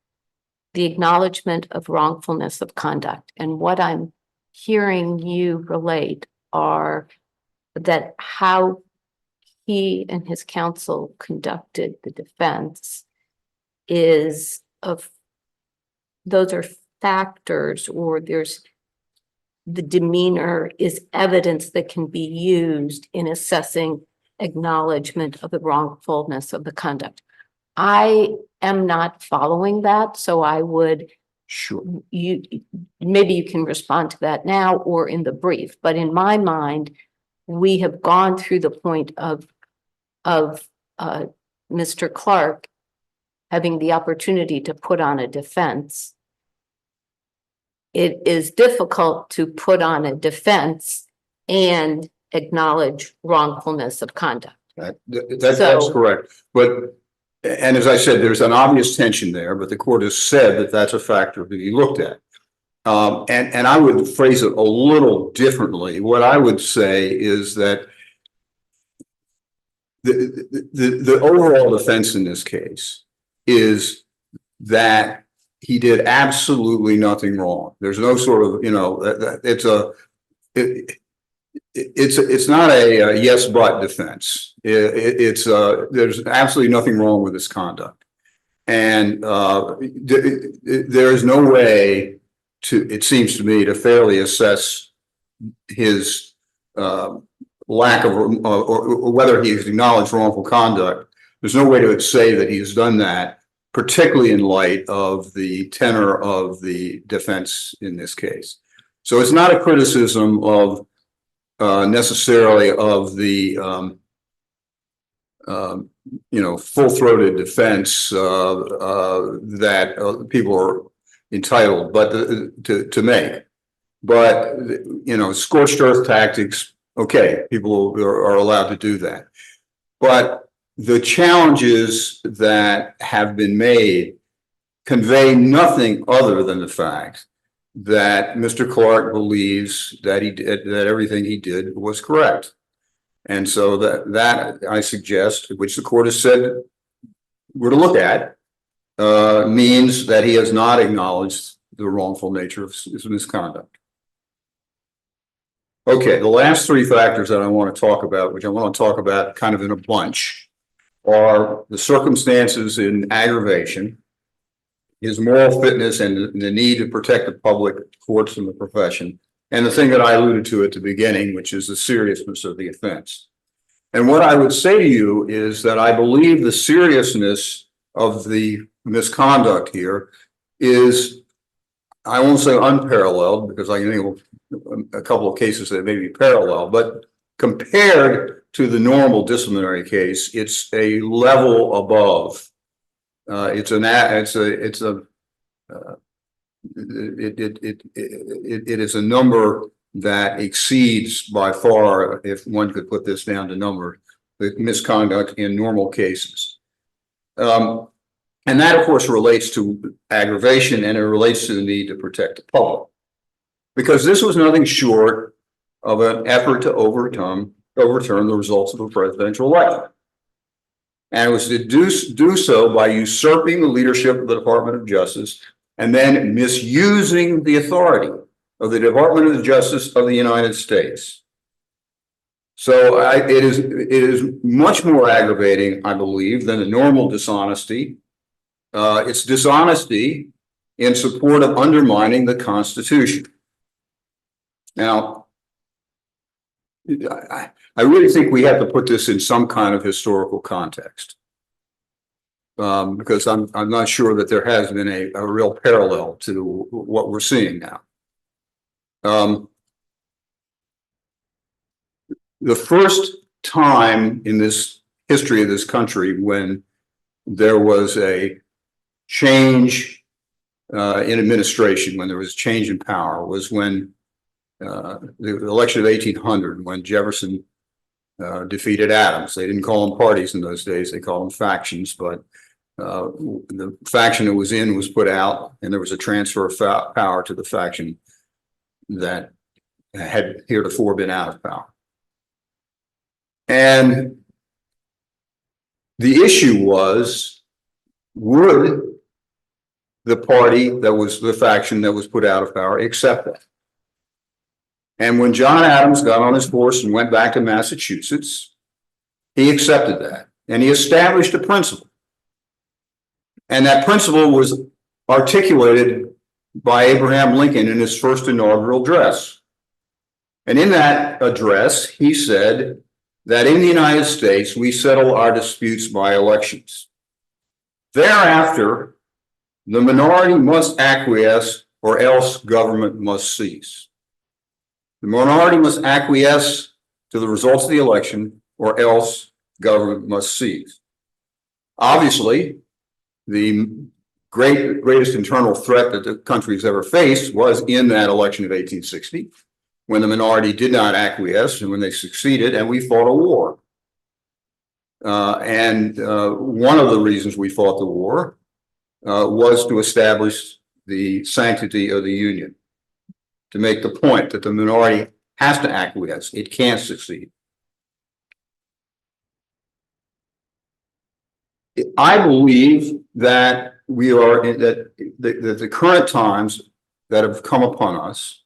the acknowledgement of wrongfulness of conduct, and what I'm hearing you relate are that how he and his counsel conducted the defense is of, those are factors, or there's the demeanor is evidence that can be used in assessing acknowledgement of the wrongfulness of the conduct. I am not following that, so I would, Sure, maybe you can respond to that now or in the brief, but in my mind, we have gone through the point of Mr. Clark having the opportunity to put on a defense, it is difficult to put on a defense and acknowledge wrongfulness of conduct. That's So- correct. But, and as I said, there's an obvious tension there, but the court has said that that's a factor to be looked at. And I would phrase it a little differently. What I would say is that the overall defense in this case is that he did absolutely nothing wrong. There's no sort of, it's not a yes, but defense. There's absolutely nothing wrong with his conduct. And there is no way it seems to me, to fairly assess his lack of, or whether he has acknowledged wrongful conduct. There's no way to say that he has done that, particularly in light of the tenor of the defense in this case. So it's not a criticism of necessarily of the full-throated defense that people are entitled to make. But scorched earth tactics, okay, people are allowed to do that. But the challenges that have been made convey nothing other than the fact that Mr. Clark believes that that everything he did was correct. And so that I suggest, which the court has said we're to look at, means that he has not acknowledged the wrongful nature of his misconduct. Okay, the last three factors that I want to talk about, which I want to talk about kind of in a bunch, are the circumstances in aggravation, his moral fitness, and the need to protect the public, courts, and the profession, and the thing that I alluded to at the beginning, which is the seriousness of the offense. And what I would say to you is that I believe the seriousness of the misconduct here is, I won't say unparalleled, because I think a couple of cases that may be parallel, but compared to the normal disciplinary case, it's a level above. It is a number that exceeds by far, if one could put this down to number, the misconduct in normal cases. And that, of course, relates to aggravation, and it relates to the need to protect the public. Because this was nothing short of an effort to overturn the results of a presidential election. And it was to do so by usurping the leadership of the Department of Justice and then misusing the authority of the Department of Justice of the United States. So it is much more aggravating, I believe, than a normal dishonesty. It's dishonesty in support of undermining the Constitution. Now, I really think we have to put this in some kind of historical context, because I'm not sure that there has been a real parallel to what we're seeing now. The first time in this history of this country when there was a change in administration, when there was change in power, was when the election of 1800, when Jefferson defeated Adams. They didn't call them parties in those days, they called them factions, but the faction that was in was put out, and there was a transfer of power to the faction that had heretofore been out of power. And the issue was, would the party that was the faction that was put out of power accept that? And when John Adams got on his horse and went back to Massachusetts, he accepted that, and he established a principle. And that principle was articulated by Abraham Lincoln in his first inaugural address. And in that address, he said that in the United States, we settle our disputes by elections. Thereafter, the minority must acquiesce, or else government must cease. The minority must acquiesce to the results of the election, or else government must cease. Obviously, the greatest internal threat that the country's ever faced was in that election of 1860, when the minority did not acquiesce and when they succeeded, and we fought a war. One of the reasons we fought the war was to establish the sanctity of the Union, to make the point that the minority has to acquiesce. It can't succeed. I believe that we are in that the current times that have come upon us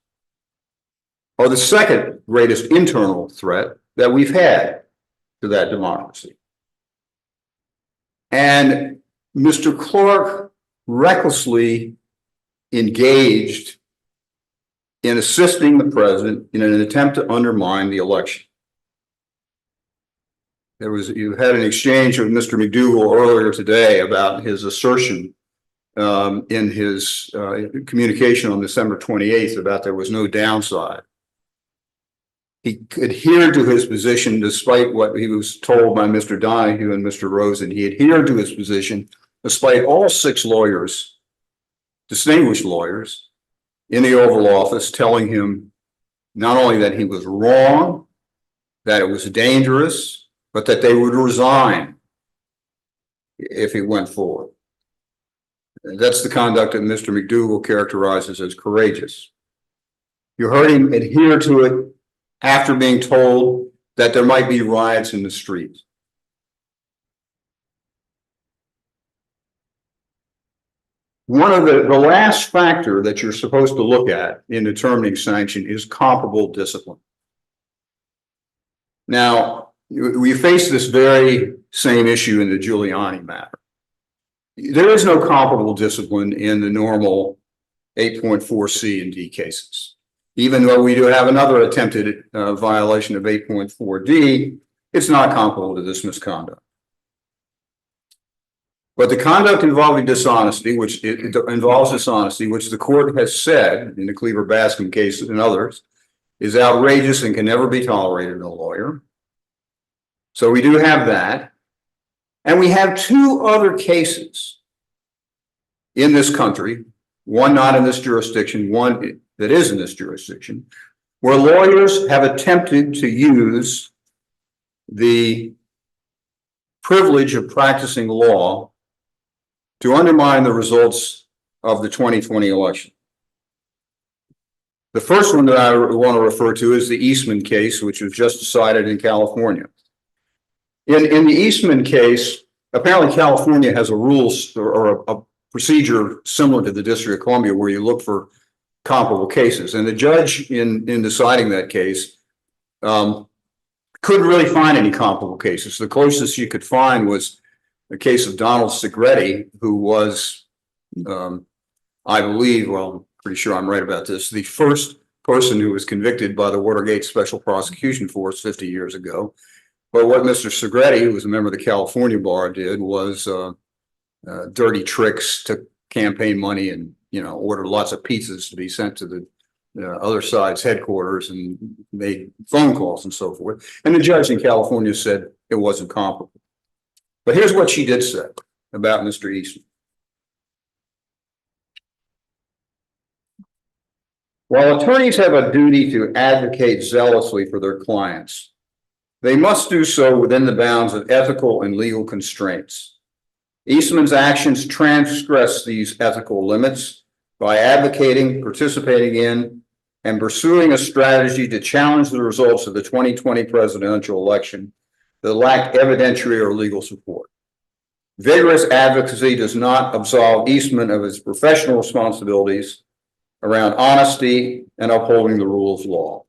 are the second greatest internal threat that we've had to that democracy. And Mr. Clark recklessly engaged in assisting the president in an attempt to undermine the election. You had an exchange with Mr. McDougal earlier today about his assertion in his communication on December 28th about there was no downside. He adhered to his position despite what he was told by Mr. Donahue and Mr. Rosen. He adhered to his position despite all 6 lawyers, distinguished lawyers, in the Oval Office telling him not only that he was wrong, that it was dangerous, but that they would resign if he went forward. That's the conduct that Mr. McDougal characterizes as courageous. You heard him adhere to it after being told that there might be riots in the streets. One of the last factor that you're supposed to look at in determining sanction is comparable discipline. Now, we face this very same issue in the Giuliani matter. There is no comparable discipline in the normal 8.4C and D cases. Even though we do have another attempted violation of 8.4D, it's not comparable to this misconduct. But the conduct involving dishonesty, which it involves dishonesty, which the court has said in the Cleaver Bascom case and others, is outrageous and can never be tolerated in a lawyer. So we do have that. And we have 2 other cases in this country, one not in this jurisdiction, one that is in this jurisdiction, where lawyers have attempted to use the privilege of practicing law to undermine the results of the 2020 election. The first one that I want to refer to is the Eastman case, which was just decided in California. In the Eastman case, apparently California has a rules or a procedure similar to the District of Columbia where you look for comparable cases. And the judge in deciding that case couldn't really find any comparable cases. The closest you could find was the case of Donald Segretti, who was, I believe, well, I'm pretty sure I'm right about this, the first person who was convicted by the Watergate Special Prosecution Force 50 years ago. But what Mr. Segretti, who was a member of the California bar, did was dirty tricks, took campaign money and, ordered lots of pizzas to be sent to the other side's headquarters and made phone calls and so forth. And the judge in California said it wasn't comparable. But here's what she did say about Mr. Eastman. While attorneys have a duty to advocate zealously for their clients, they must do so within the bounds of ethical and legal constraints. Eastman's actions transgress these ethical limits by advocating, participating in, and pursuing a strategy to challenge the results of the 2020 presidential election that lacked evidentiary or legal support. Vigorous advocacy does not absolve Eastman of his professional responsibilities around honesty and upholding the rule of law.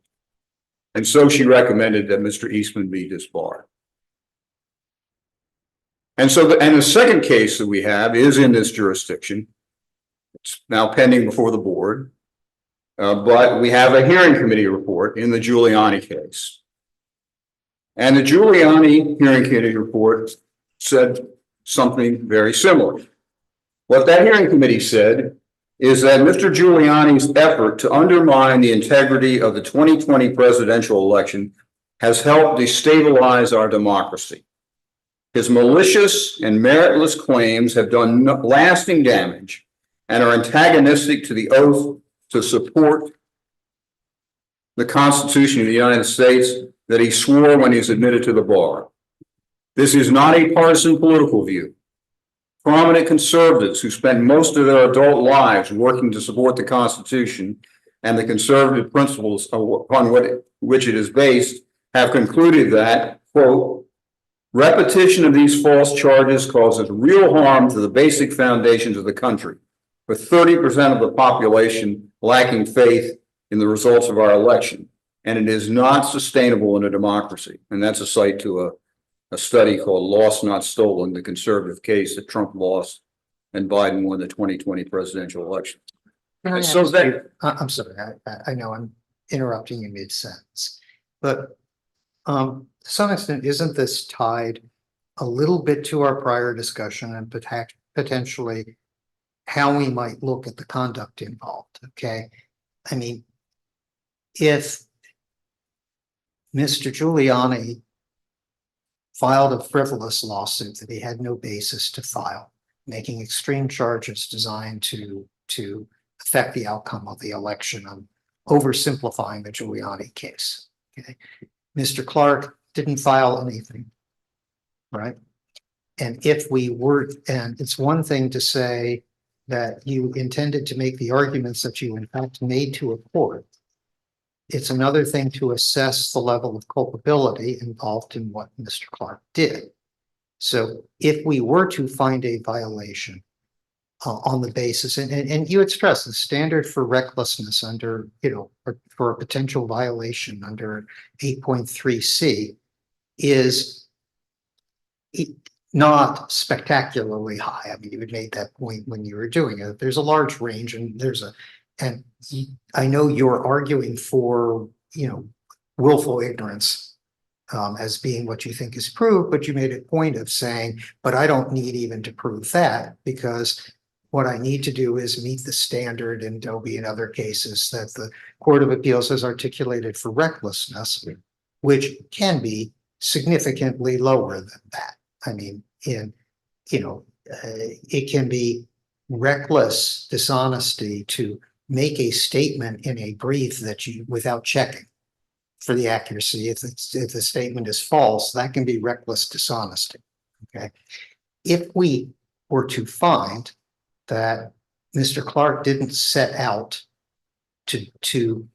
And so she recommended that Mr. Eastman be disbarred. And so the second case that we have is in this jurisdiction. It's now pending before the board, but we have a hearing committee report in the Giuliani case. And the Giuliani hearing committee report said something very similar. What that hearing committee said is that Mr. Giuliani's effort to undermine the integrity of the 2020 presidential election has helped destabilize our democracy. His malicious and meritless claims have done lasting damage and are antagonistic to the oath to support the Constitution of the United States that he swore when he was admitted to the bar. This is not a partisan political view. Prominent conservatives who spend most of their adult lives working to support the Constitution and the conservative principles upon which it is based have concluded that, quote, repetition of these false charges causes real harm to the basic foundations of the country, with 30% of the population lacking faith in the results of our election, and it is not sustainable in a democracy. And that's a cite to a study called Lost Not Stolen, the conservative case that Trump lost and Biden won the 2020 presidential election. Can So ask that- you- I'm sorry, I know I'm interrupting you mid-sentence, but to some extent, isn't this tied a little bit to our prior discussion and potentially how we might look at the conduct involved, okay? I mean, if Mr. Giuliani filed a frivolous lawsuit that he had no basis to file, making extreme charges designed to affect the outcome of the election. I'm oversimplifying the Giuliani case. Okay, Mr. Clark didn't file anything, right? And if we were, and it's one thing to say that you intended to make the arguments that you in fact made to a court. It's another thing to assess the level of culpability involved in what Mr. Clark did. So if we were to find a violation on the basis, and you had stressed the standard for recklessness under, for a potential violation under 8.3C is not spectacularly high. I mean, you had made that point when you were doing it. There's a large range and I know you're arguing for, willful ignorance as being what you think is proved, but you made a point of saying, but I don't need even to prove that because what I need to do is meet the standard in Dobie and other cases that the Court of Appeals has articulated for recklessness, which can be significantly lower than that. I mean, it can be reckless dishonesty to make a statement in a brief that you, without checking for the accuracy. If the statement is false, that can be reckless dishonesty. Okay. If we were to find that Mr. Clark didn't set out to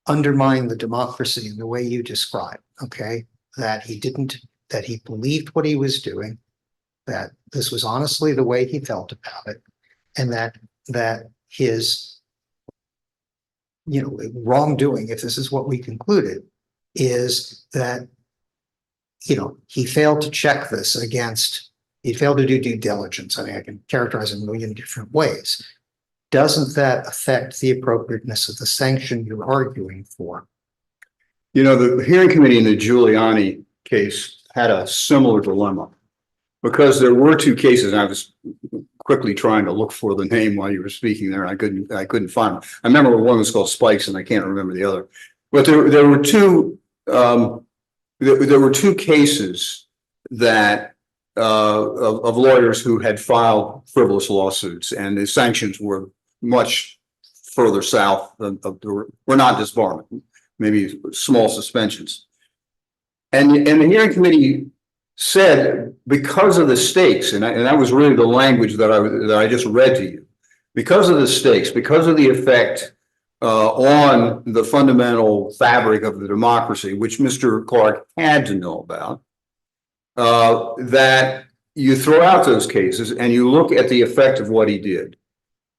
undermine the democracy in the way you described, okay, that he believed what he was doing, that this was honestly the way he felt about it, and that his wrongdoing, if this is what we concluded, is that he failed to check this against, he failed to do due diligence. I mean, I can characterize it a million different ways. Doesn't that affect the appropriateness of the sanction you're arguing for? The hearing committee in the Giuliani case had a similar dilemma because there were two cases. And I was quickly trying to look for the name while you were speaking there. And I couldn't find it. I remember one was called Spikes and I can't remember the other, but there were two, there were two cases that of lawyers who had filed frivolous lawsuits and the sanctions were much further south were not disbarment, maybe small suspensions. And the hearing committee said, because of the stakes, and that was really the language that I just read to you, because of the stakes, because of the effect on the fundamental fabric of the democracy, which Mr. Clark had to know about, that you throw out those cases and you look at the effect of what he did.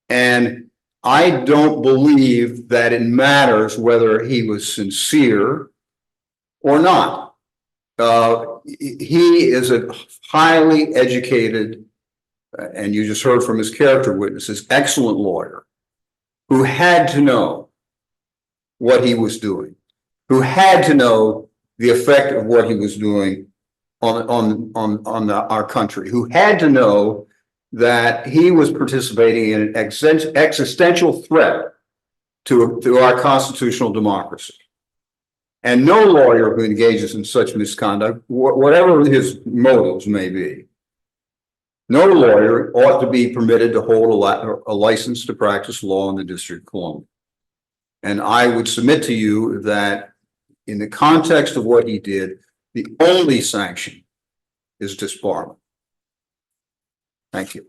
And I don't believe that it matters whether he was sincere or not. He is a highly educated, and you just heard from his character witnesses, excellent lawyer who had to know what he was doing, who had to know the effect of what he was doing on our country, who had to know that he was participating in an existential threat to our constitutional democracy. And no lawyer who engages in such misconduct, whatever his motives may be, no lawyer ought to be permitted to hold a license to practice law in the District of Columbia. And I would submit to you that in the context of what he did, the only sanction is disbarment. Thank you.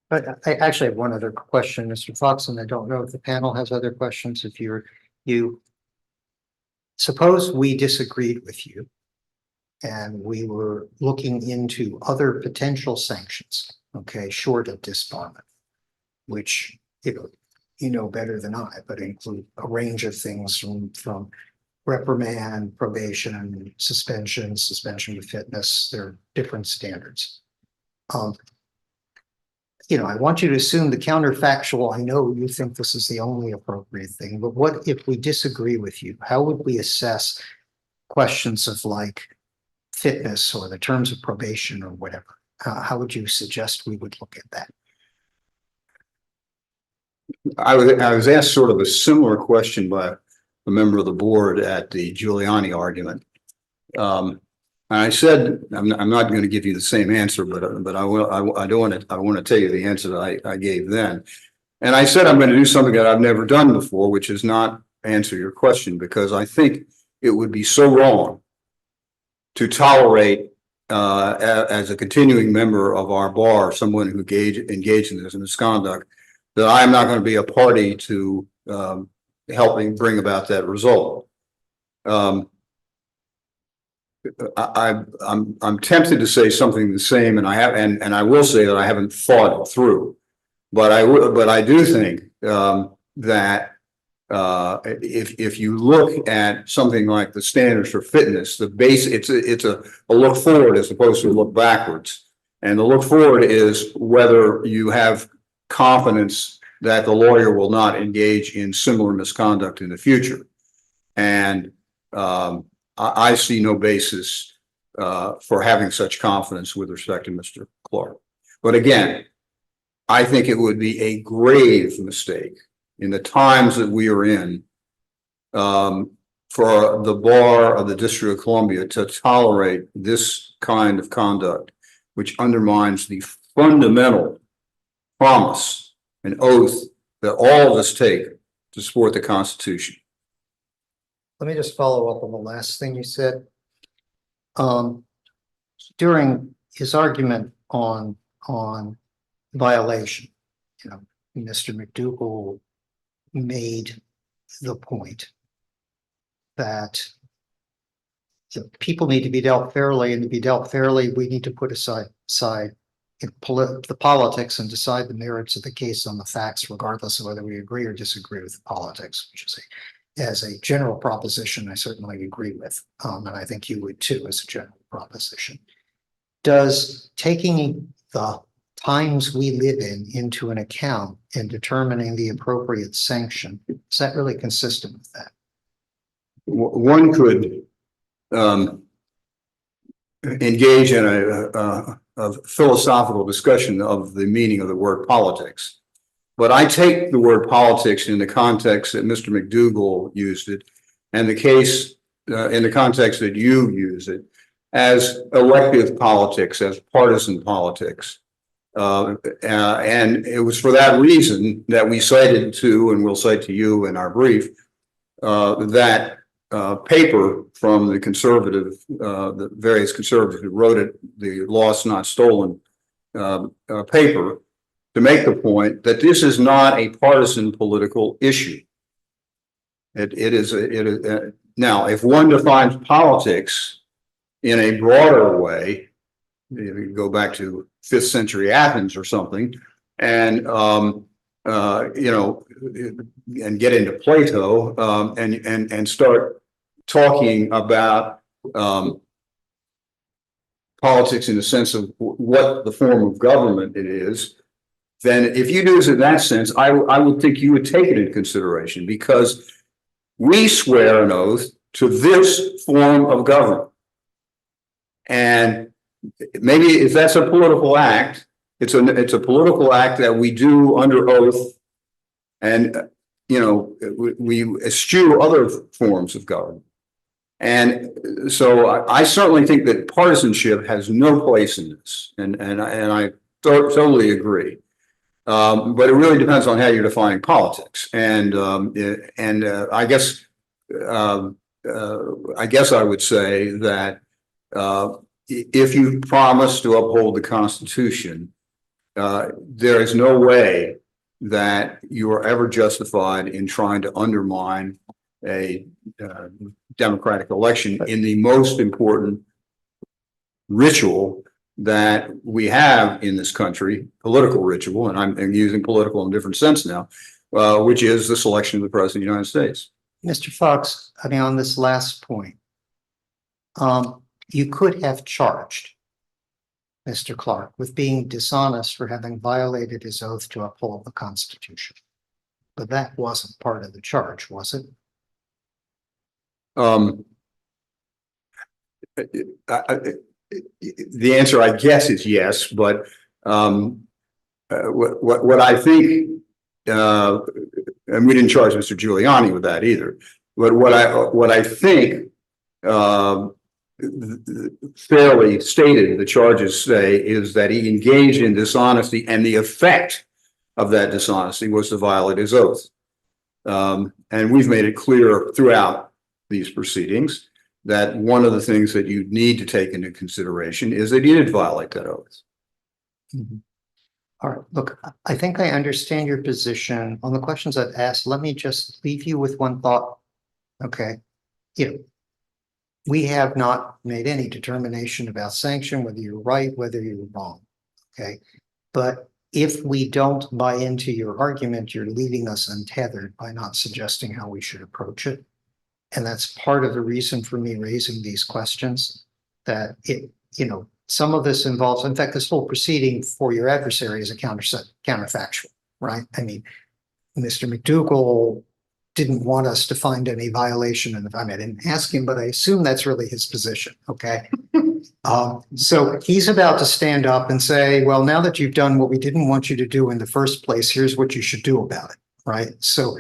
But I actually have one other question, Mr. Fox, and I don't know if the panel has other questions. If you suppose we disagreed with you and we were looking into other potential sanctions, okay, short of disbarment, which you know better than I, but include a range of things from reprimand, probation, suspension with fitness. There are different standards. I want you to assume the counterfactual. I know you think this is the only appropriate thing, but what if we disagree with you? How would we assess questions of like fitness or the terms of probation or whatever? How would you suggest we would look at that? I was asked sort of a similar question by a member of the board at the Giuliani argument. And I said, I'm not going to give you the same answer, but I will. I want to tell you the answer that I gave then. And I said I'm going to do something that I've never done before, which is not answer your question, because I think it would be so wrong to tolerate as a continuing member of our bar someone who engaged in this misconduct, that I am not going to be a party to helping bring about that result. I'm tempted to say something the same, and I will say that I haven't thought it through, but I do think that if you look at something like the standards for fitness, the base, it's a look forward as opposed to a look backwards, and the look forward is whether you have confidence that the lawyer will not engage in similar misconduct in the future, and I see no basis for having such confidence with respect to Mr. Clark. But again, I think it would be a grave mistake in the times that we are in for the bar of the District of Columbia to tolerate this kind of conduct, which undermines the fundamental promise and oath that all of us take to support the Constitution. Let me just follow up on the last thing you said. During his argument on violation, Mr. McDougall made the point that people need to be dealt fairly, and to be dealt fairly, we need to put aside the politics and decide the merits of the case on the facts, regardless of whether we agree or disagree with the politics, which is as a general proposition, I certainly agree with, and I think you would too, as a general proposition. Does taking the times we live in into an account in determining the appropriate sanction, is that really consistent with that? One could engage in a philosophical discussion of the meaning of the word politics. But I take the word politics in the context that Mr. McDougall used it, and the case in the context that you use it, as elective politics, as partisan politics. And it was for that reason that we cited to, and we'll cite to you in our brief, that paper from the conservative, the various conservatives who wrote it, the Lost Not Stolen paper, to make the point that this is not a partisan political issue. It is now, if one defines politics in a broader way, you go back to 5th century Athens or something, and and get into Plato, and start talking about politics in the sense of what the form of government it is, then if you use it in that sense, I would think you would take it into consideration, because we swear an oath to this form of government. And maybe if that's a political act, it's a political act that we do under oath And, we eschew other forms of government. And so I certainly think that partisanship has no place in this, and I totally agree. But it really depends on how you're defining politics, and I guess I would say that if you promise to uphold the Constitution, there is no way that you are ever justified in trying to undermine a democratic election in the most important ritual that we have in this country, political ritual, and I'm using political in a different sense now, which is the selection of the President of the United States. Mr. Fox, I mean, on this last point, you could have charged Mr. Clark with being dishonest for having violated his oath to uphold the Constitution. But that wasn't part of the charge, was it? The answer, I guess, is yes, but what I think, and we didn't charge Mr. Giuliani with that either, but what I think fairly stated the charges say is that he engaged in dishonesty, and the effect of that dishonesty was to violate his oath. And we've made it clear throughout these proceedings that one of the things that you need to take into consideration is that he did violate that oath. Mm-hmm. All right, look, I think I understand your position on the questions I've asked. Let me just leave you with one thought. Okay, we have not made any determination about sanction, whether you're right, whether you're wrong. Okay, but if we don't buy into your argument, you're leaving us untethered by not suggesting how we should approach it. And that's part of the reason for me raising these questions, that some of this involves, in fact, this whole proceeding for your adversary is a counterfactual, right? I mean, Mr. McDougall didn't want us to find any violation. And I didn't ask him, but I assume that's really his position. Okay. So he's about to stand up and say, well, now that you've done what we didn't want you to do in the first place, here's what you should do about it. Right. So,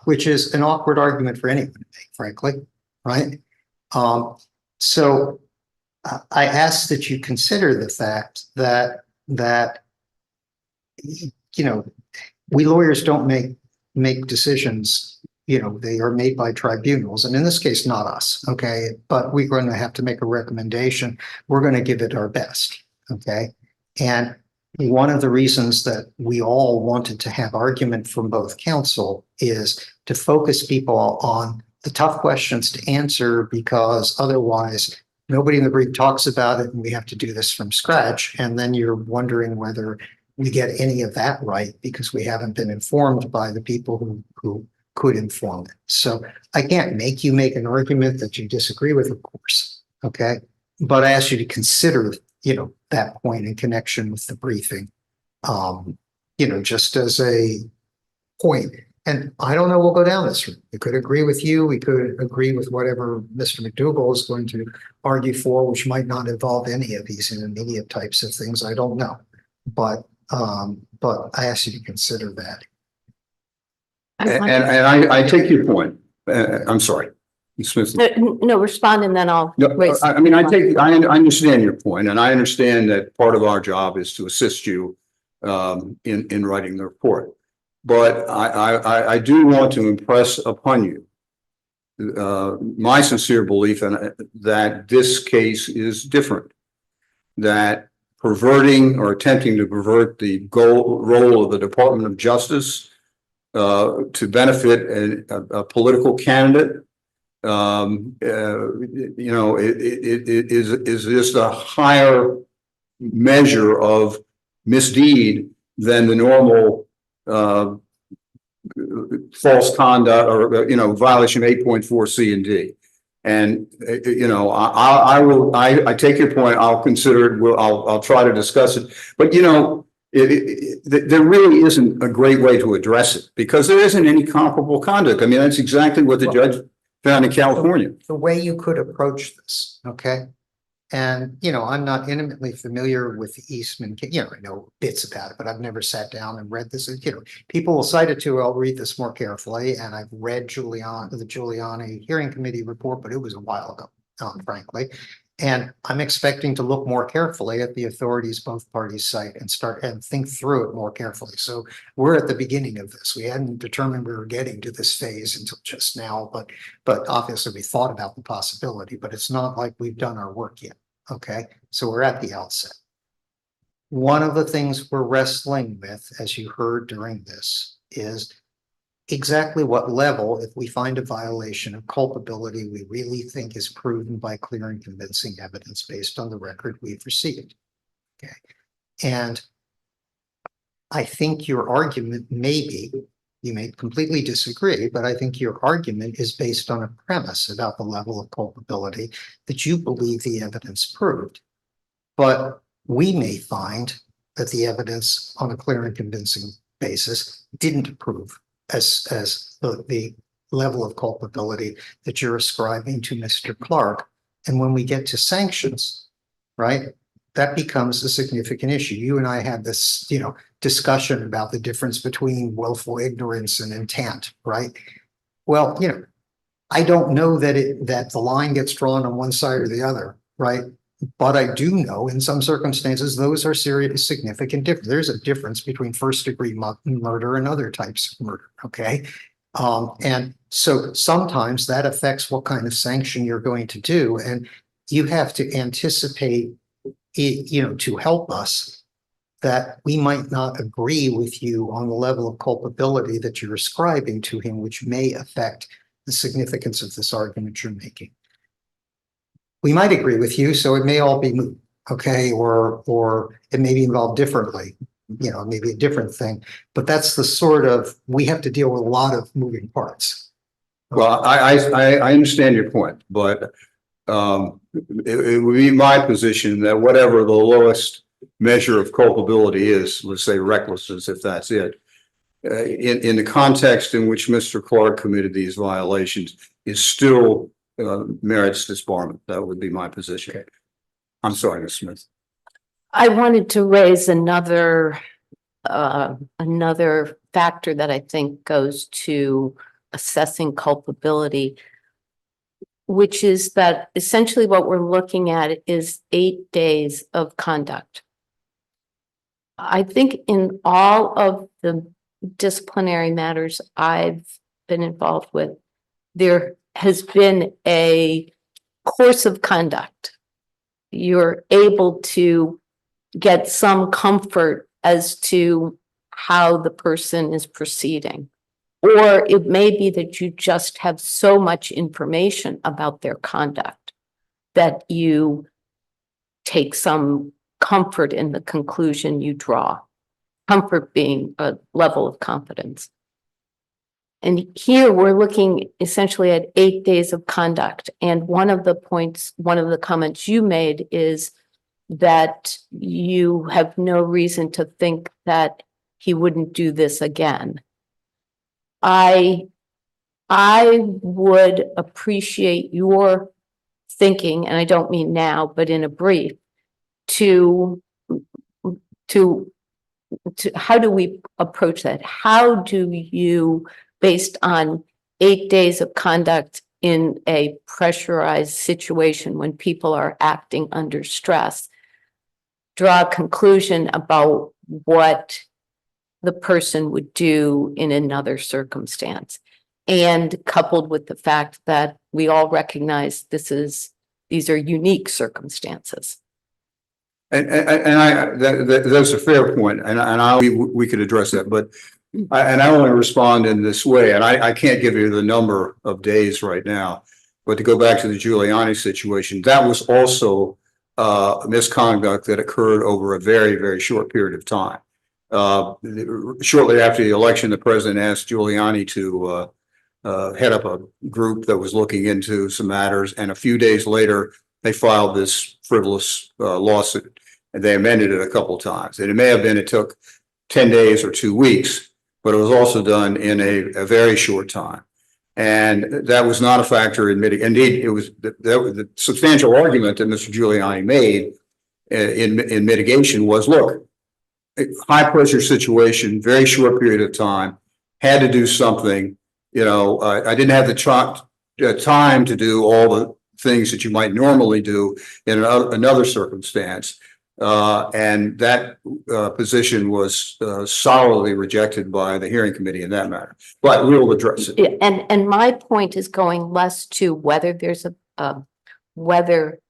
which is an awkward argument for anyone to make, frankly. Right. So I ask that you consider the fact that we lawyers don't make decisions, they are made by tribunals, and in this case, not us, okay? But we're going to have to make a recommendation. We're going to give it our best, okay? And one of the reasons that we all wanted to have argument from both counsel is to focus people on the tough questions to answer, because otherwise nobody in the brief talks about it and we have to do this from scratch. And then you're wondering whether we get any of that right because we haven't been informed by the people who could inform it. So I can't make you make an argument that you disagree with, of course. Okay. But I ask you to consider, that point in connection with the briefing, just as a point. And I don't know, we'll go down this route. We could agree with you. We could agree with whatever Mr. McDougall is going to argue for, which might not involve any of these intermediate types of things. I don't know. But I ask you to consider that. And I take your point. I'm sorry. Smith. No, respond and then I'll raise. I understand your point, and I understand that part of our job is to assist you in writing the report. But I do want to impress upon you my sincere belief that this case is different, that perverting or attempting to pervert the role of the Department of Justice to benefit a political candidate, it is just a higher measure of misdeed than the normal false conduct or violation of 8.4 C and D. And I take your point. I'll consider it. I'll try to discuss it. But there really isn't a great way to address it because there isn't any comparable conduct. I mean, that's exactly what the judge found in California. The way you could approach this, okay, And, I'm not intimately familiar with the Eastman, I know bits about it, but I've never sat down and read this. People will cite it to, I'll read this more carefully. And I've read the Giuliani Hearing Committee report, but it was a while ago, frankly. And I'm expecting to look more carefully at the authorities both parties cite and start and think through it more carefully. So we're at the beginning of this. We hadn't determined we were getting to this phase until just now, but obviously we thought about the possibility, but it's not like we've done our work yet. Okay, so we're at the outset. One of the things we're wrestling with, as you heard during this, is exactly what level, if we find a violation of culpability, we really think is proven by clear and convincing evidence based on the record we've received. Okay, and I think your argument may be, you may completely disagree, but I think your argument is based on a premise about the level of culpability that you believe the evidence proved. But we may find that the evidence on a clear and convincing basis didn't prove as the level of culpability that you're ascribing to Mr. Clark. And when we get to sanctions, right, that becomes a significant issue. You and I had this, discussion about the difference between willful ignorance and intent, right? Well, I don't know that the line gets drawn on one side or the other, right? But I do know in some circumstances, those are serious, significant difference. There's a difference between first degree murder and other types of murder. Okay. And so sometimes that affects what kind of sanction you're going to do. And you have to anticipate it, to help us, that we might not agree with you on the level of culpability that you're ascribing to him, which may affect the significance of this argument you're making. We might agree with you, so it may all be moot, okay, or it may be involved differently, maybe a different thing. But that's the sort of, we have to deal with a lot of moving parts. Well, I understand your point, but it would be my position that whatever the lowest measure of culpability is, let's say recklessness, if that's it, in the context in which Mr. Clark committed these violations, is still merits disbarment. That would be my position. Okay. I'm sorry, Ms. Smith. I wanted to raise another factor that I think goes to assessing culpability, which is that essentially what we're looking at is 8 days of conduct. I think in all of the disciplinary matters I've been involved with, there has been a course of conduct. You're able to get some comfort as to how the person is proceeding. Or it may be that you just have so much information about their conduct that you take some comfort in the conclusion you draw. Comfort being a level of confidence. And here we're looking essentially at 8 days of conduct. And one of the comments you made is that you have no reason to think that he wouldn't do this again. I would appreciate your thinking, and I don't mean now, but in a brief, to how do we approach that? How do you, based on 8 days of conduct in a pressurized situation when people are acting under stress, draw a conclusion about what the person would do in another circumstance? And coupled with the fact that we all recognize these are unique circumstances. And that's a fair point, and we could address that, but I want to respond in this way, and I can't give you the number of days right now, but to go back to the Giuliani situation, that was also misconduct that occurred over a very, very short period of time. Shortly after the election, the president asked Giuliani to head up a group that was looking into some matters, and a few days later, they filed this frivolous lawsuit, and they amended it a couple of times. And it may have been, it took 10 days or 2 weeks, but it was also done in a very short time. And that was not a factor in mitigation. Indeed, it was the substantial argument that Mr. Giuliani made in mitigation was, look, high pressure situation, very short period of time, had to do something. You know, I didn't have the time to do all the things that you might normally do in another circumstance. And that position was solidly rejected by the hearing committee in that matter. But we will address it. Yeah, and my point is going less to whether there's whether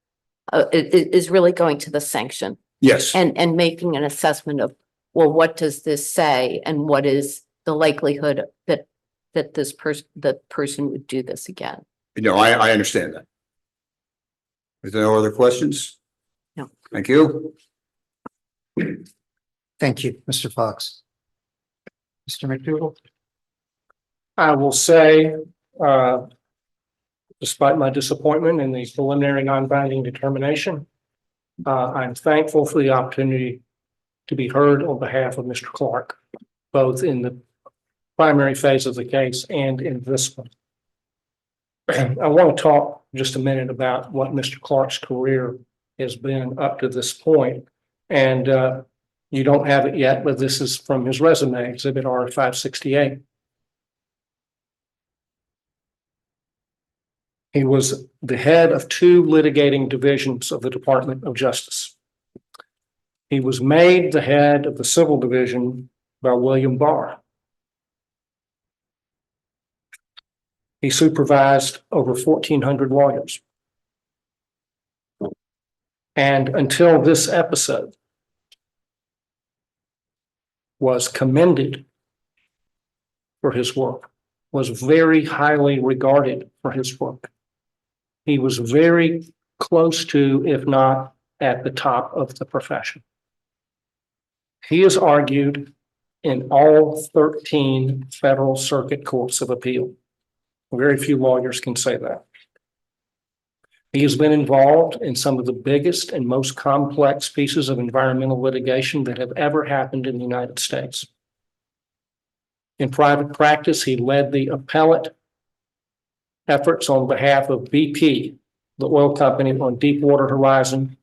it is really going to the sanction Yes. and making an assessment of, well, what does this say? And what is the likelihood that the person would do this again? No, I understand that. Is there no other questions? No. Thank you. Thank you, Mr. Fox. Mr. McDougall? I will say, despite my disappointment in the preliminary non-binding determination, I'm thankful for the opportunity to be heard on behalf of Mr. Clark, both in the primary phase of the case and in this one. I want to talk just a minute about what Mr. Clark's career has been up to this point. And you don't have it yet, but this is from his resume, Exhibit R568. He was the head of 2 litigating divisions of the Department of Justice. He was made the head of the civil division by William Barr. He supervised over 1,400 lawyers. And until this episode, was commended for his work, was very highly regarded for his work. He was very close to, if not at the top of the profession. He has argued in all 13 federal circuit courts of appeal. Very few lawyers can say that. He has been involved in some of the biggest and most complex pieces of environmental litigation that have ever happened in the United States. In private practice, he led the appellate efforts on behalf of BP, the oil company, on Deepwater Horizon.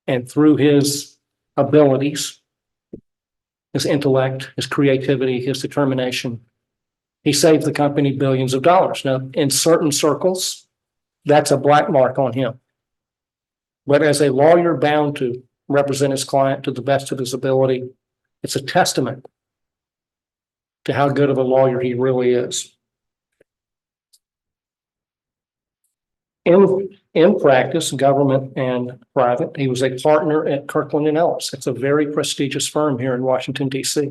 And through his abilities, his intellect, his creativity, his determination, he saved the company billions of dollars. Now, in certain circles, that's a black mark on him. But as a lawyer bound to represent his client to the best of his ability, it's a testament to how good of a lawyer he really is. In practice, government and private, he was a partner at Kirkland & Ellis. It's a very prestigious firm here in Washington, D.C.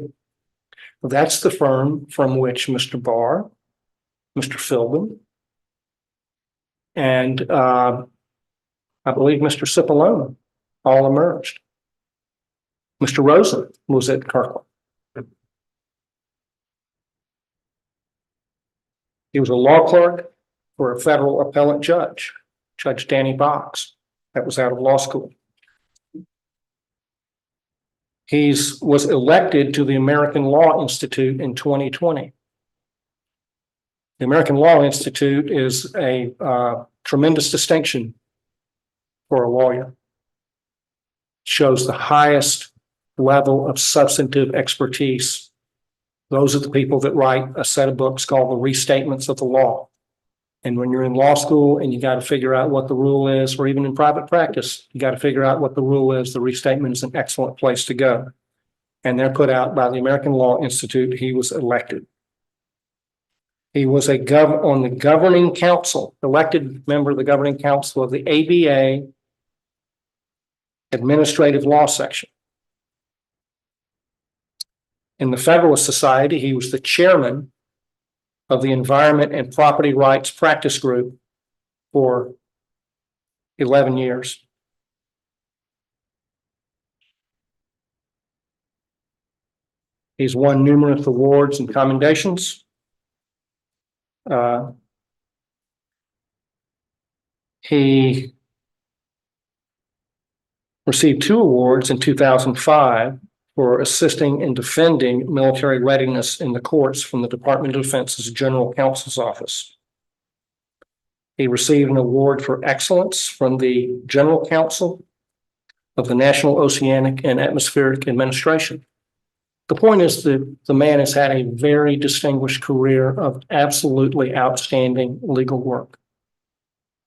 That's the firm from which Mr. Barr, Mr. Philbin, and I believe Mr. Cipollone all emerged. Mr. Rosen was at Kirkland. He was a law clerk for a federal appellate judge, Judge Danny Box, that was out of law school. He was elected to the American Law Institute in 2020. The American Law Institute is a tremendous distinction for a lawyer. Shows the highest level of substantive expertise. Those are the people that write a set of books called the Restatements of the Law. And when you're in law school and you got to figure out what the rule is, or even in private practice, you got to figure out what the rule is, the restatement is an excellent place to go. And they're put out by the American Law Institute. He was elected. He was on the governing council, elected member of the governing council of the ABA Administrative Law Section. In the Federalist Society, he was the chairman of the Environment and Property Rights Practice Group for 11 years. He's won numerous awards and commendations. He received 2 awards in 2005 for assisting in defending military readiness in the courts from the Department of Defense's General Counsel's Office. He received an award for excellence from the General Counsel of the National Oceanic and Atmospheric Administration. The point is that the man has had a very distinguished career of absolutely outstanding legal work.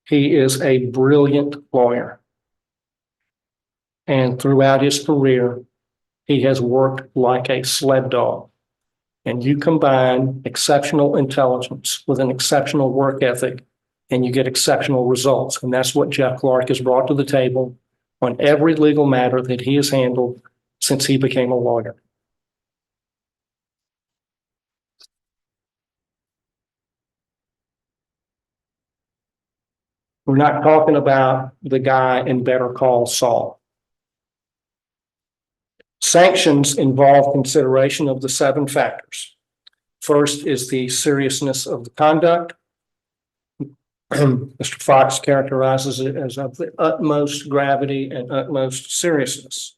He is a brilliant lawyer. And throughout his career, he has worked like a sled dog. And you combine exceptional intelligence with an exceptional work ethic, and you get exceptional results. And that's what Jeff Clark has brought to the table on every legal matter that he has handled since he became a lawyer. We're not talking about the guy in Better Call Saul. Sanctions involve consideration of the 7 factors. First is the seriousness of the conduct. Mr. Fox characterizes it as of the utmost gravity and utmost seriousness.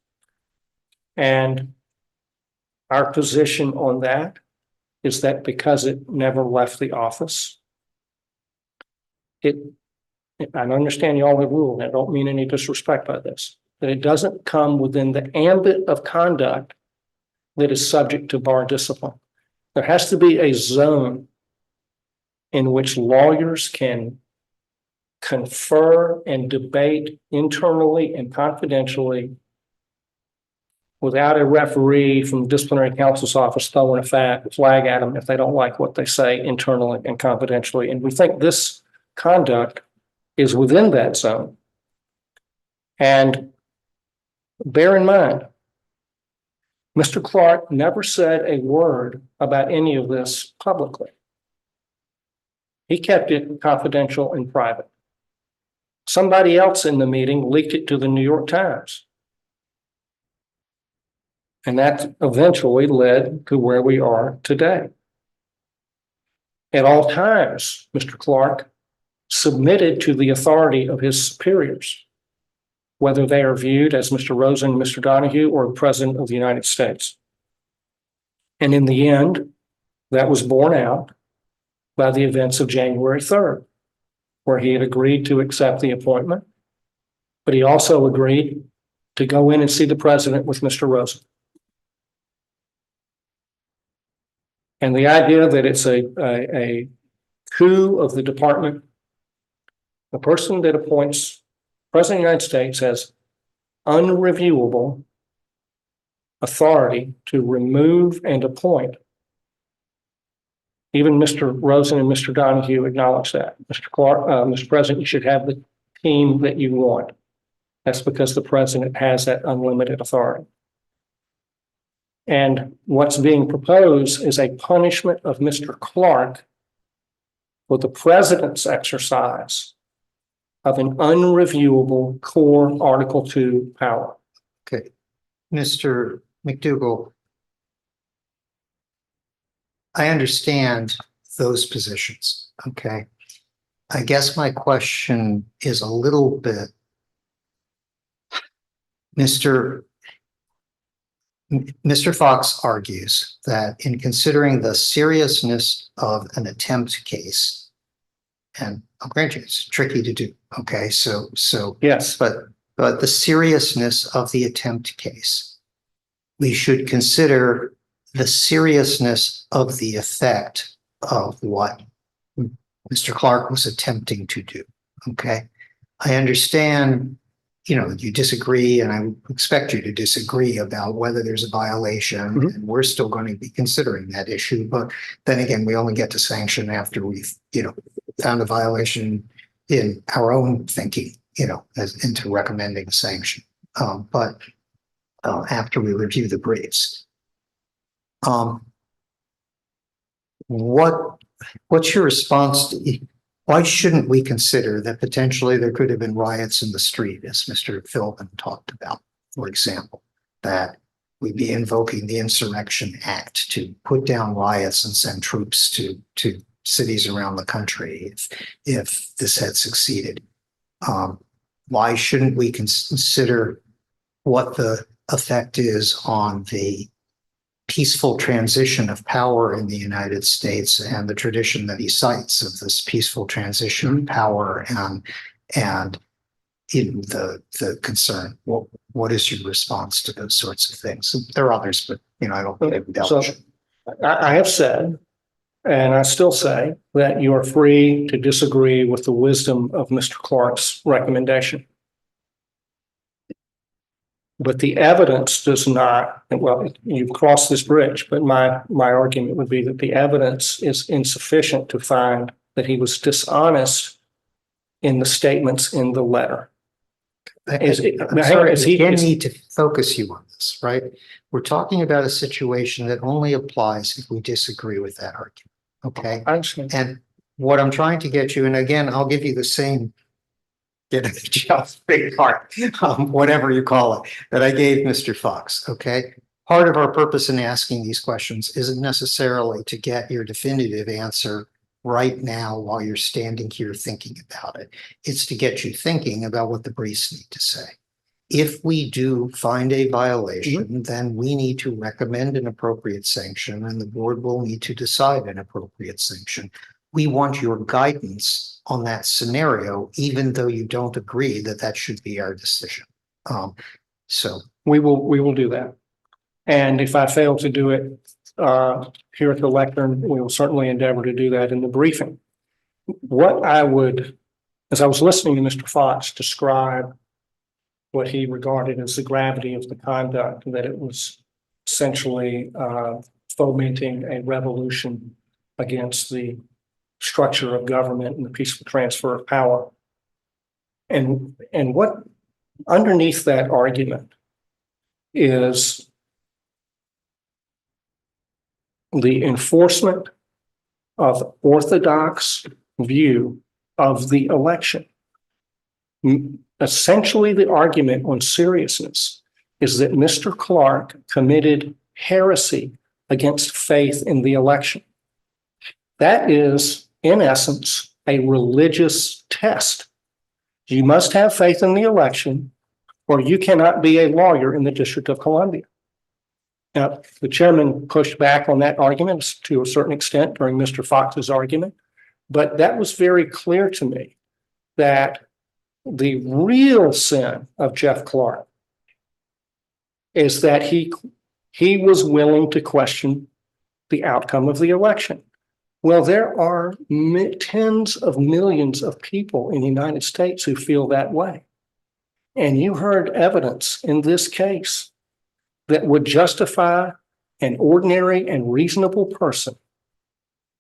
And our position on that is that because it never left the office, I understand y'all have ruled, I don't mean any disrespect by this, that it doesn't come within the ambit of conduct that is subject to bar discipline. There has to be a zone in which lawyers can confer and debate internally and confidentially without a referee from the disciplinary counsel's office throwing a flag at them if they don't like what they say internally and confidentially. And we think this conduct is within that zone. And bear in mind, Mr. Clark never said a word about any of this publicly. He kept it confidential and private. Somebody else in the meeting leaked it to the New York Times. And that eventually led to where we are today. At all times, Mr. Clark submitted to the authority of his superiors, whether they are viewed as Mr. Rosen, Mr. Donahue, or the President of the United States. And in the end, that was borne out by the events of January 3rd, where he had agreed to accept the appointment, but he also agreed to go in and see the President with Mr. Rosen. And the idea that it's a coup of the department, the person that appoints President of the United States has unreviewable authority to remove and appoint. Even Mr. Rosen and Mr. Donahue acknowledge that. Mr. Clark, Mr. President, you should have the team that you want. That's because the president has that unlimited authority. And what's being proposed is a punishment of Mr. Clark for the president's exercise of an unreviewable core Article 2 power. Okay. Mr. McDougall, I understand those positions, okay? I guess my question is a little bit, Mr. Fox argues that in considering the seriousness of an attempt case, and I'll grant you it's tricky to do, okay? So Yes, but the seriousness of the attempt case, we should consider the seriousness of the effect of what Mr. Clark was attempting to do. Okay. I understand, you disagree, and I expect you to disagree about whether there's a violation, and we're still going to be considering that issue. But then again, we only get to sanction after we've, found a violation in our own thinking, as into recommending a sanction. But after we review the briefs. What's your response to, why shouldn't we consider that potentially there could have been riots in the street, as Mr. Philbin talked about, for example, that we'd be invoking the Insurrection Act to put down riots and send troops to cities around the country if this had succeeded? Why shouldn't we consider what the effect is on the peaceful transition of power in the United States and the tradition that he cites of this peaceful transition of power and in the concern. What is your response to those sorts of things? There are others, but I don't think they've So dealt. I have said, and I still say, that you are free to disagree with the wisdom of Mr. Clark's recommendation. But the evidence does not, well, you've crossed this bridge, but my argument would be that the evidence is insufficient to find that he was dishonest in the statements in the letter. I'm sorry, is he- again, is- need to focus you on this, right? We're talking about a situation that only applies if we disagree with that argument, okay? I understand. And what I'm trying to get you, and again, I'll give you the same get a job, big heart, whatever you call it, that I gave Mr. Fox, okay? Part of our purpose in asking these questions isn't necessarily to get your definitive answer right now while you're standing here thinking about it. It's to get you thinking about what the briefs need to say. If we do find a violation, then we need to recommend an appropriate sanction and the board will need to decide an appropriate sanction. We want your guidance on that scenario, even though you don't agree that that should be our decision. So We will do that. And if I fail to do it here at the lectern, we will certainly endeavor to do that in the briefing. What I would, as I was listening to Mr. Fox describe what he regarded as the gravity of the conduct, that it was essentially fomenting a revolution against the structure of government and the peaceful transfer of power. And what underneath that argument is the enforcement of orthodox view of the election. Essentially, the argument on seriousness is that Mr. Clark committed heresy against faith in the election. That is, in essence, a religious test. You must have faith in the election, or you cannot be a lawyer in the District of Columbia. Now, the chairman pushed back on that argument to a certain extent during Mr. Fox's argument, but that was very clear to me that the real sin of Jeff Clark is that he was willing to question the outcome of the election. Well, there are tens of millions of people in the United States who feel that way. And you heard evidence in this case that would justify an ordinary and reasonable person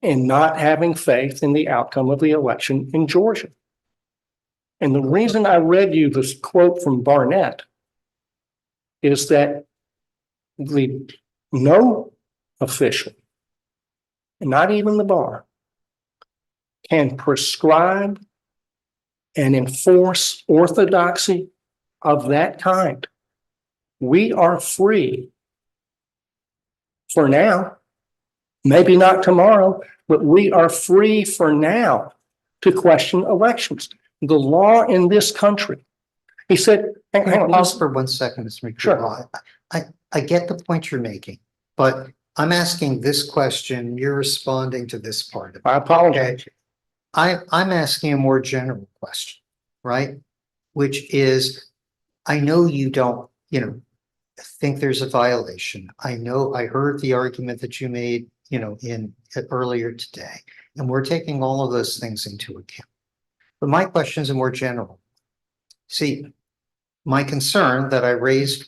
in not having faith in the outcome of the election in Georgia. And the reason I read you this quote from Barnett is that no official, not even the bar, can prescribe and enforce orthodoxy of that kind. We are free for now, maybe not tomorrow, but we are free for now to question elections. The law in this country, he said, hang on, pause for 1 second, Mr. McDermott. Sure. I get the point you're making, but I'm asking this question, you're responding to this part of it. I apologize. I'm asking a more general question, right? Which is, I know you don't, think there's a violation. I heard the argument that you made, earlier today, and we're taking all of those things into account. But my question is a more general. See, my concern that I raised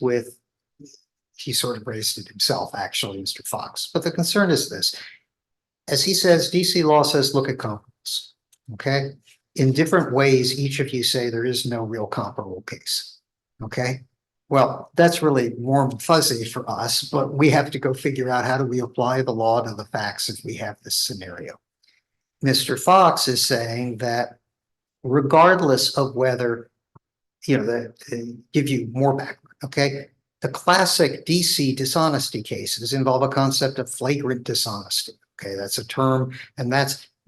he sort of raised it himself, actually, Mr. Fox, but the concern is this. As he says, DC law says, look at comparables, okay? In different ways, each of you say there is no real comparable case, okay? Well, that's really warm and fuzzy for us, but we have to go figure out how do we apply the law to the facts if we have this scenario. Mr. Fox is saying that regardless of whether, give you more background, okay? The classic DC dishonesty cases involve a concept of flagrant dishonesty. Okay, that's a term, and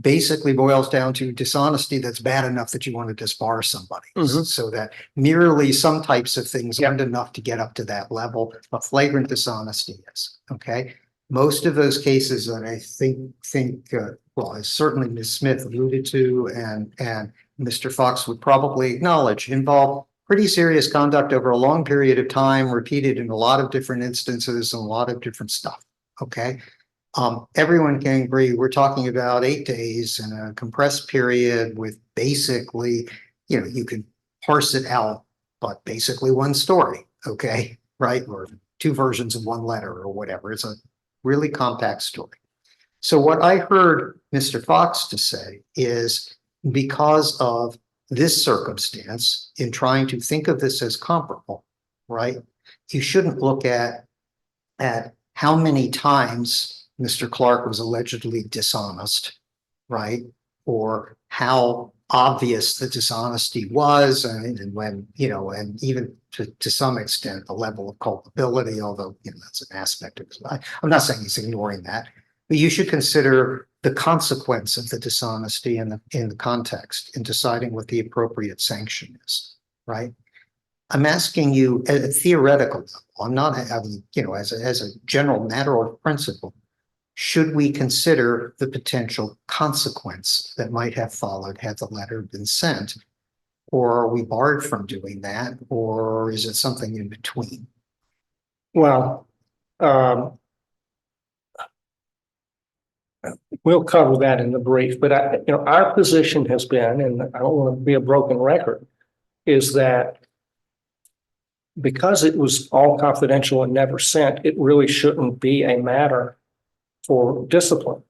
basically boils down to dishonesty that's bad enough that you want to disbar somebody. Mhm. So that merely some types of things Yeah. aren't enough to get up to that level, but flagrant dishonesty is, okay? Most of those cases that I think, well, as certainly Ms. Smith alluded to and Mr. Fox would probably acknowledge, involve pretty serious conduct over a long period of time, repeated in a lot of different instances and a lot of different stuff, okay? Everyone can agree, we're talking about 8 days in a compressed period with basically, you can parse it out, but basically one story, okay? Right? Or 2 versions of one letter or whatever. It's a really compact story. So what I heard Mr. Fox to say is because of this circumstance, in trying to think of this as comparable, right? You shouldn't look at how many times Mr. Clark was allegedly dishonest, right? Or how obvious the dishonesty was, and when, and even to some extent, the level of culpability, although, that's an aspect of it. I'm not saying he's ignoring that, but you should consider the consequence of the dishonesty in the context in deciding what the appropriate sanction is, right? I'm asking you at a theoretical level. I'm not having, as a general matter of principle, should we consider the potential consequence that might have followed had the letter been sent? Or are we barred from doing that? Or is it something in between? Well, we'll cover that in the brief, but our position has been, and I don't want to be a broken record, is that because it was all confidential and never sent, it really shouldn't be a matter for discipline.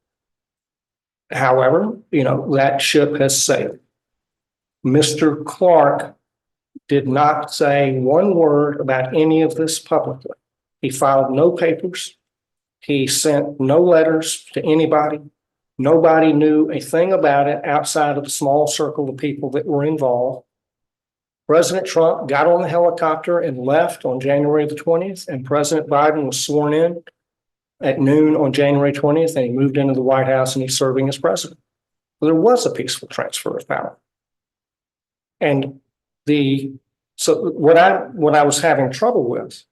However, that ship has sailed. Mr. Clark did not say one word about any of this publicly. He filed no papers. He sent no letters to anybody. Nobody knew a thing about it outside of the small circle of people that were involved. President Trump got on the helicopter and left on January the 20th, and President Biden was sworn in at noon on January 20th, and he moved into the White House and he's serving as president. Well, there was a peaceful transfer of power. And so what I was having trouble with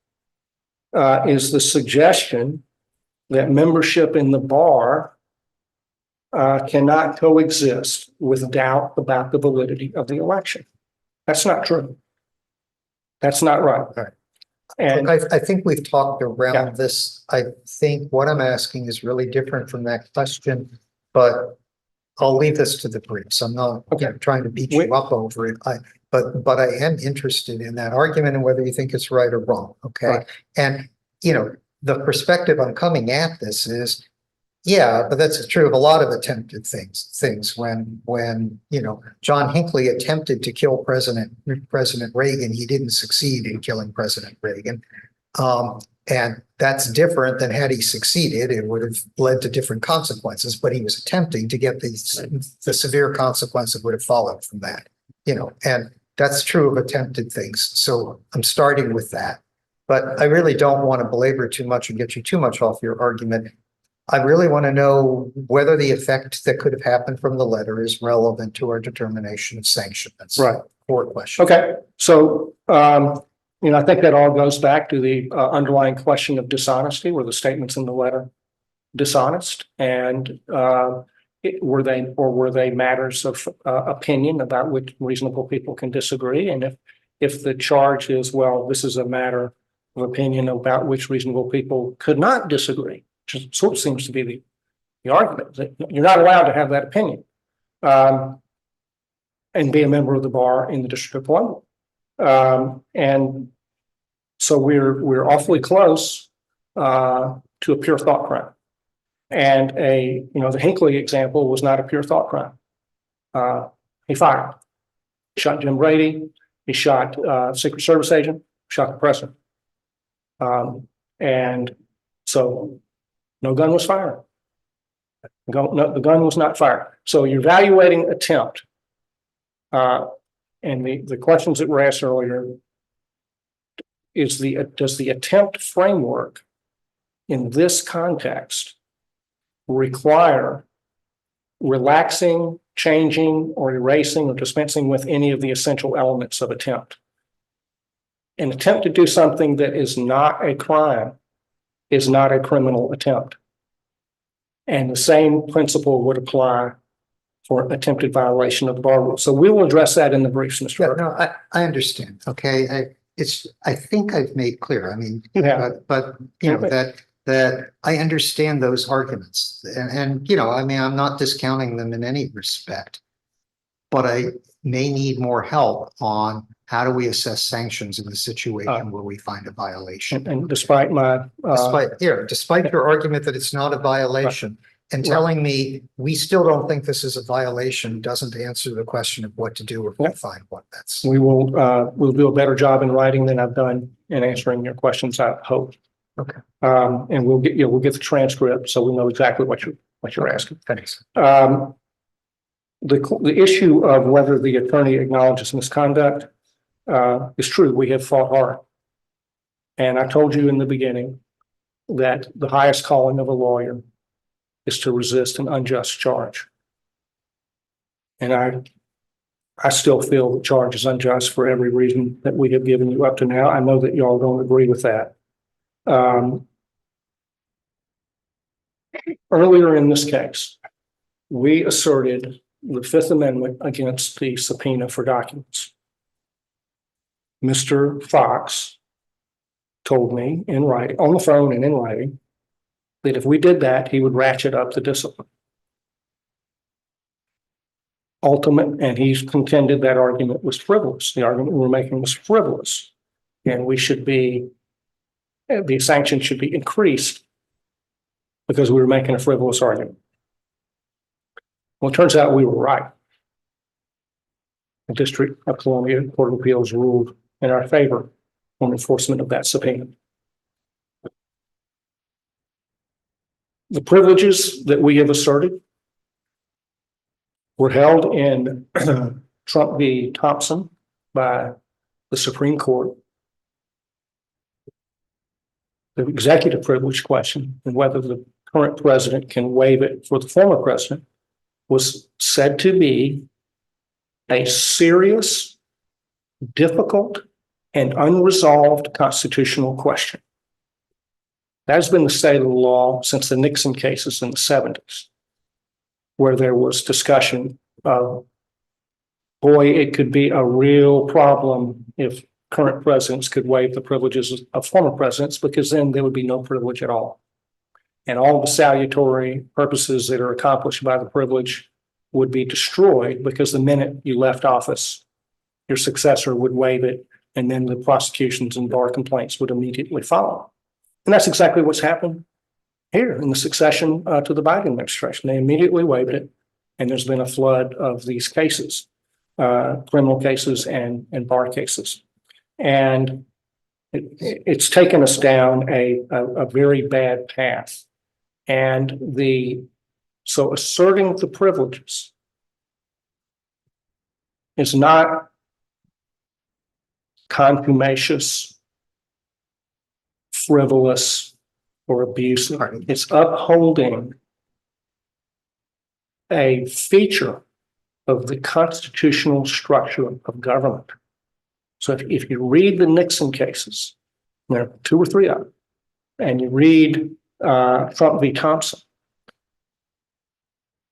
is the suggestion that membership in the bar cannot coexist with doubt about the validity of the election. That's not true. That's not right. Right. And Look, I think we've talked around Yeah. this. I think what I'm asking is really different from that question, but I'll leave this to the briefs. I'm not trying to beat you up over it. But I am interested in that argument and whether you think it's right or wrong. Okay. Right. And, the perspective I'm coming at this is, yeah, but that's true of a lot of attempted things when, John Hinckley attempted to kill President Reagan, he didn't succeed in killing President Reagan. And that's different than had he succeeded, it would have led to different consequences, but he was attempting to get the severe consequence that would have followed from that, and that's true of attempted things. So I'm starting with that, but I really don't want to belabor too much and get you too much off your argument. I really want to know whether the effect that could have happened from the letter is relevant to our determination of sanction. That's Right. a core question. okay, so I think that all goes back to the underlying question of dishonesty. Were the statements in the letter dishonest, and were they matters of opinion about which reasonable people can disagree? And if the charge is, well, this is a matter of opinion about which reasonable people could not disagree, which sort of seems to be the argument, that you're not allowed to have that opinion and be a member of the bar in the District of Columbia. And so we're awfully close to a pure thought crime. And the Hinckley example was not a pure thought crime. He fired, shot Jim Brady, he shot Secret Service agent, shot the president. And so no gun was fired. The gun was not fired. So you're evaluating attempt. And the questions that were asked earlier is does the attempt framework in this context require relaxing, changing, or erasing or dispensing with any of the essential elements of attempt. An attempt to do something that is not a crime is not a criminal attempt. And the same principle would apply for attempted violation of the bar rule. So we will address that in the briefs, Mr. Yeah, Burke. no, I understand. Okay, I think I've made clear. I mean, You have. but you know, that I understand those arguments and, you know, I mean, I'm not discounting them in any respect. But I may need more help on how do we assess sanctions in the situation where we find a violation. And despite my, Despite your argument that it's not a violation and telling me we still don't think this is a violation doesn't answer the question of what to do if we find one. That's we'll do a better job in writing than I've done in answering your questions, I hope. Okay. And we'll get the transcript so we know exactly what you're asking. thanks. The issue of whether the attorney acknowledges misconduct is true. We have fought hard. And I told you in the beginning that the highest calling of a lawyer is to resist an unjust charge. And I still feel the charge is unjust for every reason that we have given you up to now. I know that y'all don't agree with that. Earlier in this case, we asserted the Fifth Amendment against the subpoena for documents. Mr. Fox told me in writing, on the phone and in writing, that if we did that, he would ratchet up the discipline. And he's contended that argument was frivolous. The argument we were making was frivolous. And the sanction should be increased because we were making a frivolous argument. Well, it turns out we were right. The District of Columbia Court of Appeals ruled in our favor on enforcement of that subpoena. The privileges that we have asserted were held in Trump v. Thompson by the Supreme Court. The executive privilege question and whether the current president can waive it for the former president was said to be a serious, difficult, and unresolved constitutional question. That has been the state of the law since the Nixon cases in the 70s, where there was discussion of, boy, it could be a real problem if current presidents could waive the privileges of former presidents, because then there would be no privilege at all. And all the salutary purposes that are accomplished by the privilege would be destroyed because the minute you left office, your successor would waive it, and then the prosecutions and bar complaints would immediately follow. And that's exactly what's happened here in the succession to the Biden administration. They immediately waived it, and there's been a flood of these cases, criminal cases and bar cases. And it's taken us down a very bad path. And so asserting the privileges is not contumacious, frivolous, or abusive. It's upholding a feature of the constitutional structure of government. So if you read the Nixon cases, there are 2 or 3 of them, and you read Trump v. Thompson,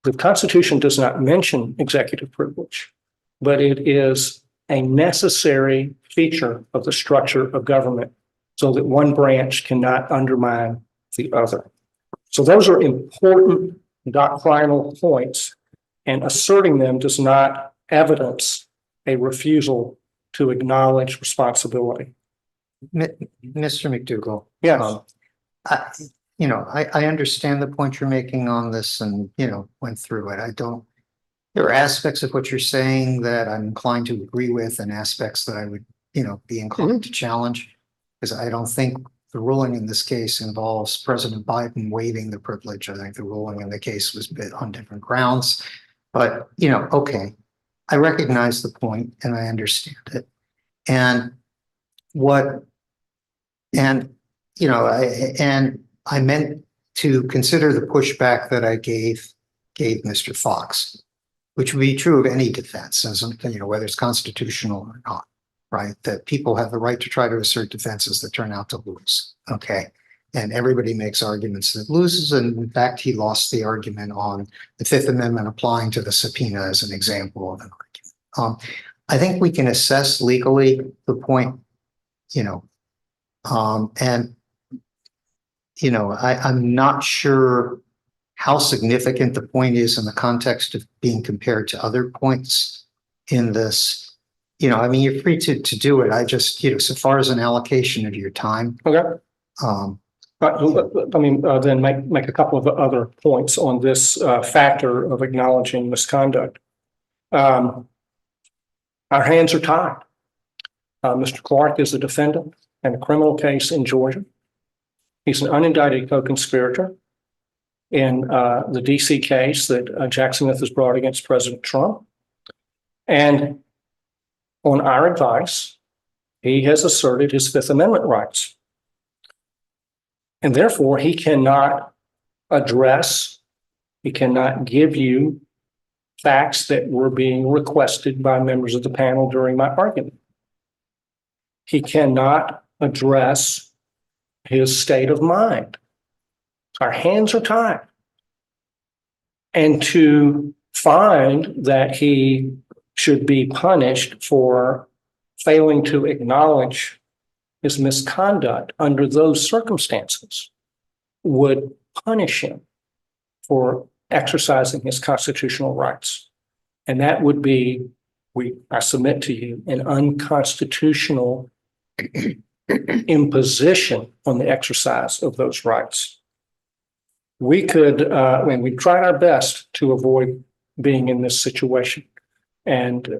the Constitution does not mention executive privilege, but it is a necessary feature of the structure of government so that one branch cannot undermine the other. So those are important doctrinal points, and asserting them does not evidence a refusal to acknowledge responsibility. Mr. McDougall. Yes. I understand the point you're making on this and, went through it. There are aspects of what you're saying that I'm inclined to agree with and aspects that I would, be inclined to challenge. Because I don't think the ruling in this case involves President Biden waiving the privilege. I think the ruling in the case was bit on different grounds. But, okay, I recognize the point and I understand it. And I meant to consider the pushback that I gave gave Mr. Fox, which would be true of any defense, as you know, whether it's constitutional or not, right? That people have the right to try to assert defenses that turn out to lose. Okay. And everybody makes arguments that loses. And in fact, he lost the argument on the Fifth Amendment applying to the subpoena as an example of an argument. I think we can assess legally the point, you know, and, you know, I'm not sure how significant the point is in the context of being compared to other points in this. You know, I mean, you're free to do it. I just, you know, so far as an allocation of your time. Okay. Then make a couple of other points on this factor of acknowledging misconduct. Our hands are tied. Mr. Clark is a defendant in a criminal case in Georgia. He's an unindicted co-conspirator in the DC case that Jack Smith has brought against President Trump. And on our advice, he has asserted his Fifth Amendment rights. And therefore, he cannot address, he cannot give you facts that were being requested by members of the panel during my argument. He cannot address his state of mind. Our hands are tied. And to find that he should be punished for failing to acknowledge his misconduct under those circumstances would punish him for exercising his constitutional rights. And that would be, I submit to you, an unconstitutional imposition on the exercise of those rights. We could, and we tried our best to avoid being in this situation. And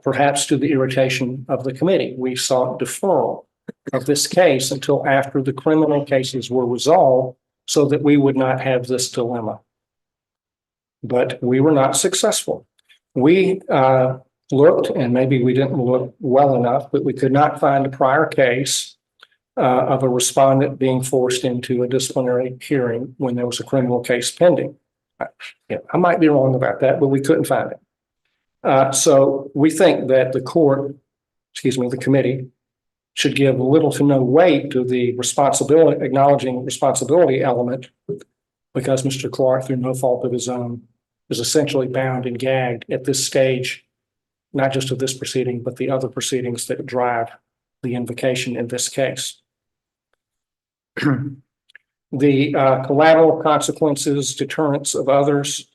perhaps to the irritation of the committee, we sought deferral of this case until after the criminal cases were resolved so that we would not have this dilemma. But we were not successful. We looked, and maybe we didn't look well enough, but we could not find a prior case of a respondent being forced into a disciplinary hearing when there was a criminal case pending. I might be wrong about that, but we couldn't find it. So we think that the committee should give little to no weight to the responsibility, acknowledging responsibility element, because Mr. Clark, through no fault of his own, is essentially bound and gagged at this stage, not just of this proceeding, but the other proceedings that drive the invocation in this case. The collateral consequences, deterrence of others,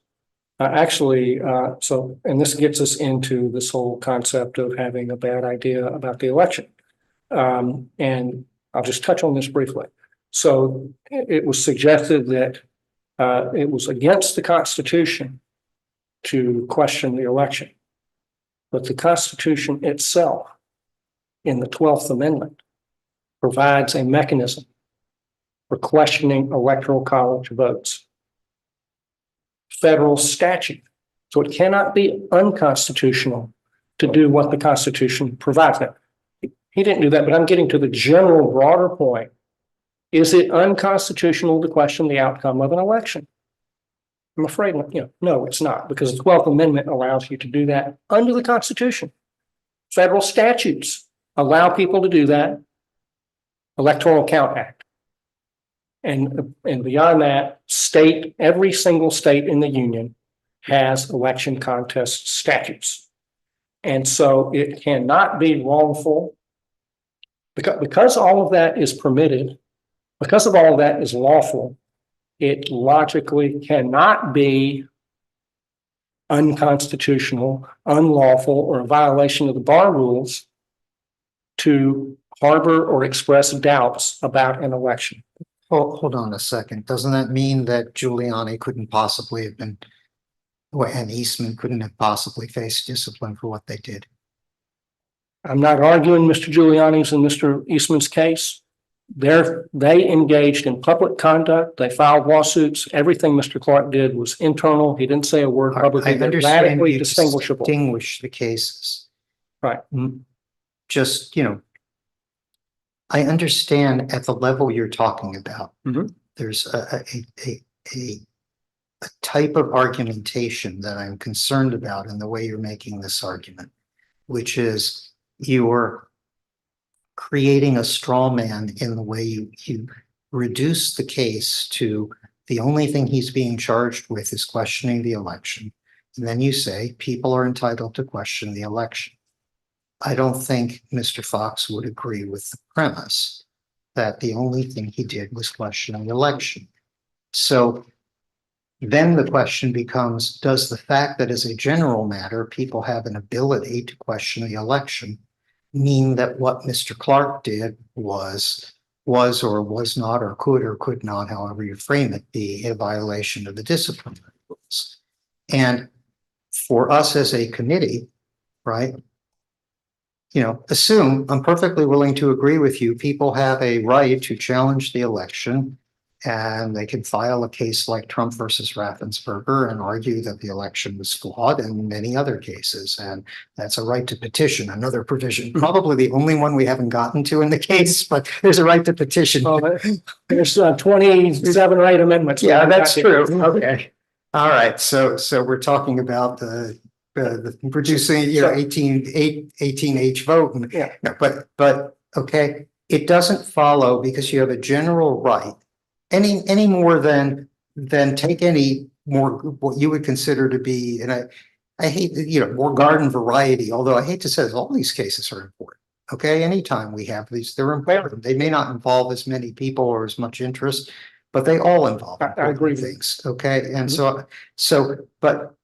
and this gets us into this whole concept of having a bad idea about the election. And I'll just touch on this briefly. So it was suggested that it was against the Constitution to question the election. But the Constitution itself, in the 12th Amendment, provides a mechanism for questioning electoral college votes. Federal statute. So it cannot be unconstitutional to do what the Constitution provides. Now, he didn't do that, but I'm getting to the general broader point. Is it unconstitutional to question the outcome of an election? I'm afraid, no, it's not, because the 12th Amendment allows you to do that under the Constitution. Federal statutes allow people to do that. Electoral Count Act. And beyond that, every single state in the union has election contest statutes. And so it cannot be wrongful because all of that is permitted, because of all of that is lawful, it logically cannot be unconstitutional, unlawful, or a violation of the bar rules to harbor or express doubts about an election. Hold on a second. Doesn't that mean that Giuliani couldn't possibly have been, and Eastman couldn't have possibly faced discipline for what they did? I'm not arguing Mr. Giuliani's and Mr. Eastman's case. They engaged in public conduct. They filed lawsuits. Everything Mr. Clark did was internal. He didn't say a word publicly. I understand Radically you distinguishable. distinguish the cases. Right. Just, I understand at the level you're talking about. Mhm. There's a a type of argumentation that I'm concerned about in the way you're making this argument, which is you're creating a straw man in the way you reduce the case to the only thing he's being charged with is questioning the election. And then you say people are entitled to question the election. I don't think Mr. Fox would agree with the premise that the only thing he did was question the election. So then the question becomes, does the fact that as a general matter, people have an ability to question the election mean that what Mr. Clark did was or was not, or could not, however you frame it, be a violation of the disciplinary rules? And for us as a committee, right, assume I'm perfectly willing to agree with you. People have a right to challenge the election, and they can file a case like Trump versus Raffensperger and argue that the election was flawed, and many other cases. And that's a right to petition, another provision, probably the only one we haven't gotten to in the case, but there's a right to petition. There's 27 or 8 amendments. Yeah, that's true. Okay. All right. So we're talking about the reducing, 18H vote. And, Yeah. no, but okay, it doesn't follow because you have a general right any more than take any more what you would consider to be, and I hate, more garden variety, although I hate to say this, all these cases are important. Okay, anytime we have these, they're important. They may not involve as many people or as much interest, but they all involve I agree with you. things. Okay, and but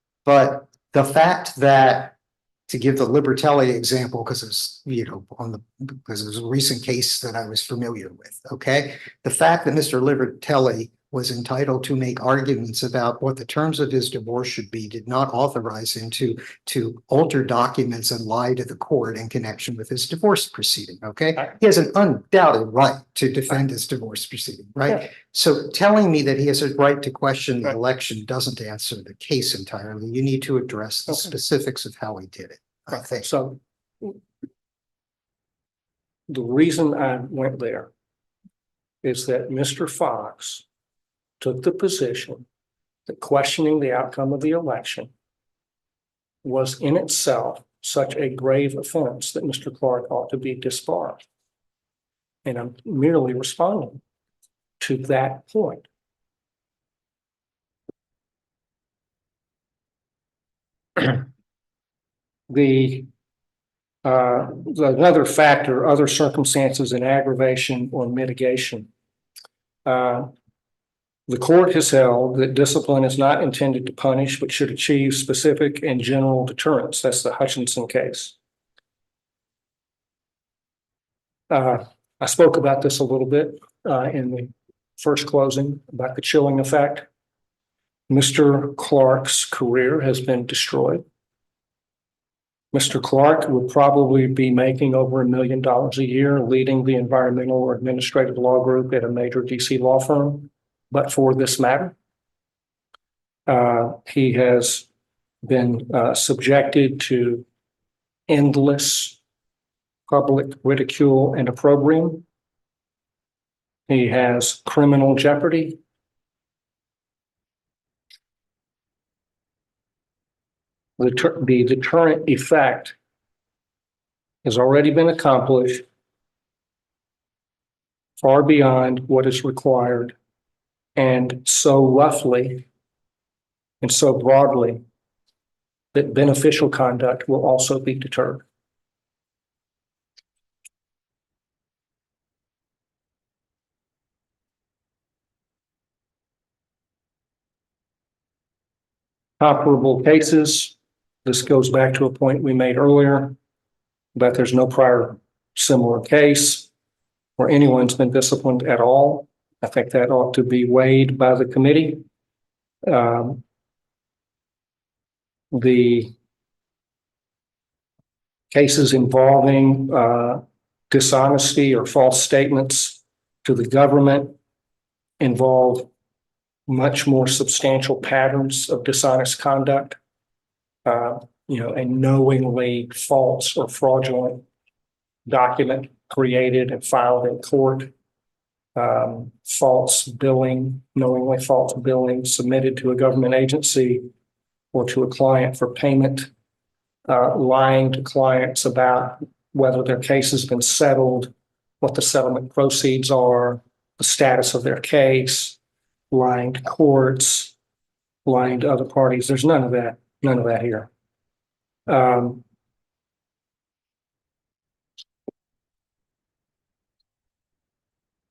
the fact that, to give the Libertelli example, because it's, because it was a recent case that I was familiar with. Okay, the fact that Mr. Libertelli was entitled to make arguments about what the terms of his divorce should be did not authorize him to alter documents and lie to the court in connection with his divorce proceeding. Okay, he has an undoubted right to defend his divorce proceeding, right? Yeah. So telling me that he has a right to question the election doesn't answer the case entirely. You need to address the specifics of how he did it, I think. So the reason I went there is that Mr. Fox took the position that questioning the outcome of the election was in itself such a grave offense that Mr. Clark ought to be disbarred. And I'm merely responding to that point. Another factor, other circumstances in aggravation or mitigation. The court has held that discipline is not intended to punish, but should achieve specific and general deterrence. That's the Hutchinson case. I spoke about this a little bit in the first closing about the chilling effect. Mr. Clark's career has been destroyed. Mr. Clark would probably be making over $1 million a year leading the environmental or administrative law group at a major DC law firm. But for this matter, he has been subjected to endless public ridicule and opprobrium. He has criminal jeopardy. The deterrent effect has already been accomplished far beyond what is required, and so roughly and so broadly that beneficial conduct will also be deterred. Comparable cases. This goes back to a point we made earlier, but there's no prior similar case where anyone's been disciplined at all. I think that ought to be weighed by the committee. The cases involving dishonesty or false statements to the government involve much more substantial patterns of dishonest conduct. A knowingly false or fraudulent document created and filed in court false billing, knowingly false billing submitted to a government agency or to a client for payment, lying to clients about whether their case has been settled, what the settlement proceeds are, the status of their case, lying to courts, lying to other parties. There's none of that here.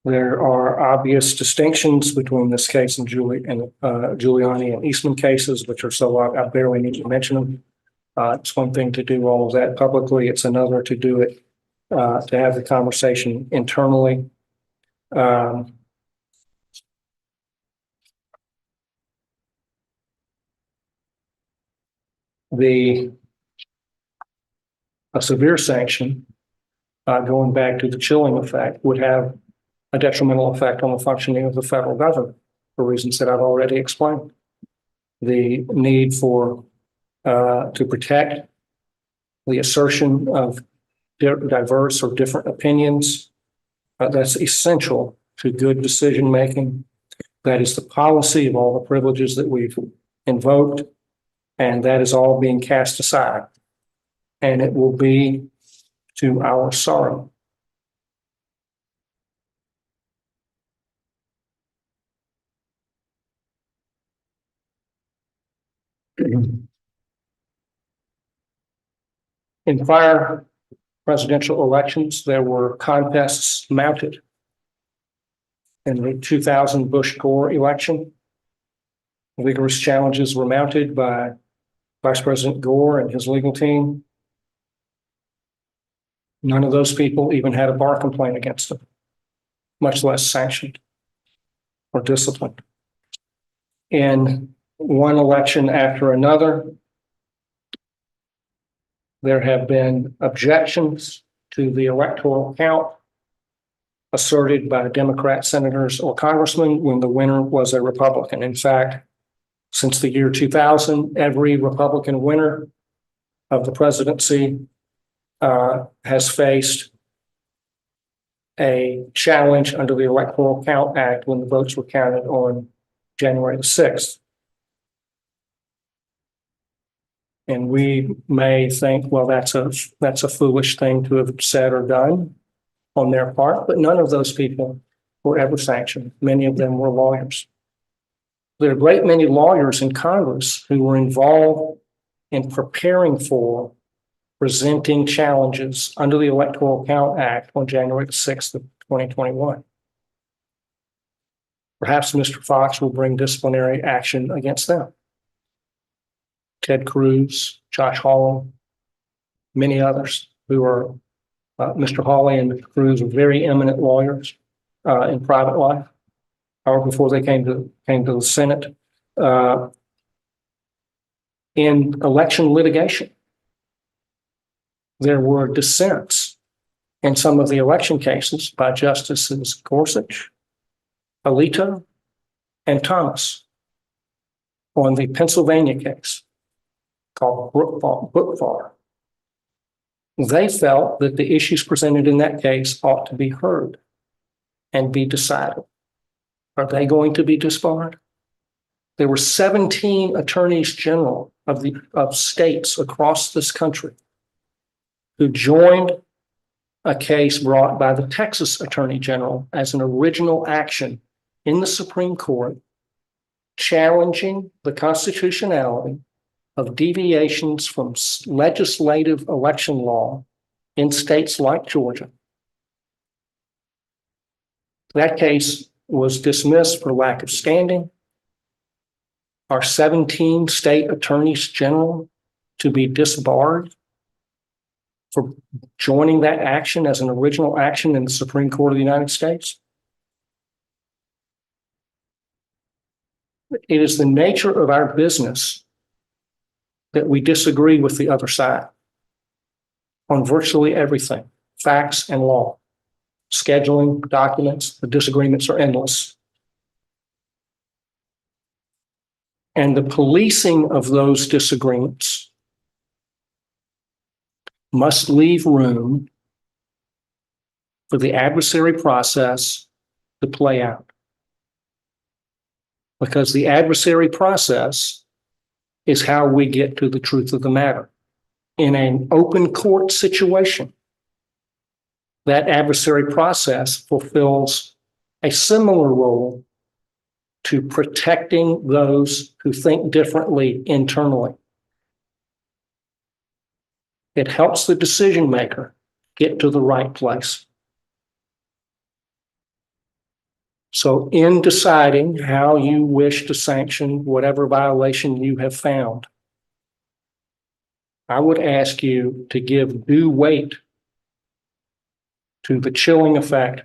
There are obvious distinctions between this case and Giuliani and Eastman cases, which are so I barely need to mention them. It's one thing to do all of that publicly. It's another to do it, to have the conversation internally. A severe sanction, going back to the chilling effect, would have a detrimental effect on the functioning of the federal government for reasons that I've already explained. The need for to protect the assertion of diverse or different opinions, that's essential to good decision making. That is the policy of all the privileges that we've invoked, and that is all being cast aside. And it will be to our sorrow. In prior presidential elections, there were contests mounted. In the 2000 Bush-Gore election, vigorous challenges were mounted by Vice President Gore and his legal team. None of those people even had a bar complaint against them, much less sanctioned or disciplined. In one election after another, there have been objections to the electoral count asserted by Democrat senators or congressmen when the winner was a Republican. In fact, since the year 2000, every Republican winner of the presidency has faced a challenge under the Electoral Count Act when the votes were counted on January the 6th. And we may think, well, that's a foolish thing to have said or done on their part, but none of those people were ever sanctioned. Many of them were lawyers. There are a great many lawyers in Congress who were involved in preparing for presenting challenges under the Electoral Count Act on January the 6th of 2021. Perhaps Mr. Fox will bring disciplinary action against them. Ted Cruz, Josh Hawley, many others who are, Mr. Hawley and Mr. Cruz are very eminent lawyers in private life, or before they came to the Senate. In election litigation, there were dissents in some of the election cases by Justices Gorsuch, Alito, and Thomas on the Pennsylvania case called Brookvar. They felt that the issues presented in that case ought to be heard and be decided. Are they going to be disbarred? There were 17 attorneys general of states across this country who joined a case brought by the Texas Attorney General as an original action in the Supreme Court, challenging the constitutionality of deviations from legislative election law in states like Georgia. That case was dismissed for lack of standing. Are 17 state attorneys general to be disbarred for joining that action as an original action in the Supreme Court of the United States? It is the nature of our business that we disagree with the other side on virtually everything, facts and law, scheduling, documents. The disagreements are endless. And the policing of those disagreements must leave room for the adversary process to play out. Because the adversary process is how we get to the truth of the matter. In an open court situation, that adversary process fulfills a similar role to protecting those who think differently internally. It helps the decision maker get to the right place. So in deciding how you wish to sanction whatever violation you have found, I would ask you to give due weight to the chilling effect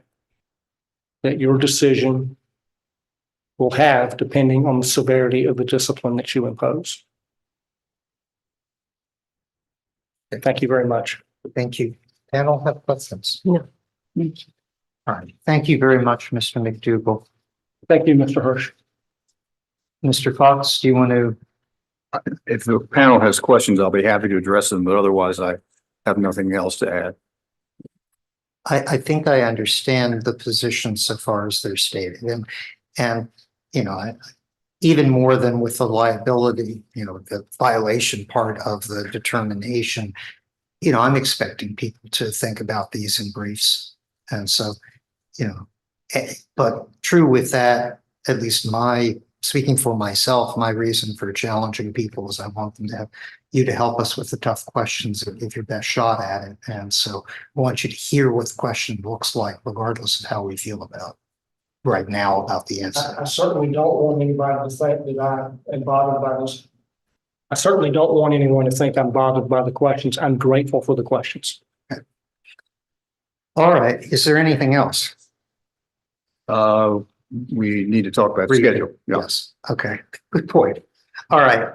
that your decision will have depending on the severity of the discipline that you impose. Thank you very much. Thank you. Panel have questions? No. All right. Thank you very much, Mr. McDougall. Thank you, Mr. Hirsch. Mr. Fox, do you want to? If the panel has questions, I'll be happy to address them, but otherwise I have nothing else to add. I think I understand the position so far as they're stated, and you know, even more than with the liability, you know, the violation part of the determination, you know, I'm expecting people to think about these in briefs, and so, you know, but true with that, at least speaking for myself, my reason for challenging people is I want them to have you to help us with the tough questions and give your best shot at it. And so I want you to hear what the question looks like, regardless of how we feel about right now about the answer. I certainly don't want anybody to think that I am bothered by this. I certainly don't want anyone to think I'm bothered by the questions. I'm grateful for the questions. All right. Is there anything else? We need to talk about schedule. Yeah. Yes. Okay. Good point. All right.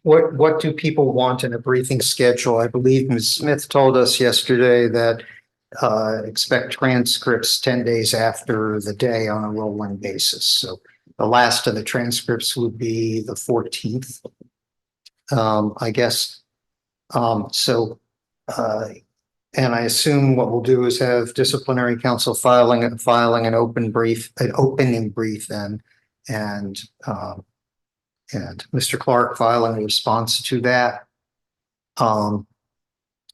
What do people want in a briefing schedule? I believe Ms. Smith told us yesterday that expect transcripts 10 days after the day on a rolling basis. So the last of the transcripts would be the 14th, I guess. And I assume what we'll do is have disciplinary counsel filing an opening brief then, and Mr. Clark filing a response to that.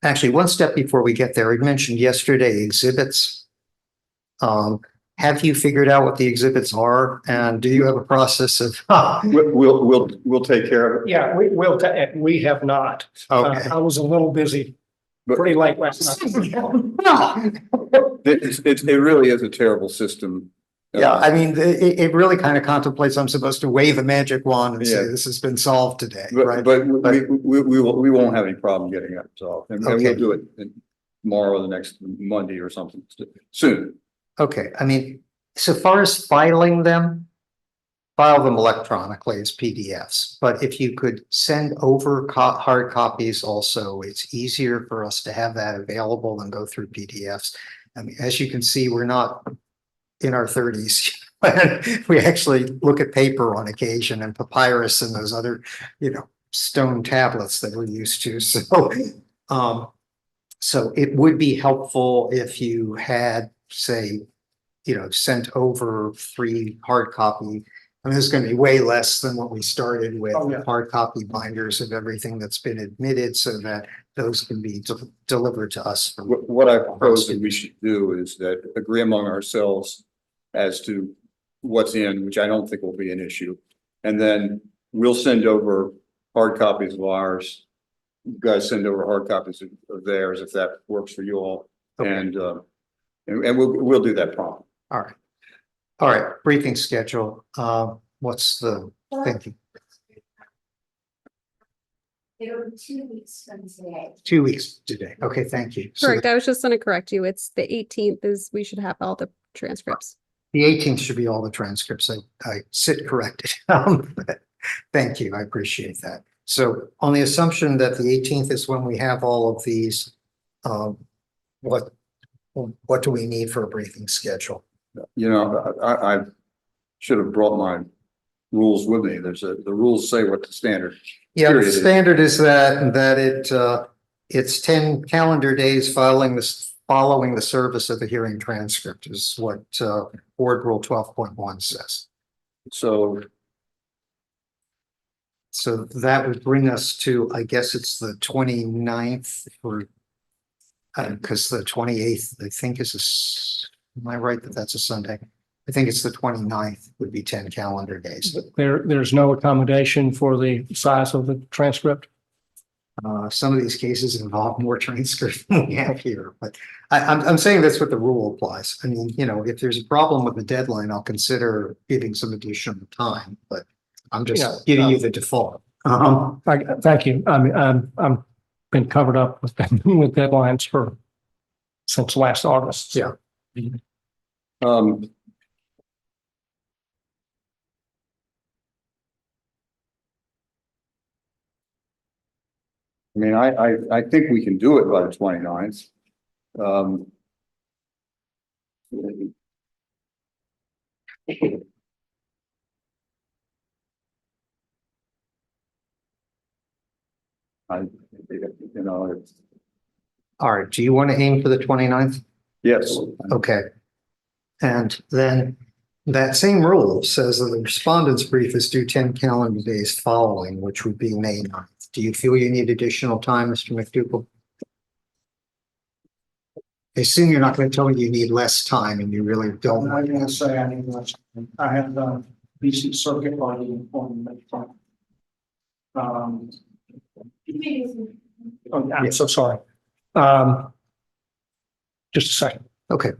Actually, one step before we get there, I mentioned yesterday exhibits. Have you figured out what the exhibits are, and do you have a process of? We'll take care of it. Yeah, we have not. Okay. I was a little busy pretty late last night. It really is a terrible system. Yeah, I mean, it really kind of contemplates I'm supposed to wave a magic wand and say Yeah. this has been solved today, But, right? but we won't have any problem getting that resolved. And Okay. we'll do it tomorrow or the next Monday or something soon. Okay, I mean, so far as filing them, file them electronically as PDFs. But if you could send over hard copies also, it's easier for us to have that available than go through PDFs. I mean, as you can see, we're not in our 30s. We actually look at paper on occasion and papyrus and those other, you know, stone tablets that we're used to. So it would be helpful if you had, say, you know, sent over 3 hard copy. I mean, there's going to be way less than what we started with, Oh, yeah. hard copy binders of everything that's been admitted, so that those can be delivered to us. What I propose that we should do is that agree among ourselves as to what's in, which I don't think will be an issue. And then we'll send over hard copies of ours. You guys send over hard copies of theirs, if that works for you all. Okay. And we'll do that promptly. All right. All right, briefing schedule. What's the thinking? It'll be 2 weeks from today. 2 weeks today. Okay, thank you. So Correct. I was just gonna correct you. It's the 18th is, we should have all the transcripts. the 18th should be all the transcripts. I sit corrected. Thank you. I appreciate that. So on the assumption that the 18th is when we have all of these, what do we need for a briefing schedule? You know, I should have brought my rules with me. The rules say what the standard. Yeah, the Period is. standard is that it's 10 calendar days following following the service of the hearing transcript is what Board Rule 12.1 says. So So that would bring us to, I guess it's the 29th or because the 28th, I think am I right that that's a Sunday? I think it's the 29th would be 10 calendar days. There's no accommodation for the size of the transcript. Some of these cases involve more transcript than we have here, but I'm saying that's what the rule applies. I mean, if there's a problem with the deadline, I'll consider giving some additional time, but I'm Yeah, just giving you the default. Thank you. I mean, I'm been covered up with deadlines since last August. Yeah. I mean, I think we can do it by the 29th. It's, All right, do you want to aim for the 29th? yes, Okay. And then that same rule says that the respondent's brief is due 10 calendar days following, which would be May 9th. Do you feel you need additional time, Mr. McDougal? I assume you're not going to tell me you need less time and you really don't. I'm not going to say I need less time. I have the BC circuit on the front. I'm so sorry. Just a second. Okay.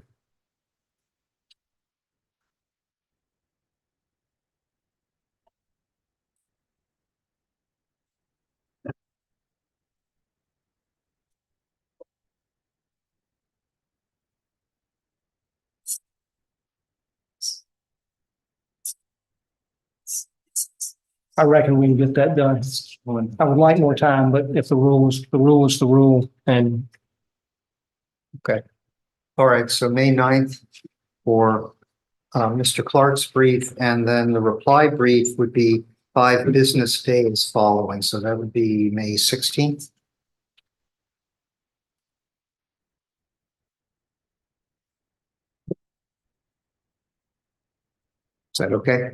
I reckon we can get that done. I would like more time, but if the rule is the rule, and All right, so May 9th for Mr. Clark's brief, and then the reply brief would be 5 business days following, so that would be May 16th. Is that okay?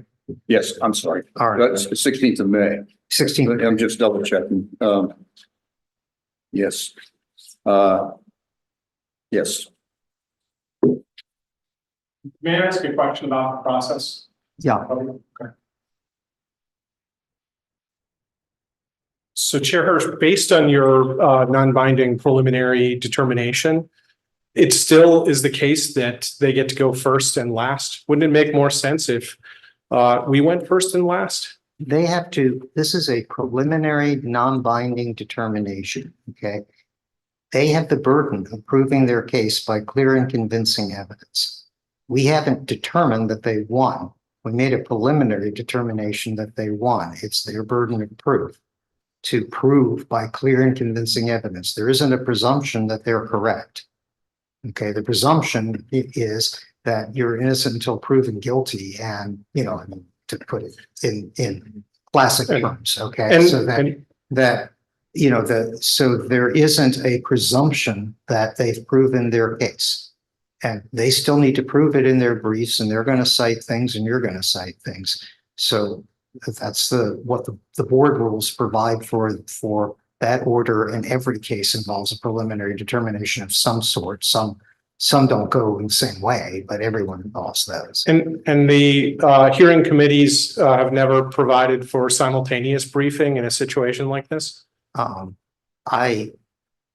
yes, I'm sorry. All right, That's the 16th of May. 16th. I'm just double checking. Yes. Yes. may I ask a question about the process? Yeah, So Chair Hirsch, based on your non-binding preliminary determination, it still is the case that they get to go first and last. Wouldn't it make more sense if we went first and last? they have to, this is a preliminary, non-binding determination, okay? They have the burden of proving their case by clear and convincing evidence. We haven't determined that they won. We made a preliminary determination that they won. It's their burden of proof to prove by clear and convincing evidence. There isn't a presumption that they're correct. Okay, the presumption is that you're innocent until proven guilty, and I mean, to put it in classic terms, okay? And- So so there isn't a presumption that they've proven their case. And they still need to prove it in their briefs, and they're going to cite things and you're going to cite things. So that's what the board rules provide for that order, and every case involves a preliminary determination of some sort. Some don't go in the same way, but everyone involves those. And the hearing committees have never provided for simultaneous briefing in a situation like this? I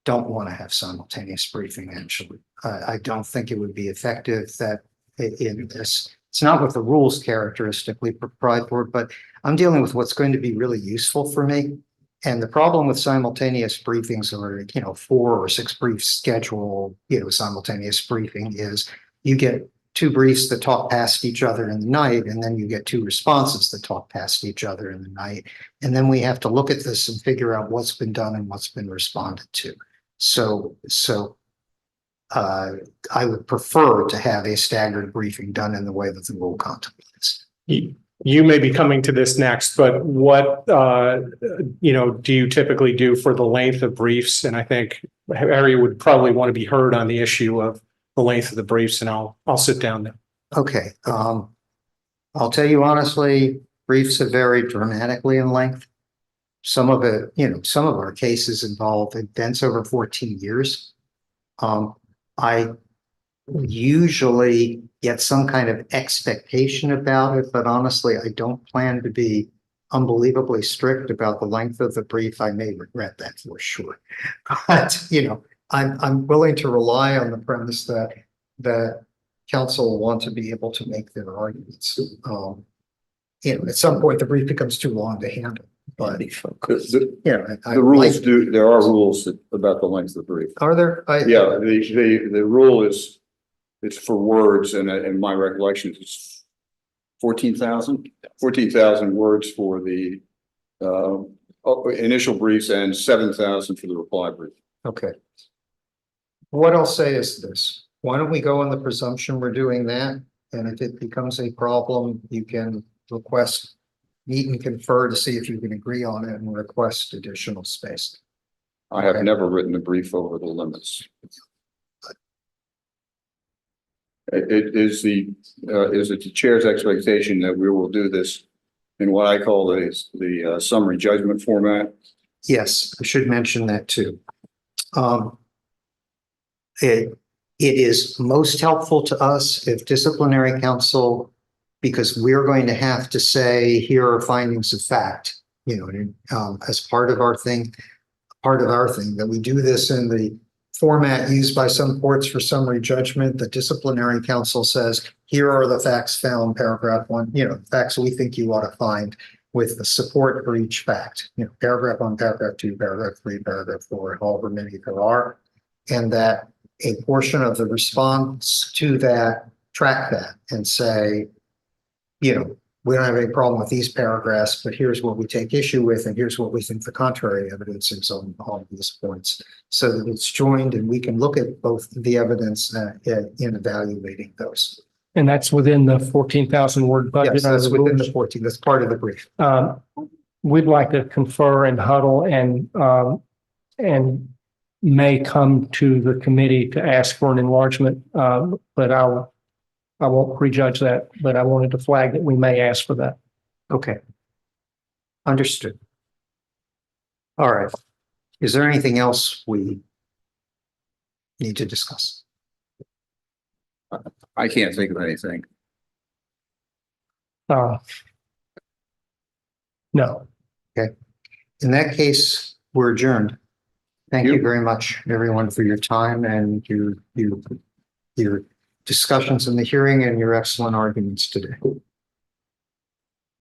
don't want to have simultaneous briefing, actually. I don't think it would be effective that in this, it's not what the rules characteristically provide for, but I'm dealing with what's going to be really useful for me. And the problem with simultaneous briefings, or 4 or 6 brief schedule, simultaneous briefing, is you get 2 briefs that talk past each other in the night, and then you get 2 responses that talk past each other in the night. And then we have to look at this and figure out what's been done and what's been responded to. So I would prefer to have a staggered briefing done in the way that the rule contemplates. you may be coming to this next, but what, do you typically do for the length of briefs? And I think Harry would probably want to be heard on the issue of the length of the briefs, and I'll sit down there. Okay, I'll tell you honestly, briefs have varied dramatically in length. Some of it, some of our cases involve events over 14 years. I usually get some kind of expectation about it, but honestly, I don't plan to be unbelievably strict about the length of the brief. I may regret that for sure. But, I'm willing to rely on the premise that counsel want to be able to make their arguments. At some point, the brief becomes too long to handle, but, The rules there are rules about the length of the brief. Are there? Yeah, the rule is, it's for words, and in my recollection, it's 14,000 words for the initial briefs and 7,000 for the reply brief. Okay. What I'll say is this, why don't we go on the presumption we're doing that? And if it becomes a problem, you can request, meet and confer to see if you can agree on it and request additional space. I have Okay. never written a brief over the limits. Is it the chair's expectation that we will do this in what I call the summary judgment format? Yes, I should mention that too. It is most helpful to us if disciplinary counsel, because we're going to have to say, here are findings of fact, as part of our thing, that we do this in the format used by some courts for summary judgment. The disciplinary counsel says, here are the facts found, paragraph 1, facts we think you ought to find with the support for each fact, paragraph 1, paragraph 2, paragraph 3, paragraph 4, however many there are. And that a portion of the response to that, track that and say, we don't have any problem with these paragraphs, but here's what we take issue with, and here's what we think the contrary evidence is on all of these points, so that it's joined and we can look at both the evidence in evaluating those. And that's within the 14,000 word budget. Yes, that's within the 14, that's part of the brief. We'd like to confer and huddle and may come to the committee to ask for an enlargement, but I won't prejudge that, but I wanted to flag that we may ask for that. Okay. Understood. All right. Is there anything else we need to discuss? I can't think of anything. No. In that case, we're adjourned. Thank you very much, everyone, for your time and your discussions in the hearing and your excellent arguments today.